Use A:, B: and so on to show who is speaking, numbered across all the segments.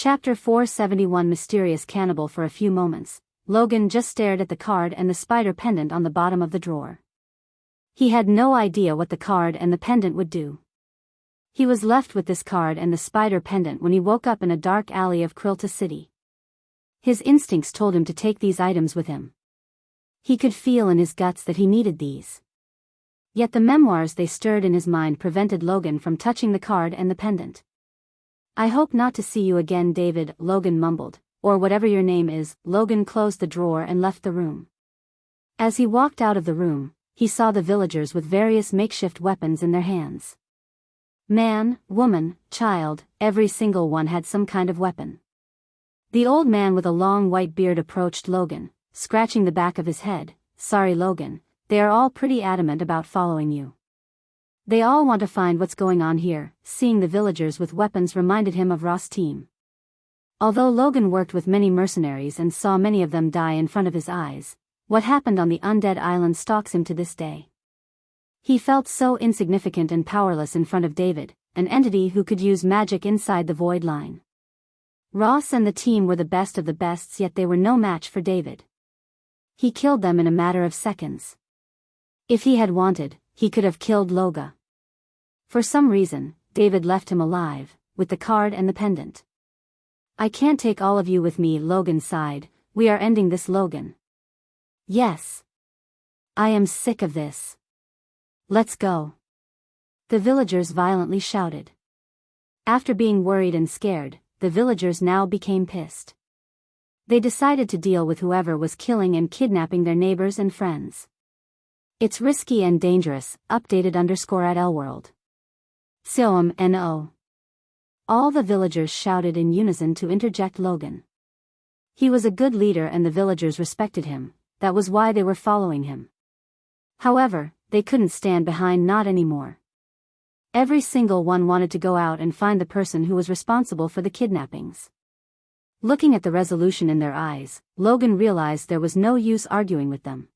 A: Chapter 471 Mysterious Cannibal. For a few moments, Logan just stared at the card and the spider pendant on the bottom of the drawer. He had no idea what the card and the pendant would do. He was left with this card and the spider pendant when he woke up in a dark alley of Krylta City. His instincts told him to take these items with him. He could feel in his guts that he needed these. Yet the memoirs they stirred in his mind prevented Logan from touching the card and the pendant. "I hope not to see you again, David," Logan mumbled, "or whatever your name is." Logan closed the drawer and left the room. As he walked out of the room, he saw the villagers with various makeshift weapons in their hands. Man, woman, child, every single one had some kind of weapon. The old man with a long white beard approached Logan, scratching the back of his head. "Sorry, Logan, they are all pretty adamant about following you. They all want to find what's going on here." Seeing the villagers with weapons reminded him of Ross' team. Although Logan worked with many mercenaries and saw many of them die in front of his eyes, what happened on the undead island stalks him to this day. He felt so insignificant and powerless in front of David, an entity who could use magic inside the void line. Ross and the team were the best of the bests, yet they were no match for David. He killed them in a matter of seconds. If he had wanted, he could have killed Loga. For some reason, David left him alive, with the card and the pendant. "I can't take all of you with me," Logan sighed. "We are ending this, Logan." "Yes. I am sick of this. Let's go," the villagers violently shouted. After being worried and scared, the villagers now became pissed. They decided to deal with whoever was killing and kidnapping their neighbors and friends. "It's risky and dangerous." Updated _ at Elworld. Siom no. All the villagers shouted in unison to interject Logan. He was a good leader and the villagers respected him. That was why they were following him. However, they couldn't stand behind, not anymore. Every single one wanted to go out and find the person who was responsible for the kidnappings. Looking at the resolution in their eyes, Logan realized there was no use arguing with them.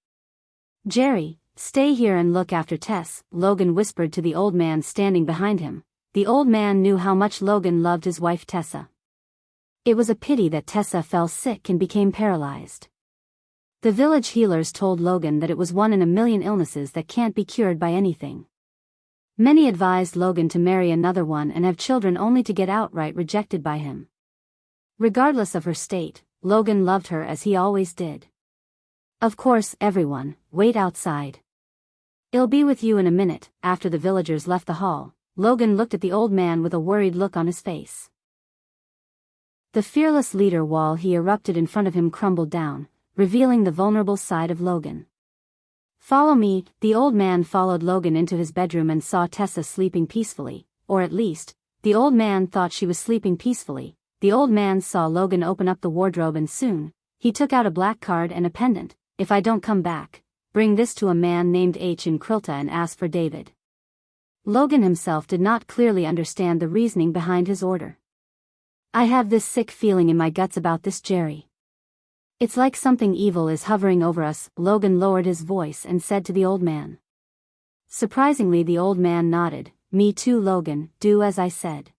A: "Jerry, stay here and look after Tess," Logan whispered to the old man standing behind him. The old man knew how much Logan loved his wife Tessa. It was a pity that Tessa fell sick and became paralyzed. The village healers told Logan that it was one in a million illnesses that can't be cured by anything. Many advised Logan to marry another one and have children, only to get outright rejected by him. Regardless of her state, Logan loved her as he always did. "Of course, everyone, wait outside. I'll be with you in a minute." After the villagers left the hall, Logan looked at the old man with a worried look on his face. The fearless leader wall he erupted in front of him crumbled down, revealing the vulnerable side of Logan. "Follow me." The old man followed Logan into his bedroom and saw Tessa sleeping peacefully, or at least, the old man thought she was sleeping peacefully. The old man saw Logan open up the wardrobe and soon, he took out a black card and a pendant. "If I don't come back, bring this to a man named H in Krylta and ask for David." Logan himself did not clearly understand the reasoning behind his order. "I have this sick feeling in my guts about this, Jerry. It's like something evil is hovering over us." Logan lowered his voice and said to the old man. Surprisingly, the old man nodded. "Me too, Logan, do as I said.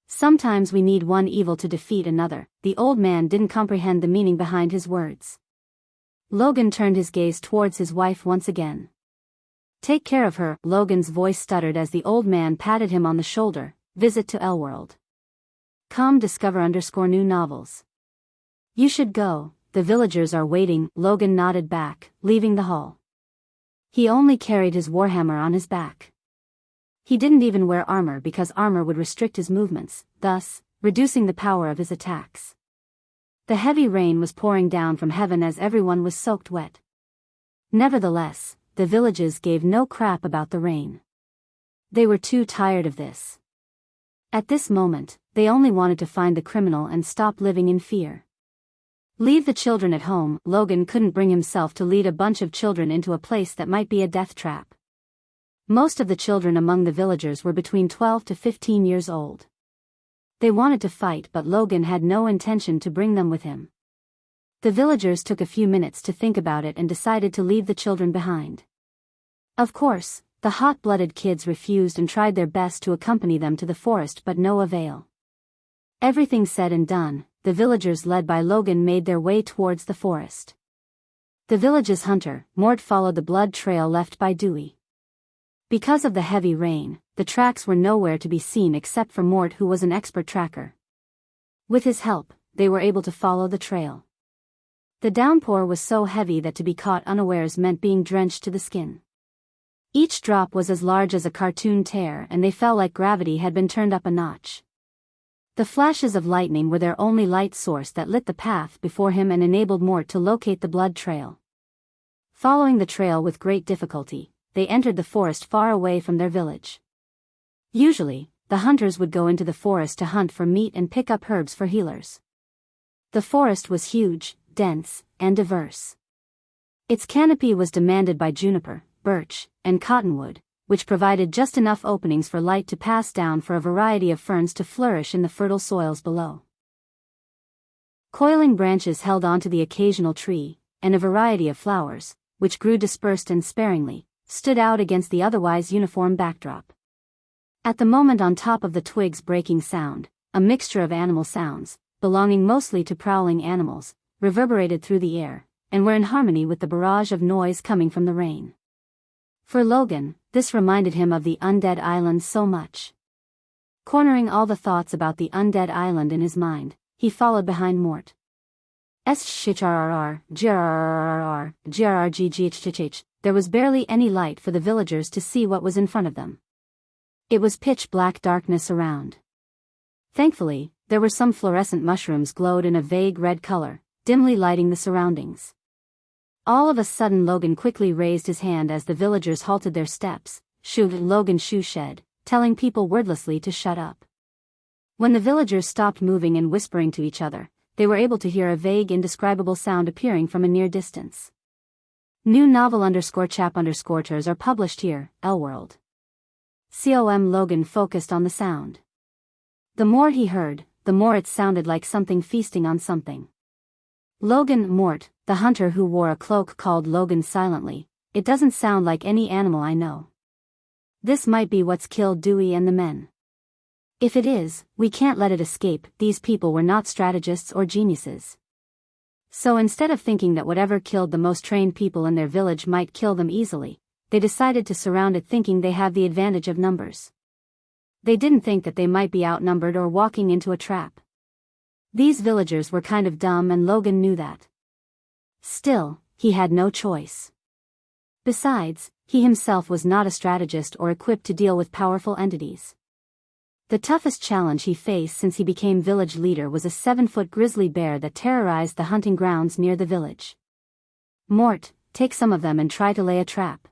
A: Sometimes we need one evil to defeat another." The old man didn't comprehend the meaning behind his words. Logan turned his gaze towards his wife once again. "Take care of her." Logan's voice stuttered as the old man patted him on the shoulder. "Visit to Elworld. Discover _new novels. You should go, the villagers are waiting." Logan nodded back, leaving the hall. He only carried his warhammer on his back. He didn't even wear armor because armor would restrict his movements, thus, reducing the power of his attacks. The heavy rain was pouring down from heaven as everyone was soaked wet. Nevertheless, the villages gave no crap about the rain. They were too tired of this. At this moment, they only wanted to find the criminal and stop living in fear. Leave the children at home. Logan couldn't bring himself to lead a bunch of children into a place that might be a death trap. Most of the children among the villagers were between 12 to 15 years old. They wanted to fight, but Logan had no intention to bring them with him. The villagers took a few minutes to think about it and decided to leave the children behind. Of course, the hot-blooded kids refused and tried their best to accompany them to the forest, but no avail. Everything said and done, the villagers led by Logan made their way towards the forest. The village's hunter, Mort, followed the blood trail left by Dewey. Because of the heavy rain, the tracks were nowhere to be seen except for Mort, who was an expert tracker. With his help, they were able to follow the trail. The downpour was so heavy that to be caught unawares meant being drenched to the skin. Each drop was as large as a cartoon tear, and they felt like gravity had been turned up a notch. The flashes of lightning were their only light source that lit the path before him and enabled Mort to locate the blood trail. Following the trail with great difficulty, they entered the forest far away from their village. Usually, the hunters would go into the forest to hunt for meat and pick up herbs for healers. The forest was huge, dense, and diverse. Its canopy was demanded by juniper, birch, and cottonwood, which provided just enough openings for light to pass down for a variety of ferns to flourish in the fertile soils below. Coiling branches held onto the occasional tree, and a variety of flowers, which grew dispersed and sparingly, stood out against the otherwise uniform backdrop. At the moment, on top of the twigs breaking sound, a mixture of animal sounds, belonging mostly to prowling animals, reverberated through the air, and were in harmony with the barrage of noise coming from the rain. For Logan, this reminded him of the undead island so much. Cornering all the thoughts about the undead island in his mind, he followed behind Mort. There was barely any light for the villagers to see what was in front of them. It was pitch black darkness around. Thankfully, there were some fluorescent mushrooms glowed in a vague red color, dimly lighting the surroundings. All of a sudden, Logan quickly raised his hand as the villagers halted their steps, shooed Logan's shoe shed, telling people wordlessly to shut up. When the villagers stopped moving and whispering to each other, they were able to hear a vague, indescribable sound appearing from a near distance. New novel _chap_ters are published here, Elworld. Logan focused on the sound. The more he heard, the more it sounded like something feasting on something. Logan, Mort, the hunter who wore a cloak, called Logan silently, "It doesn't sound like any animal I know. This might be what's killed Dewey and the men. If it is, we can't let it escape." These people were not strategists or geniuses. So instead of thinking that whatever killed the most trained people in their village might kill them easily, they decided to surround it, thinking they have the advantage of numbers. They didn't think that they might be outnumbered or walking into a trap. These villagers were kind of dumb, and Logan knew that. Still, he had no choice. Besides, he himself was not a strategist or equipped to deal with powerful entities. The toughest challenge he faced since he became village leader was a 7-foot grizzly bear that terrorized the hunting grounds near the village. "Mort, take some of them and try to lay a trap.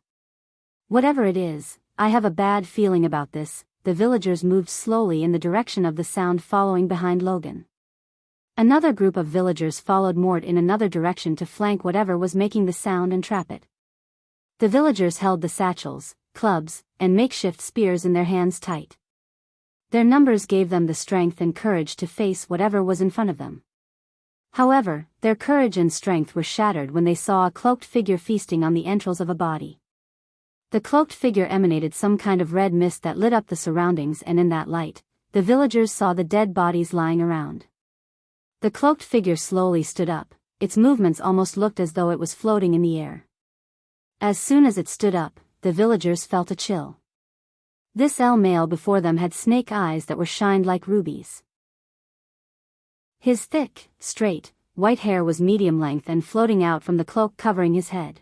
A: Whatever it is, I have a bad feeling about this." The villagers moved slowly in the direction of the sound, following behind Logan. Another group of villagers followed Mort in another direction to flank whatever was making the sound and trap it. The villagers held the satchels, clubs, and makeshift spears in their hands tight. Their numbers gave them the strength and courage to face whatever was in front of them. However, their courage and strength were shattered when they saw a cloaked figure feasting on the entrails of a body. The cloaked figure emanated some kind of red mist that lit up the surroundings, and in that light, the villagers saw the dead bodies lying around. The cloaked figure slowly stood up. Its movements almost looked as though it was floating in the air. As soon as it stood up, the villagers felt a chill. This male before them had snake eyes that were shined like rubies. His thick, straight, white hair was medium length and floating out from the cloak covering his head.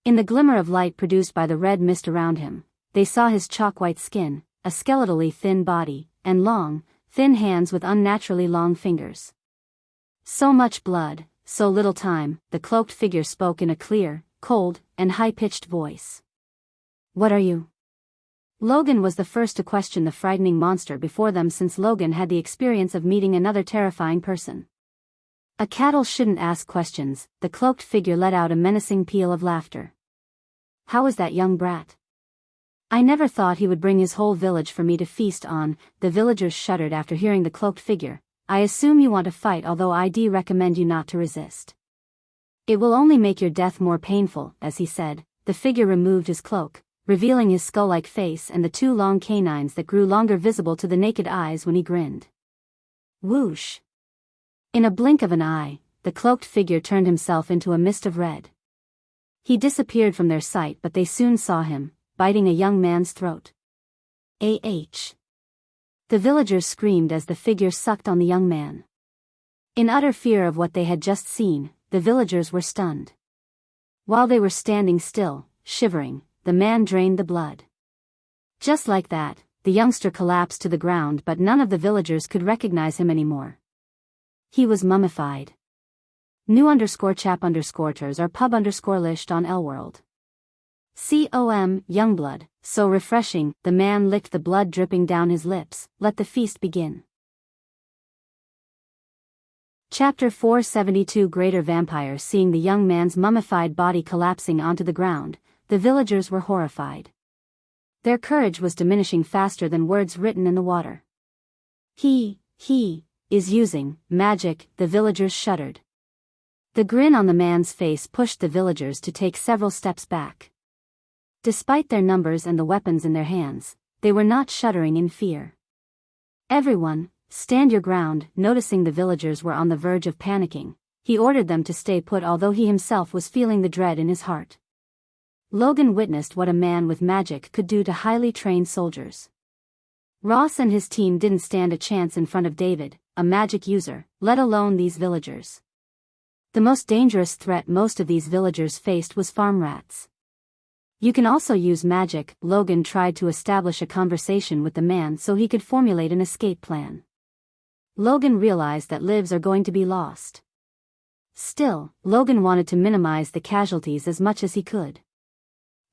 A: In the glimmer of light produced by the red mist around him, they saw his chalk-white skin, a skeletally thin body, and long, thin hands with unnaturally long fingers. "So much blood, so little time," the cloaked figure spoke in a clear, cold, and high-pitched voice. "What are you?" Logan was the first to question the frightening monster before them, since Logan had the experience of meeting another terrifying person. "A cattle shouldn't ask questions," the cloaked figure let out a menacing peal of laughter. "How is that young brat? I never thought he would bring his whole village for me to feast on." The villagers shuddered after hearing the cloaked figure. "I assume you want to fight, although I'd recommend you not to resist. It will only make your death more painful." As he said, the figure removed his cloak, revealing his skull-like face and the 2 long canines that grew longer visible to the naked eyes when he grinned. Whoosh! In a blink of an eye, the cloaked figure turned himself into a mist of red. He disappeared from their sight, but they soon saw him, biting a young man's throat. Ah! The villagers screamed as the figure sucked on the young man. In utter fear of what they had just seen, the villagers were stunned. While they were standing still, shivering, the man drained the blood. Just like that, the youngster collapsed to the ground, but none of the villagers could recognize him anymore. He was mummified. New_chap_ters or pub_list on Elworld. Youngblood, so refreshing. The man licked the blood dripping down his lips. Let the feast begin. Chapter 472 Greater Vampire. Seeing the young man's mummified body collapsing onto the ground, the villagers were horrified. Their courage was diminishing faster than words written in the water. He is using magic, the villagers shuddered. The grin on the man's face pushed the villagers to take several steps back. Despite their numbers and the weapons in their hands, they were not shuddering in fear. Everyone, stand your ground. Noticing the villagers were on the verge of panicking, he ordered them to stay put, although he himself was feeling the dread in his heart. Logan witnessed what a man with magic could do to highly trained soldiers. Ross and his team didn't stand a chance in front of David, a magic user, let alone these villagers. The most dangerous threat most of these villagers faced was farm rats. You can also use magic. Logan tried to establish a conversation with the man so he could formulate an escape plan. Logan realized that lives are going to be lost. Still, Logan wanted to minimize the casualties as much as he could.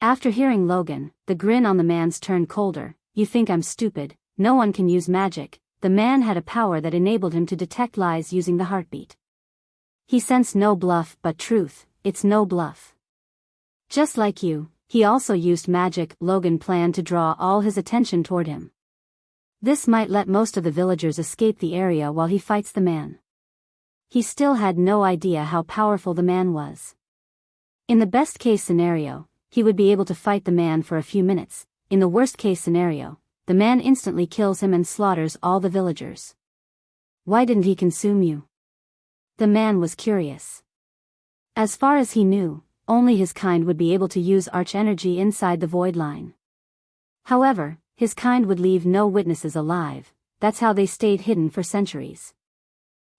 A: After hearing Logan, the grin on the man's turned colder. You think I'm stupid? No one can use magic. The man had a power that enabled him to detect lies using the heartbeat. He sensed no bluff but truth. It's no bluff. Just like you, he also used magic. Logan planned to draw all his attention toward him. This might let most of the villagers escape the area while he fights the man. He still had no idea how powerful the man was. In the best case scenario, he would be able to fight the man for a few minutes. In the worst case scenario, the man instantly kills him and slaughters all the villagers. Why didn't he consume you? The man was curious. As far as he knew, only his kind would be able to use arch energy inside the void line. However, his kind would leave no witnesses alive. That's how they stayed hidden for centuries.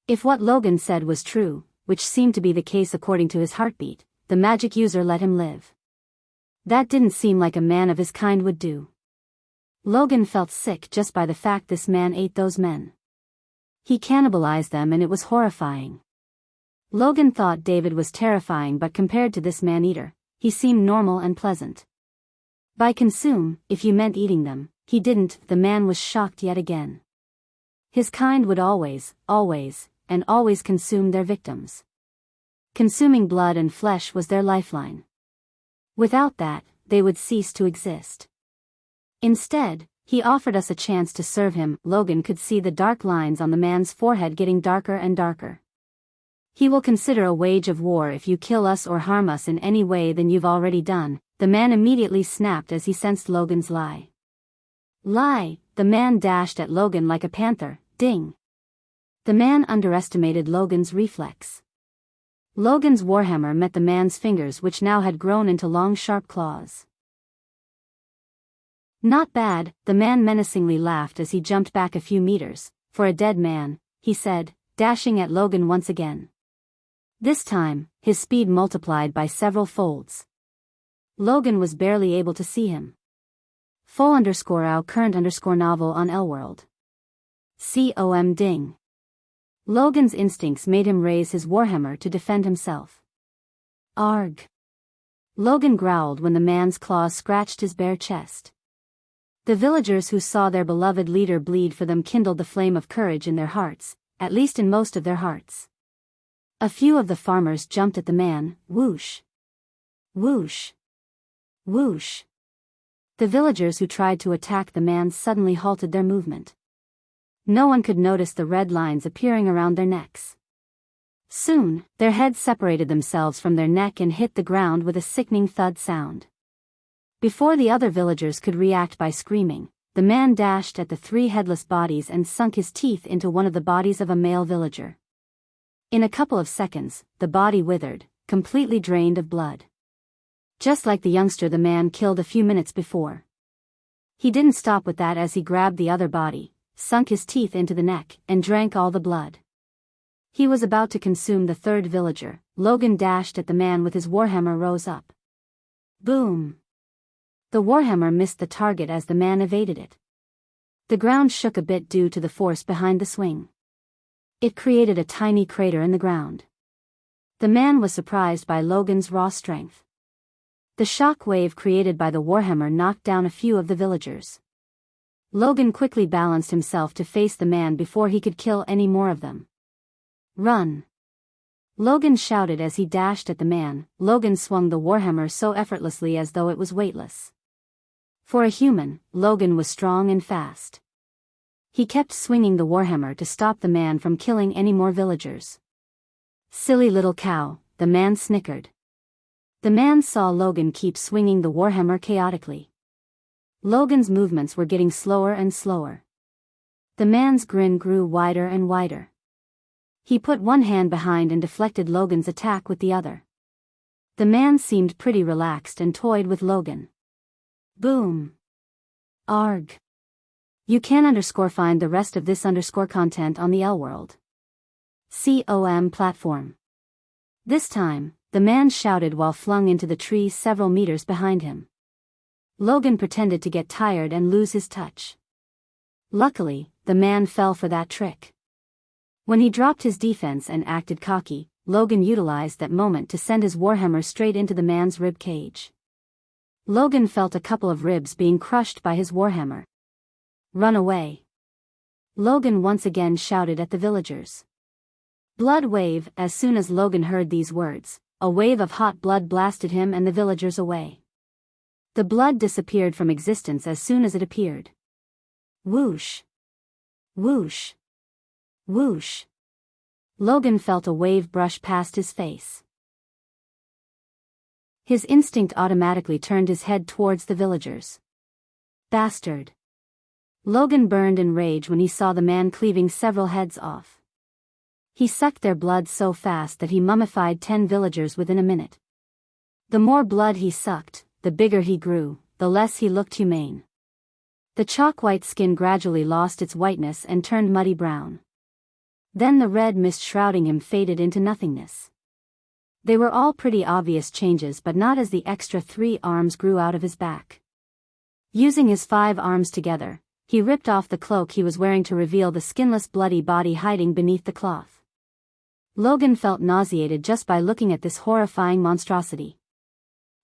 A: If what Logan said was true, which seemed to be the case according to his heartbeat, the magic user let him live. That didn't seem like a man of his kind would do. Logan felt sick just by the fact this man ate those men. He cannibalized them and it was horrifying. Logan thought David was terrifying, but compared to this man-eater, he seemed normal and pleasant. By consume, if you meant eating them, he didn't. The man was shocked yet again. His kind would always consume their victims. Consuming blood and flesh was their lifeline. Without that, they would cease to exist. Instead, he offered us a chance to serve him. Logan could see the dark lines on the man's forehead getting darker and darker. He will consider a wage of war if you kill us or harm us in any way than you've already done. The man immediately snapped as he sensed Logan's lie. Lie! The man dashed at Logan like a panther. Ding! The man underestimated Logan's reflex. Logan's warhammer met the man's fingers, which now had grown into long sharp claws. Not bad, the man menacingly laughed as he jumped back a few meters. For a dead man, he said, dashing at Logan once again. This time, his speed multiplied by several folds. Logan was barely able to see him. Full_out current_novel on Elworld. Ding. Logan's instincts made him raise his warhammer to defend himself. Arg. Logan growled when the man's claws scratched his bare chest. The villagers who saw their beloved leader bleed for them kindled the flame of courage in their hearts, at least in most of their hearts. A few of the farmers jumped at the man. Whoosh. Whoosh. Whoosh. The villagers who tried to attack the man suddenly halted their movement. No one could notice the red lines appearing around their necks. Soon, their heads separated themselves from their neck and hit the ground with a sickening thud sound. Before the other villagers could react by screaming, the man dashed at the 3 headless bodies and sunk his teeth into one of the bodies of a male villager. In a couple of seconds, the body withered, completely drained of blood. Just like the youngster the man killed a few minutes before. He didn't stop with that as he grabbed the other body, sunk his teeth into the neck, and drank all the blood. He was about to consume the 3rd villager. Logan dashed at the man with his warhammer rose up. Boom! The warhammer missed the target as the man evaded it. The ground shook a bit due to the force behind the swing. It created a tiny crater in the ground. The man was surprised by Logan's raw strength. The shock wave created by the warhammer knocked down a few of the villagers. Logan quickly balanced himself to face the man before he could kill any more of them. Run! Logan shouted as he dashed at the man. Logan swung the warhammer so effortlessly as though it was weightless. For a human, Logan was strong and fast. He kept swinging the warhammer to stop the man from killing any more villagers. Silly little cow, the man snickered. The man saw Logan keep swinging the warhammer chaotically. Logan's movements were getting slower and slower. The man's grin grew wider and wider. He put one hand behind and deflected Logan's attack with the other. The man seemed pretty relaxed and toyed with Logan. Boom! Arg! You can find the rest of this content on the L-World .com platform. This time, the man shouted while flung into the trees several meters behind him. Logan pretended to get tired and lose his touch. Luckily, the man fell for that trick. When he dropped his defense and acted cocky, Logan utilized that moment to send his warhammer straight into the man's rib cage. Logan felt a couple of ribs being crushed by his warhammer. Run away! Logan once again shouted at the villagers. Blood wave! As soon as Logan heard these words, a wave of hot blood blasted him and the villagers away. The blood disappeared from existence as soon as it appeared. Whoosh! Whoosh! Whoosh! Logan felt a wave brush past his face. His instinct automatically turned his head towards the villagers. Bastard! Logan burned in rage when he saw the man cleaving several heads off. He sucked their blood so fast that he mummified 10 villagers within a minute. The more blood he sucked, the bigger he grew, the less he looked humane. The chalk-white skin gradually lost its whiteness and turned muddy brown. Then the red mist shrouding him faded into nothingness. They were all pretty obvious changes, but not as the extra 3 arms grew out of his back. Using his 5 arms together, he ripped off the cloak he was wearing to reveal the skinless bloody body hiding beneath the cloth. Logan felt nauseated just by looking at this horrifying monstrosity.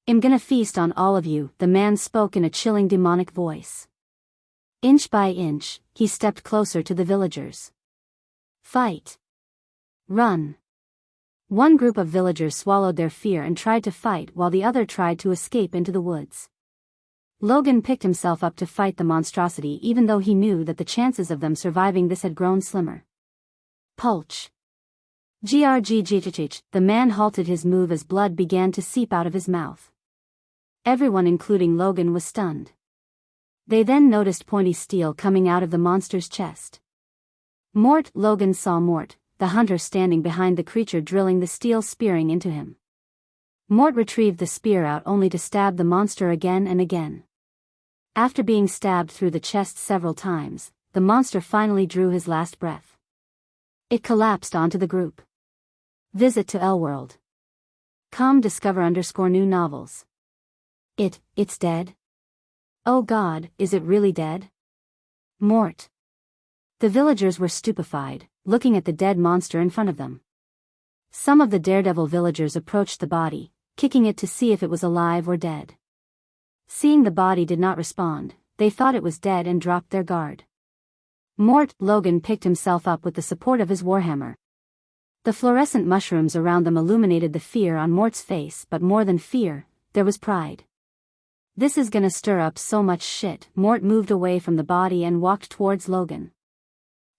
A: I'm gonna feast on all of you, the man spoke in a chilling demonic voice. Inch by inch, he stepped closer to the villagers. Fight! Run! One group of villagers swallowed their fear and tried to fight while the other tried to escape into the woods. Logan picked himself up to fight the monstrosity even though he knew that the chances of them surviving this had grown slimmer. Pulch! Grgggh! The man halted his move as blood began to seep out of his mouth. Everyone including Logan was stunned. They then noticed pointy steel coming out of the monster's chest. Mort! Logan saw Mort, the hunter standing behind the creature drilling the steel spearing into him. Mort retrieved the spear out only to stab the monster again and again. After being stabbed through the chest several times, the monster finally drew his last breath. It collapsed onto the group. Visit to L-World. Discover_new novels. It's dead? Oh God, is it really dead? Mort. The villagers were stupefied, looking at the dead monster in front of them. Some of the daredevil villagers approached the body, kicking it to see if it was alive or dead. Seeing the body did not respond, they thought it was dead and dropped their guard. Mort! Logan picked himself up with the support of his warhammer. The fluorescent mushrooms around them illuminated the fear on Mort's face, but more than fear, there was pride. This is gonna stir up so much shit. Mort moved away from the body and walked towards Logan.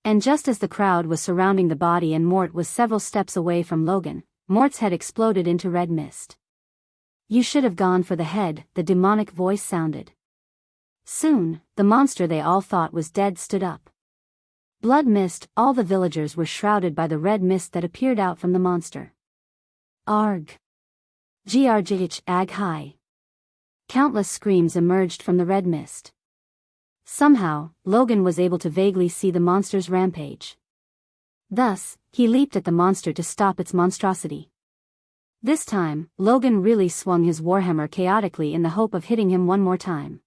A: And just as the crowd was surrounding the body and Mort was several steps away from Logan, Mort's head exploded into red mist. You should have gone for the head, the demonic voice sounded. Soon, the monster they all thought was dead stood up. Blood mist, all the villagers were shrouded by the red mist that appeared out from the monster. Arg! Grgh ag hi! Countless screams emerged from the red mist. Somehow, Logan was able to vaguely see the monster's rampage. Thus, he leaped at the monster to stop its monstrosity. This time, Logan really swung his warhammer chaotically in the hope of hitting him one more time.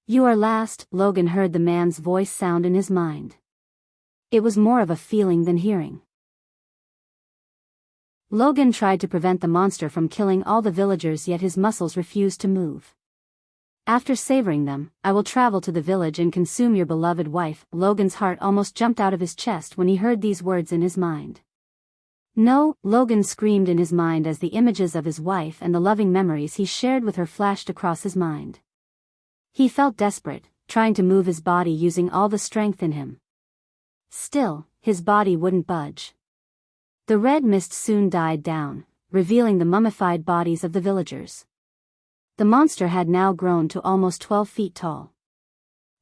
A: "You are last," Logan heard the man's voice sound in his mind. It was more of a feeling than hearing. Logan tried to prevent the monster from killing all the villagers, yet his muscles refused to move. After savoring them, "I will travel to the village and consume your beloved wife." Logan's heart almost jumped out of his chest when he heard these words in his mind. "No," Logan screamed in his mind as the images of his wife and the loving memories he shared with her flashed across his mind. He felt desperate, trying to move his body using all the strength in him. Still, his body wouldn't budge. The red mist soon died down, revealing the mummified bodies of the villagers. The monster had now grown to almost 12 feet tall.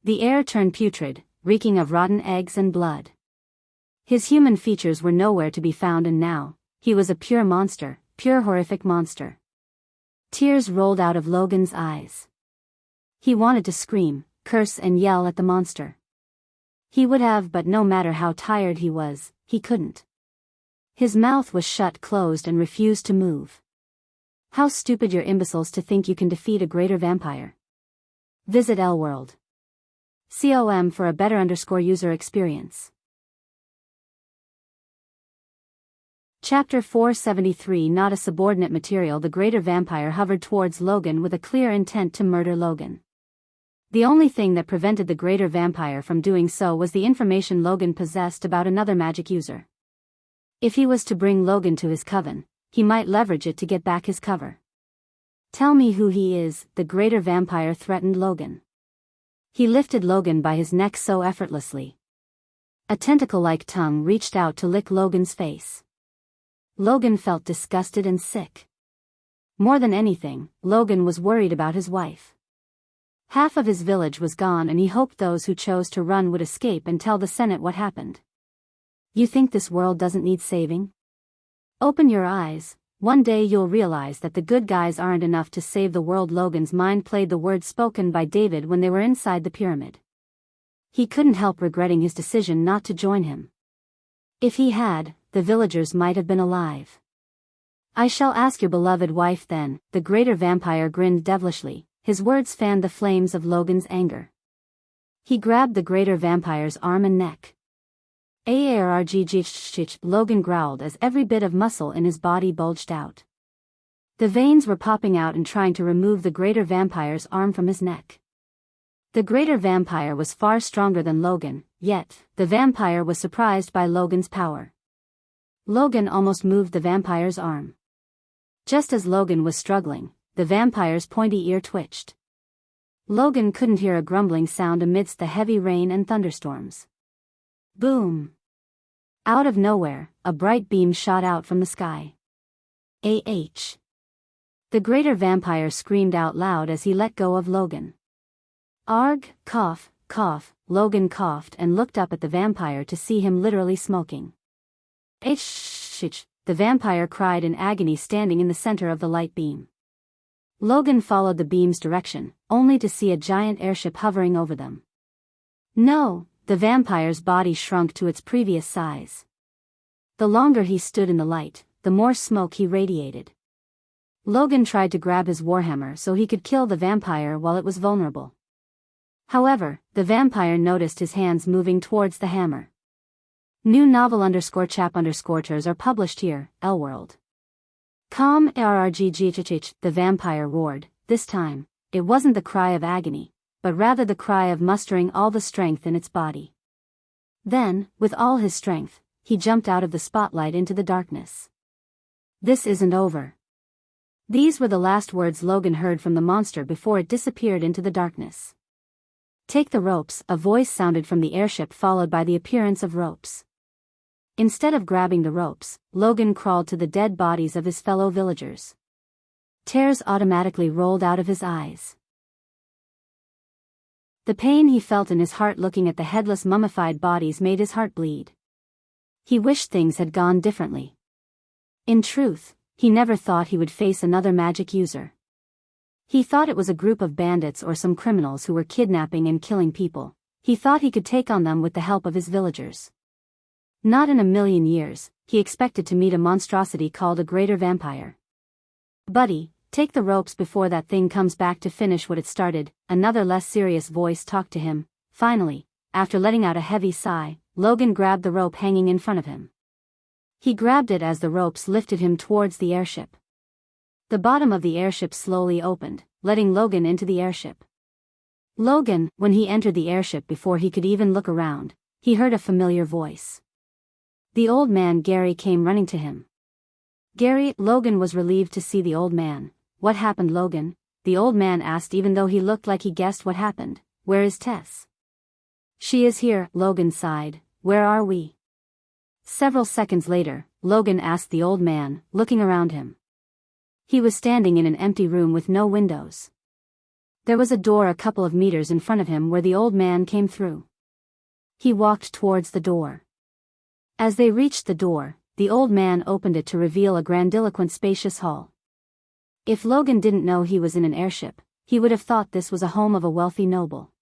A: The air turned putrid, reeking of rotten eggs and blood. His human features were nowhere to be found, and now, he was a pure monster, pure horrific monster. Tears rolled out of Logan's eyes. He wanted to scream, curse and yell at the monster. He would have, but no matter how tired he was, he couldn't. His mouth was shut closed and refused to move. How stupid you're imbeciles to think you can defeat a greater vampire. Visit LWorld.com for a better user experience. Chapter 473. Not a subordinate material. The greater vampire hovered towards Logan with a clear intent to murder Logan. The only thing that prevented the greater vampire from doing so was the information Logan possessed about another magic user. If he was to bring Logan to his coven, he might leverage it to get back his cover. "Tell me who he is," the greater vampire threatened Logan. He lifted Logan by his neck so effortlessly. A tentacle-like tongue reached out to lick Logan's face. Logan felt disgusted and sick. More than anything, Logan was worried about his wife. Half of his village was gone, and he hoped those who chose to run would escape and tell the Senate what happened. "You think this world doesn't need saving? Open your eyes, one day you'll realize that the good guys aren't enough to save the world." Logan's mind played the words spoken by David when they were inside the pyramid. He couldn't help regretting his decision not to join him. If he had, the villagers might have been alive. "I shall ask your beloved wife then," the greater vampire grinned devilishly. His words fanned the flames of Logan's anger. He grabbed the greater vampire's arm and neck. "Argh," Logan growled as every bit of muscle in his body bulged out. The veins were popping out and trying to remove the greater vampire's arm from his neck. The greater vampire was far stronger than Logan, yet, the vampire was surprised by Logan's power. Logan almost moved the vampire's arm. Just as Logan was struggling, the vampire's pointy ear twitched. Logan couldn't hear a grumbling sound amidst the heavy rain and thunderstorms. Boom! Out of nowhere, a bright beam shot out from the sky. The greater vampire screamed out loud as he let go of Logan. "Arg, cough, cough." Logan coughed and looked up at the vampire to see him literally smoking. The vampire cried in agony, standing in the center of the light beam. Logan followed the beam's direction, only to see a giant airship hovering over them. No! The vampire's body shrunk to its previous size. The longer he stood in the light, the more smoke he radiated. Logan tried to grab his warhammer so he could kill the vampire while it was vulnerable. However, the vampire noticed his hands moving towards the hammer. New novel _chap_tours are published here, LWorld. The vampire roared. This time, it wasn't the cry of agony, but rather the cry of mustering all the strength in its body. Then, with all his strength, he jumped out of the spotlight into the darkness. "This isn't over." These were the last words Logan heard from the monster before it disappeared into the darkness. "Take the ropes," a voice sounded from the airship, followed by the appearance of ropes. Instead of grabbing the ropes, Logan crawled to the dead bodies of his fellow villagers. Tears automatically rolled out of his eyes. The pain he felt in his heart looking at the headless mummified bodies made his heart bleed. He wished things had gone differently. In truth, he never thought he would face another magic user. He thought it was a group of bandits or some criminals who were kidnapping and killing people. He thought he could take on them with the help of his villagers. Not in a million years, he expected to meet a monstrosity called a greater vampire. "Buddy, take the ropes before that thing comes back to finish what it started," another less serious voice talked to him. Finally, after letting out a heavy sigh, Logan grabbed the rope hanging in front of him. He grabbed it as the ropes lifted him towards the airship. The bottom of the airship slowly opened, letting Logan into the airship. Logan, when he entered the airship before he could even look around, he heard a familiar voice. The old man Gary came running to him. "Gary," Logan was relieved to see the old man. "What happened, Logan?" the old man asked, even though he looked like he guessed what happened. "Where is Tess?" "She is here," Logan sighed. "Where are we?" Several seconds later, Logan asked the old man, looking around him. He was standing in an empty room with no windows. There was a door a couple of meters in front of him where the old man came through. He walked towards the door. As they reached the door, the old man opened it to reveal a grandiloquent spacious hall. If Logan didn't know he was in an airship, he would have thought this was a home of a wealthy noble.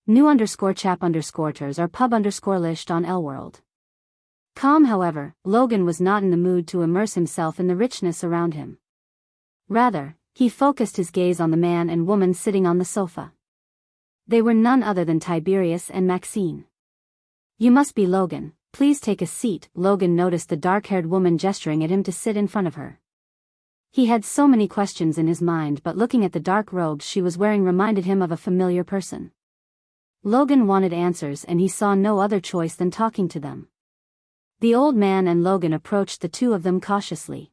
A: New_chap_ters or pub_list on Elworld. Calm, however, Logan was not in the mood to immerse himself in the richness around him. Rather, he focused his gaze on the man and woman sitting on the sofa. They were none other than Tiberius and Maxine. "You must be Logan, please take a seat." Logan noticed the dark-haired woman gesturing at him to sit in front of her. He had so many questions in his mind, but looking at the dark robes she was wearing reminded him of a familiar person. Logan wanted answers and he saw no other choice than talking to them. The old man and Logan approached the two of them cautiously.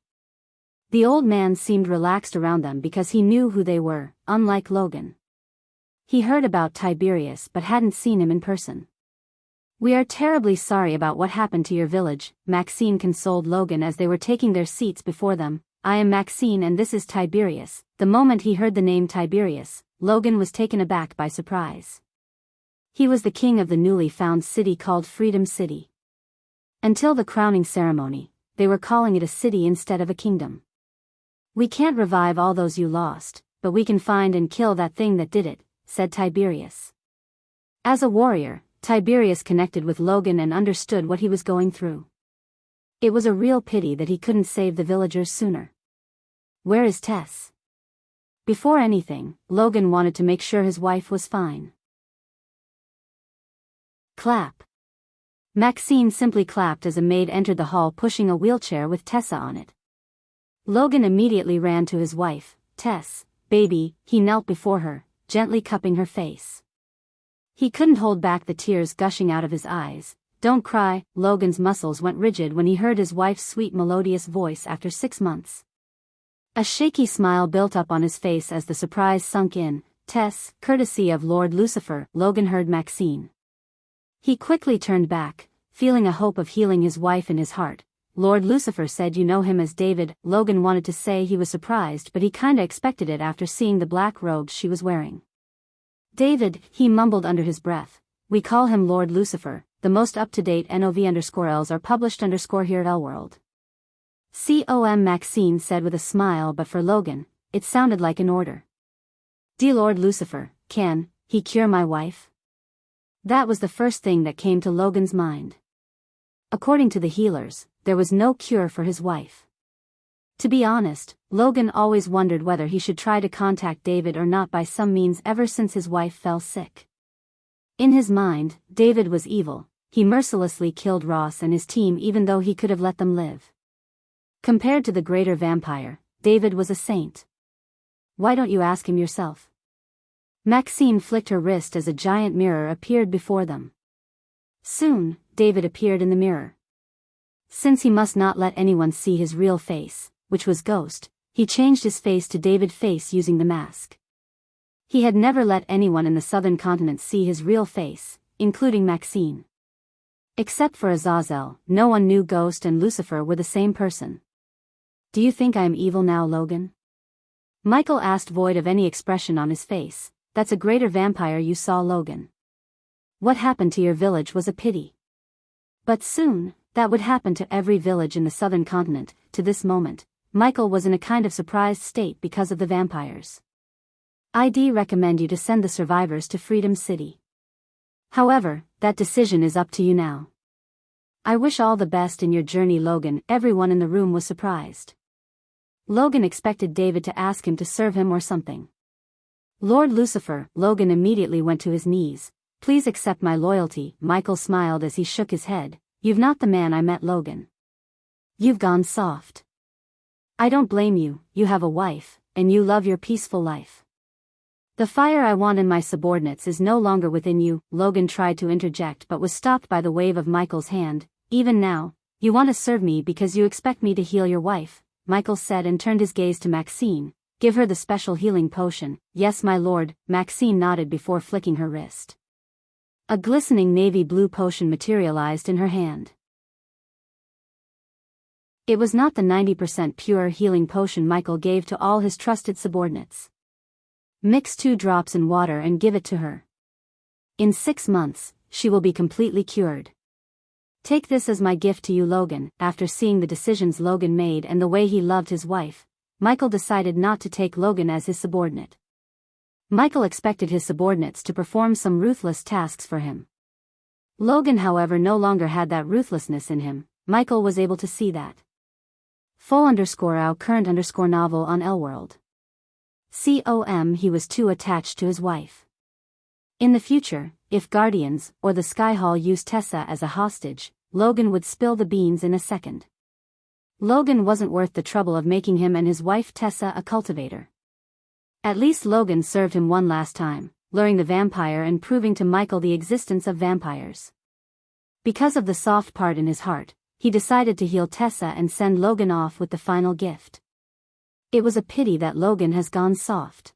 A: The old man seemed relaxed around them because he knew who they were, unlike Logan. He heard about Tiberius but hadn't seen him in person. "We are terribly sorry about what happened to your village," Maxine consoled Logan as they were taking their seats before them. "I am Maxine and this is Tiberius." The moment he heard the name Tiberius, Logan was taken aback by surprise. He was the king of the newly found city called Freedom City. Until the crowning ceremony, they were calling it a city instead of a kingdom. "We can't revive all those you lost, but we can find and kill that thing that did it," said Tiberius. As a warrior, Tiberius connected with Logan and understood what he was going through. It was a real pity that he couldn't save the villagers sooner. "Where is Tess?" Before anything, Logan wanted to make sure his wife was fine. Clap. Maxine simply clapped as a maid entered the hall pushing a wheelchair with Tessa on it. Logan immediately ran to his wife. "Tess, baby," he knelt before her, gently cupping her face. He couldn't hold back the tears gushing out of his eyes. "Don't cry." Logan's muscles went rigid when he heard his wife's sweet melodious voice after 6 months. A shaky smile built up on his face as the surprise sunk in. "Tess, courtesy of Lord Lucifer," Logan heard Maxine. He quickly turned back, feeling a hope of healing his wife in his heart. "Lord Lucifer said you know him as David." Logan wanted to say he was surprised, but he kinda expected it after seeing the black robes she was wearing. "David," he mumbled under his breath. "We call him Lord Lucifer. The most up-to-date NOV_Ls are published here at Elworld." "Com," Maxine said with a smile, but for Logan, it sounded like an order. "Dear Lord Lucifer, can he cure my wife?" That was the first thing that came to Logan's mind. According to the healers, there was no cure for his wife. To be honest, Logan always wondered whether he should try to contact David or not by some means ever since his wife fell sick. In his mind, David was evil. He mercilessly killed Ross and his team even though he could have let them live. Compared to the greater vampire, David was a saint. "Why don't you ask him yourself?" Maxine flicked her wrist as a giant mirror appeared before them. Soon, David appeared in the mirror. Since he must not let anyone see his real face, which was Ghost, he changed his face to David face using the mask. He had never let anyone in the southern continent see his real face, including Maxine. Except for Azazel, no one knew Ghost and Lucifer were the same person. "Do you think I am evil now, Logan?" Michael asked, void of any expression on his face. that's a greater vampire you saw, Logan. What happened to your village was a pity. But soon, that would happen to every village in the southern continent. To this moment, Michael was in a kind of surprised state because of the vampires. I'd recommend you to send the survivors to Freedom City. However, that decision is up to you now. I wish all the best in your journey, Logan. Everyone in the room was surprised. Logan expected David to ask him to serve him or something. Lord Lucifer, Logan immediately went to his knees. Please accept my loyalty. Michael smiled as he shook his head. You've not the man I met, Logan. You've gone soft. I don't blame you, you have a wife, and you love your peaceful life. The fire I want in my subordinates is no longer within you. Logan tried to interject but was stopped by the wave of Michael's hand. Even now, you want to serve me because you expect me to heal your wife, Michael said and turned his gaze to Maxine. Give her the special healing potion. Yes, my lord, Maxine nodded before flicking her wrist. A glistening navy blue potion materialized in her hand. It was not the 90% pure healing potion Michael gave to all his trusted subordinates. Mix 2 drops in water and give it to her. In 6 months, she will be completely cured. Take this as my gift to you, Logan. After seeing the decisions Logan made and the way he loved his wife, Michael decided not to take Logan as his subordinate. Michael expected his subordinates to perform some ruthless tasks for him. Logan, however, no longer had that ruthlessness in him. Michael was able to see that. Full_our current_novel on Elworld. He was too attached to his wife. In the future, if Guardians or the Sky Hall used Tessa as a hostage, Logan would spill the beans in a second. Logan wasn't worth the trouble of making him and his wife Tessa a cultivator. At least Logan served him one last time, luring the vampire and proving to Michael the existence of vampires. Because of the soft part in his heart, he decided to heal Tessa and send Logan off with the final gift. It was a pity that Logan has gone soft.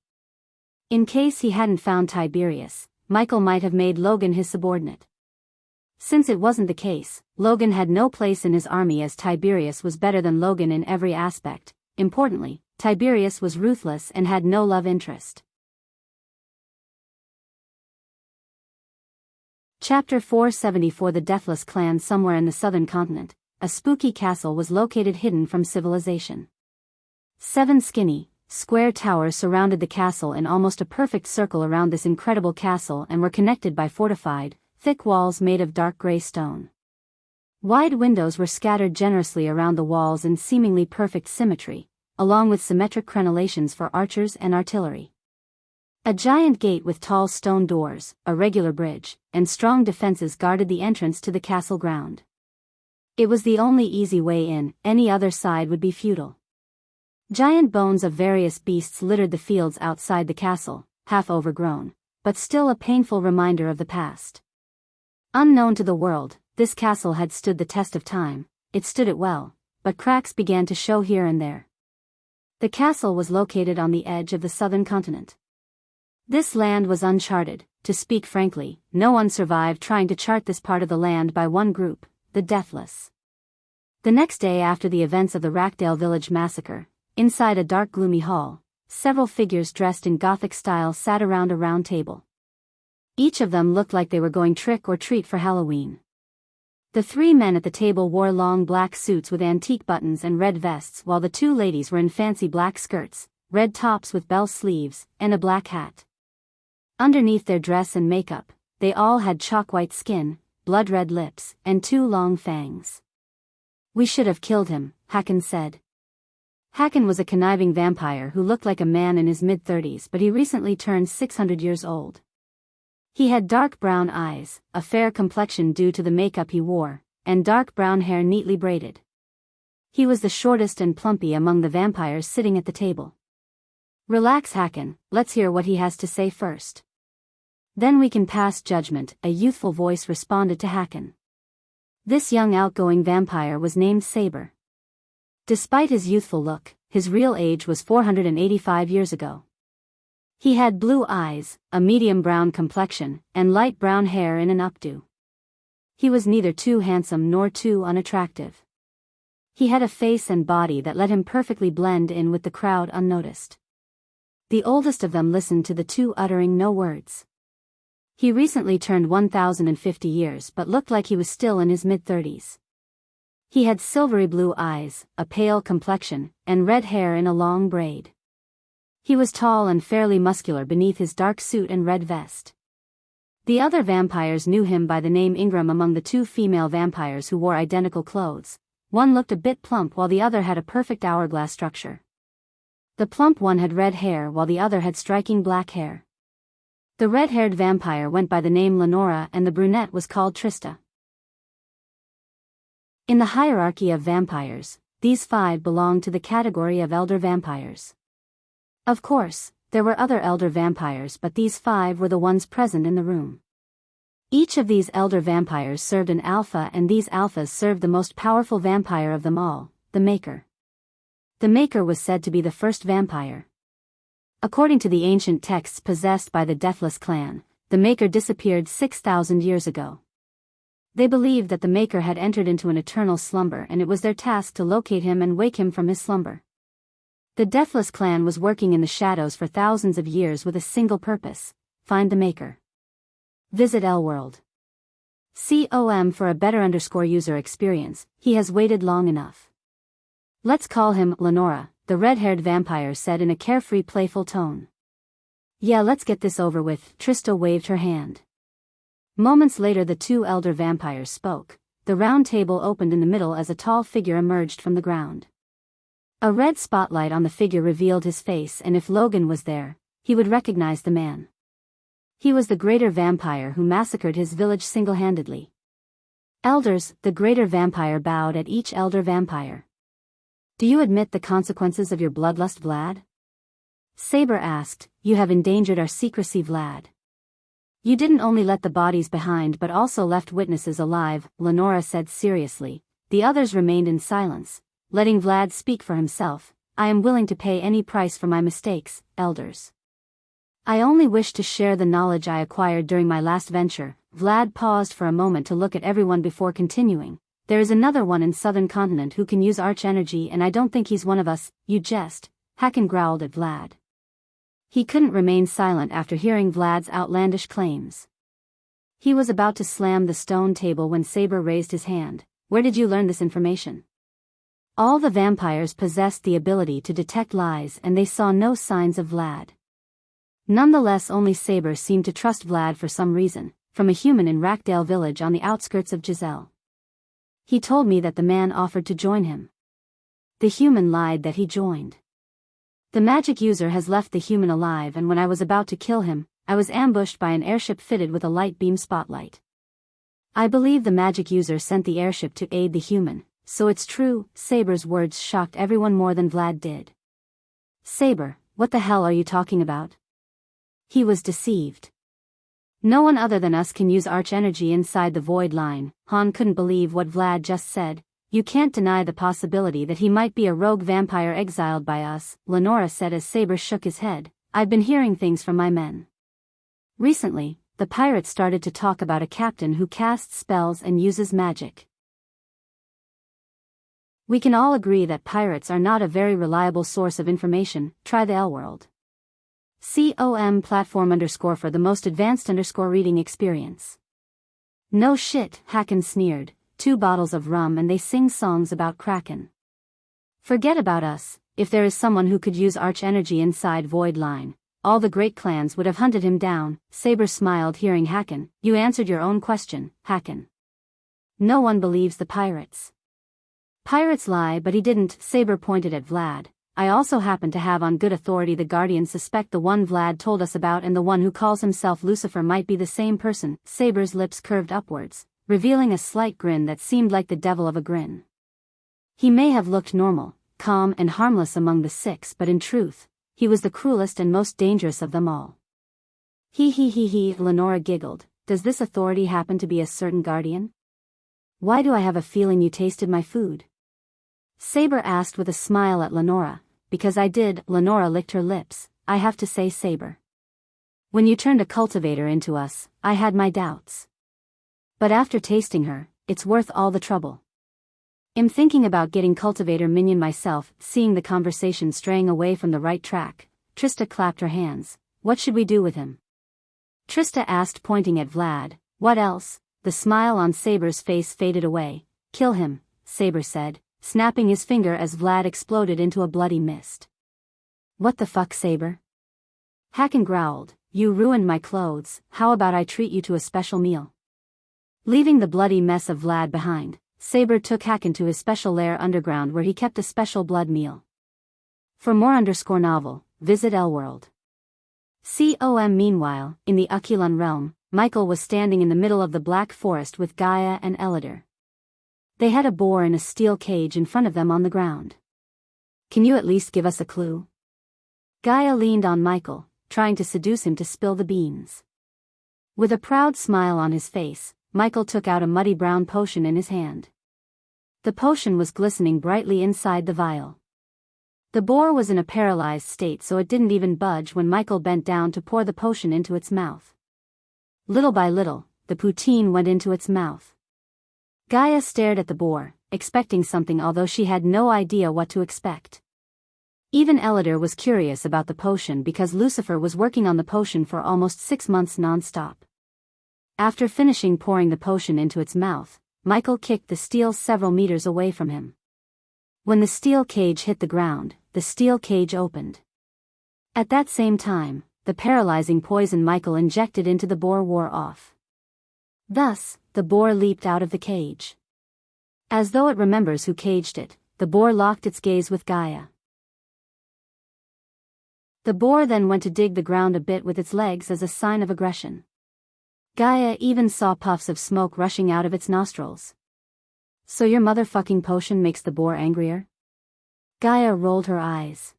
A: In case he hadn't found Tiberius, Michael might have made Logan his subordinate. Since it wasn't the case, Logan had no place in his army as Tiberius was better than Logan in every aspect. Importantly, Tiberius was ruthless and had no love interest. Chapter 474. The Deathless Clan. Somewhere in the southern continent, a spooky castle was located hidden from civilization. 7 skinny, square towers surrounded the castle in almost a perfect circle around this incredible castle and were connected by fortified, thick walls made of dark gray stone. Wide windows were scattered generously around the walls in seemingly perfect symmetry, along with symmetric crenellations for archers and artillery. A giant gate with tall stone doors, a regular bridge, and strong defenses guarded the entrance to the castle ground. It was the only easy way in, any other side would be futile. Giant bones of various beasts littered the fields outside the castle, half overgrown, but still a painful reminder of the past. Unknown to the world, this castle had stood the test of time. It stood it well, but cracks began to show here and there. The castle was located on the edge of the southern continent. This land was uncharted. To speak frankly, no one survived trying to chart this part of the land by one group, the Deathless. The next day after the events of the Rackdale Village massacre, inside a dark gloomy hall, several figures dressed in Gothic style sat around a round table. Each of them looked like they were going trick or treat for Halloween. The 3 men at the table wore long black suits with antique buttons and red vests, while the 2 ladies were in fancy black skirts, red tops with bell sleeves, and a black hat. Underneath their dress and makeup, they all had chalk-white skin, blood-red lips, and 2 long fangs. We should have killed him, Hakan said. Hakan was a conniving vampire who looked like a man in his mid-30s, but he recently turned 600 years old. He had dark brown eyes, a fair complexion due to the makeup he wore, and dark brown hair neatly braided. He was the shortest and plumpy among the vampires sitting at the table. Relax, Hakan, let's hear what he has to say first. Then we can pass judgment, a youthful voice responded to Hakan. This young outgoing vampire was named Saber. Despite his youthful look, his real age was 485 years ago. He had blue eyes, a medium brown complexion, and light brown hair in an updo. He was neither too handsome nor too unattractive. He had a face and body that let him perfectly blend in with the crowd unnoticed. The oldest of them listened to the two uttering no words. He recently turned 1,050 years but looked like he was still in his mid-30s. He had silvery blue eyes, a pale complexion, and red hair in a long braid. He was tall and fairly muscular beneath his dark suit and red vest. The other vampires knew him by the name Ingram. Among the two female vampires who wore identical clothes, one looked a bit plump while the other had a perfect hourglass structure. The plump one had red hair while the other had striking black hair. The red-haired vampire went by the name Lenora and the brunette was called Trista. In the hierarchy of vampires, these 5 belonged to the category of elder vampires. Of course, there were other elder vampires, but these 5 were the ones present in the room. Each of these elder vampires served an alpha, and these alphas served the most powerful vampire of them all, the Maker. The Maker was said to be the first vampire. According to the ancient texts possessed by the Deathless clan, the Maker disappeared 6,000 years ago. They believed that the Maker had entered into an eternal slumber, and it was their task to locate him and wake him from his slumber. The Deathless clan was working in the shadows for thousands of years with a single purpose: find the Maker. Visit Elworld. com for a better user experience. He has waited long enough. Let's call him Lenora, the red-haired vampire said in a carefree, playful tone. Yeah, let's get this over with. Trista waved her hand. Moments later the two elder vampires spoke. The round table opened in the middle as a tall figure emerged from the ground. A red spotlight on the figure revealed his face, and if Logan was there, he would recognize the man. He was the greater vampire who massacred his village single-handedly. Elders, the greater vampire bowed at each elder vampire. Do you admit the consequences of your bloodlust, Vlad? Saber asked. You have endangered our secrecy, Vlad. You didn't only let the bodies behind but also left witnesses alive, Lenora said seriously. The others remained in silence, letting Vlad speak for himself. I am willing to pay any price for my mistakes, elders. I only wish to share the knowledge I acquired during my last venture. Vlad paused for a moment to look at everyone before continuing. There is another one in southern continent who can use arch energy, and I don't think he's one of us. You jest, Hakan growled at Vlad. He couldn't remain silent after hearing Vlad's outlandish claims. He was about to slam the stone table when Saber raised his hand. Where did you learn this information? All the vampires possessed the ability to detect lies, and they saw no signs of Vlad. Nonetheless, only Saber seemed to trust Vlad for some reason, from a human in Rackdale village on the outskirts of Giselle. He told me that the man offered to join him. The human lied that he joined. The magic user has left the human alive, and when I was about to kill him, I was ambushed by an airship fitted with a light beam spotlight. I believe the magic user sent the airship to aid the human, so it's true. Saber's words shocked everyone more than Vlad did. Saber, what the hell are you talking about? He was deceived. No one other than us can use arch energy inside the void line. Han couldn't believe what Vlad just said. You can't deny the possibility that he might be a rogue vampire exiled by us, Lenora said as Saber shook his head. I've been hearing things from my men. Recently, the pirates started to talk about a captain who casts spells and uses magic. We can all agree that pirates are not a very reliable source of information. Try the Elworld. com platform _ for the most advanced _ reading experience. No shit, Hakan sneered. 2 bottles of rum and they sing songs about Kraken. Forget about us. If there is someone who could use arch energy inside Void Line, all the great clans would have hunted him down. Saber smiled hearing Hakan. You answered your own question, Hakan. No one believes the pirates. Pirates lie, but he didn't. Saber pointed at Vlad. I also happen to have on good authority the Guardians suspect the one Vlad told us about and the one who calls himself Lucifer might be the same person. Saber's lips curved upwards, revealing a slight grin that seemed like the devil of a grin. He may have looked normal, calm and harmless among the 6, but in truth, he was the cruelest and most dangerous of them all. He, Lenora giggled. Does this authority happen to be a certain guardian? Why do I have a feeling you tasted my food? Saber asked with a smile at Lenora. Because I did. Lenora licked her lips. I have to say, Saber. When you turned a cultivator into us, I had my doubts. But after tasting her, it's worth all the trouble. I'm thinking about getting cultivator minion myself. Seeing the conversation straying away from the right track, Trista clapped her hands. What should we do with him? Trista asked, pointing at Vlad. What else? The smile on Saber's face faded away. Kill him, Saber said, snapping his finger as Vlad exploded into a bloody mist. What the fuck, Saber? Hakan growled. You ruined my clothes, how about I treat you to a special meal? Leaving the bloody mess of Vlad behind, Saber took Hakan to his special lair underground where he kept a special blood meal. For more _novel, visit Elworld. Meanwhile, in the Aquilan realm, Michael was standing in the middle of the Black Forest with Gaia and Elidor. They had a boar in a steel cage in front of them on the ground. Can you at least give us a clue? Gaia leaned on Michael, trying to seduce him to spill the beans. With a proud smile on his face, Michael took out a muddy brown potion in his hand. The potion was glistening brightly inside the vial. The boar was in a paralyzed state, so it didn't even budge when Michael bent down to pour the potion into its mouth. Little by little, the poutine went into its mouth. Gaia stared at the boar, expecting something, although she had no idea what to expect. Even Elidor was curious about the potion because Lucifer was working on the potion for almost 6 months non-stop. After finishing pouring the potion into its mouth, Michael kicked the steel several meters away from him. When the steel cage hit the ground, the steel cage opened. At that same time, the paralyzing poison Michael injected into the boar wore off. Thus, the boar leaped out of the cage. As though it remembers who caged it, the boar locked its gaze with Gaia. The boar then went to dig the ground a bit with its legs as a sign of aggression. Gaia even saw puffs of smoke rushing out of its nostrils. So your motherfucking potion makes the boar angrier? Gaia rolled her eyes.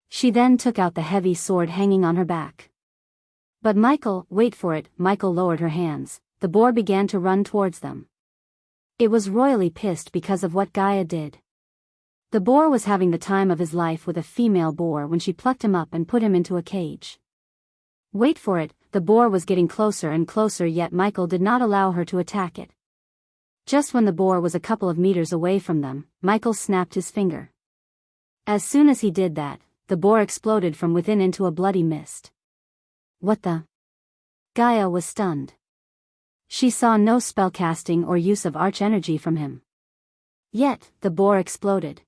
A: She then took out the heavy sword hanging on her back. But Michael, wait for it, Michael lowered her hands. The boar began to run towards them. It was royally pissed because of what Gaia did. The boar was having the time of his life with a female boar when she plucked him up and put him into a cage. Wait for it, the boar was getting closer and closer, yet Michael did not allow her to attack it. Just when the boar was a couple of meters away from them, Michael snapped his finger. As soon as he did that, the boar exploded from within into a bloody mist. What the? Gaia was stunned. She saw no spellcasting or use of arch-energy from him. Yet, the boar exploded.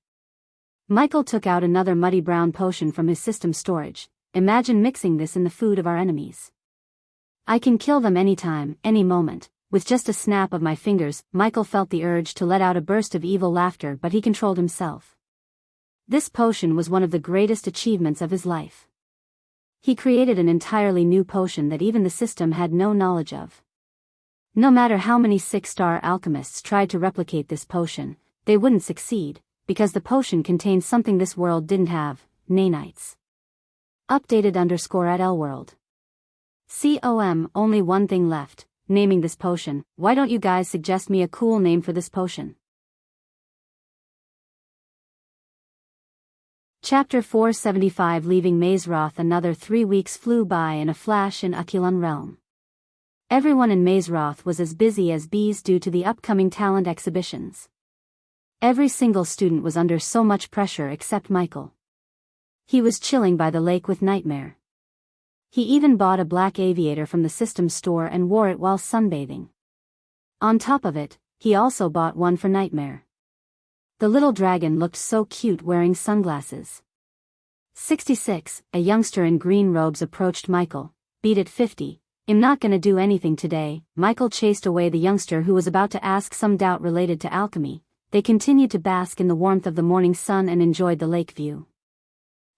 A: Michael took out another muddy brown potion from his system storage. Imagine mixing this in the food of our enemies. I can kill them anytime, any moment, with just a snap of my fingers. Michael felt the urge to let out a burst of evil laughter, but he controlled himself. This potion was one of the greatest achievements of his life. He created an entirely new potion that even the system had no knowledge of. No matter how many 6-star alchemists tried to replicate this potion, they wouldn't succeed, because the potion contained something this world didn't have, nanites. Updated _at Elworld. Only one thing left, naming this potion. Why don't you guys suggest me a cool name for this potion? Chapter 475. Leaving Mazeroth. Another 3 weeks flew by in a flash in Aquilan realm. Everyone in Mazeroth was as busy as bees due to the upcoming talent exhibitions. Every single student was under so much pressure except Michael. He was chilling by the lake with Nightmare. He even bought a black aviator from the system store and wore it while sunbathing. On top of it, he also bought one for Nightmare. The little dragon looked so cute wearing sunglasses. 66, a youngster in green robes approached Michael. Beat it 50. I'm not gonna do anything today. Michael chased away the youngster who was about to ask some doubt related to alchemy. They continued to bask in the warmth of the morning sun and enjoyed the lake view.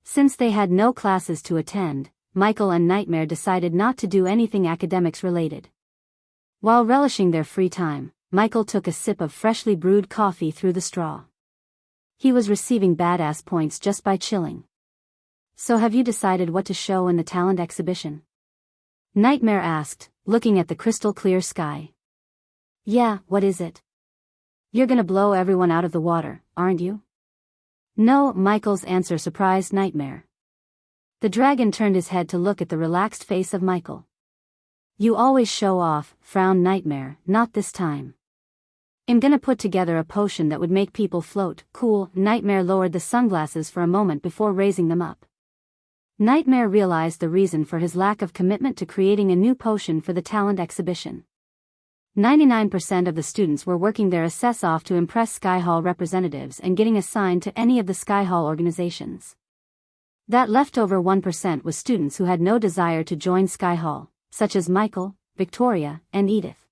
A: Since they had no classes to attend, Michael and Nightmare decided not to do anything academics related. While relishing their free time, Michael took a sip of freshly brewed coffee through the straw. He was receiving badass points just by chilling. So have you decided what to show in the talent exhibition? Nightmare asked, looking at the crystal clear sky. Yeah, what is it? You're gonna blow everyone out of the water, aren't you? No, Michael's answer surprised Nightmare. The dragon turned his head to look at the relaxed face of Michael. You always show off, frowned Nightmare. Not this time. I'm gonna put together a potion that would make people float. Cool. Nightmare lowered the sunglasses for a moment before raising them up. Nightmare realized the reason for his lack of commitment to creating a new potion for the talent exhibition. 99% of the students were working their assess off to impress Sky Hall representatives and getting assigned to any of the Sky Hall organizations. That leftover 1% was students who had no desire to join Sky Hall, such as Michael, Victoria, and Edith.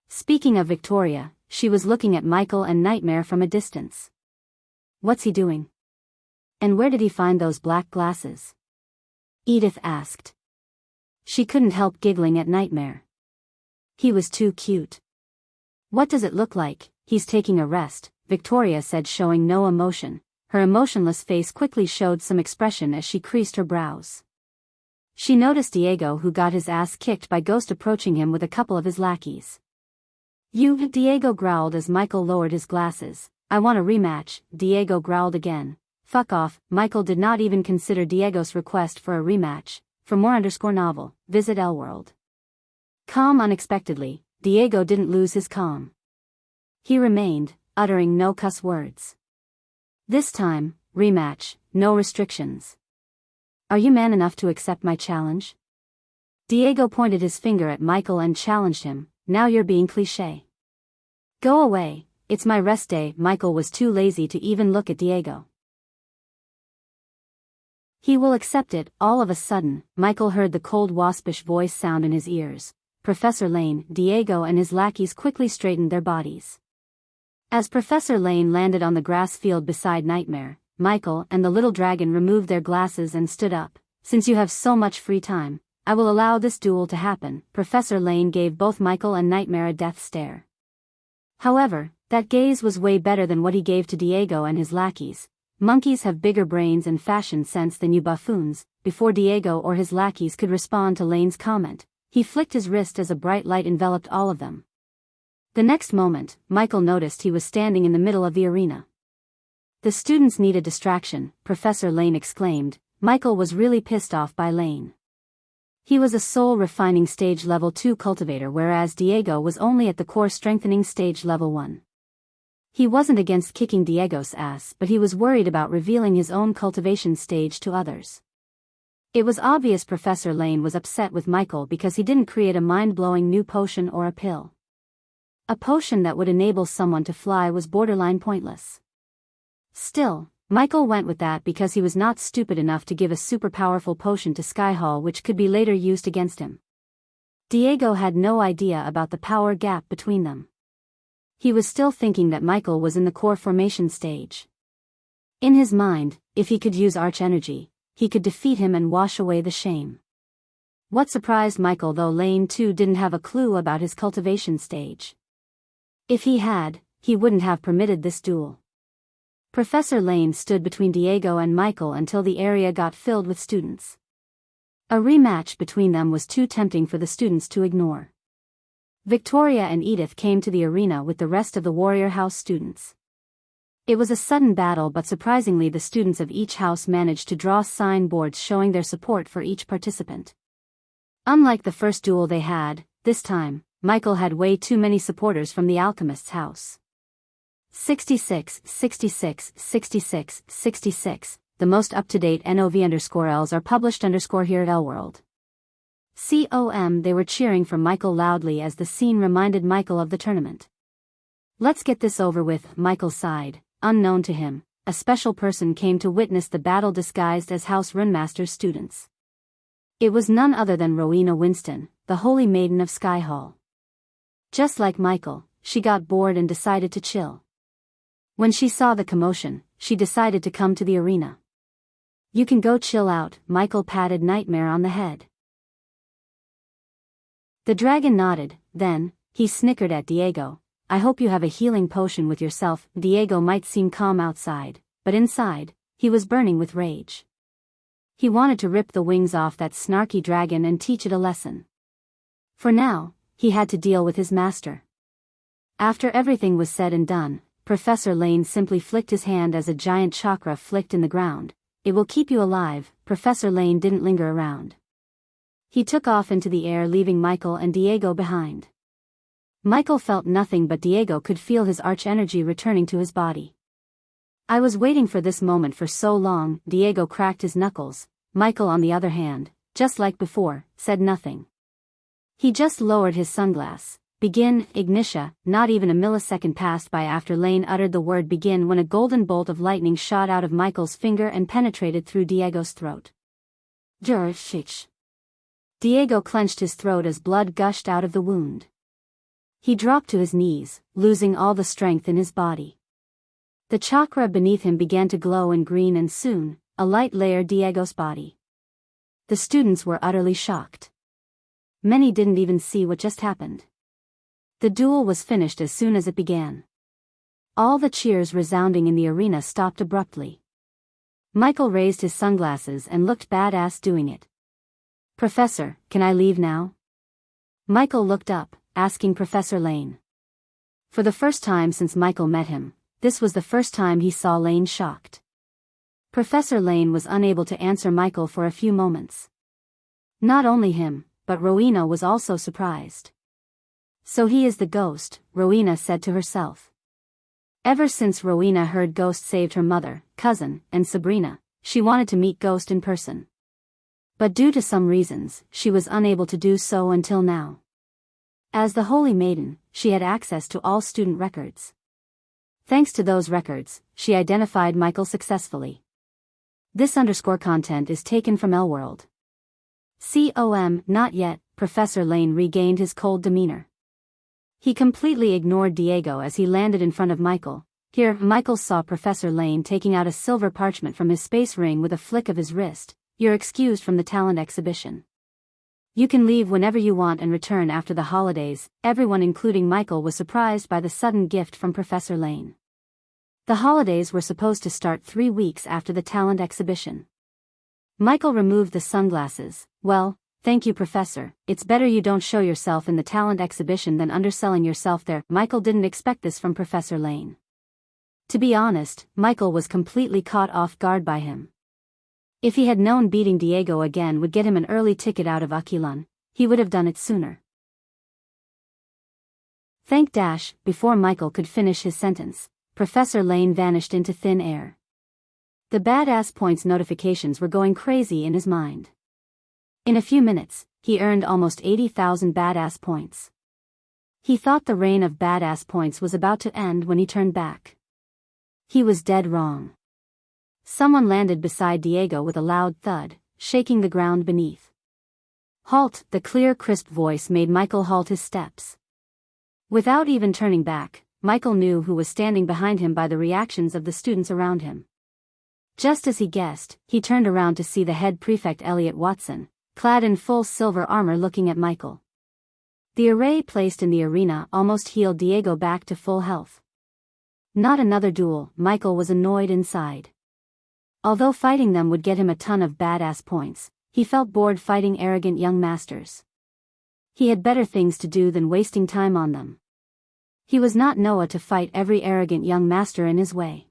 A: Speaking of Victoria, she was looking at Michael and Nightmare from a distance. What's he doing? And where did he find those black glasses? Edith asked. She couldn't help giggling at Nightmare. He was too cute. What does it look like? He's taking a rest, Victoria said, showing no emotion. Her emotionless face quickly showed some expression as she creased her brows. She noticed Diego, who got his ass kicked by Ghost, approaching him with a couple of his lackeys. You, Diego growled as Michael lowered his glasses. I want a rematch, Diego growled again. Fuck off. Michael did not even consider Diego's request for a rematch. For more _novel, visit Elworld. Calm. Unexpectedly, Diego didn't lose his calm. He remained, uttering no cuss words. This time, rematch, no restrictions. Are you man enough to accept my challenge? Diego pointed his finger at Michael and challenged him. Now you're being cliché. Go away, it's my rest day. Michael was too lazy to even look at Diego. He will accept it. All of a sudden, Michael heard the cold waspish voice sound in his ears. Professor Lane. Diego and his lackeys quickly straightened their bodies. As Professor Lane landed on the grass field beside Nightmare, Michael and the little dragon removed their glasses and stood up. Since you have so much free time, I will allow this duel to happen. Professor Lane gave both Michael and Nightmare a death stare. However, that gaze was way better than what he gave to Diego and his lackeys. Monkeys have bigger brains and fashion sense than you buffoons. Before Diego or his lackeys could respond to Lane's comment, he flicked his wrist as a bright light enveloped all of them. The next moment, Michael noticed he was standing in the middle of the arena. The students need a distraction, Professor Lane exclaimed. Michael was really pissed off by Lane. He was a soul-refining stage level 2 cultivator, whereas Diego was only at the core strengthening stage level 1. He wasn't against kicking Diego's ass, but he was worried about revealing his own cultivation stage to others. It was obvious Professor Lane was upset with Michael because he didn't create a mind-blowing new potion or a pill. A potion that would enable someone to fly was borderline pointless. Still, Michael went with that because he was not stupid enough to give a super powerful potion to Sky Hall which could be later used against him. Diego had no idea about the power gap between them. He was still thinking that Michael was in the core formation stage. In his mind, if he could use arch energy, he could defeat him and wash away the shame. What surprised Michael, though, Lane too didn't have a clue about his cultivation stage. If he had, he wouldn't have permitted this duel. Professor Lane stood between Diego and Michael until the area got filled with students. A rematch between them was too tempting for the students to ignore. Victoria and Edith came to the arena with the rest of the Warrior House students. It was a sudden battle, but surprisingly the students of each house managed to draw signboards showing their support for each participant. Unlike the first duel they had, this time, Michael had way too many supporters from the alchemist's house. 66, 66, 66, 66, the most up-to-date NOV_Ls are published here at Elworld. They were cheering for Michael loudly as the scene reminded Michael of the tournament. Let's get this over with, Michael sighed. Unknown to him, a special person came to witness the battle disguised as House Runemaster's students. It was none other than Rowena Winston, the Holy Maiden of Sky Hall. Just like Michael, she got bored and decided to chill. When she saw the commotion, she decided to come to the arena. You can go chill out, Michael patted Nightmare on the head. The dragon nodded, then, he snickered at Diego. I hope you have a healing potion with yourself. Diego might seem calm outside, but inside, he was burning with rage. He wanted to rip the wings off that snarky dragon and teach it a lesson. For now, he had to deal with his master. After everything was said and done, Professor Lane simply flicked his hand as a giant chakra flicked in the ground. It will keep you alive. Professor Lane didn't linger around. He took off into the air, leaving Michael and Diego behind. Michael felt nothing, but Diego could feel his arch energy returning to his body. I was waiting for this moment for so long, Diego cracked his knuckles. Michael on the other hand, just like before, said nothing. He just lowered his sunglass. Begin, Ignitia. Not even a millisecond passed by after Lane uttered the word begin when a golden bolt of lightning shot out of Michael's finger and penetrated through Diego's throat. Diego clenched his throat as blood gushed out of the wound. He dropped to his knees, losing all the strength in his body. The chakra beneath him began to glow in green and soon, a light layered Diego's body. The students were utterly shocked. Many didn't even see what just happened. The duel was finished as soon as it began. All the cheers resounding in the arena stopped abruptly. Michael raised his sunglasses and looked badass doing it. Professor, can I leave now? Michael looked up, asking Professor Lane. For the first time since Michael met him, this was the first time he saw Lane shocked. Professor Lane was unable to answer Michael for a few moments. Not only him, but Rowena was also surprised. So he is the ghost, Rowena said to herself. Ever since Rowena heard Ghost saved her mother, cousin, and Sabrina, she wanted to meet Ghost in person. But due to some reasons, she was unable to do so until now. As the Holy Maiden, she had access to all student records. Thanks to those records, she identified Michael successfully. This _ content is taken from Elworld. Not yet. Professor Lane regained his cold demeanor. He completely ignored Diego as he landed in front of Michael. Here, Michael saw Professor Lane taking out a silver parchment from his space ring with a flick of his wrist. You're excused from the talent exhibition. You can leave whenever you want and return after the holidays. Everyone including Michael was surprised by the sudden gift from Professor Lane. The holidays were supposed to start 3 weeks after the talent exhibition. Michael removed the sunglasses. Well, thank you, Professor. It's better you don't show yourself in the talent exhibition than underselling yourself there. Michael didn't expect this from Professor Lane. To be honest, Michael was completely caught off guard by him. If he had known beating Diego again would get him an early ticket out of Aquilon, he would have done it sooner. Before Michael could finish his sentence, Professor Lane vanished into thin air. The badass points notifications were going crazy in his mind. In a few minutes, he earned almost 80,000 badass points. He thought the reign of badass points was about to end when he turned back. He was dead wrong. Someone landed beside Diego with a loud thud, shaking the ground beneath. Halt! The clear, crisp voice made Michael halt his steps. Without even turning back, Michael knew who was standing behind him by the reactions of the students around him. Just as he guessed, he turned around to see the head prefect Elliot Watson, clad in full silver armor looking at Michael. The array placed in the arena almost healed Diego back to full health. Not another duel. Michael was annoyed inside. Although fighting them would get him a ton of badass points, he felt bored fighting arrogant young masters. He had better things to do than wasting time on them. He was not Noah to fight every arrogant young master in his way.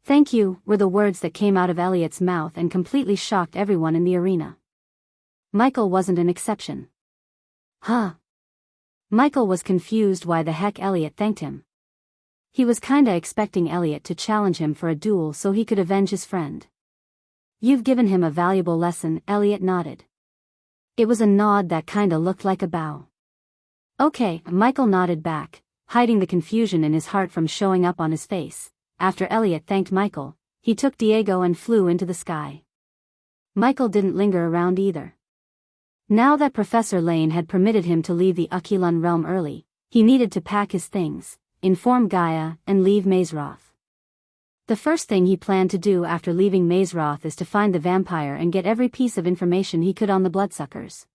A: Thank you, were the words that came out of Elliot's mouth and completely shocked everyone in the arena. Michael wasn't an exception. Huh? Michael was confused why the heck Elliot thanked him. He was kinda expecting Elliot to challenge him for a duel so he could avenge his friend. You've given him a valuable lesson, Elliot nodded. It was a nod that kinda looked like a bow. Okay, Michael nodded back, hiding the confusion in his heart from showing up on his face. After Elliot thanked Michael, he took Diego and flew into the sky. Michael didn't linger around either. Now that Professor Lane had permitted him to leave the Aquilon realm early, he needed to pack his things, inform Gaia, and leave Mazeroth. The first thing he planned to do after leaving Mazeroth is to find the vampire and get every piece of information he could on the bloodsuckers.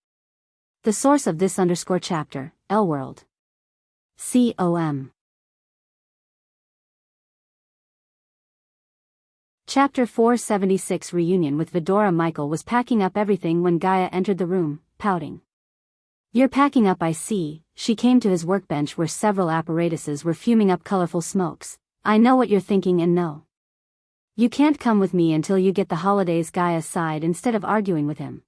A: The source of this _chapter, Elworld. Com. Chapter 476 Reunion with Vidora. Michael was packing up everything when Gaia entered the room, pouting. You're packing up, I see. She came to his workbench where several apparatuses were fuming up colorful smokes. I know what you're thinking and no. You can't come with me until you get the holidays. Gaia sighed instead of arguing with him.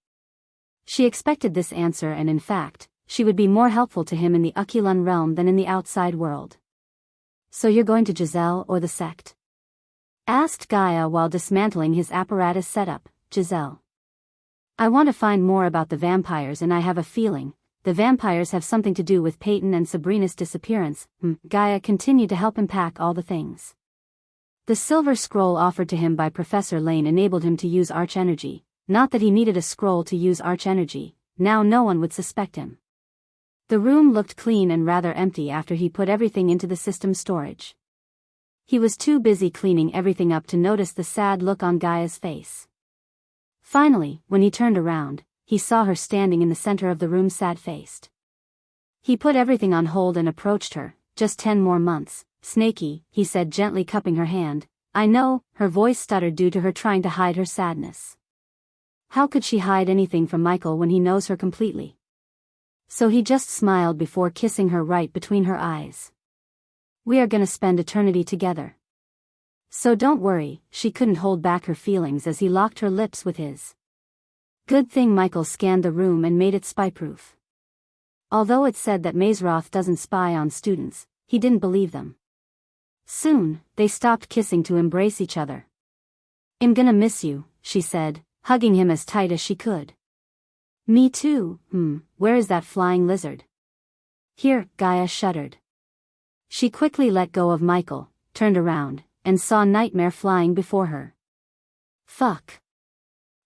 A: She expected this answer and in fact, she would be more helpful to him in the Aquilon realm than in the outside world. So you're going to Giselle or the sect? Asked Gaia while dismantling his apparatus setup. Giselle. I want to find more about the vampires, and I have a feeling the vampires have something to do with Peyton and Sabrina's disappearance. Gaia continued to help him pack all the things. The silver scroll offered to him by Professor Lane enabled him to use arch energy. Not that he needed a scroll to use arch energy, now no one would suspect him. The room looked clean and rather empty after he put everything into the system storage. He was too busy cleaning everything up to notice the sad look on Gaia's face. Finally, when he turned around, he saw her standing in the center of the room sad-faced. He put everything on hold and approached her. Just 10 more months, Snaky, he said, gently cupping her hand. I know, her voice stuttered due to her trying to hide her sadness. How could she hide anything from Michael when he knows her completely? So he just smiled before kissing her right between her eyes. We are gonna spend eternity together. So don't worry, she couldn't hold back her feelings as he locked her lips with his. Good thing Michael scanned the room and made it spy-proof. Although it said that Mazroth doesn't spy on students, he didn't believe them. Soon, they stopped kissing to embrace each other. I'm gonna miss you, she said, hugging him as tight as she could. Me too. Where is that flying lizard? Here, Gaia shuddered. She quickly let go of Michael, turned around, and saw Nightmare flying before her. Fuck.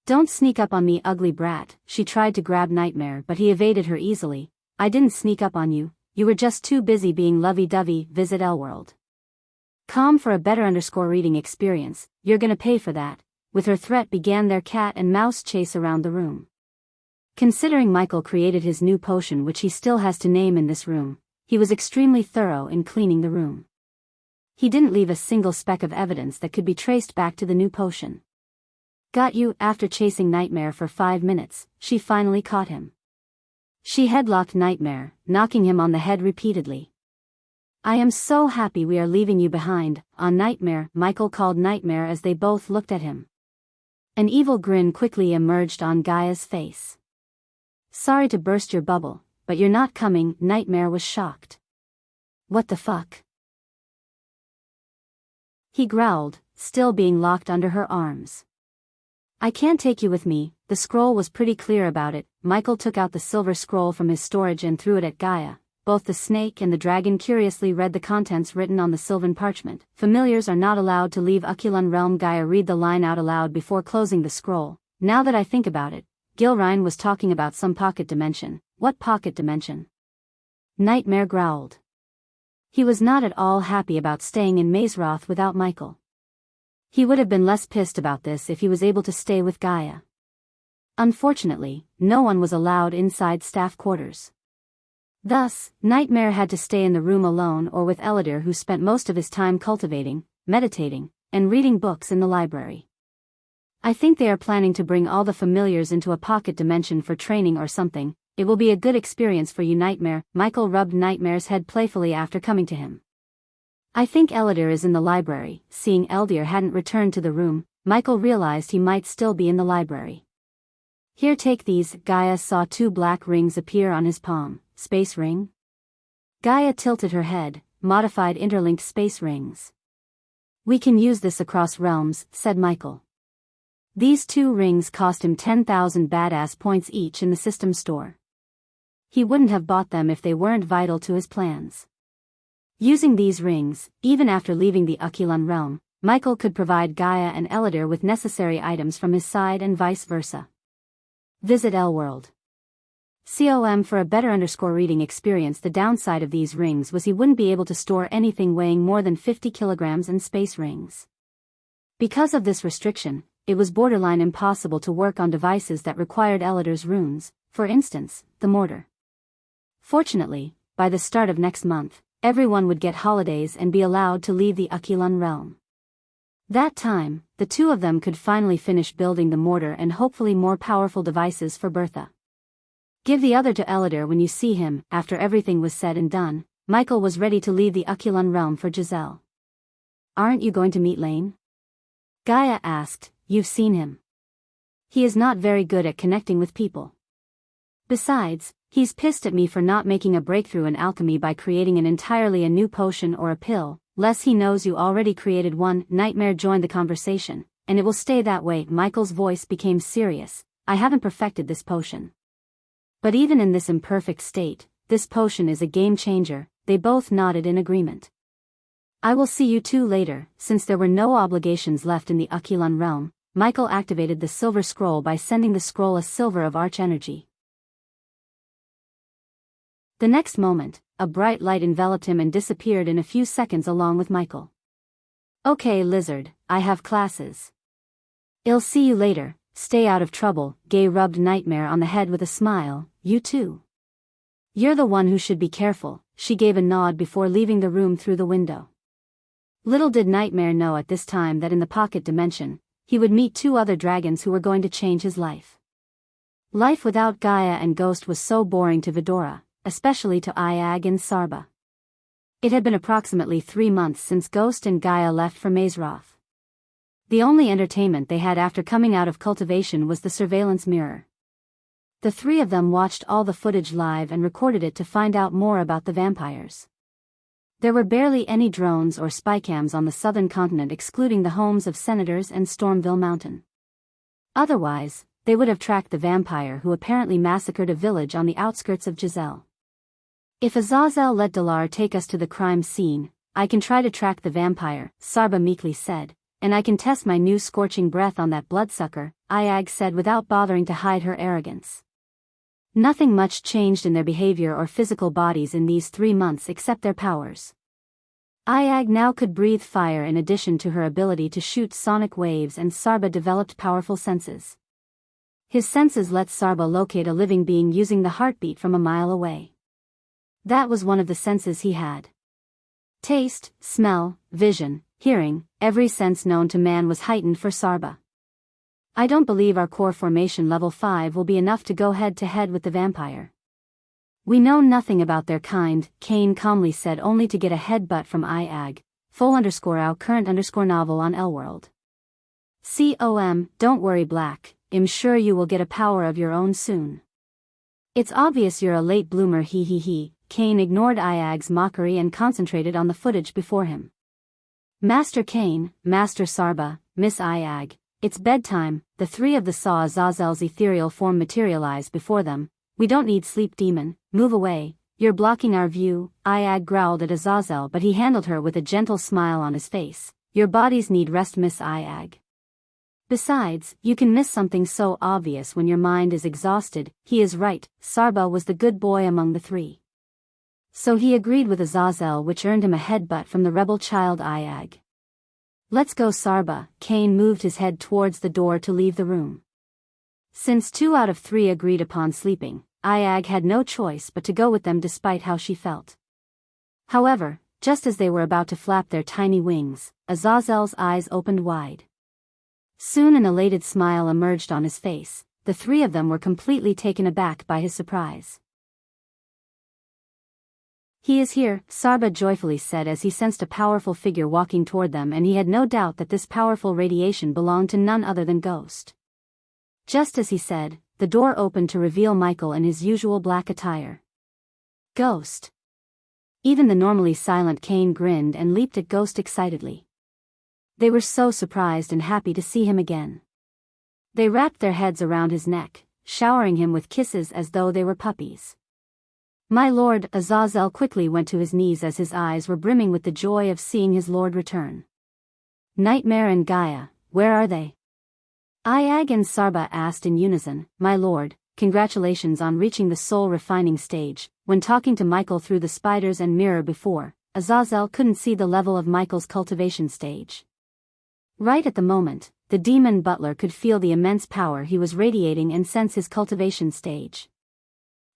A: Don't sneak up on me, ugly brat. She tried to grab Nightmare, but he evaded her easily. I didn't sneak up on you, you were just too busy being lovey-dovey. Visit Elworld. Calm for a better reading experience, you're gonna pay for that. With her threat began their cat and mouse chase around the room. Considering Michael created his new potion, which he still has to name, in this room, he was extremely thorough in cleaning the room. He didn't leave a single speck of evidence that could be traced back to the new potion. Got you. After chasing Nightmare for 5 minutes, she finally caught him. She headlocked Nightmare, knocking him on the head repeatedly. I am so happy we are leaving you behind, on Nightmare, Michael called Nightmare as they both looked at him. An evil grin quickly emerged on Gaia's face. Sorry to burst your bubble, but you're not coming. Nightmare was shocked. What the fuck? He growled, still being locked under her arms. I can't take you with me. The scroll was pretty clear about it. Michael took out the silver scroll from his storage and threw it at Gaia. Both the snake and the dragon curiously read the contents written on the sylvan parchment. Familiars are not allowed to leave Aculon realm. Gaia read the line out aloud before closing the scroll. Now that I think about it, Gilrine was talking about some pocket dimension. What pocket dimension? Nightmare growled. He was not at all happy about staying in Mazroth without Michael. He would have been less pissed about this if he was able to stay with Gaia. Unfortunately, no one was allowed inside staff quarters. Thus, Nightmare had to stay in the room alone or with Ellider, who spent most of his time cultivating, meditating, and reading books in the library. I think they are planning to bring all the familiars into a pocket dimension for training or something. It will be a good experience for you, Nightmare. Michael rubbed Nightmare's head playfully after coming to him. I think Ellider is in the library. Seeing Eldir hadn't returned to the room, Michael realized he might still be in the library. Here, take these. Gaia saw 2 black rings appear on his palm. Space ring? Gaia tilted her head. Modified interlinked space rings. We can use this across realms, said Michael. These 2 rings cost him 10,000 badass points each in the system store. He wouldn't have bought them if they weren't vital to his plans. Using these rings, even after leaving the Aculon realm, Michael could provide Gaia and Ellider with necessary items from his side and vice versa. Visit Elworld. COM for a better reading experience. The downside of these rings was he wouldn't be able to store anything weighing more than 50 kilograms in space rings. Because of this restriction, it was borderline impossible to work on devices that required Ellider's runes, for instance, the mortar. Fortunately, by the start of next month, everyone would get holidays and be allowed to leave the Aculon realm. That time, the 2 of them could finally finish building the mortar and hopefully more powerful devices for Bertha. Give the other to Ellider when you see him. After everything was said and done, Michael was ready to leave the Aculon realm for Giselle. Aren't you going to meet Lane? Gaia asked. You've seen him. He is not very good at connecting with people. Besides, he's pissed at me for not making a breakthrough in alchemy by creating an entirely a new potion or a pill, less he knows you already created one. Nightmare joined the conversation, and it will stay that way. Michael's voice became serious. I haven't perfected this potion. But even in this imperfect state, this potion is a game changer. They both nodded in agreement. I will see you two later. Since there were no obligations left in the Aquilan realm, Michael activated the silver scroll by sending the scroll a silver of arch energy. The next moment, a bright light enveloped him and disappeared in a few seconds along with Michael. Okay, Lizard, I have classes. I'll see you later. Stay out of trouble. Gay rubbed Nightmare on the head with a smile. You too. You're the one who should be careful. She gave a nod before leaving the room through the window. Little did Nightmare know at this time that in the pocket dimension, he would meet two other dragons who were going to change his life. Life without Gaia and Ghost was so boring to Vidora, especially to Iag and Sarba. It had been approximately 3 months since Ghost and Gaia left for Mazeroth. The only entertainment they had after coming out of cultivation was the surveillance mirror. The three of them watched all the footage live and recorded it to find out more about the vampires. There were barely any drones or spycams on the southern continent excluding the homes of Senators and Stormville Mountain. Otherwise, they would have tracked the vampire who apparently massacred a village on the outskirts of Giselle. If Azazel let Dalar take us to the crime scene, I can try to track the vampire, Sarba meekly said, and I can test my new scorching breath on that bloodsucker, Iag said without bothering to hide her arrogance. Nothing much changed in their behavior or physical bodies in these 3 months except their powers. Iag now could breathe fire in addition to her ability to shoot sonic waves, and Sarba developed powerful senses. His senses let Sarba locate a living being using the heartbeat from a mile away. That was one of the senses he had. Taste, smell, vision, hearing, every sense known to man was heightened for Sarba. I don't believe our core formation level 5 will be enough to go head to head with the vampire. We know nothing about their kind, Kane calmly said, only to get a headbutt from Iag, full_our current_novel on Elworld. Don't worry Black, I'm sure you will get a power of your own soon. It's obvious you're a late bloomer, he. Kane ignored Iag's mockery and concentrated on the footage before him. Master Kane, Master Sarba, Miss Iag, it's bedtime. The three of them saw Azazel's ethereal form materialize before them. We don't need sleep, demon, move away, you're blocking our view, Iag growled at Azazel, but he handled her with a gentle smile on his face. Your bodies need rest, Miss Iag. Besides, you can miss something so obvious when your mind is exhausted. He is right, Sarba was the good boy among the three. So he agreed with Azazel, which earned him a headbutt from the rebel child Iag. Let's go, Sarba. Kane moved his head towards the door to leave the room. Since 2 out of 3 agreed upon sleeping, Iag had no choice but to go with them despite how she felt. However, just as they were about to flap their tiny wings, Azazel's eyes opened wide. Soon an elated smile emerged on his face. The three of them were completely taken aback by his surprise. He is here, Sarba joyfully said as he sensed a powerful figure walking toward them, and he had no doubt that this powerful radiation belonged to none other than Ghost. Just as he said, the door opened to reveal Michael in his usual black attire. Ghost. Even the normally silent Kane grinned and leaped at Ghost excitedly. They were so surprised and happy to see him again. They wrapped their heads around his neck, showering him with kisses as though they were puppies. My lord, Azazel quickly went to his knees as his eyes were brimming with the joy of seeing his lord return. Nightmare and Gaia, where are they? Iag and Sarba asked in unison. My lord, congratulations on reaching the soul-refining stage. When talking to Michael through the spiders and mirror before, Azazel couldn't see the level of Michael's cultivation stage. Right at the moment, the demon butler could feel the immense power he was radiating and sense his cultivation stage.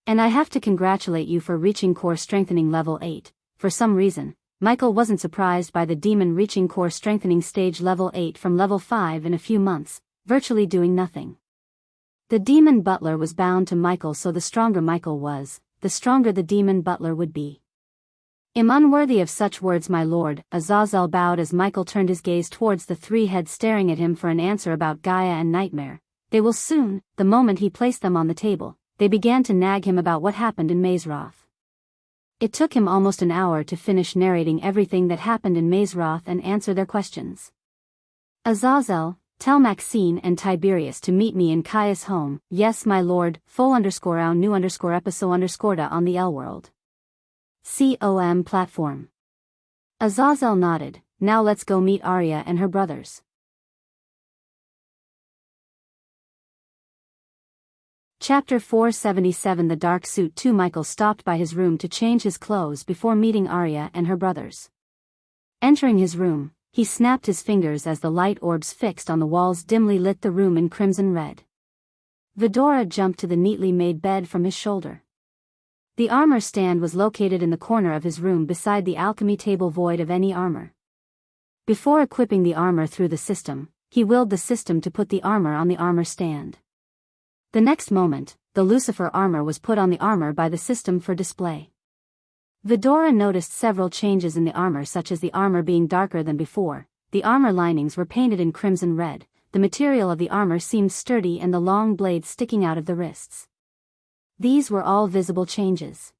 A: And I have to congratulate you for reaching core strengthening level 8. For some reason, Michael wasn't surprised by the demon reaching core strengthening stage level 8 from level 5 in a few months, virtually doing nothing. The demon butler was bound to Michael, so the stronger Michael was, the stronger the demon butler would be. Am unworthy of such words, my lord, Azazel bowed as Michael turned his gaze towards the three heads staring at him for an answer about Gaia and Nightmare. They will soon. The moment he placed them on the table, they began to nag him about what happened in Mazeroth. It took him almost an hour to finish narrating everything that happened in Mazeroth and answer their questions. Azazel, Tell Maxine and Tiberius to meet me in Caius' home. Yes, my lord. Full_out new _episode on the L world. COM platform. Azazel nodded. Now let's go meet Arya and her brothers. Chapter 477 The Dark Suit 2 Michael stopped by his room to change his clothes before meeting Arya and her brothers. Entering his room, he snapped his fingers as the light orbs fixed on the walls dimly lit the room in crimson red. Vidora jumped to the neatly made bed from his shoulder. The armor stand was located in the corner of his room beside the alchemy table void of any armor. Before equipping the armor through the system, he willed the system to put the armor on the armor stand. The next moment, the Lucifer armor was put on the armor by the system for display. Vidora noticed several changes in the armor, such as the armor being darker than before. The armor linings were painted in crimson red, the material of the armor seemed sturdy and the long blades sticking out of the wrists. These were all visible changes.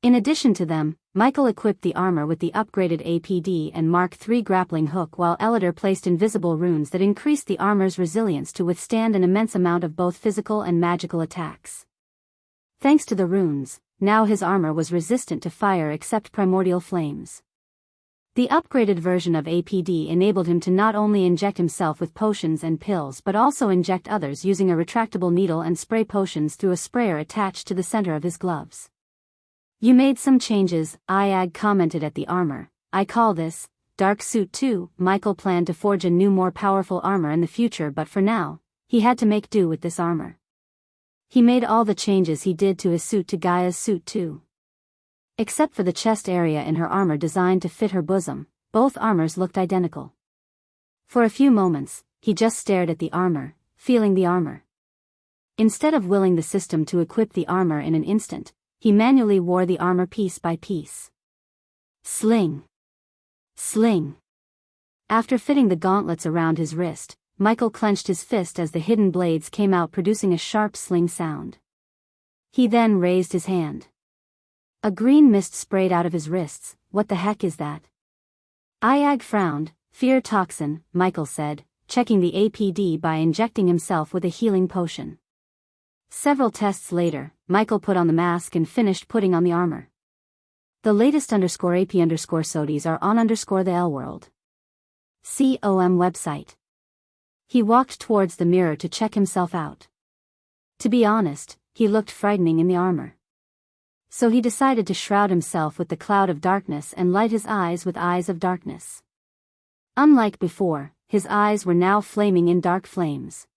A: In addition to them, Michael equipped the armor with the upgraded APD and Mark III grappling hook, while Elidor placed invisible runes that increased the armor's resilience to withstand an immense amount of both physical and magical attacks. Thanks to the runes, now his armor was resistant to fire except primordial flames. The upgraded version of APD enabled him to not only inject himself with potions and pills but also inject others using a retractable needle and spray potions through a sprayer attached to the center of his gloves. You made some changes, Iag commented at the armor. I call this Dark Suit 2. Michael planned to forge a new more powerful armor in the future, but for now, he had to make do with this armor. He made all the changes he did to his suit to Gaia's suit too. Except for the chest area in her armor designed to fit her bosom, both armors looked identical. For a few moments, he just stared at the armor, feeling the armor. Instead of willing the system to equip the armor in an instant, he manually wore the armor piece by piece. Sling. Sling. After fitting the gauntlets around his wrist, Michael clenched his fist as the hidden blades came out, producing a sharp sling sound. He then raised his hand. A green mist sprayed out of his wrists. What the heck is that? Iag frowned. Fear toxin, Michael said, checking the APD by injecting himself with a healing potion. Several tests later, Michael put on the mask and finished putting on the armor. The latest _AP_SODIES are on _the L world. COM website. He walked towards the mirror to check himself out. To be honest, he looked frightening in the armor. So he decided to shroud himself with the cloud of darkness and light his eyes with eyes of darkness. Unlike before, his eyes were now flaming in dark flames.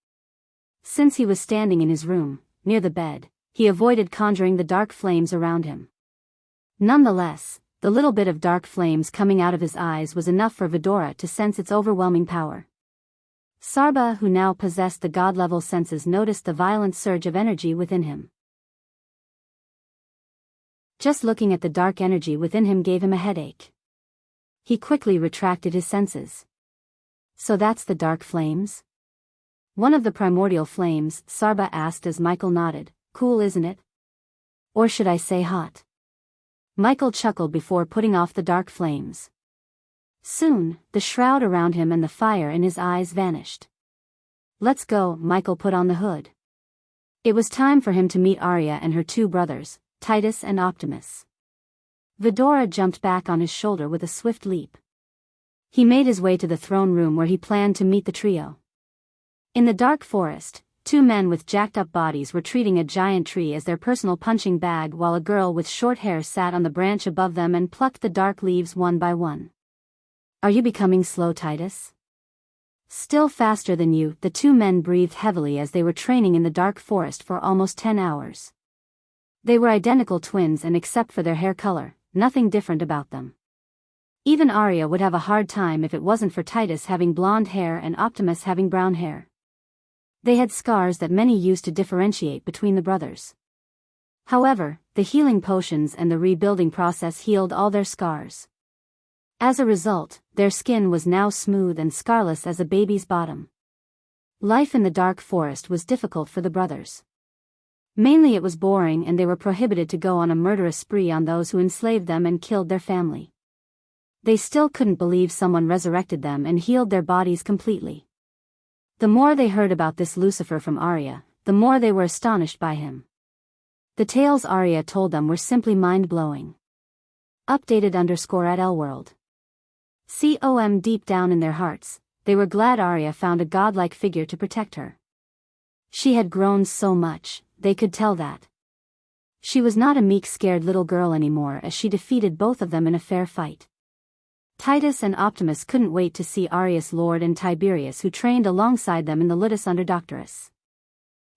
A: Since he was standing in his room, near the bed, he avoided conjuring the dark flames around him. Nonetheless, the little bit of dark flames coming out of his eyes was enough for Vidora to sense its overwhelming power. Sarba, who now possessed the god-level senses, noticed the violent surge of energy within him. Just looking at the dark energy within him gave him a headache. He quickly retracted his senses. So that's the dark flames? One of the primordial flames, Sarba asked as Michael nodded. Cool, isn't it? Or should I say hot? Michael chuckled before putting off the dark flames. Soon, the shroud around him and the fire in his eyes vanished. Let's go, Michael put on the hood. It was time for him to meet Arya and her two brothers, Titus and Optimus. Vidora jumped back on his shoulder with a swift leap. He made his way to the throne room where he planned to meet the trio. In the dark forest, two men with jacked-up bodies were treating a giant tree as their personal punching bag, while a girl with short hair sat on the branch above them and plucked the dark leaves one by one. Are you becoming slow, Titus? Still faster than you, the two men breathed heavily as they were training in the dark forest for almost 10 hours. They were identical twins, and except for their hair color, nothing different about them. Even Arya would have a hard time if it wasn't for Titus having blonde hair and Optimus having brown hair. They had scars that many used to differentiate between the brothers. However, the healing potions and the rebuilding process healed all their scars. As a result, their skin was now smooth and scarless as a baby's bottom. Life in the dark forest was difficult for the brothers. Mainly it was boring, and they were prohibited to go on a murderous spree on those who enslaved them and killed their family. They still couldn't believe someone resurrected them and healed their bodies completely. The more they heard about this Lucifer from Arya, the more they were astonished by him. The tales Arya told them were simply mind-blowing. Updated _ at Elworld. Com deep down in their hearts, they were glad Arya found a godlike figure to protect her. She had grown so much, they could tell that. She was not a meek scared little girl anymore as she defeated both of them in a fair fight. Titus and Optimus couldn't wait to see Arius Lord and Tiberius, who trained alongside them in the Litus under Doctorus.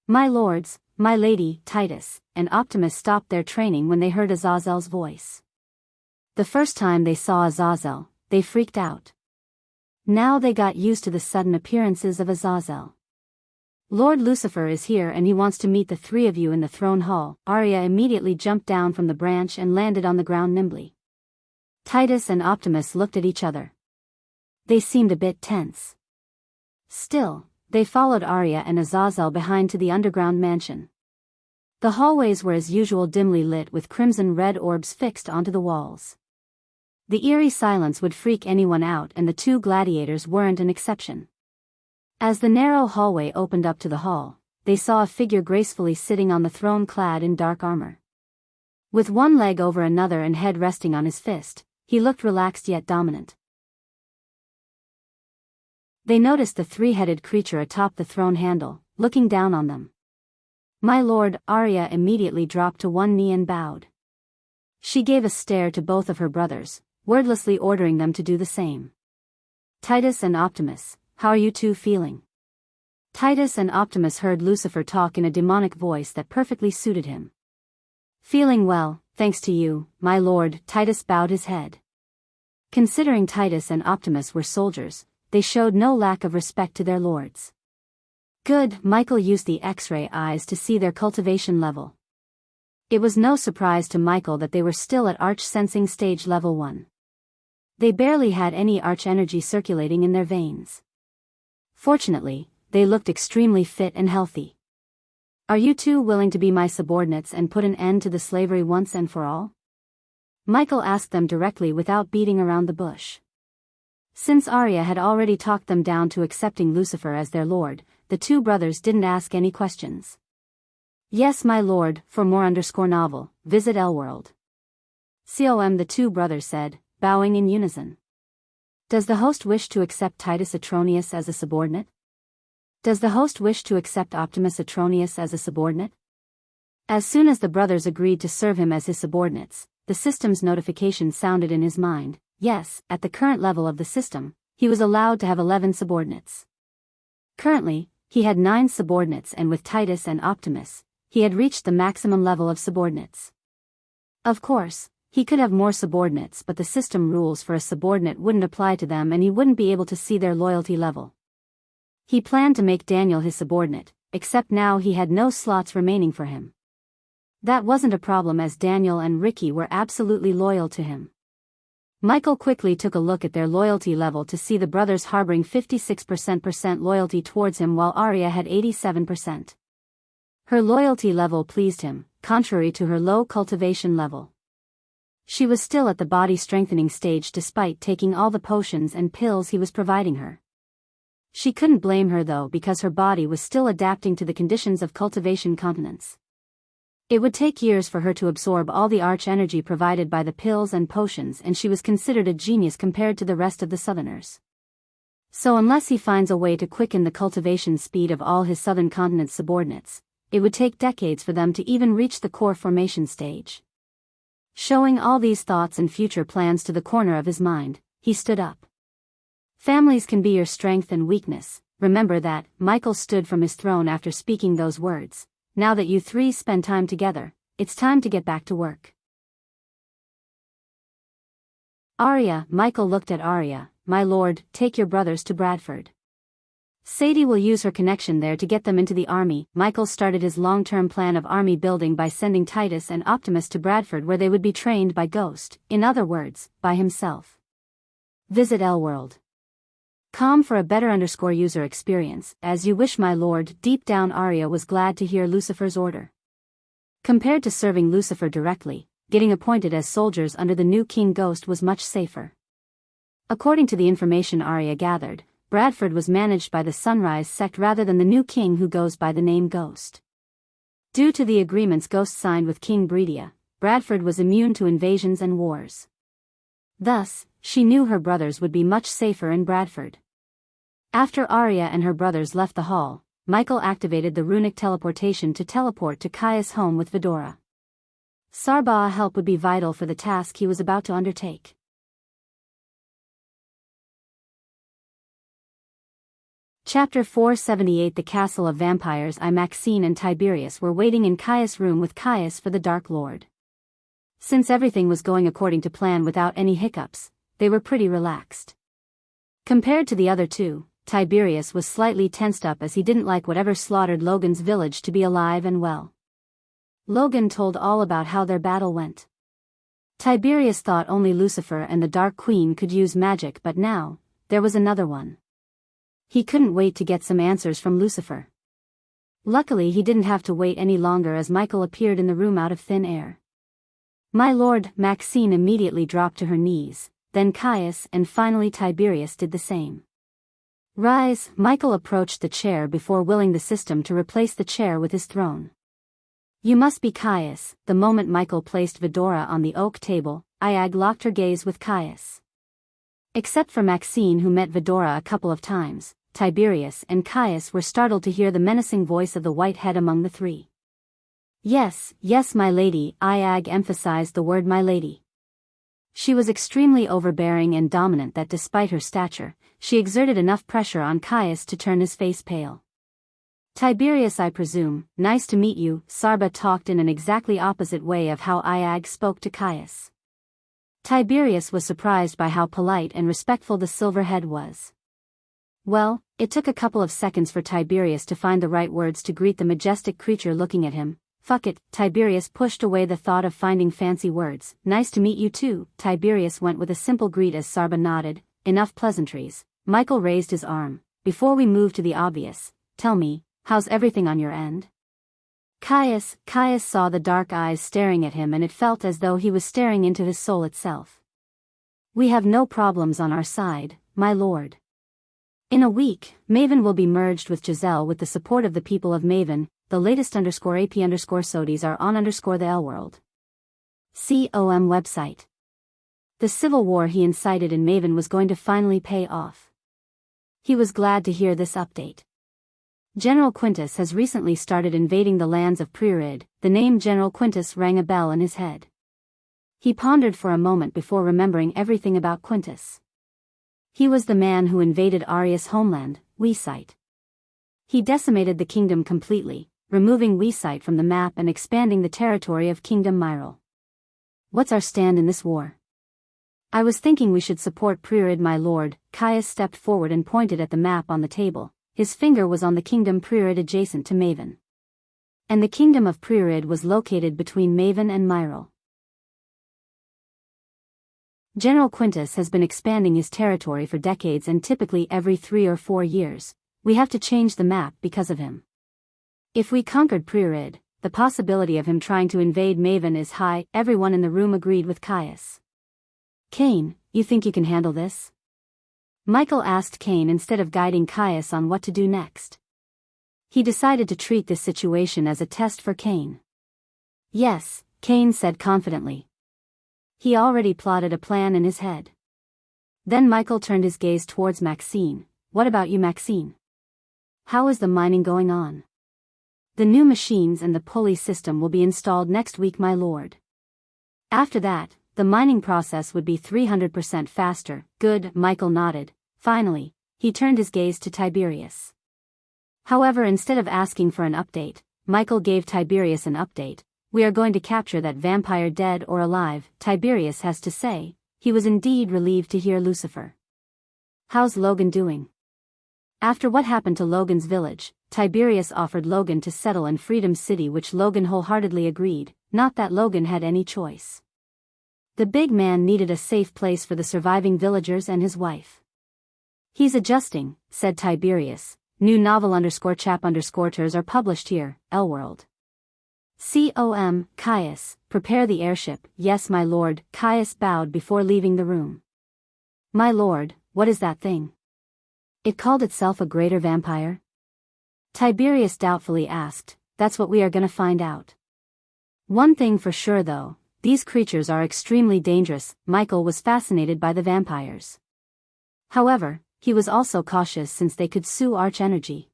A: My lords, my lady, Titus and Optimus stopped their training when they heard Azazel's voice. The first time they saw Azazel, they freaked out. Now they got used to the sudden appearances of Azazel. Lord Lucifer is here and he wants to meet the three of you in the throne hall. Arya immediately jumped down from the branch and landed on the ground nimbly. Titus and Optimus looked at each other. They seemed a bit tense. Still, they followed Arya and Azazel behind to the underground mansion. The hallways were as usual dimly lit with crimson-red orbs fixed onto the walls. The eerie silence would freak anyone out, and the two gladiators weren't an exception. As the narrow hallway opened up to the hall, they saw a figure gracefully sitting on the throne clad in dark armor. With one leg over another and head resting on his fist, he looked relaxed yet dominant. They noticed the three-headed creature atop the throne handle, looking down on them. My lord, Arya immediately dropped to one knee and bowed. She gave a stare to both of her brothers, wordlessly ordering them to do the same. Titus and Optimus, how are you two feeling? Titus and Optimus heard Lucifer talk in a demonic voice that perfectly suited him. Feeling well, thanks to you, my lord. Titus bowed his head. Considering Titus and Optimus were soldiers, they showed no lack of respect to their lords. Good. Michael used the X-ray eyes to see their cultivation level. It was no surprise to Michael that they were still at Arch Sensing Stage Level 1. They barely had any Arch energy circulating in their veins. Fortunately, they looked extremely fit and healthy. Are you two willing to be my subordinates and put an end to the slavery once and for all? Michael asked them directly without beating around the bush. Since Arya had already talked them down to accepting Lucifer as their lord, the two brothers didn't ask any questions. Yes, my lord. For more _novel, visit Elworld. Com, the two brothers said, bowing in unison. Does the host wish to accept Titus Atronius as a subordinate? Does the host wish to accept Optimus Atronius as a subordinate? As soon as the brothers agreed to serve him as his subordinates, the system's notification sounded in his mind. Yes, at the current level of the system, he was allowed to have 11 subordinates. Currently, he had 9 subordinates, and with Titus and Optimus, he had reached the maximum level of subordinates. Of course, he could have more subordinates, but the system rules for a subordinate wouldn't apply to them and he wouldn't be able to see their loyalty level. He planned to make Daniel his subordinate, except now he had no slots remaining for him. That wasn't a problem as Daniel and Ricky were absolutely loyal to him. Michael quickly took a look at their loyalty level to see the brothers harboring 56% loyalty towards him while Arya had 87%. Her loyalty level pleased him, contrary to her low cultivation level. She was still at the body strengthening stage despite taking all the potions and pills he was providing her. She couldn't blame her though, because her body was still adapting to the conditions of cultivation continence. It would take years for her to absorb all the arch energy provided by the pills and potions, and she was considered a genius compared to the rest of the Southerners. So unless he finds a way to quicken the cultivation speed of all his Southern Continent subordinates, it would take decades for them to even reach the core formation stage. Showing all these thoughts and future plans to the corner of his mind, he stood up. Families can be your strength and weakness, remember that. Michael stood from his throne after speaking those words. Now that you three spend time together, it's time to get back to work. Arya. Michael looked at Arya. My lord, take your brothers to Bradford. Sadie will use her connection there to get them into the army. Michael started his long-term plan of army building by sending Titus and Optimus to Bradford, where they would be trained by Ghost, in other words, by himself. Visit Elworld. Com for a better user experience. As you wish, my lord. Deep down, Arya was glad to hear Lucifer's order. Compared to serving Lucifer directly, getting appointed as soldiers under the new King Ghost was much safer. According to the information Arya gathered, Bradford was managed by the Sunrise sect rather than the new king who goes by the name Ghost. Due to the agreements Ghost signed with King Breedia, Bradford was immune to invasions and wars. Thus, she knew her brothers would be much safer in Bradford. After Arya and her brothers left the hall, Michael activated the runic teleportation to teleport to Caius' home with Vidora. Sarba's help would be vital for the task he was about to undertake. Chapter 478 The Castle of Vampires. Maxine and Tiberius were waiting in Caius' room with Caius for the Dark Lord. Since everything was going according to plan without any hiccups, they were pretty relaxed. Compared to the other two, Tiberius was slightly tensed up as he didn't like whatever slaughtered Logan's village to be alive and well. Logan told all about how their battle went. Tiberius thought only Lucifer and the Dark Queen could use magic, but now, there was another one. He couldn't wait to get some answers from Lucifer. Luckily he didn't have to wait any longer as Michael appeared in the room out of thin air. My lord, Maxine immediately dropped to her knees, then Caius and finally Tiberius did the same. Rise, Michael approached the chair before willing the system to replace the chair with his throne. You must be Caius. The moment Michael placed Vidora on the oak table, Iag locked her gaze with Caius. Except for Maxine, who met Vidora a couple of times, Tiberius and Caius were startled to hear the menacing voice of the white head among the three. Yes, yes, my lady. Iag emphasized the word my lady. She was extremely overbearing and dominant that despite her stature, she exerted enough pressure on Caius to turn his face pale. Tiberius, I presume, nice to meet you. Sarba talked in an exactly opposite way of how Iag spoke to Caius. Tiberius was surprised by how polite and respectful the silverhead was. Well, it took a couple of seconds for Tiberius to find the right words to greet the majestic creature looking at him. Fuck it, Tiberius pushed away the thought of finding fancy words. Nice to meet you too. Tiberius went with a simple greet as Sarba nodded. Enough pleasantries. Michael raised his arm. Before we move to the obvious, tell me, how's everything on your end? Caius saw the dark eyes staring at him and it felt as though he was staring into his soul itself. We have no problems on our side, my lord. In a week, Maven will be merged with Giselle with the support of the people of Maven. The latest _AP_SODIs are on _the L-World. COM website. The civil war he incited in Maven was going to finally pay off. He was glad to hear this update. General Quintus has recently started invading the lands of Priorid. The name General Quintus rang a bell in his head. He pondered for a moment before remembering everything about Quintus. He was the man who invaded Aria's homeland, Weesite. He decimated the kingdom completely, removing Weesite from the map and expanding the territory of Kingdom Myril. What's our stand in this war? I was thinking we should support Priorid, my lord. Caius stepped forward and pointed at the map on the table. His finger was on the kingdom Priorid adjacent to Maven. And the kingdom of Priorid was located between Maven and Myril. General Quintus has been expanding his territory for decades and typically every 3 or 4 years. We have to change the map because of him. If we conquered Priorid, the possibility of him trying to invade Maven is high. Everyone in the room agreed with Caius. Cain, you think you can handle this? Michael asked Cain instead of guiding Caius on what to do next. He decided to treat this situation as a test for Cain. Yes, Cain said confidently. He already plotted a plan in his head. Then Michael turned his gaze towards Maxine. What about you, Maxine? How is the mining going on? The new machines and the pulley system will be installed next week, my lord. After that, the mining process would be 300% faster. Good, Michael nodded. Finally, he turned his gaze to Tiberius. However, instead of asking for an update, Michael gave Tiberius an update. We are going to capture that vampire, dead or alive. Tiberius has to say, he was indeed relieved to hear Lucifer. How's Logan doing? After what happened to Logan's village, Tiberius offered Logan to settle in Freedom City, which Logan wholeheartedly agreed, not that Logan had any choice. The big man needed a safe place for the surviving villagers and his wife. He's adjusting, said Tiberius. New novel _chap_ters are published here, L-World. COM, Caius, prepare the airship. Yes, my lord. Caius bowed before leaving the room. My lord, what is that thing? It called itself a greater vampire? Tiberius doubtfully asked. That's what we are gonna find out. One thing for sure though, these creatures are extremely dangerous. Michael was fascinated by the vampires. However, he was also cautious since they could sue Arch energy.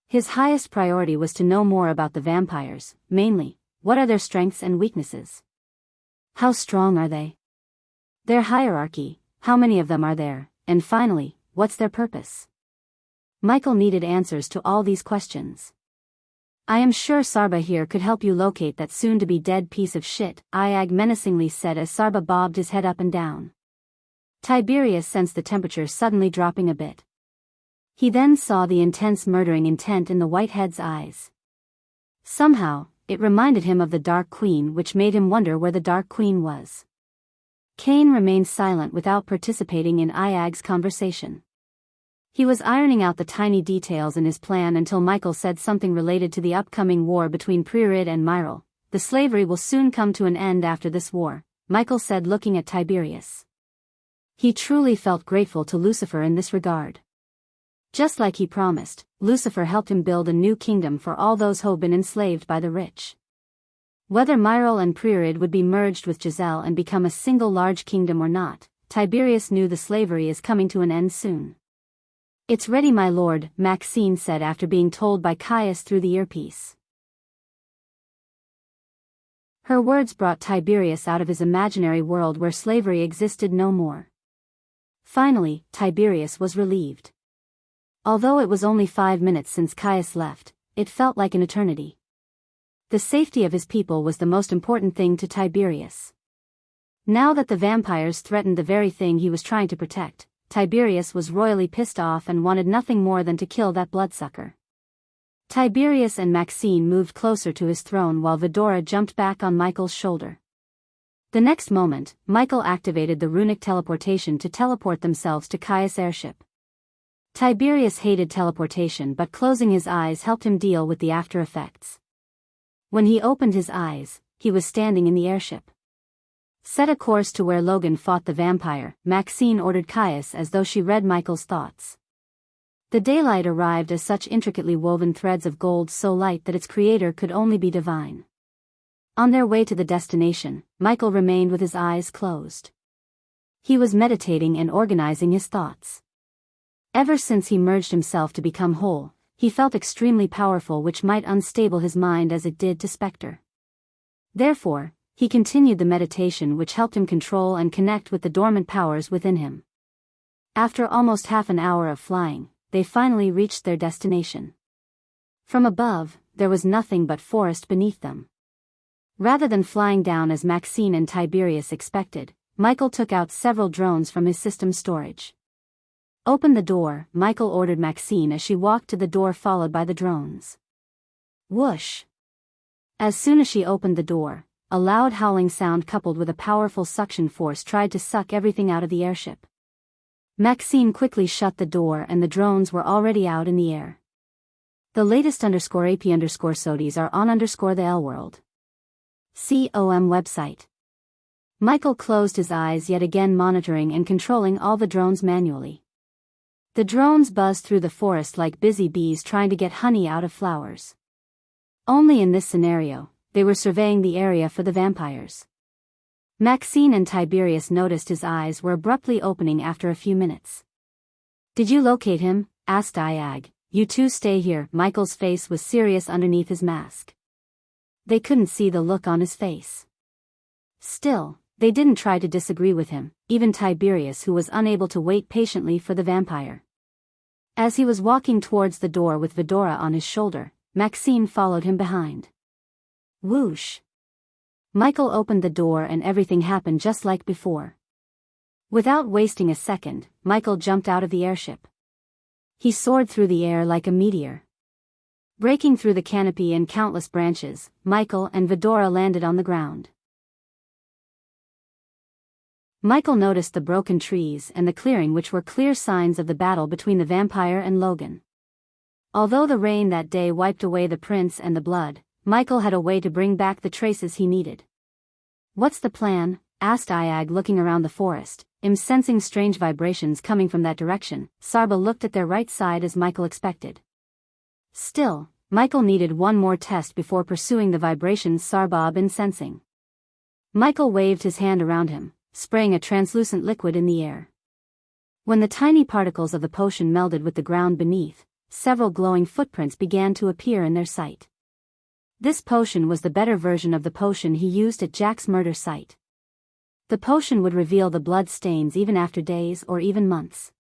A: His highest priority was to know more about the vampires, mainly, what are their strengths and weaknesses? How strong are they? Their hierarchy, how many of them are there, and finally, what's their purpose? Michael needed answers to all these questions. I am sure Sarba here could help you locate that soon-to-be dead piece of shit, Iag menacingly said as Sarba bobbed his head up and down. Tiberius sensed the temperature suddenly dropping a bit. He then saw the intense murdering intent in the Whitehead's eyes. Somehow, it reminded him of the Dark Queen, which made him wonder where the Dark Queen was. Kane remained silent without participating in Iag's conversation. He was ironing out the tiny details in his plan until Michael said something related to the upcoming war between Pririd and Myril. The slavery will soon come to an end after this war, Michael said, looking at Tiberius. He truly felt grateful to Lucifer in this regard. Just like he promised, Lucifer helped him build a new kingdom for all those who've been enslaved by the rich. Whether Myril and Pririd would be merged with Giselle and become a single large kingdom or not, Tiberius knew the slavery is coming to an end soon. It's ready, my lord, Maxine said after being told by Caius through the earpiece. Her words brought Tiberius out of his imaginary world where slavery existed no more. Finally, Tiberius was relieved. Although it was only 5 minutes since Caius left, it felt like an eternity. The safety of his people was the most important thing to Tiberius. Now that the vampires threatened the very thing he was trying to protect, Tiberius was royally pissed off and wanted nothing more than to kill that bloodsucker. Tiberius and Maxine moved closer to his throne while Vidora jumped back on Michael's shoulder. The next moment, Michael activated the runic teleportation to teleport themselves to Caius' airship. Tiberius hated teleportation, but closing his eyes helped him deal with the after effects. When he opened his eyes, he was standing in the airship. Set a course to where Logan fought the vampire, Maxine ordered Caius as though she read Michael's thoughts. The daylight arrived as such intricately woven threads of gold so light that its creator could only be divine. On their way to the destination, Michael remained with his eyes closed. He was meditating and organizing his thoughts. Ever since he merged himself to become whole, he felt extremely powerful, which might unstable his mind as it did to Spectre. Therefore, he continued the meditation, which helped him control and connect with the dormant powers within him. After almost half an hour of flying, they finally reached their destination. From above, there was nothing but forest beneath them. Rather than flying down as Maxine and Tiberius expected, Michael took out several drones from his system storage. Open the door, Michael ordered Maxine as she walked to the door followed by the drones. Whoosh! As soon as she opened the door, a loud howling sound coupled with a powerful suction force tried to suck everything out of the airship. Maxine quickly shut the door and the drones were already out in the air. The latest _AP_SODIES are on _the L world. COM website. Michael closed his eyes, yet again monitoring and controlling all the drones manually. The drones buzzed through the forest like busy bees trying to get honey out of flowers. Only in this scenario, they were surveying the area for the vampires. Maxine and Tiberius noticed his eyes were abruptly opening after a few minutes. Did you locate him? Asked Iag. You two stay here. Michael's face was serious underneath his mask. They couldn't see the look on his face. Still, they didn't try to disagree with him, even Tiberius, who was unable to wait patiently for the vampire. As he was walking towards the door with Vidora on his shoulder, Maxine followed him behind. Whoosh! Michael opened the door and everything happened just like before. Without wasting a second, Michael jumped out of the airship. He soared through the air like a meteor. Breaking through the canopy and countless branches, Michael and Vidora landed on the ground. Michael noticed the broken trees and the clearing, which were clear signs of the battle between the vampire and Logan. Although the rain that day wiped away the prints and the blood, Michael had a way to bring back the traces he needed. What's the plan? asked Iag, looking around the forest, sensing strange vibrations coming from that direction. Sarba looked at their right side as Michael expected. Still, Michael needed one more test before pursuing the vibrations Sarba been sensing. Michael waved his hand around him, spraying a translucent liquid in the air. When the tiny particles of the potion melded with the ground beneath, several glowing footprints began to appear in their sight. This potion was the better version of the potion he used at Jack's murder site. The potion would reveal the blood stains even after days or even months.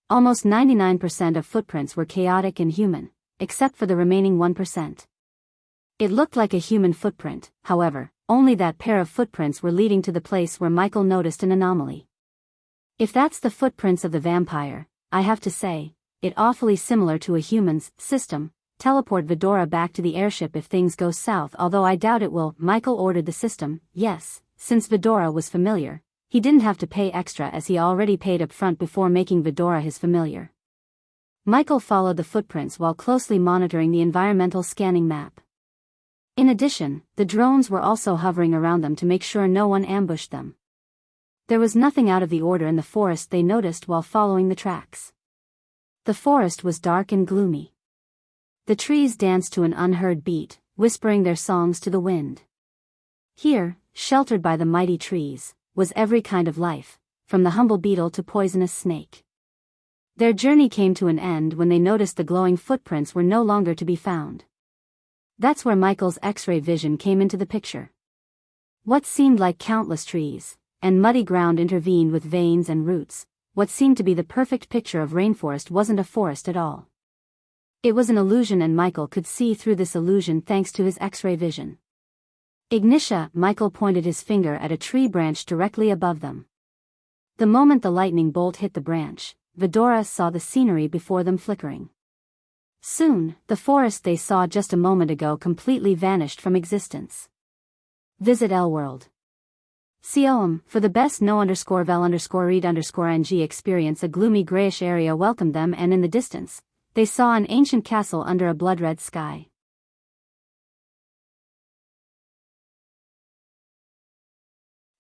A: Almost 99% of footprints were chaotic and human, except for the remaining 1%. It looked like a human footprint, however, only that pair of footprints were leading to the place where Michael noticed an anomaly. If that's the footprints of the vampire, I have to say, it awfully similar to a human's system. Teleport Vidora back to the airship if things go south, although I doubt it will. Michael ordered the system. Yes, since Vidora was familiar, he didn't have to pay extra as he already paid up front before making Vidora his familiar. Michael followed the footprints while closely monitoring the environmental scanning map. In addition, the drones were also hovering around them to make sure no one ambushed them. There was nothing out of the order in the forest they noticed while following the tracks. The forest was dark and gloomy. The trees danced to an unheard beat, whispering their songs to the wind. Here, sheltered by the mighty trees, was every kind of life, from the humble beetle to poisonous snake. Their journey came to an end when they noticed the glowing footprints were no longer to be found. That's where Michael's X-ray vision came into the picture. What seemed like countless trees and muddy ground intervened with veins and roots. What seemed to be the perfect picture of rainforest wasn't a forest at all. It was an illusion, and Michael could see through this illusion thanks to his X-ray vision. Ignitia, Michael pointed his finger at a tree branch directly above them. The moment the lightning bolt hit the branch, Vidora saw the scenery before them flickering. Soon, the forest they saw just a moment ago completely vanished from existence. Visit Elworld. COM, for the best no_vel_read_ng experience. A gloomy grayish area welcomed them, and in the distance, they saw an ancient castle under a blood-red sky.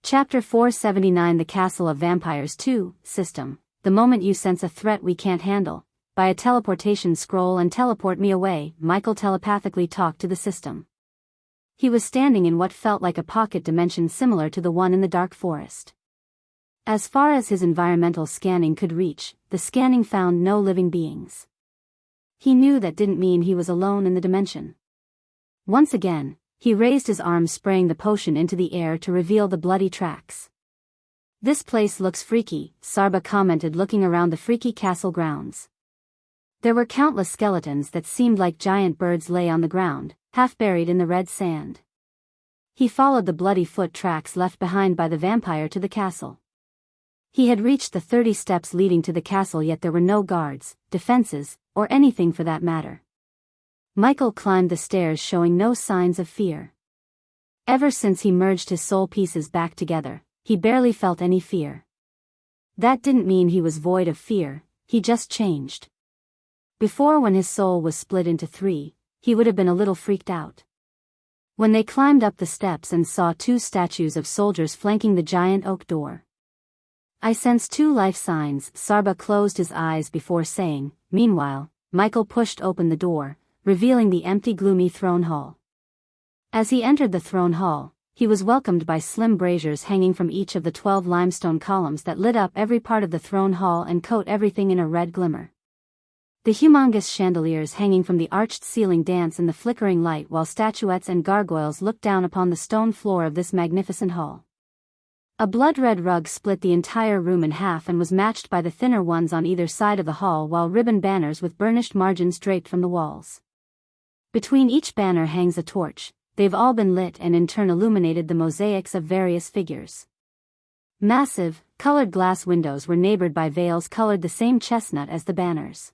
A: Chapter 479, The Castle of Vampires 2, System. The moment you sense a threat we can't handle, buy a teleportation scroll and teleport me away. Michael telepathically talked to the system. He was standing in what felt like a pocket dimension similar to the one in the dark forest. As far as his environmental scanning could reach, the scanning found no living beings. He knew that didn't mean he was alone in the dimension. Once again, he raised his arms, spraying the potion into the air to reveal the bloody tracks. This place looks freaky, Sarba commented, looking around the freaky castle grounds. There were countless skeletons that seemed like giant birds lay on the ground, half buried in the red sand. He followed the bloody foot tracks left behind by the vampire to the castle. He had reached the 30 steps leading to the castle, yet there were no guards, defenses, or anything for that matter. Michael climbed the stairs, showing no signs of fear. Ever since he merged his soul pieces back together, he barely felt any fear. That didn't mean he was void of fear, he just changed. Before, when his soul was split into 3, he would have been a little freaked out. When they climbed up the steps and saw 2 statues of soldiers flanking the giant oak door. I sense 2 life signs. Sarba closed his eyes before saying. Meanwhile, Michael pushed open the door, revealing the empty, gloomy throne hall. As he entered the throne hall, he was welcomed by slim braziers hanging from each of the 12 limestone columns that lit up every part of the throne hall and coat everything in a red glimmer. The humongous chandeliers hanging from the arched ceiling dance in the flickering light, while statuettes and gargoyles looked down upon the stone floor of this magnificent hall. A blood-red rug split the entire room in half and was matched by the thinner ones on either side of the hall, while ribbon banners with burnished margins draped from the walls. Between each banner hangs a torch. They've all been lit and in turn illuminated the mosaics of various figures. Massive, colored glass windows were neighbored by veils colored the same chestnut as the banners.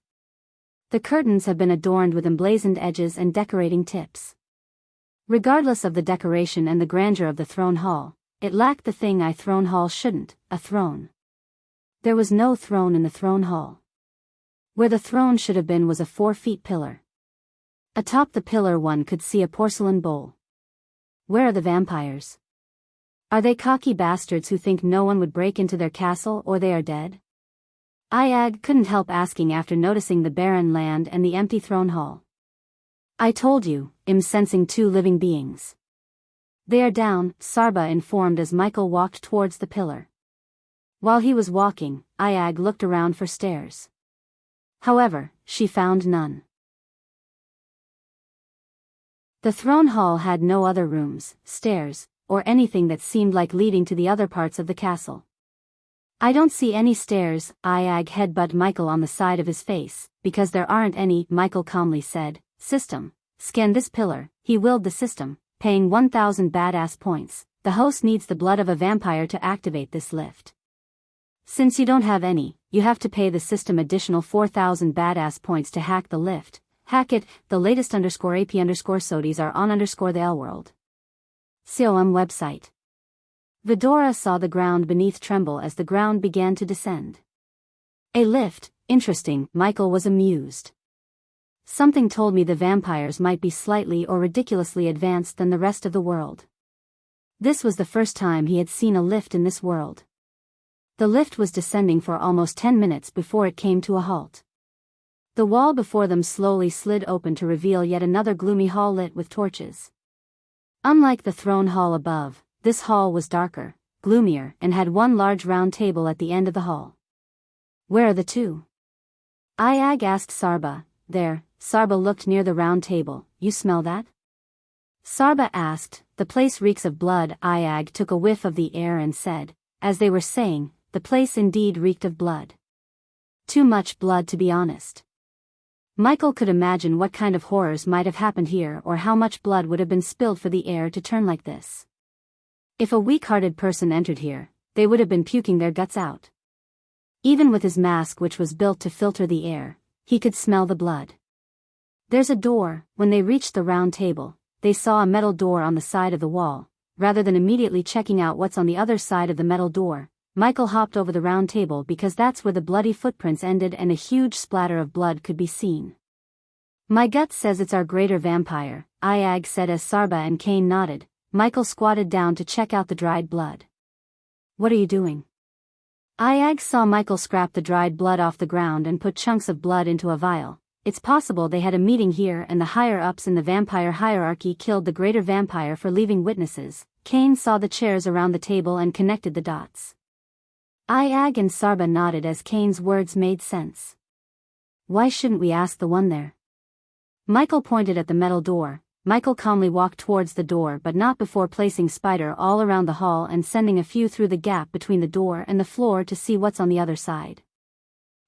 A: The curtains have been adorned with emblazoned edges and decorating tips. Regardless of the decoration and the grandeur of the throne hall, it lacked the thing a throne hall shouldn't, a throne. There was no throne in the throne hall. Where the throne should have been was a 4-foot pillar. Atop the pillar one could see a porcelain bowl. Where are the vampires? Are they cocky bastards who think no one would break into their castle or they are dead? Iag couldn't help asking after noticing the barren land and the empty throne hall. I told you, I'm sensing two living beings. They are down, Sarba informed as Michael walked towards the pillar. While he was walking, Iag looked around for stairs. However, she found none. The throne hall had no other rooms, stairs, or anything that seemed like leading to the other parts of the castle. I don't see any stairs, Iag headbutted Michael on the side of his face, because there aren't any, Michael calmly said. System. Scan this pillar, he willed the system, paying 1,000 badass points. The host needs the blood of a vampire to activate this lift. Since you don't have any, you have to pay the system additional 4,000 badass points to hack the lift. Hack it, the latest _AP_SODIs are on _ the L world. COM website. Vidora saw the ground beneath tremble as the ground began to descend. A lift, interesting, Michael was amused. Something told me the vampires might be slightly or ridiculously advanced than the rest of the world. This was the first time he had seen a lift in this world. The lift was descending for almost 10 minutes before it came to a halt. The wall before them slowly slid open to reveal yet another gloomy hall lit with torches. Unlike the throne hall above, this hall was darker, gloomier, and had one large round table at the end of the hall. Where are the two? Iag asked Sarba. There, Sarba looked near the round table. You smell that? Sarba asked. The place reeks of blood. Iag took a whiff of the air and said, as they were saying, the place indeed reeked of blood. Too much blood to be honest. Michael could imagine what kind of horrors might have happened here or how much blood would have been spilled for the air to turn like this. If a weak-hearted person entered here, they would have been puking their guts out. Even with his mask which was built to filter the air, he could smell the blood. There's a door. When they reached the round table, they saw a metal door on the side of the wall. Rather than immediately checking out what's on the other side of the metal door, Michael hopped over the round table because that's where the bloody footprints ended and a huge splatter of blood could be seen. My gut says it's our greater vampire, Iag said as Sarba and Kane nodded. Michael squatted down to check out the dried blood. What are you doing? Iag saw Michael scrap the dried blood off the ground and put chunks of blood into a vial. It's possible they had a meeting here and the higher-ups in the vampire hierarchy killed the greater vampire for leaving witnesses. Kane saw the chairs around the table and connected the dots. Iag and Sarba nodded as Kane's words made sense. Why shouldn't we ask the one there? Michael pointed at the metal door. Michael calmly walked towards the door but not before placing spider all around the hall and sending a few through the gap between the door and the floor to see what's on the other side.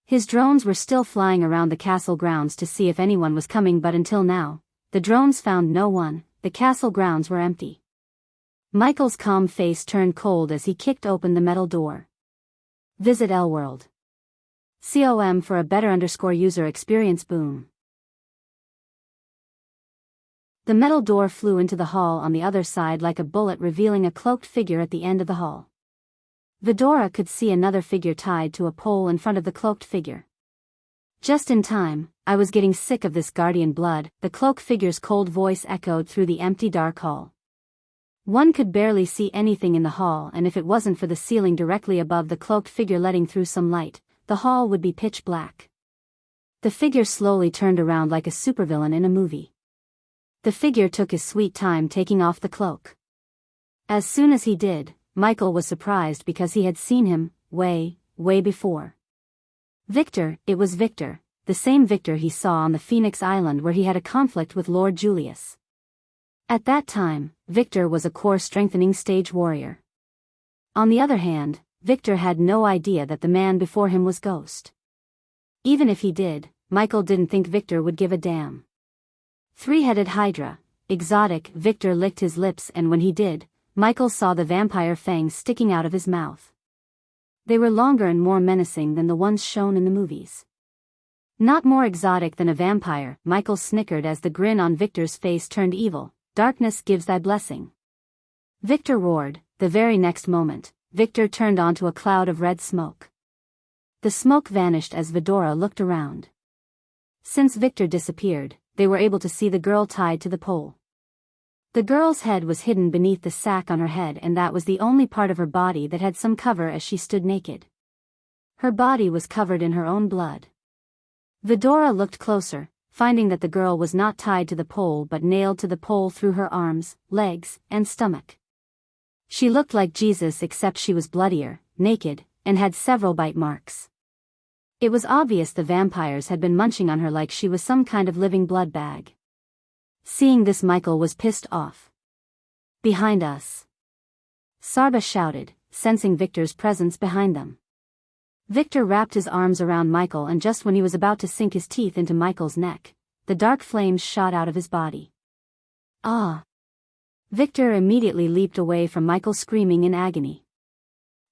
A: His drones were still flying around the castle grounds to see if anyone was coming, but until now, the drones found no one. The castle grounds were empty. Michael's calm face turned cold as he kicked open the metal door. Visit L-World. COM for a better user experience. Boom. The metal door flew into the hall on the other side like a bullet, revealing a cloaked figure at the end of the hall. Vidora could see another figure tied to a pole in front of the cloaked figure. Just in time, I was getting sick of this guardian blood, the cloaked figure's cold voice echoed through the empty dark hall. One could barely see anything in the hall, and if it wasn't for the ceiling directly above the cloaked figure letting through some light, the hall would be pitch black. The figure slowly turned around like a supervillain in a movie. The figure took his sweet time taking off the cloak. As soon as he did, Michael was surprised because he had seen him, way before. Victor, it was Victor, the same Victor he saw on the Phoenix Island where he had a conflict with Lord Julius. At that time, Victor was a core-strengthening stage warrior. On the other hand, Victor had no idea that the man before him was Ghost. Even if he did, Michael didn't think Victor would give a damn. Three-headed Hydra, exotic. Victor licked his lips, and when he did, Michael saw the vampire fangs sticking out of his mouth. They were longer and more menacing than the ones shown in the movies. Not more exotic than a vampire, Michael snickered as the grin on Victor's face turned evil. Darkness gives thy blessing. Victor roared. The very next moment, Victor turned onto a cloud of red smoke. The smoke vanished as Vidora looked around. Since Victor disappeared, they were able to see the girl tied to the pole. The girl's head was hidden beneath the sack on her head, and that was the only part of her body that had some cover as she stood naked. Her body was covered in her own blood. Vidora looked closer, finding that the girl was not tied to the pole but nailed to the pole through her arms, legs, and stomach. She looked like Jesus, except she was bloodier, naked, and had several bite marks. It was obvious the vampires had been munching on her like she was some kind of living blood bag. Seeing this, Michael was pissed off. "Behind us!" Sarba shouted, sensing Victor's presence behind them. Victor wrapped his arms around Michael, and just when he was about to sink his teeth into Michael's neck, the dark flames shot out of his body. "Ah!" Victor immediately leaped away from Michael, screaming in agony.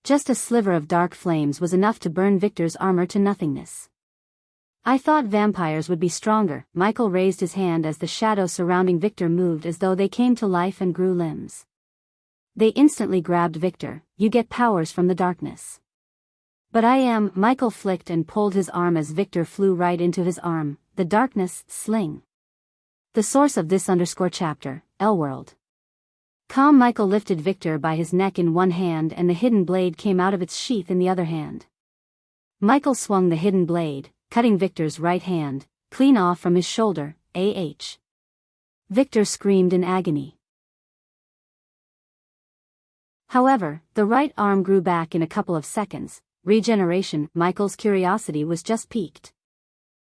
A: Just a sliver of dark flames was enough to burn Victor's armor to nothingness. "I thought vampires would be stronger." Michael raised his hand as the shadow surrounding Victor moved as though they came to life and grew limbs. They instantly grabbed Victor. "You get powers from the darkness." "But I am..." Michael flicked and pulled his arm as Victor flew right into his arm, the darkness sling. The source of this _chapter, Elworld. Michael lifted Victor by his neck in one hand, and the hidden blade came out of its sheath in the other hand. Michael swung the hidden blade, cutting Victor's right hand clean off from his shoulder. Victor screamed in agony. However, the right arm grew back in a couple of seconds. Regeneration. Michael's curiosity was just piqued.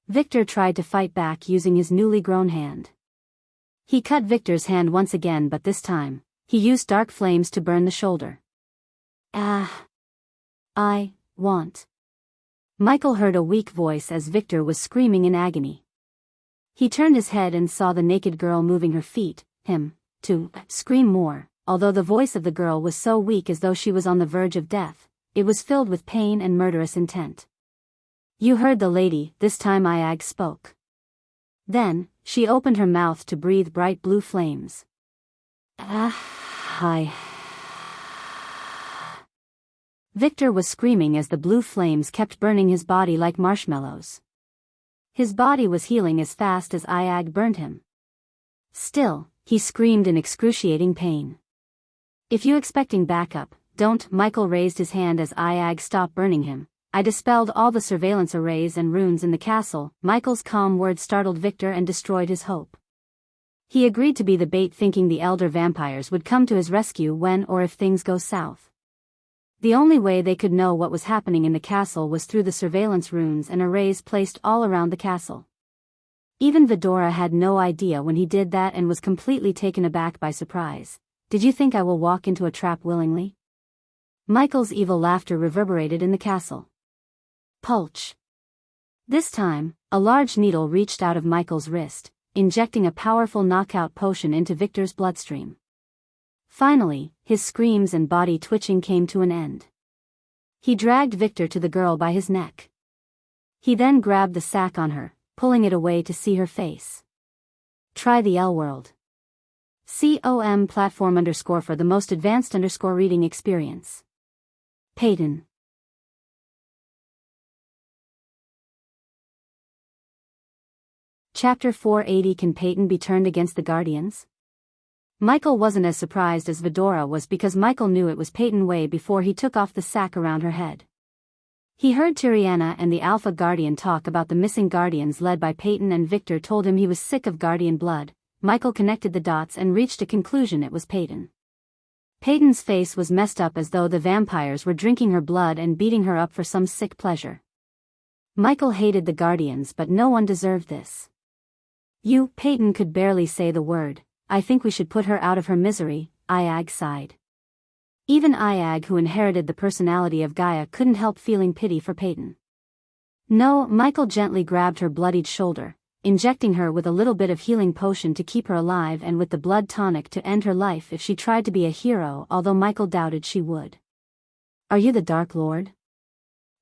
A: Victor tried to fight back using his newly grown hand. He cut Victor's hand once again, but this time, he used dark flames to burn the shoulder. "Ah! I want..." Michael heard a weak voice as Victor was screaming in agony. He turned his head and saw the naked girl moving her feet, to scream more, although the voice of the girl was so weak as though she was on the verge of death. It was filled with pain and murderous intent. "You heard the lady," this time Iag spoke. Then, she opened her mouth to breathe bright blue flames. Hi. Victor was screaming as the blue flames kept burning his body like marshmallows. His body was healing as fast as Iag burned him. Still, he screamed in excruciating pain. "If you expecting backup, don't." Michael raised his hand as Iag stopped burning him. "I dispelled all the surveillance arrays and runes in the castle." Michael's calm words startled Victor and destroyed his hope. He agreed to be the bait, thinking the elder vampires would come to his rescue when or if things go south. The only way they could know what was happening in the castle was through the surveillance runes and arrays placed all around the castle. Even Vidora had no idea when he did that and was completely taken aback by surprise. "Did you think I will walk into a trap willingly?" Michael's evil laughter reverberated in the castle. Pulch. This time, a large needle reached out of Michael's wrist, injecting a powerful knockout potion into Victor's bloodstream. Finally, his screams and body twitching came to an end. He dragged Victor to the girl by his neck. He then grabbed the sack on her, pulling it away to see her face. Try the Elworld. .com platform _ for the most advanced _ reading experience. Peyton. Chapter 480. Can Peyton be turned against the Guardians? Michael wasn't as surprised as Vidora was, because Michael knew it was Peyton way before he took off the sack around her head. He heard Tiriana and the Alpha Guardian talk about the missing Guardians led by Peyton, and Victor told him he was sick of Guardian blood. Michael connected the dots and reached a conclusion: it was Peyton. Peyton's face was messed up as though the vampires were drinking her blood and beating her up for some sick pleasure. Michael hated the Guardians, but no one deserved this. Peyton could barely say the word. "I think we should put her out of her misery," Iag sighed. Even Iag, who inherited the personality of Gaia, couldn't help feeling pity for Peyton. "No." Michael gently grabbed her bloodied shoulder, injecting her with a little bit of healing potion to keep her alive and with the blood tonic to end her life if she tried to be a hero, although Michael doubted she would. "Are you the Dark Lord?"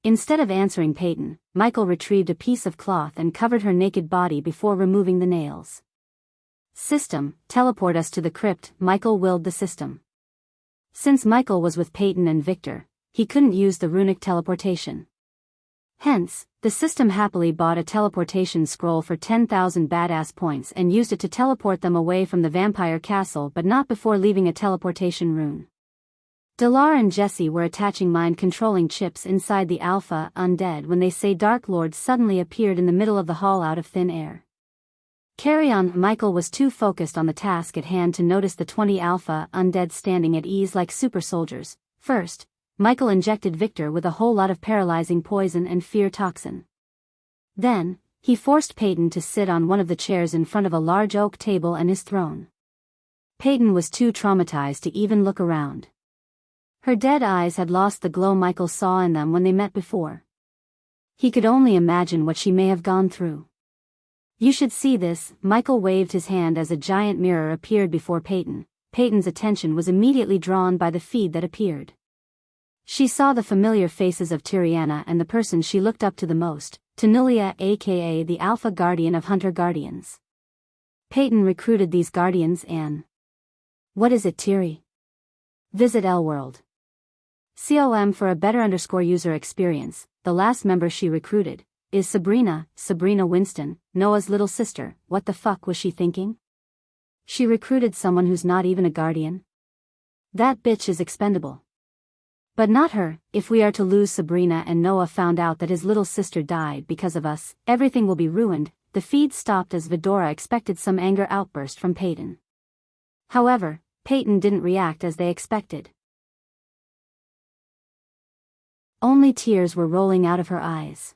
A: Instead of answering Peyton, Michael retrieved a piece of cloth and covered her naked body before removing the nails. "System, teleport us to the crypt." Michael willed the system. Since Michael was with Peyton and Victor, he couldn't use the runic teleportation. Hence, The system happily bought a teleportation scroll for 10,000 badass points and used it to teleport them away from the vampire castle, but not before leaving a teleportation rune. Delar and Jesse were attaching mind-controlling chips inside the Alpha Undead when they say Dark Lord suddenly appeared in the middle of the hall out of thin air. Carry on. Michael was too focused on the task at hand to notice the 20 Alpha Undead standing at ease like super soldiers. First, Michael injected Victor with a whole lot of paralyzing poison and fear toxin. Then, he forced Peyton to sit on one of the chairs in front of a large oak table and his throne. Peyton was too traumatized to even look around. Her dead eyes had lost the glow Michael saw in them when they met before. He could only imagine what she may have gone through. You should see this. Michael waved his hand as a giant mirror appeared before Peyton. Peyton's attention was immediately drawn by the feed that appeared. She saw the familiar faces of Tiriana and the person she looked up to the most, Tanulia, aka the Alpha Guardian of Hunter Guardians. Peyton recruited these guardians and... What is it, Tiri? Visit L-World. COM for a better user experience. The last member she recruited is Sabrina Winston, Noah's little sister. What the fuck was she thinking? She recruited someone who's not even a guardian? That bitch is expendable. But not her. If we are to lose Sabrina and Noah found out that his little sister died because of us, everything will be ruined. The feed stopped as Vidora expected some anger outburst from Peyton. However, Peyton didn't react as they expected. Only tears were rolling out of her eyes.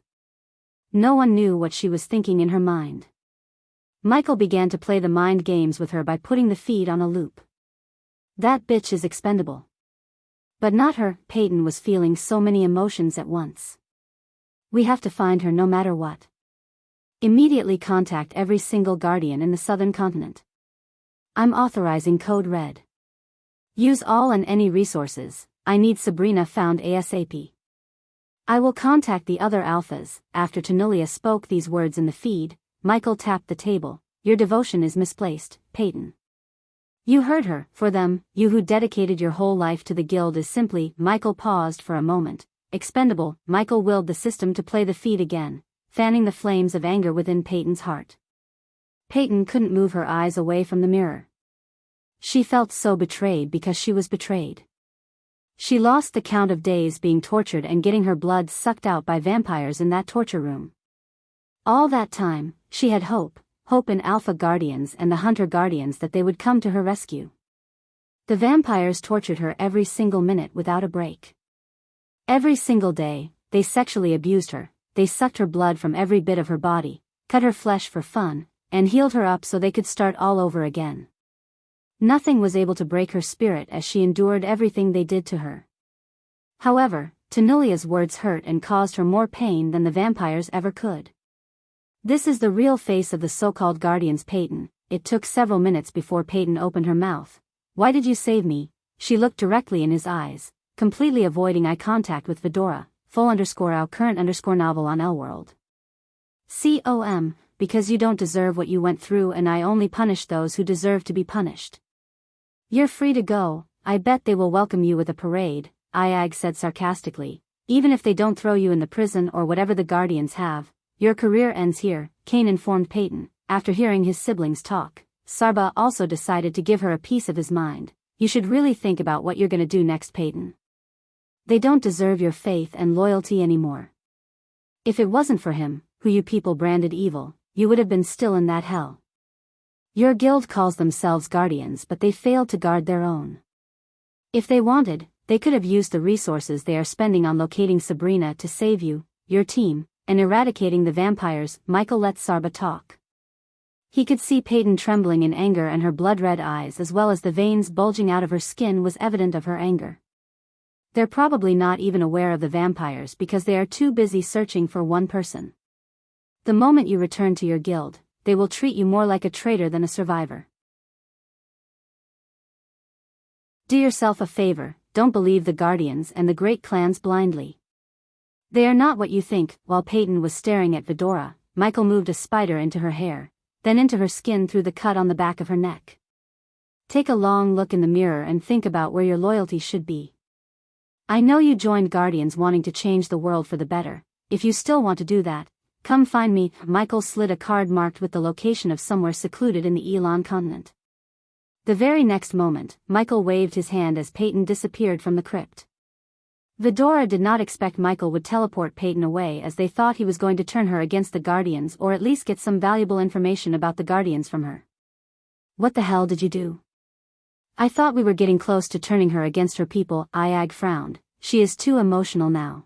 A: No one knew what she was thinking in her mind. Michael began to play the mind games with her by putting the feed on a loop. That bitch is expendable. But not her. Peyton was feeling so many emotions at once. We have to find her no matter what. Immediately contact every single guardian in the southern continent. I'm authorizing Code Red. Use all and any resources. I need Sabrina found ASAP. I will contact the other alphas. After Tanulia spoke these words in the feed, Michael tapped the table. Your devotion is misplaced, Peyton. You heard her. For them, you who dedicated your whole life to the guild is simply... Michael paused for a moment. Expendable. Michael willed the system to play the feed again, fanning the flames of anger within Peyton's heart. Peyton couldn't move her eyes away from the mirror. She felt so betrayed because she was betrayed. She lost the count of days being tortured and getting her blood sucked out by vampires in that torture room. All that time, she had hope in Alpha Guardians and the Hunter Guardians that they would come to her rescue. The vampires tortured her every single minute without a break. Every single day, they sexually abused her. They sucked her blood from every bit of her body, cut her flesh for fun, and healed her up so they could start all over again. Nothing was able to break her spirit as she endured everything they did to her. However, Tanulia's words hurt and caused her more pain than the vampires ever could. This is the real face of the so-called guardians. Peyton. It took several minutes before Peyton opened her mouth. Why did you save me? She looked directly in his eyes, completely avoiding eye contact with Vidora. Full_our current_novel on L-World. COM, because you don't deserve what you went through and I only punish those who deserve to be punished. You're free to go. I bet they will welcome you with a parade, Iag said sarcastically. Even if they don't throw you in the prison or whatever the Guardians have, your career ends here, Kane informed Peyton. After hearing his siblings talk, Sarba also decided to give her a piece of his mind. You should really think about what you're gonna do next, Peyton. They don't deserve your faith and loyalty anymore. If it wasn't for him, who you people branded evil, you would have been still in that hell. Your guild calls themselves guardians, but they failed to guard their own. If they wanted, they could have used the resources they are spending on locating Sabrina to save you, your team, and eradicating the vampires. Michael let Sarba talk. He could see Peyton trembling in anger and her blood-red eyes as well as the veins bulging out of her skin was evident of her anger. They're probably not even aware of the vampires because they are too busy searching for one person. The moment you return to your guild, they will treat you more like a traitor than a survivor. Do yourself a favor, don't believe the Guardians and the great clans blindly. They are not what you think. While Peyton was staring at Vidora, Michael moved a spider into her hair, then into her skin through the cut on the back of her neck. Take a long look in the mirror and think about where your loyalty should be. I know you joined Guardians wanting to change the world for the better, if you still want to do that, come find me. Michael slid a card marked with the location of somewhere secluded in the Elon continent. The very next moment, Michael waved his hand as Peyton disappeared from the crypt. Vidora did not expect Michael would teleport Peyton away, as they thought he was going to turn her against the Guardians or at least get some valuable information about the Guardians from her. What the hell did you do? I thought we were getting close to turning her against her people. Iag frowned. She is too emotional now.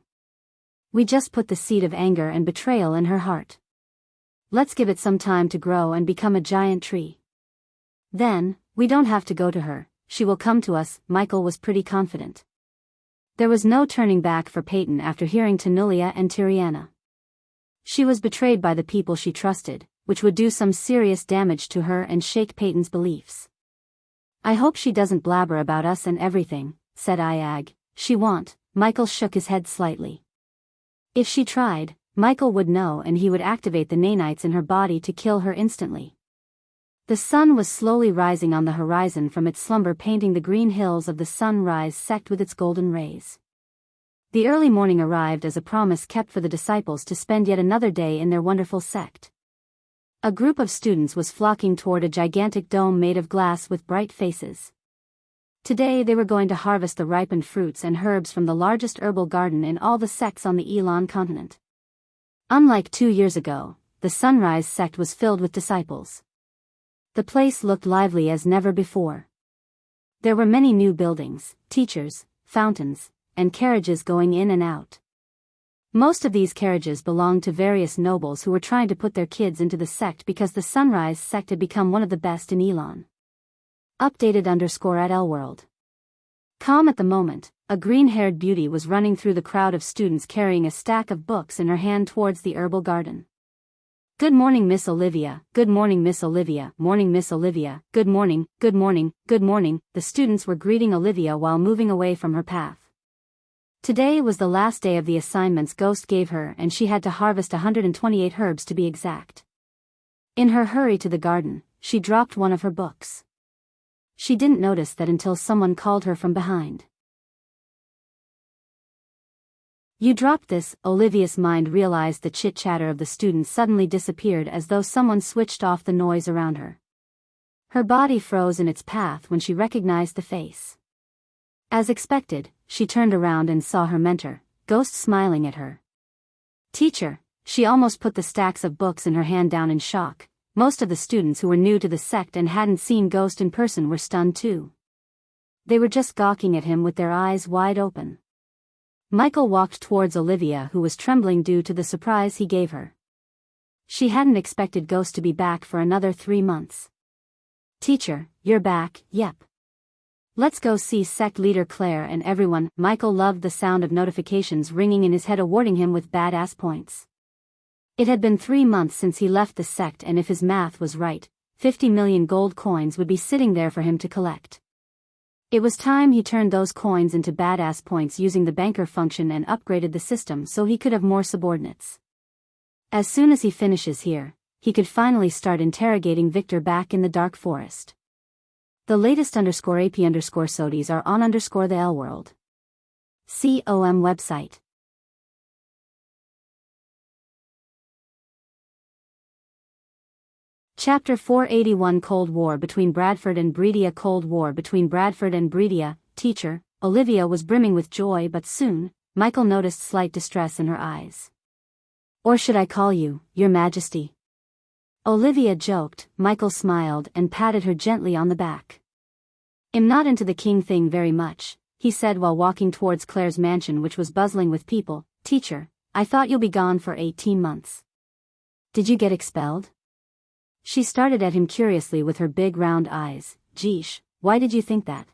A: We just put the seed of anger and betrayal in her heart. Let's give it some time to grow and become a giant tree. Then, we don't have to go to her, she will come to us. Michael was pretty confident. There was no turning back for Peyton after hearing Tanulia and Tiriana. She was betrayed by the people she trusted, which would do some serious damage to her and shake Peyton's beliefs. I hope she doesn't blabber about us and everything, said Iag. She won't. Michael shook his head slightly. If she tried, Michael would know, and he would activate the nanites in her body to kill her instantly. The sun was slowly rising on the horizon from its slumber, painting the green hills of the sunrise sect with its golden rays. The early morning arrived as a promise kept for the disciples to spend yet another day in their wonderful sect. A group of students was flocking toward a gigantic dome made of glass with bright faces. Today they were going to harvest the ripened fruits and herbs from the largest herbal garden in all the sects on the Elon continent. Unlike 2 years ago, the Sunrise sect was filled with disciples. The place looked lively as never before. There were many new buildings, teachers, fountains, and carriages going in and out. Most of these carriages belonged to various nobles who were trying to put their kids into the sect because the Sunrise sect had become one of the best in Elon. Updated _ at Elworld. Calm at the moment, a green-haired beauty was running through the crowd of students carrying a stack of books in her hand towards the herbal garden. Good morning, Miss Olivia. Good morning, Miss Olivia. Morning, Miss Olivia. Good morning, good morning, good morning. The students were greeting Olivia while moving away from her path. Today was the last day of the assignments Ghost gave her, and she had to harvest 128 herbs to be exact. In her hurry to the garden, she dropped one of her books. She didn't notice that until someone called her from behind. You dropped this. Olivia's mind realized the chit-chatter of the students suddenly disappeared as though someone switched off the noise around her. Her body froze in its path when she recognized the face. As expected, she turned around and saw her mentor, Ghost, smiling at her. Teacher, she almost put the stacks of books in her hand down in shock. Most of the students who were new to the sect and hadn't seen Ghost in person were stunned too. They were just gawking at him with their eyes wide open. Michael walked towards Olivia, who was trembling due to the surprise he gave her. She hadn't expected Ghost to be back for another 3 months. Teacher, you're back. Yep. Let's go see sect leader Claire and everyone. Michael loved the sound of notifications ringing in his head, awarding him with badass points. It had been 3 months since he left the sect, and if his math was right, 50 million gold coins would be sitting there for him to collect. It was time he turned those coins into badass points using the banker function and upgraded the system so he could have more subordinates. As soon as he finishes here, he could finally start interrogating Victor back in the dark forest. The latest _AP _SODIs are on _the Elworld. COM website. Chapter 481 Cold War between Bradford and Breedia. Cold War between Bradford and Breedia. Teacher, Olivia was brimming with joy, but soon, Michael noticed slight distress in her eyes. Or should I call you, Your Majesty? Olivia joked. Michael smiled and patted her gently on the back. I'm not into the king thing very much, he said while walking towards Claire's mansion, which was buzzing with people. Teacher, I thought you'll be gone for 18 months. Did you get expelled? She started at him curiously with her big round eyes. Geesh, why did you think that?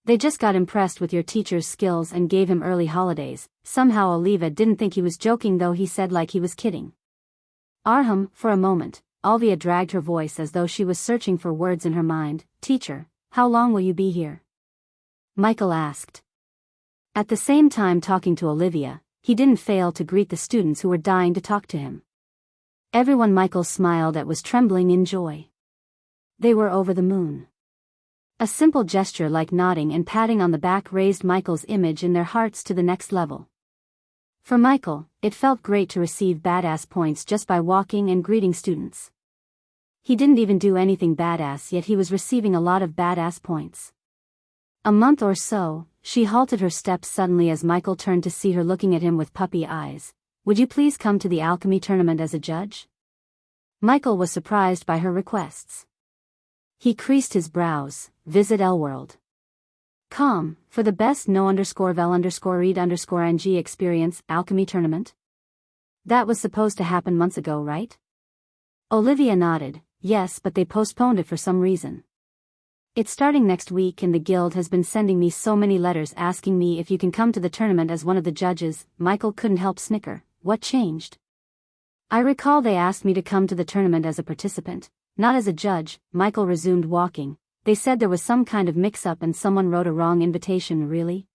A: They just got impressed with your teacher's skills and gave him early holidays. Somehow Olivia didn't think he was joking, though he said like he was kidding. Arham. For a moment, Olivia dragged her voice as though she was searching for words in her mind. Teacher, how long will you be here? Michael asked. At the same time talking to Olivia, he didn't fail to greet the students who were dying to talk to him. Everyone Michael smiled at was trembling in joy. They were over the moon. A simple gesture like nodding and patting on the back raised Michael's image in their hearts to the next level. For Michael, it felt great to receive badass points just by walking and greeting students. He didn't even do anything badass, yet he was receiving a lot of badass points. A month or so, she halted her steps suddenly as Michael turned to see her looking at him with puppy eyes. "Would you please come to the alchemy tournament as a judge?" Michael was surprised by her requests. He creased his brows. "Visit Elworld. Com, for the best no_vel_read_ng experience alchemy tournament?" That was supposed to happen months ago, right? Olivia nodded. "Yes, but they postponed it for some reason. It's starting next week and the guild has been sending me so many letters asking me if you can come to the tournament as one of the judges." Michael couldn't help snicker. What changed? "I recall they asked me to come to the tournament as a participant, not as a judge." Michael resumed walking. "They said there was some kind of mix-up and someone wrote a wrong invitation." "Really?"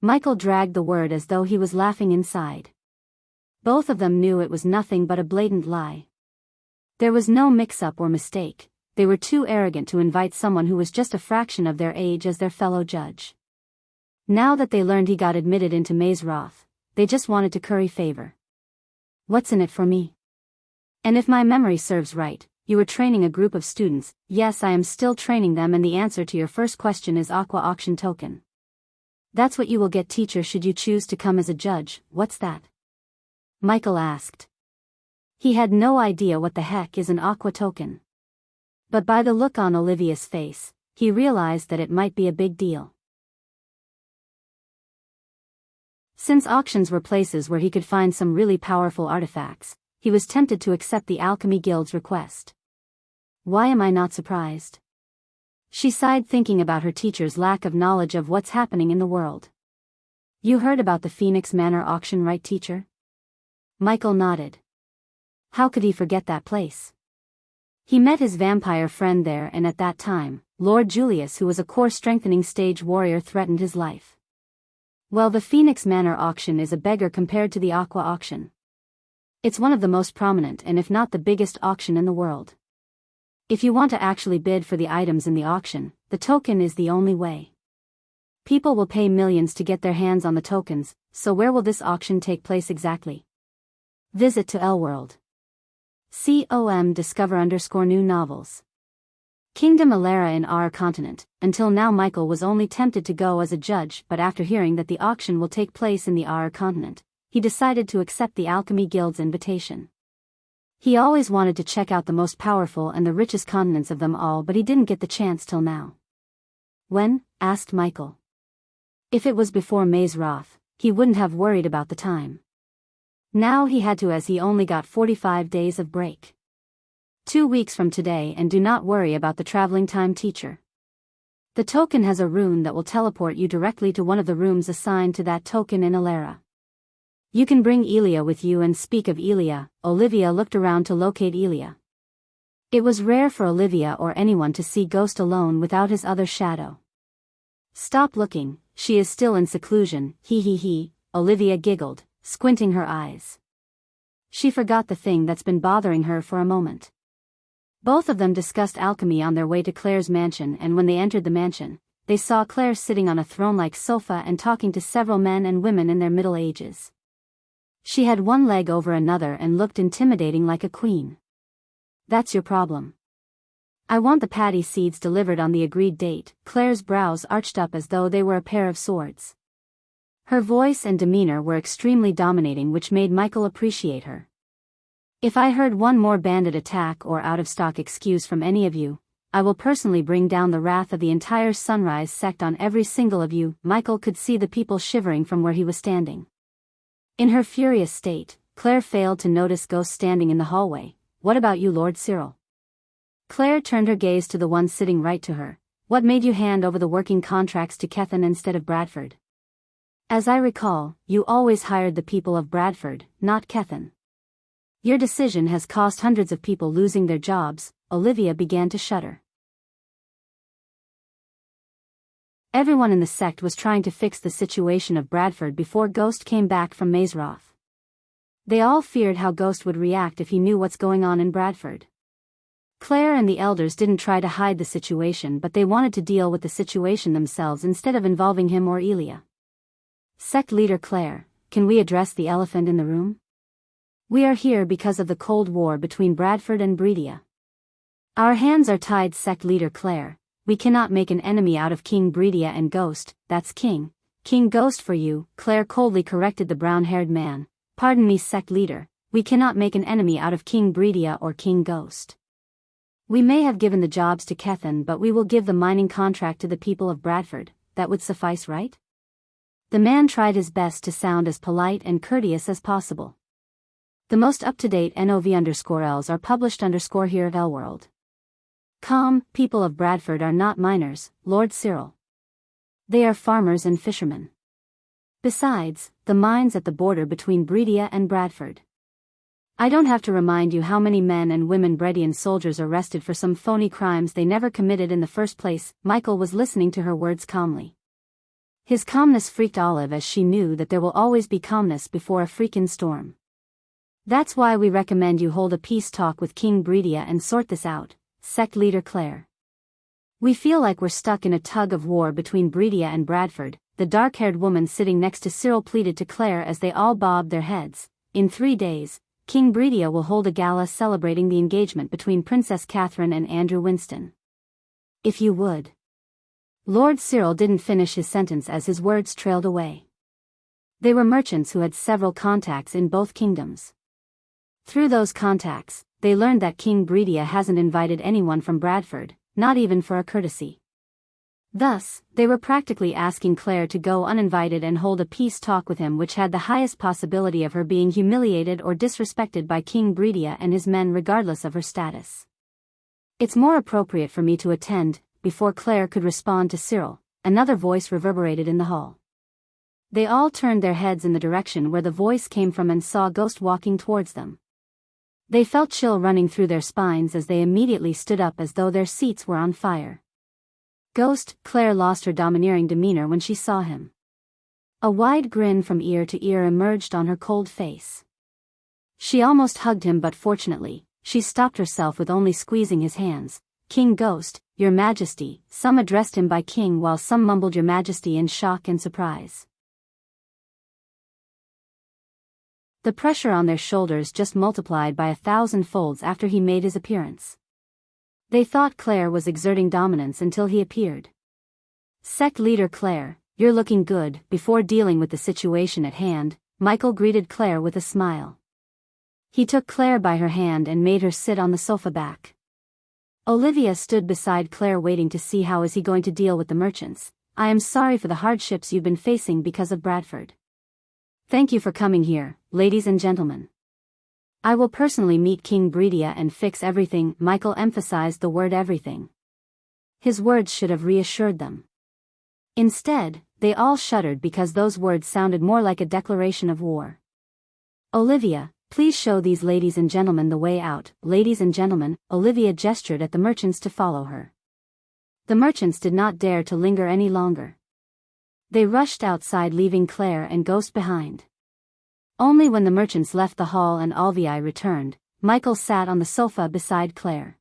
A: Michael dragged the word as though he was laughing inside. Both of them knew it was nothing but a blatant lie. There was no mix-up or mistake. They were too arrogant to invite someone who was just a fraction of their age as their fellow judge. Now that they learned he got admitted into Maze Roth, they just wanted to curry favor. "What's in it for me? And if my memory serves right, you were training a group of students." "Yes, I am still training them, and the answer to your first question is Aqua Auction Token. That's what you will get, teacher, should you choose to come as a judge." "What's that?" Michael asked. He had no idea what the heck is an Aqua Token. But by the look on Olivia's face, he realized that it might be a big deal. Since auctions were places where he could find some really powerful artifacts, he was tempted to accept the Alchemy Guild's request. Why am I not surprised? She sighed, thinking about her teacher's lack of knowledge of what's happening in the world. "You heard about the Phoenix Manor auction, right, teacher?" Michael nodded. How could he forget that place? He met his vampire friend there, and at that time, Lord Julius, who was a core-strengthening stage warrior, threatened his life. Well, the Phoenix Manor auction is a beggar compared to the Aqua auction. It's one of the most prominent and if not the biggest auction in the world. If you want to actually bid for the items in the auction, the token is the only way. People will pay millions to get their hands on the tokens, so where will this auction take place exactly? Visit to Elworld. Discover_new novels. Kingdom Alara in our continent. Until now Michael was only tempted to go as a judge, but after hearing that the auction will take place in the our continent, he decided to accept the Alchemy Guild's invitation. He always wanted to check out the most powerful and the richest continents of them all, but he didn't get the chance till now. When? Asked Michael. If it was before Maze Roth, he wouldn't have worried about the time. Now he had to, as he only got 45 days of break. 2 weeks from today, and do not worry about the traveling time, teacher. The token has a rune that will teleport you directly to one of the rooms assigned to that token in Alara. You can bring Elia with you and speak of Elia. Olivia looked around to locate Elia. It was rare for Olivia or anyone to see Ghost alone without his other shadow. Stop looking, she is still in seclusion, he, Olivia giggled, squinting her eyes. She forgot the thing that's been bothering her for a moment. Both of them discussed alchemy on their way to Claire's mansion, and when they entered the mansion, they saw Claire sitting on a throne-like sofa and talking to several men and women in their middle ages. She had one leg over another and looked intimidating like a queen. That's your problem. I want the patty seeds delivered on the agreed date. Claire's brows arched up as though they were a pair of swords. Her voice and demeanor were extremely dominating, which made Michael appreciate her. If I heard one more bandit attack or out-of-stock excuse from any of you, I will personally bring down the wrath of the entire Sunrise sect on every single of you. Michael could see the people shivering from where he was standing. In her furious state, Claire failed to notice Ghost standing in the hallway. What about you, Lord Cyril? Claire turned her gaze to the one sitting right to her. What made you hand over the working contracts to Kethan instead of Bradford? As I recall, you always hired the people of Bradford, not Kethan. Your decision has cost hundreds of people losing their jobs. Olivia began to shudder. Everyone in the sect was trying to fix the situation of Bradford before Ghost came back from Maze Roth. They all feared how Ghost would react if he knew what's going on in Bradford. Claire and the elders didn't try to hide the situation, but they wanted to deal with the situation themselves instead of involving him or Elia. Sect leader Claire, can we address the elephant in the room? We are here because of the Cold War between Bradford and Breedia. Our hands are tied, sect leader Claire. We cannot make an enemy out of King Breedia and Ghost. That's King Ghost for you, Claire coldly corrected the brown-haired man. Pardon me, sect leader, we cannot make an enemy out of King Breedia or King Ghost. We may have given the jobs to Kethan, but we will give the mining contract to the people of Bradford. That would suffice, right? The man tried his best to sound as polite and courteous as possible. The most up-to-date NOV_Ls are published here at Elworld. People of Bradford are not miners, Lord Cyril. They are farmers and fishermen. Besides, the mines at the border between Breedia and Bradford. I don't have to remind you how many men and women Bredian soldiers arrested for some phony crimes they never committed in the first place. Michael was listening to her words calmly. His calmness freaked Olive, as she knew that there will always be calmness before a freaking storm. That's why we recommend you hold a peace talk with King Breedia and sort this out, sect leader Claire. We feel like we're stuck in a tug of war between Breedia and Bradford, the dark-haired woman sitting next to Cyril pleaded to Claire as they all bobbed their heads. In 3 days, King Breedia will hold a gala celebrating the engagement between Princess Catherine and Andrew Winston. If you would. Lord Cyril didn't finish his sentence as his words trailed away. They were merchants who had several contacts in both kingdoms. Through those contacts, they learned that King Breedia hasn't invited anyone from Bradford, not even for a courtesy. Thus, they were practically asking Claire to go uninvited and hold a peace talk with him, which had the highest possibility of her being humiliated or disrespected by King Breedia and his men regardless of her status. It's more appropriate for me to attend. Before Claire could respond to Cyril, another voice reverberated in the hall. They all turned their heads in the direction where the voice came from and saw Ghost walking towards them. They felt chill running through their spines as they immediately stood up as though their seats were on fire. Ghost, Claire lost her domineering demeanor when she saw him. A wide grin from ear to ear emerged on her cold face. She almost hugged him, but fortunately, she stopped herself with only squeezing his hands. King Ghost, Your Majesty, some addressed him by King while some mumbled Your Majesty in shock and surprise. The pressure on their shoulders just multiplied by 1,000 folds after he made his appearance. They thought Claire was exerting dominance until he appeared. Sect leader Claire, you're looking good. Before dealing with the situation at hand, Michael greeted Claire with a smile. He took Claire by her hand and made her sit on the sofa back. Olivia stood beside Claire waiting to see how is he going to deal with the merchants. I am sorry for the hardships you've been facing because of Bradford. Thank you for coming here, ladies and gentlemen. I will personally meet King Breedia and fix everything. Michael emphasized the word everything. His words should have reassured them. Instead, they all shuddered because those words sounded more like a declaration of war. Olivia, please show these ladies and gentlemen the way out. Ladies and gentlemen, Olivia gestured at the merchants to follow her. The merchants did not dare to linger any longer. They rushed outside, leaving Claire and Ghost behind. Only when the merchants left the hall and Olivia returned, Michael sat on the sofa beside Claire.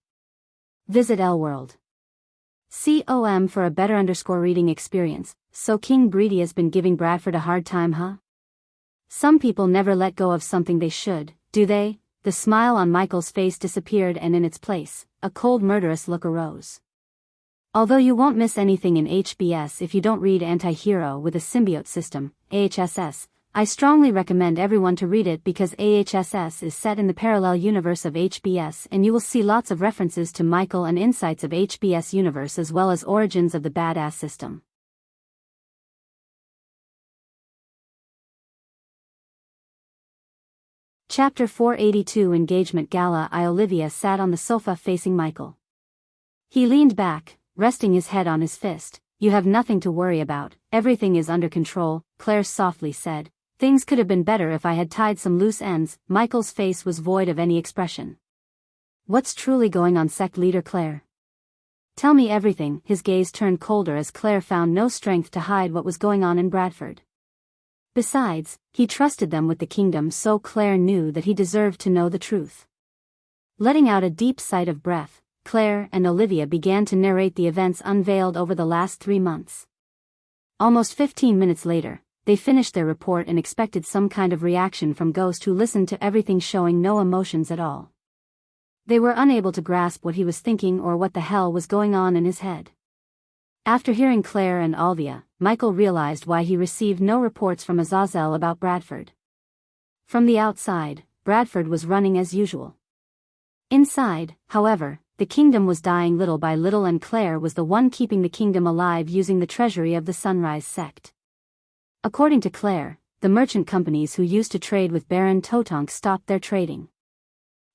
A: Visit Elworld.com for a better reading experience. So King Breedia's been giving Bradford a hard time, huh? Some people never let go of something they should, do they? The smile on Michael's face disappeared and in its place, a cold murderous look arose. Although you won't miss anything in HBS if you don't read Anti-Hero with a Symbiote System, AHSS, I strongly recommend everyone to read it because AHSS is set in the parallel universe of HBS and you will see lots of references to Michael and insights of HBS universe as well as origins of the badass system. Chapter 482 Engagement Gala. Olivia sat on the sofa facing Michael. He leaned back, resting his head on his fist. You have nothing to worry about, everything is under control, Claire softly said. Things could have been better if I had tied some loose ends. Michael's face was void of any expression. What's truly going on, sect leader Claire? Tell me everything. His gaze turned colder as Claire found no strength to hide what was going on in Bradford. Besides, he trusted them with the kingdom, so Claire knew that he deserved to know the truth. Letting out a deep sigh of breath, Claire and Olivia began to narrate the events unveiled over the last 3 months. Almost 15 minutes later, they finished their report and expected some kind of reaction from Ghost, who listened to everything showing no emotions at all. They were unable to grasp what he was thinking or what the hell was going on in his head. After hearing Claire and Olivia, Michael realized why he received no reports from Azazel about Bradford. From the outside, Bradford was running as usual. Inside, however, the kingdom was dying little by little, and Claire was the one keeping the kingdom alive using the treasury of the Sunrise sect. According to Claire, the merchant companies who used to trade with Baron Totonk stopped their trading.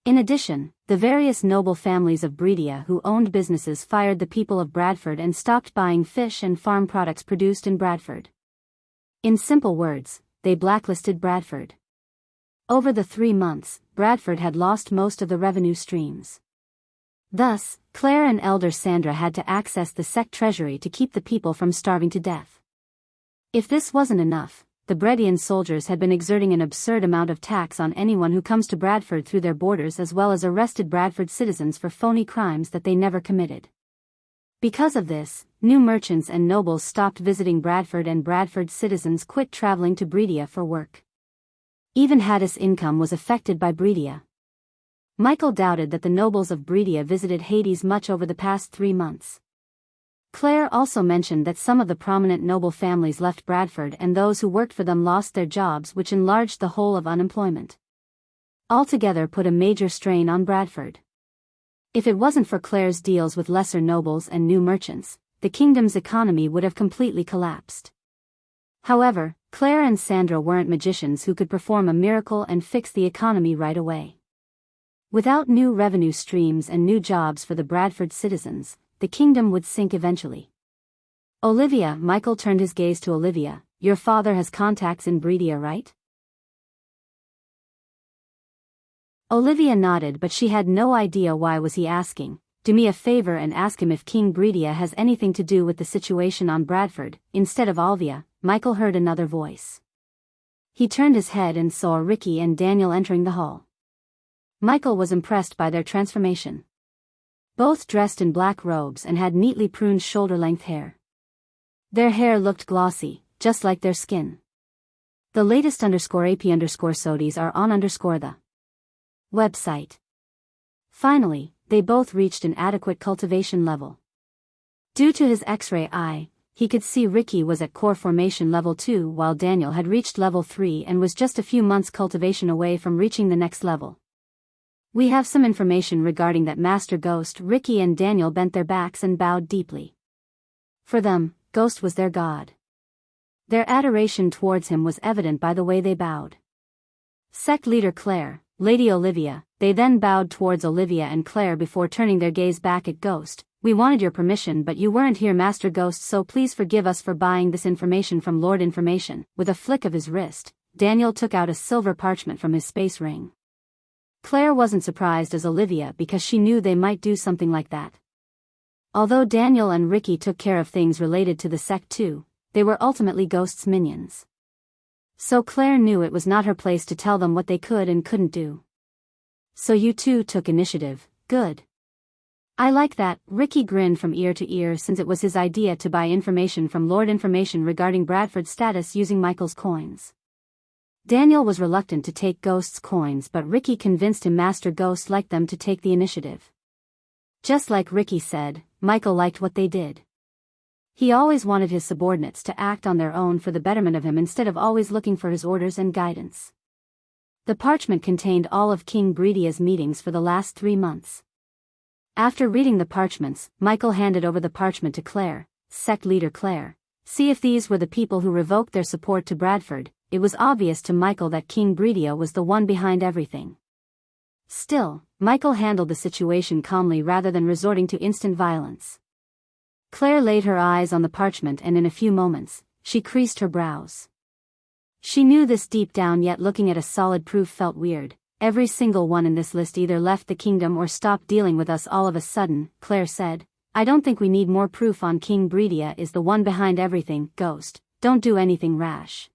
A: In addition, the various noble families of Breedia who owned businesses fired the people of Bradford and stopped buying fish and farm products produced in Bradford. In simple words, they blacklisted Bradford. Over the 3 months, Bradford had lost most of the revenue streams. Thus, Claire and Elder Sandra had to access the sect treasury to keep the people from starving to death. If this wasn't enough, the Bredian soldiers had been exerting an absurd amount of tax on anyone who comes to Bradford through their borders, as well as arrested Bradford citizens for phony crimes that they never committed. Because of this, new merchants and nobles stopped visiting Bradford, and Bradford citizens quit traveling to Breedia for work. Even Hadis' income was affected by Breedia. Michael doubted that the nobles of Breedia visited Hades much over the past 3 months. Claire also mentioned that some of the prominent noble families left Bradford, and those who worked for them lost their jobs, which enlarged the hole of unemployment. Altogether put a major strain on Bradford. If it wasn't for Claire's deals with lesser nobles and new merchants, the kingdom's economy would have completely collapsed. However, Claire and Sandra weren't magicians who could perform a miracle and fix the economy right away. Without new revenue streams and new jobs for the Bradford citizens, the kingdom would sink eventually. Olivia, Michael turned his gaze to Olivia. Your father has contacts in Breedia, right? Olivia nodded, but she had no idea why was he asking. Do me a favor and ask him if King Breedia has anything to do with the situation on Bradford. Instead of Olivia, Michael heard another voice. He turned his head and saw Ricky and Daniel entering the hall. Michael was impressed by their transformation. Both dressed in black robes and had neatly pruned shoulder-length hair. Their hair looked glossy, just like their skin. The latest _AP_SODIES are on the website. Finally, they both reached an adequate cultivation level. Due to his X-ray eye, he could see Ricky was at core formation level 2, while Daniel had reached level 3 and was just a few months cultivation away from reaching the next level. We have some information regarding that, Master Ghost. Ricky and Daniel bent their backs and bowed deeply. For them, Ghost was their god. Their adoration towards him was evident by the way they bowed. Sect leader Claire, Lady Olivia, they then bowed towards Olivia and Claire before turning their gaze back at Ghost. We wanted your permission, but you weren't here, Master Ghost, so please forgive us for buying this information from Lord Information. With a flick of his wrist, Daniel took out a silver parchment from his space ring. Claire wasn't surprised as Olivia because she knew they might do something like that. Although Daniel and Ricky took care of things related to the sect too, they were ultimately Ghost's minions. So Claire knew it was not her place to tell them what they could and couldn't do. So you two took initiative, good. I like that. Ricky grinned from ear to ear, since it was his idea to buy information from Lord Information regarding Bradford's status using Michael's coins. Daniel was reluctant to take Ghost's coins, but Ricky convinced him Master Ghost liked them to take the initiative. Just like Ricky said, Michael liked what they did. He always wanted his subordinates to act on their own for the betterment of him instead of always looking for his orders and guidance. The parchment contained all of King Breedia's meetings for the last 3 months. After reading the parchments, Michael handed over the parchment to Claire. Sect leader Claire, see if these were the people who revoked their support to Bradford. It was obvious to Michael that King Breedia was the one behind everything. Still, Michael handled the situation calmly rather than resorting to instant violence. Claire laid her eyes on the parchment, and in a few moments, she creased her brows. She knew this deep down, yet looking at a solid proof felt weird. Every single one in this list either left the kingdom or stopped dealing with us all of a sudden, Claire said. I don't think we need more proof on King Breedia is the one behind everything. Ghost, don't do anything rash.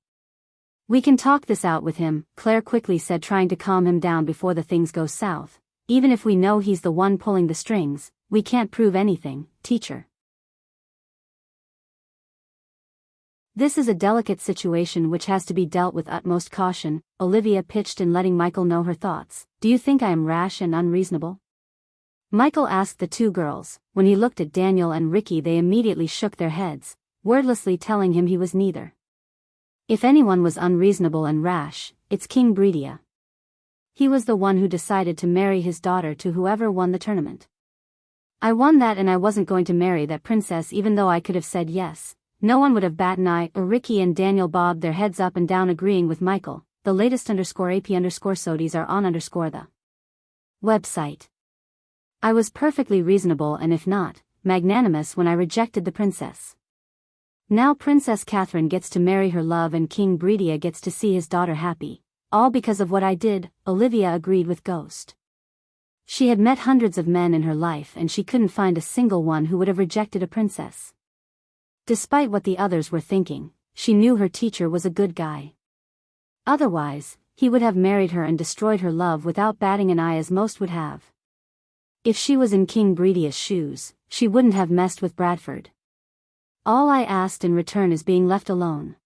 A: We can talk this out with him, Claire quickly said, trying to calm him down before the things go south. Even if we know he's the one pulling the strings, we can't prove anything, teacher. This is a delicate situation which has to be dealt with utmost caution, Olivia pitched in, letting Michael know her thoughts. Do you think I am rash and unreasonable? Michael asked the two girls. When he looked at Daniel and Ricky, they immediately shook their heads, wordlessly telling him he was neither. If anyone was unreasonable and rash, it's King Breedia. He was the one who decided to marry his daughter to whoever won the tournament. I won that, and I wasn't going to marry that princess even though I could have said yes. No one would have bat an eye. Ricky and Daniel bobbed their heads up and down, agreeing with Michael. The latest _AP_SODIES are on _the website. I was perfectly reasonable and, if not, magnanimous when I rejected the princess. Now Princess Catherine gets to marry her love and King Breedia gets to see his daughter happy. All because of what I did, Olivia agreed with Ghost. She had met hundreds of men in her life and she couldn't find a single one who would have rejected a princess. Despite what the others were thinking, she knew her teacher was a good guy. Otherwise, he would have married her and destroyed her love without batting an eye, as most would have. If she was in King Breedia's shoes, she wouldn't have messed with Bradford. All I asked in return is being left alone.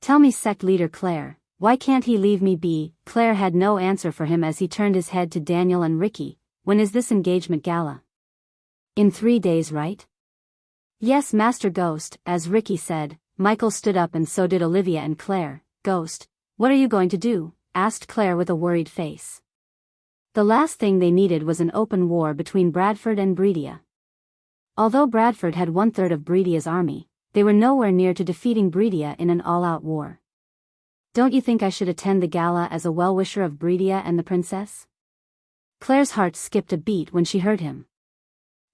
A: Tell me, sect leader Claire, why can't he leave me be? Claire had no answer for him as he turned his head to Daniel and Ricky. When is this engagement gala? In 3 days, right? Yes, Master Ghost, as Ricky said. Michael stood up and so did Olivia and Claire. Ghost, what are you going to do? Asked Claire with a worried face. The last thing they needed was an open war between Bradford and Breedia. Although Bradford had 1/3 of Breedia's army, they were nowhere near to defeating Breedia in an all-out war. Don't you think I should attend the gala as a well-wisher of Breedia and the princess? Claire's heart skipped a beat when she heard him.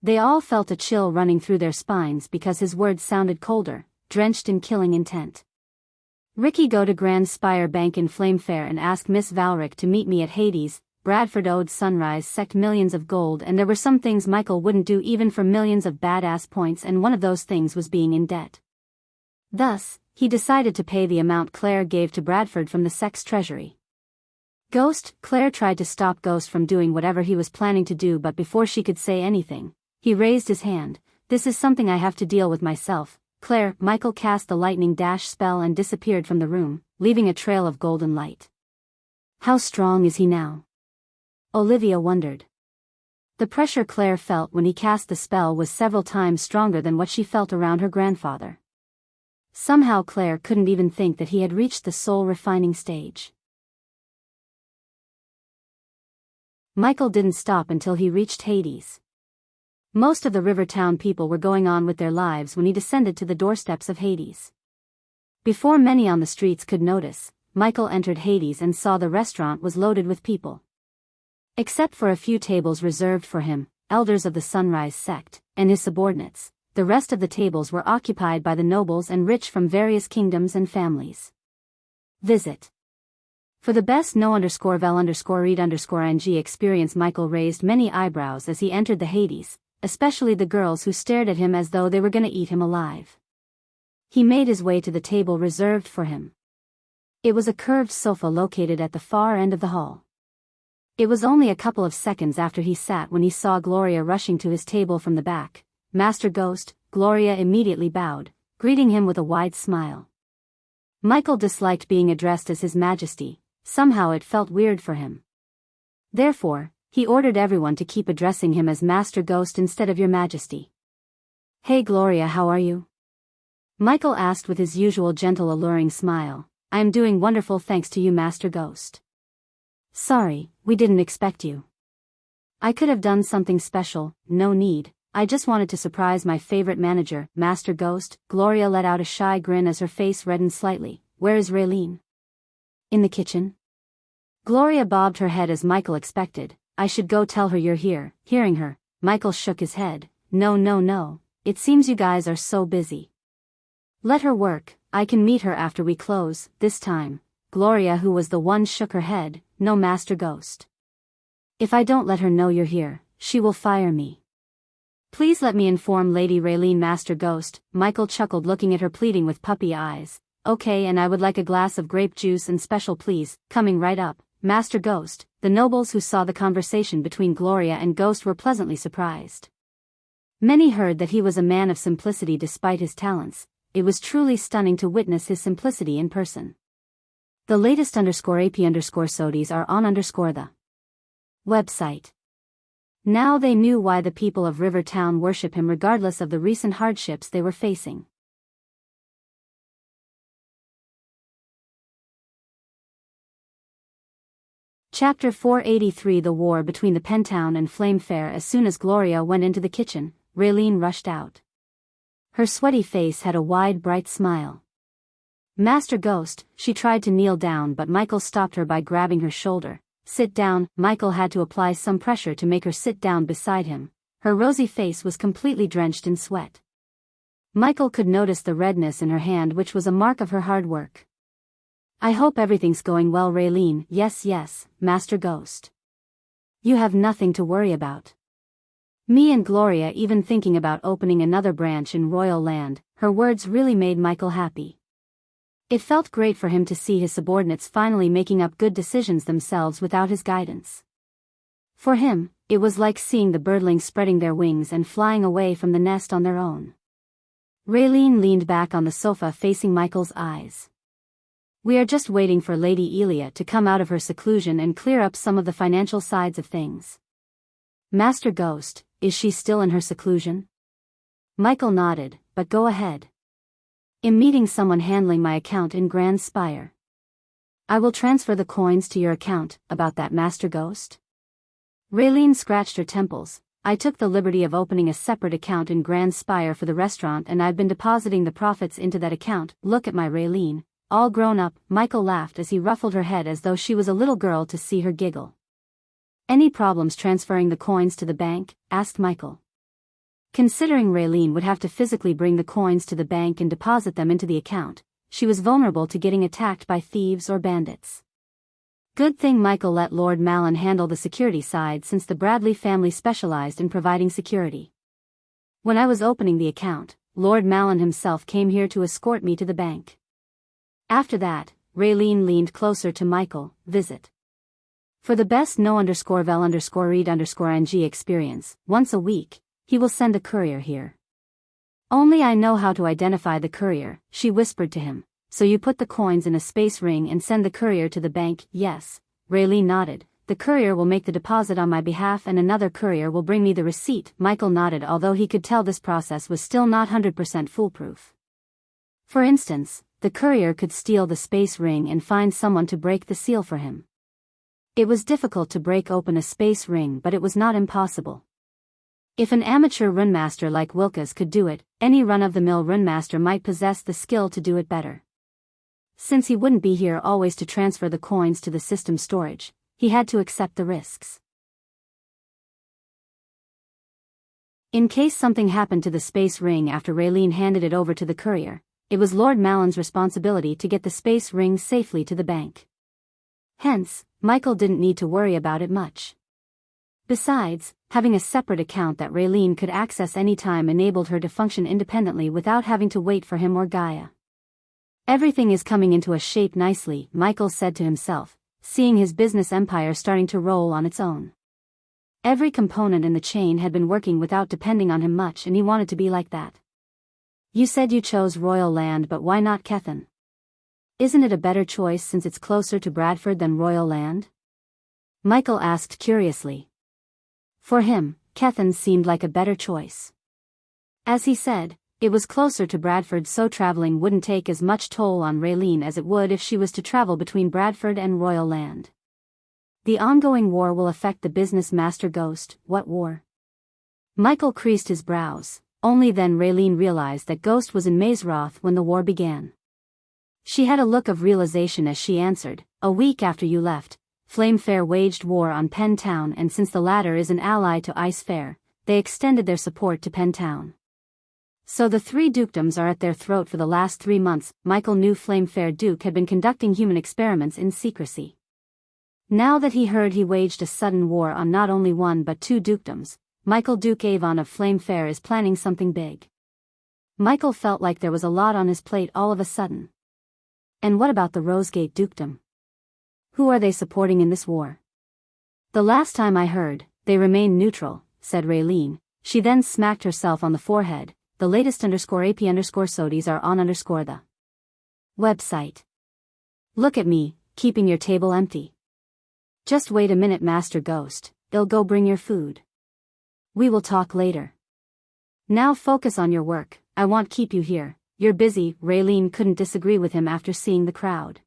A: They all felt a chill running through their spines because his words sounded colder, drenched in killing intent. Ricky, go to Grand Spire Bank in Flame Fair and ask Miss Valric to meet me at Hades. Bradford owed Sunrise Sect millions of gold, and there were some things Michael wouldn't do even for millions of badass points, and one of those things was being in debt. Thus, he decided to pay the amount Claire gave to Bradford from the sect's treasury. Ghost, Claire tried to stop Ghost from doing whatever he was planning to do, but before she could say anything, he raised his hand. This is something I have to deal with myself. Claire, Michael cast the lightning dash spell and disappeared from the room, leaving a trail of golden light. How strong is he now? Olivia wondered. The pressure Claire felt when he cast the spell was several times stronger than what she felt around her grandfather. Somehow Claire couldn't even think that he had reached the soul-refining stage. Michael didn't stop until he reached Hades. Most of the Rivertown people were going on with their lives when he descended to the doorsteps of Hades. Before many on the streets could notice, Michael entered Hades and saw the restaurant was loaded with people. Except for a few tables reserved for him, elders of the Sunrise sect, and his subordinates, the rest of the tables were occupied by the nobles and rich from various kingdoms and families. Visit. For the best no_vel_read_ing experience. Michael raised many eyebrows as he entered the Hades, especially the girls who stared at him as though they were going to eat him alive. He made his way to the table reserved for him. It was a curved sofa located at the far end of the hall. It was only a couple of seconds after he sat when he saw Gloria rushing to his table from the back. Master Ghost, Gloria immediately bowed, greeting him with a wide smile. Michael disliked being addressed as His Majesty. Somehow it felt weird for him. Therefore, he ordered everyone to keep addressing him as Master Ghost instead of Your Majesty. Hey Gloria, how are you? Michael asked with his usual gentle, alluring smile. I am doing wonderful, thanks to you, Master Ghost. Sorry, we didn't expect you. I could have done something special. No need, I just wanted to surprise my favorite manager, Master Ghost. Gloria let out a shy grin as her face reddened slightly. Where is Raylene? In the kitchen? Gloria bobbed her head as Michael expected. I should go tell her you're here. Hearing her, Michael shook his head. No. It seems you guys are so busy. Let her work, I can meet her after we close. This time, Gloria, who was the one, shook her head. No, Master Ghost. If I don't let her know you're here, she will fire me. Please let me inform Lady Raylene. Master Ghost, Michael chuckled, looking at her, pleading with puppy eyes. Okay, and I would like a glass of grape juice and special, please. Coming right up, Master Ghost. The nobles who saw the conversation between Gloria and Ghost were pleasantly surprised. Many heard that he was a man of simplicity despite his talents, it was truly stunning to witness his simplicity in person. The latest _AP_SODIES are on the website. Now they knew why the people of Rivertown worship him regardless of the recent hardships they were facing. Chapter 483 The War Between the Pentown and Flamefair. As soon as Gloria went into the kitchen, Raylene rushed out. Her sweaty face had a wide bright smile. Master Ghost, she tried to kneel down but Michael stopped her by grabbing her shoulder. Sit down. Michael had to apply some pressure to make her sit down beside him. Her rosy face was completely drenched in sweat. Michael could notice the redness in her hand, which was a mark of her hard work. I hope everything's going well, Raylene. Yes, Master Ghost. You have nothing to worry about. Me and Gloria even thinking about opening another branch in Royal Land. Her words really made Michael happy. It felt great for him to see his subordinates finally making up good decisions themselves without his guidance. For him, it was like seeing the birdlings spreading their wings and flying away from the nest on their own. Raylene leaned back on the sofa facing Michael's eyes. We are just waiting for Lady Elia to come out of her seclusion and clear up some of the financial sides of things. Master Ghost, is she still in her seclusion? Michael nodded, but go ahead. I'm meeting someone handling my account in Grand Spire. I will transfer the coins to your account. About that, Master Ghost? Raylene scratched her temples. I took the liberty of opening a separate account in Grand Spire for the restaurant and I've been depositing the profits into that account. Look at my Raylene, all grown up. Michael laughed as he ruffled her head as though she was a little girl to see her giggle. Any problems transferring the coins to the bank? Asked Michael. Considering Raylene would have to physically bring the coins to the bank and deposit them into the account, she was vulnerable to getting attacked by thieves or bandits. Good thing Michael let Lord Malin handle the security side, since the Bradley family specialized in providing security. When I was opening the account, Lord Malin himself came here to escort me to the bank. After that, Raylene leaned closer to Michael. Visit. For the best no_vel_read_ng experience, once a week, he will send a courier here. Only I know how to identify the courier, she whispered to him. So you put the coins in a space ring and send the courier to the bank? Yes, Raylene nodded. The courier will make the deposit on my behalf and another courier will bring me the receipt. Michael nodded, although he could tell this process was still not 100% foolproof. For instance, the courier could steal the space ring and find someone to break the seal for him. It was difficult to break open a space ring, but it was not impossible. If an amateur runemaster like Wilkes could do it, any run-of-the-mill runemaster might possess the skill to do it better. Since he wouldn't be here always to transfer the coins to the system storage, he had to accept the risks. In case something happened to the space ring after Raylene handed it over to the courier, it was Lord Malin's responsibility to get the space ring safely to the bank. Hence, Michael didn't need to worry about it much. Besides, having a separate account that Raylene could access anytime enabled her to function independently without having to wait for him or Gaia. Everything is coming into a shape nicely, Michael said to himself, seeing his business empire starting to roll on its own. Every component in the chain had been working without depending on him much, and he wanted to be like that. You said you chose Royal Land, but why not Kethen? Isn't it a better choice since it's closer to Bradford than Royal Land? Michael asked curiously. For him, Kethen seemed like a better choice. As he said, it was closer to Bradford, so traveling wouldn't take as much toll on Raylene as it would if she was to travel between Bradford and Royal Land. The ongoing war will affect the business, Master Ghost. What war? Michael creased his brows. Only then Raylene realized that Ghost was in Mazeroth when the war began. She had a look of realization as she answered, a week after you left, Flamefair waged war on Pentown, and since the latter is an ally to Icefair, they extended their support to Pentown. So the three dukedoms are at their throat for the last 3 months. Michael knew Flamefair Duke had been conducting human experiments in secrecy. Now that he heard he waged a sudden war on not only one but 2 dukedoms, Michael Duke Avon of Flamefair is planning something big. Michael felt like there was a lot on his plate all of a sudden. And what about the Rosegate Dukedom? Who are they supporting in this war? The last time I heard, they remained neutral, said Raylene. She then smacked herself on the forehead. the latest _AP stories are on the website. Look at me, keeping your table empty. Just wait a minute, Master Ghost, I'll go bring your food. We will talk later. Now focus on your work, I won't keep you here, you're busy. Raylene couldn't disagree with him after seeing the crowd.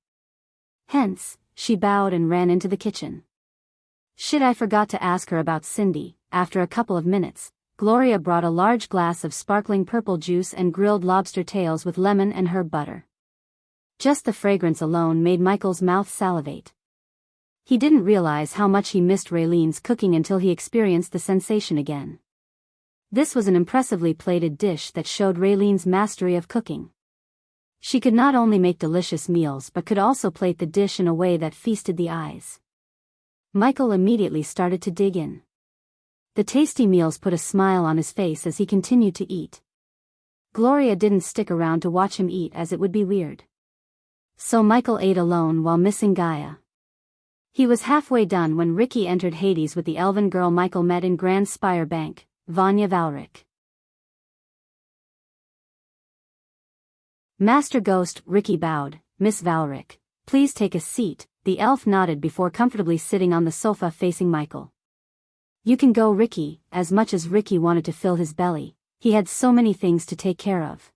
A: Hence, she bowed and ran into the kitchen. Shit, I forgot to ask her about Cindy. After a couple of minutes, Gloria brought a large glass of sparkling purple juice and grilled lobster tails with lemon and herb butter. Just the fragrance alone made Michael's mouth salivate. He didn't realize how much he missed Raylene's cooking until he experienced the sensation again. This was an impressively plated dish that showed Raylene's mastery of cooking. She could not only make delicious meals but could also plate the dish in a way that feasted the eyes. Michael immediately started to dig in. The tasty meals put a smile on his face as he continued to eat. Gloria didn't stick around to watch him eat as it would be weird. So Michael ate alone while missing Gaia. He was halfway done when Ricky entered Hades with the elven girl Michael met in Grand Spire Bank, Vanya Valric. Master Ghost, Ricky bowed. Miss Valric, please take a seat. The elf nodded before comfortably sitting on the sofa facing Michael. You can go, Ricky. As much as Ricky wanted to fill his belly, he had so many things to take care of.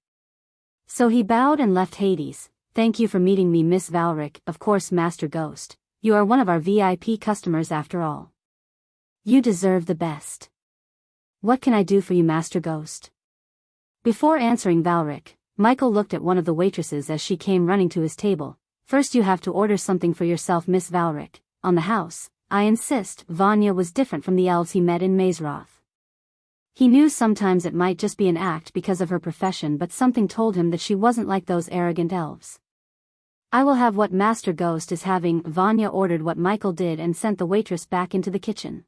A: So he bowed and left Hades. Thank you for meeting me, Miss Valric. Of course, Master Ghost. You are one of our VIP customers after all. You deserve the best. What can I do for you, Master Ghost? Before answering Valric, Michael looked at one of the waitresses as she came running to his table. First, you have to order something for yourself, Miss Valric. On the house, I insist. Vanya was different from the elves he met in Mazeroth. He knew sometimes it might just be an act because of her profession, but something told him that she wasn't like those arrogant elves. I will have what Master Ghost is having. Vanya ordered what Michael did and sent the waitress back into the kitchen.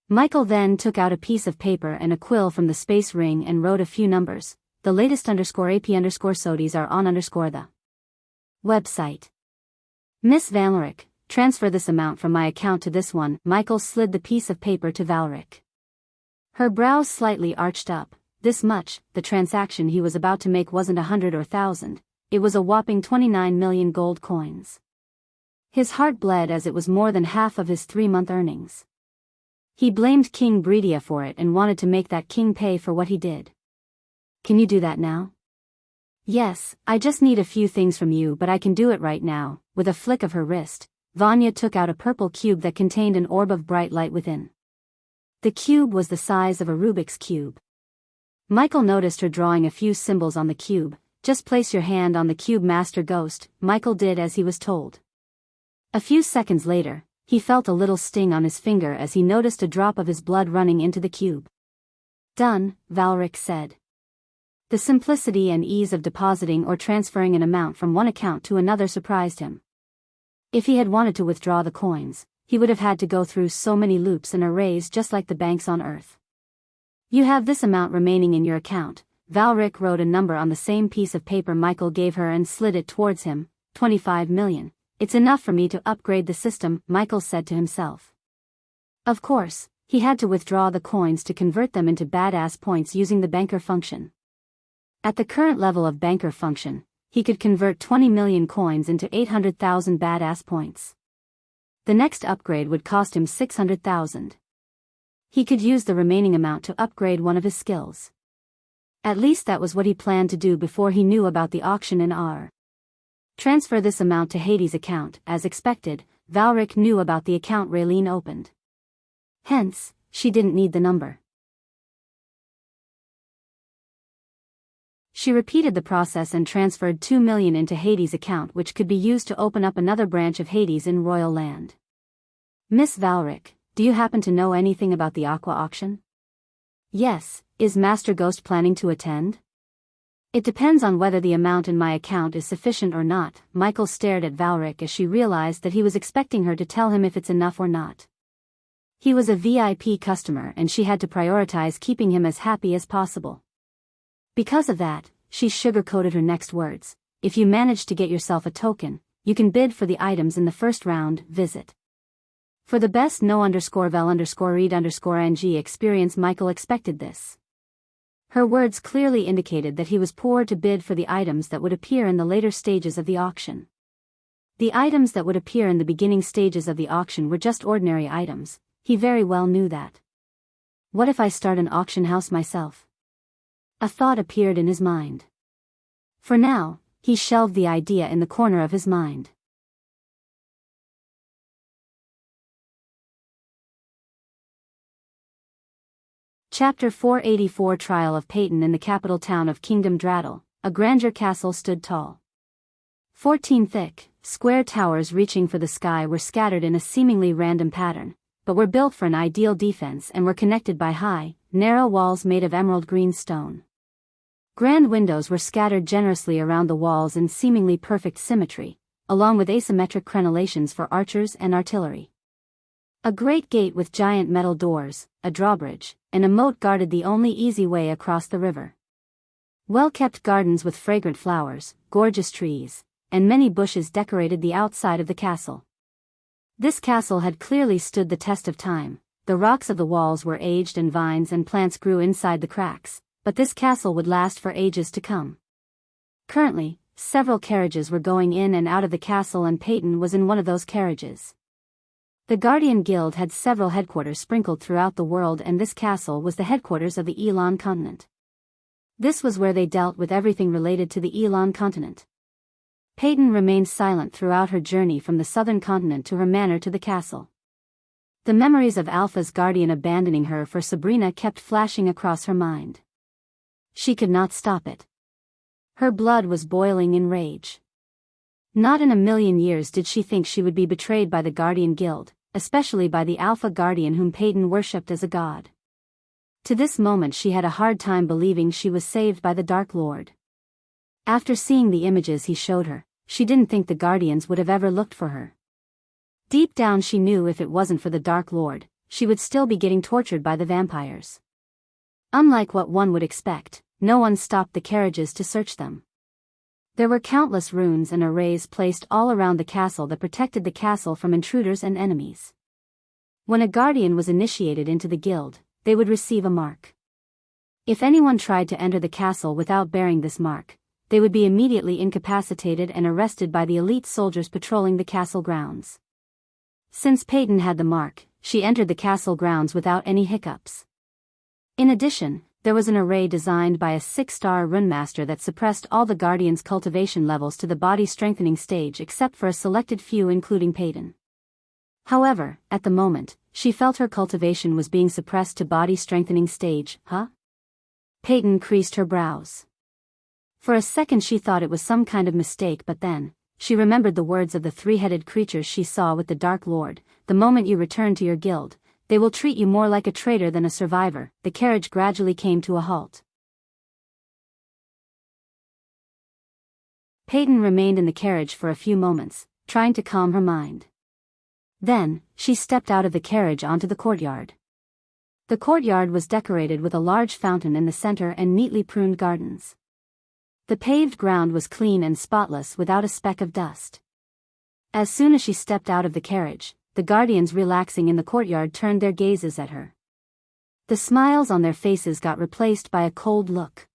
A: Michael then took out a piece of paper and a quill from the space ring and wrote a few numbers. The latest _AP stories are on the website. Miss Valric, transfer this amount from my account to this one. Michael slid the piece of paper to Valric. Her brows slightly arched up. This much. The transaction he was about to make wasn't 100 or 1,000. It was a whopping 29 million gold coins. His heart bled as it was more than half of his 3-month earnings. He blamed King Breedia for it and wanted to make that king pay for what he did. Can you do that now? Yes, I just need a few things from you, but I can do it right now. With a flick of her wrist, Vanya took out a purple cube that contained an orb of bright light within. The cube was the size of a Rubik's cube. Michael noticed her drawing a few symbols on the cube. Just place your hand on the cube, Master Ghost. Michael did as he was told. A few seconds later, he felt a little sting on his finger as he noticed a drop of his blood running into the cube. Done, Valric said. The simplicity and ease of depositing or transferring an amount from one account to another surprised him. If he had wanted to withdraw the coins, he would have had to go through so many loops and arrays just like the banks on Earth. You have this amount remaining in your account. Valric wrote a number on the same piece of paper Michael gave her and slid it towards him. 25 million. It's enough for me to upgrade the system, Michael said to himself. Of course, he had to withdraw the coins to convert them into badass points using the banker function. At the current level of banker function, he could convert 20 million coins into 800,000 badass points. The next upgrade would cost him 600,000. He could use the remaining amount to upgrade one of his skills. At least that was what he planned to do before he knew about the auction in R. Transfer this amount to Hades' account. As expected, Valric knew about the account Raylene opened. Hence, she didn't need the number. She repeated the process and transferred 2 million into Hades' account, which could be used to open up another branch of Hades in Royal Land. Miss Valric, do you happen to know anything about the Aqua auction? Yes, is Master Ghost planning to attend? It depends on whether the amount in my account is sufficient or not. Michael stared at Valric as she realized that he was expecting her to tell him if it's enough or not. He was a VIP customer and she had to prioritize keeping him as happy as possible. Because of that, she sugar-coated her next words. If you manage to get yourself a token, you can bid for the items in the first round. Visit. For the best no_vel_read_ng experience. Michael expected this. Her words clearly indicated that he was poor to bid for the items that would appear in the later stages of the auction. The items that would appear in the beginning stages of the auction were just ordinary items. He very well knew that. What if I start an auction house myself? A thought appeared in his mind. For now, he shelved the idea in the corner of his mind. Chapter 484 Trial of Peyton. In the capital town of Kingdom Draddle, a grandeur castle stood tall. 14 thick, square towers reaching for the sky were scattered in a seemingly random pattern, but were built for an ideal defense and were connected by high, narrow walls made of emerald green stone. Grand windows were scattered generously around the walls in seemingly perfect symmetry, along with asymmetric crenellations for archers and artillery. A great gate with giant metal doors, a drawbridge, and a moat guarded the only easy way across the river. Well-kept gardens with fragrant flowers, gorgeous trees, and many bushes decorated the outside of the castle. This castle had clearly stood the test of time. The rocks of the walls were aged and vines and plants grew inside the cracks, but this castle would last for ages to come. Currently, several carriages were going in and out of the castle, and Peyton was in one of those carriages. The Guardian Guild had several headquarters sprinkled throughout the world, and this castle was the headquarters of the Elon continent. This was where they dealt with everything related to the Elon continent. Peyton remained silent throughout her journey from the southern continent to her manor to the castle. The memories of Alpha's guardian abandoning her for Sabrina kept flashing across her mind. She could not stop it. Her blood was boiling in rage. Not in a million years did she think she would be betrayed by the Guardian Guild, especially by the Alpha Guardian whom Peyton worshipped as a god. To this moment she had a hard time believing she was saved by the Dark Lord. After seeing the images he showed her, she didn't think the Guardians would have ever looked for her. Deep down she knew if it wasn't for the Dark Lord, she would still be getting tortured by the vampires. Unlike what one would expect, no one stopped the carriages to search them. There were countless runes and arrays placed all around the castle that protected the castle from intruders and enemies. When a guardian was initiated into the guild, they would receive a mark. If anyone tried to enter the castle without bearing this mark, they would be immediately incapacitated and arrested by the elite soldiers patrolling the castle grounds. Since Peyton had the mark, she entered the castle grounds without any hiccups. In addition, there was an array designed by a 6-star runemaster that suppressed all the Guardians' cultivation levels to the body-strengthening stage except for a selected few, including Peyton. However, at the moment, she felt her cultivation was being suppressed to body-strengthening stage. Peyton creased her brows. For a second she thought it was some kind of mistake, but then, she remembered the words of the three-headed creatures she saw with the Dark Lord: the moment you return to your guild, they will treat you more like a traitor than a survivor. The carriage gradually came to a halt. Peyton remained in the carriage for a few moments, trying to calm her mind. Then, she stepped out of the carriage onto the courtyard. The courtyard was decorated with a large fountain in the center and neatly pruned gardens. The paved ground was clean and spotless without a speck of dust. As soon as she stepped out of the carriage, the guardians relaxing in the courtyard turned their gazes at her. The smiles on their faces got replaced by a cold look.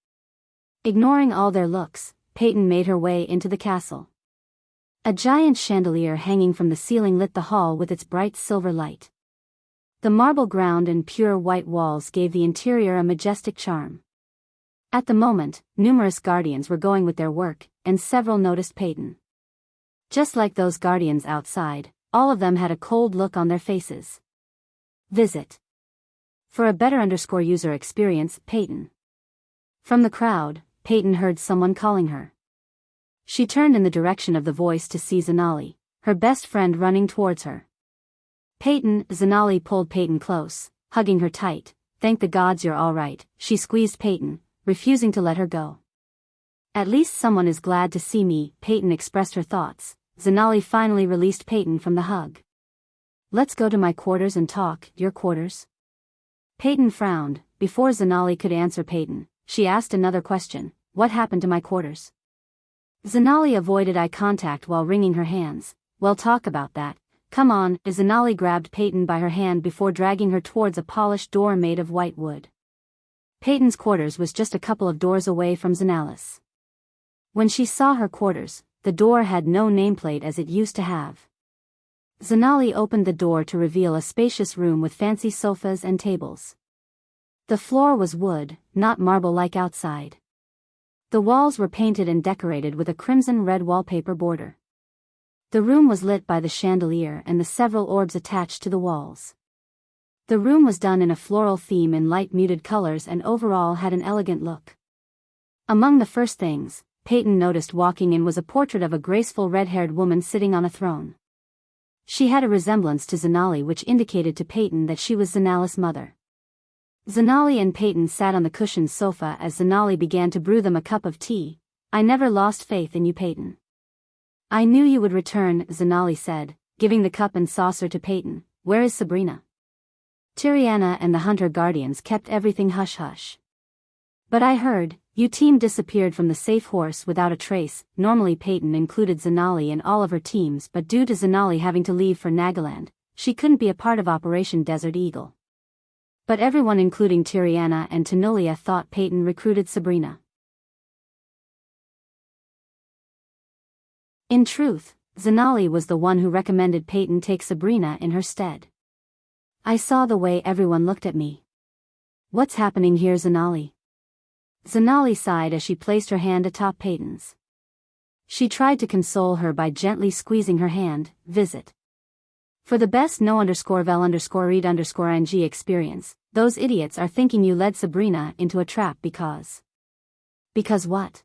A: Ignoring all their looks, Peyton made her way into the castle. A giant chandelier hanging from the ceiling lit the hall with its bright silver light. The marble ground and pure white walls gave the interior a majestic charm. At the moment, numerous guardians were going with their work, and several noticed Peyton. Just like those guardians outside, all of them had a cold look on their faces. Visit. For a better user experience, Peyton. From the crowd, Peyton heard someone calling her. She turned in the direction of the voice to see Zanali, her best friend, running towards her. Peyton. Zanali pulled Peyton close, hugging her tight. Thank the gods you're all right. She squeezed Peyton, refusing to let her go. At least someone is glad to see me, Peyton expressed her thoughts. Zanali finally released Peyton from the hug. Let's go to my quarters and talk. Your quarters? Peyton frowned. Before Zanali could answer Peyton, she asked another question. What happened to my quarters? Zanali avoided eye contact while wringing her hands. Well, talk about that. Come on. Zanali grabbed Peyton by her hand before dragging her towards a polished door made of white wood. Peyton's quarters was just a couple of doors away from Zanali's. When she saw her quarters, the door had no nameplate as it used to have. Zanali opened the door to reveal a spacious room with fancy sofas and tables. The floor was wood, not marble like outside. The walls were painted and decorated with a crimson-red wallpaper border. The room was lit by the chandelier and the several orbs attached to the walls. The room was done in a floral theme in light muted colors and overall had an elegant look. Among the first things Peyton noticed walking in was a portrait of a graceful red-haired woman sitting on a throne. She had a resemblance to Zanali, which indicated to Peyton that she was Zanali's mother. Zanali and Peyton sat on the cushioned sofa as Zanali began to brew them a cup of tea. "I never lost faith in you, Peyton. I knew you would return," Zanali said, giving the cup and saucer to Peyton. "Where is Sabrina?" Tiriana and the Hunter Guardians kept everything hush-hush. "But I heard, you team disappeared from the safe horse without a trace." Normally Peyton included Zanali in all of her teams, but due to Zanali having to leave for Nagaland, she couldn't be a part of Operation Desert Eagle. But everyone including Tiriana and Tanulia thought Peyton recruited Sabrina. In truth, Zanali was the one who recommended Peyton take Sabrina in her stead. "I saw the way everyone looked at me. What's happening here, Zanali?" Zanali sighed as she placed her hand atop Peyton's. She tried to console her by gently squeezing her hand. "Visit. For the best no_vel_read_ing experience, those idiots are thinking you led Sabrina into a trap because..." "Because what?"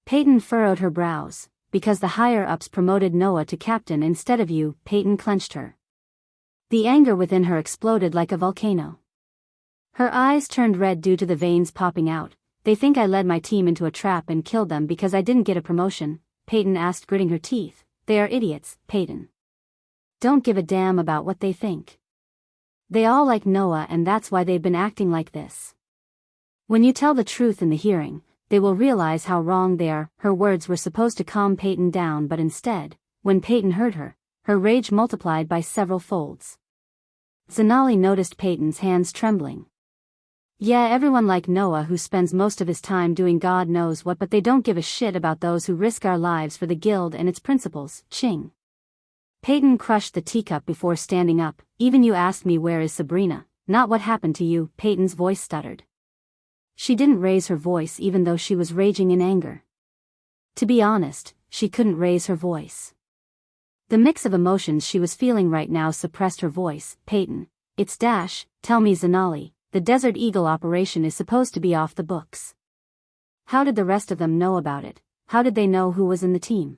A: Peyton furrowed her brows. "Because the higher-ups promoted Noah to captain instead of you." Peyton clenched her. The anger within her exploded like a volcano. Her eyes turned red due to the veins popping out. "They think I led my team into a trap and killed them because I didn't get a promotion?" Peyton asked, gritting her teeth. "They are idiots, Peyton. Don't give a damn about what they think. They all like Noah and that's why they've been acting like this. When you tell the truth in the hearing, they will realize how wrong they are." Her words were supposed to calm Peyton down, but instead, when Peyton heard her, her rage multiplied by several folds. Zanali noticed Peyton's hands trembling. "Yeah, everyone like Noah who spends most of his time doing God knows what, but they don't give a shit about those who risk our lives for the guild and its principles." Ching. Peyton crushed the teacup before standing up. "Even you asked me where is Sabrina, not what happened to you." Peyton's voice stuttered. She didn't raise her voice even though she was raging in anger. To be honest, she couldn't raise her voice. The mix of emotions she was feeling right now suppressed her voice. "Peyton, it's Dash, tell me Zanali, the Desert Eagle operation is supposed to be off the books. How did the rest of them know about it? How did they know who was in the team?"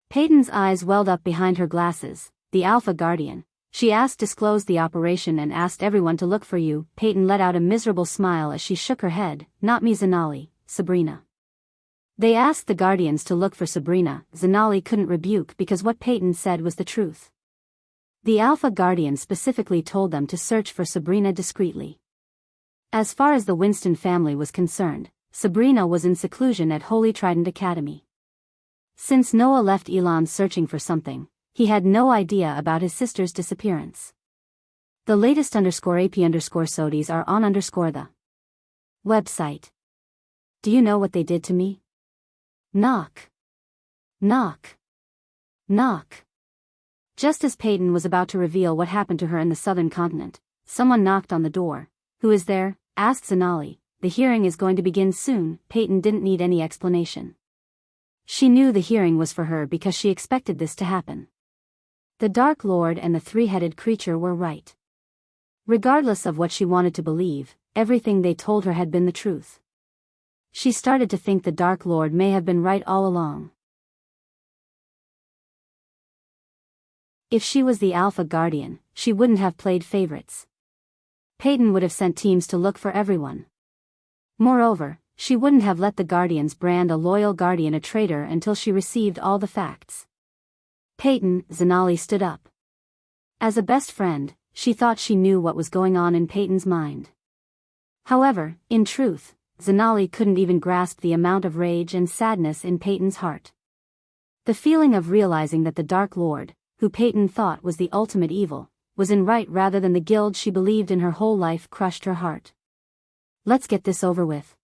A: Peyton's eyes welled up behind her glasses. "The Alpha Guardian," she asked, "disclosed the operation and asked everyone to look for you." Peyton let out a miserable smile as she shook her head. "Not me, Zanali, Sabrina. They asked the Guardians to look for Sabrina." Zanali couldn't rebuke because what Peyton said was the truth. The Alpha Guardian specifically told them to search for Sabrina discreetly. As far as the Winston family was concerned, Sabrina was in seclusion at Holy Trident Academy. Since Noah left Elon searching for something, he had no idea about his sister's disappearance. The latest _AP_SODIes are on the website. Do you know what they did to me? Knock. Knock. Knock. Just as Peyton was about to reveal what happened to her in the southern continent, someone knocked on the door. "Who is there?" asked Zanali. "The hearing is going to begin soon." Peyton didn't need any explanation. She knew the hearing was for her because she expected this to happen. The Dark Lord and the three-headed creature were right. Regardless of what she wanted to believe, everything they told her had been the truth. She started to think the Dark Lord may have been right all along. If she was the Alpha Guardian, she wouldn't have played favorites. Peyton would have sent teams to look for everyone. Moreover, she wouldn't have let the Guardians brand a loyal Guardian a traitor until she received all the facts. "Peyton," Zanali stood up. As a best friend, she thought she knew what was going on in Peyton's mind. However, in truth, Zanali couldn't even grasp the amount of rage and sadness in Peyton's heart. The feeling of realizing that the Dark Lord, who Peyton thought was the ultimate evil, was in right rather than the guild she believed in her whole life crushed her heart. Let's get this over with.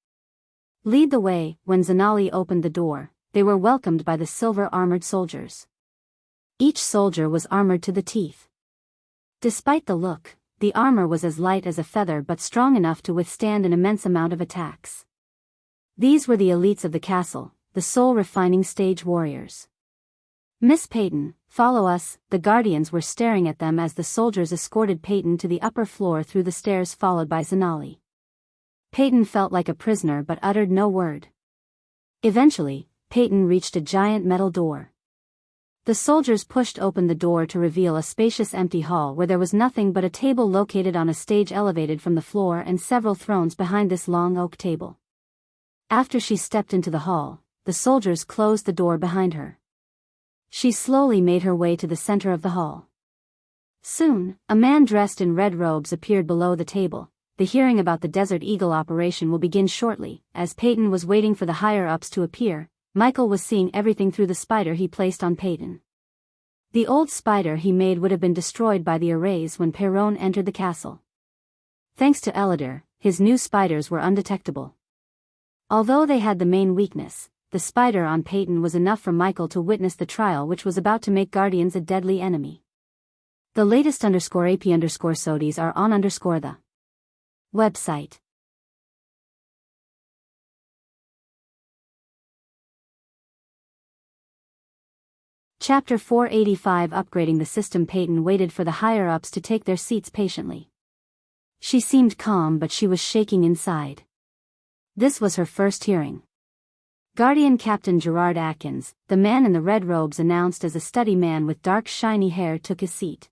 A: Lead the way. When Zanali opened the door, they were welcomed by the silver-armored soldiers. Each soldier was armored to the teeth. Despite the look, the armor was as light as a feather but strong enough to withstand an immense amount of attacks. These were the elites of the castle, the soul-refining stage warriors. "Miss Peyton, follow us." The guardians were staring at them as the soldiers escorted Peyton to the upper floor through the stairs followed by Zanali. Peyton felt like a prisoner but uttered no word. Eventually, Peyton reached a giant metal door. The soldiers pushed open the door to reveal a spacious empty hall where there was nothing but a table located on a stage elevated from the floor and several thrones behind this long oak table. After she stepped into the hall, the soldiers closed the door behind her. She slowly made her way to the center of the hall. Soon, a man dressed in red robes appeared below the table. "The hearing about the Desert Eagle operation will begin shortly." As Peyton was waiting for the higher-ups to appear, Michael was seeing everything through the spider he placed on Peyton. The old spider he made would have been destroyed by the arrays when Perron entered the castle. Thanks to Elidor, his new spiders were undetectable. Although they had the main weakness, the spider on Peyton was enough for Michael to witness the trial which was about to make Guardians a deadly enemy. The latest _AP_SODIES are on the website. Chapter 485 Upgrading the System. Peyton waited for the higher-ups to take their seats patiently. She seemed calm but she was shaking inside. This was her first hearing. Guardian Captain Gerard Atkins, the man in the red robes announced as a steady man with dark shiny hair, took his seat.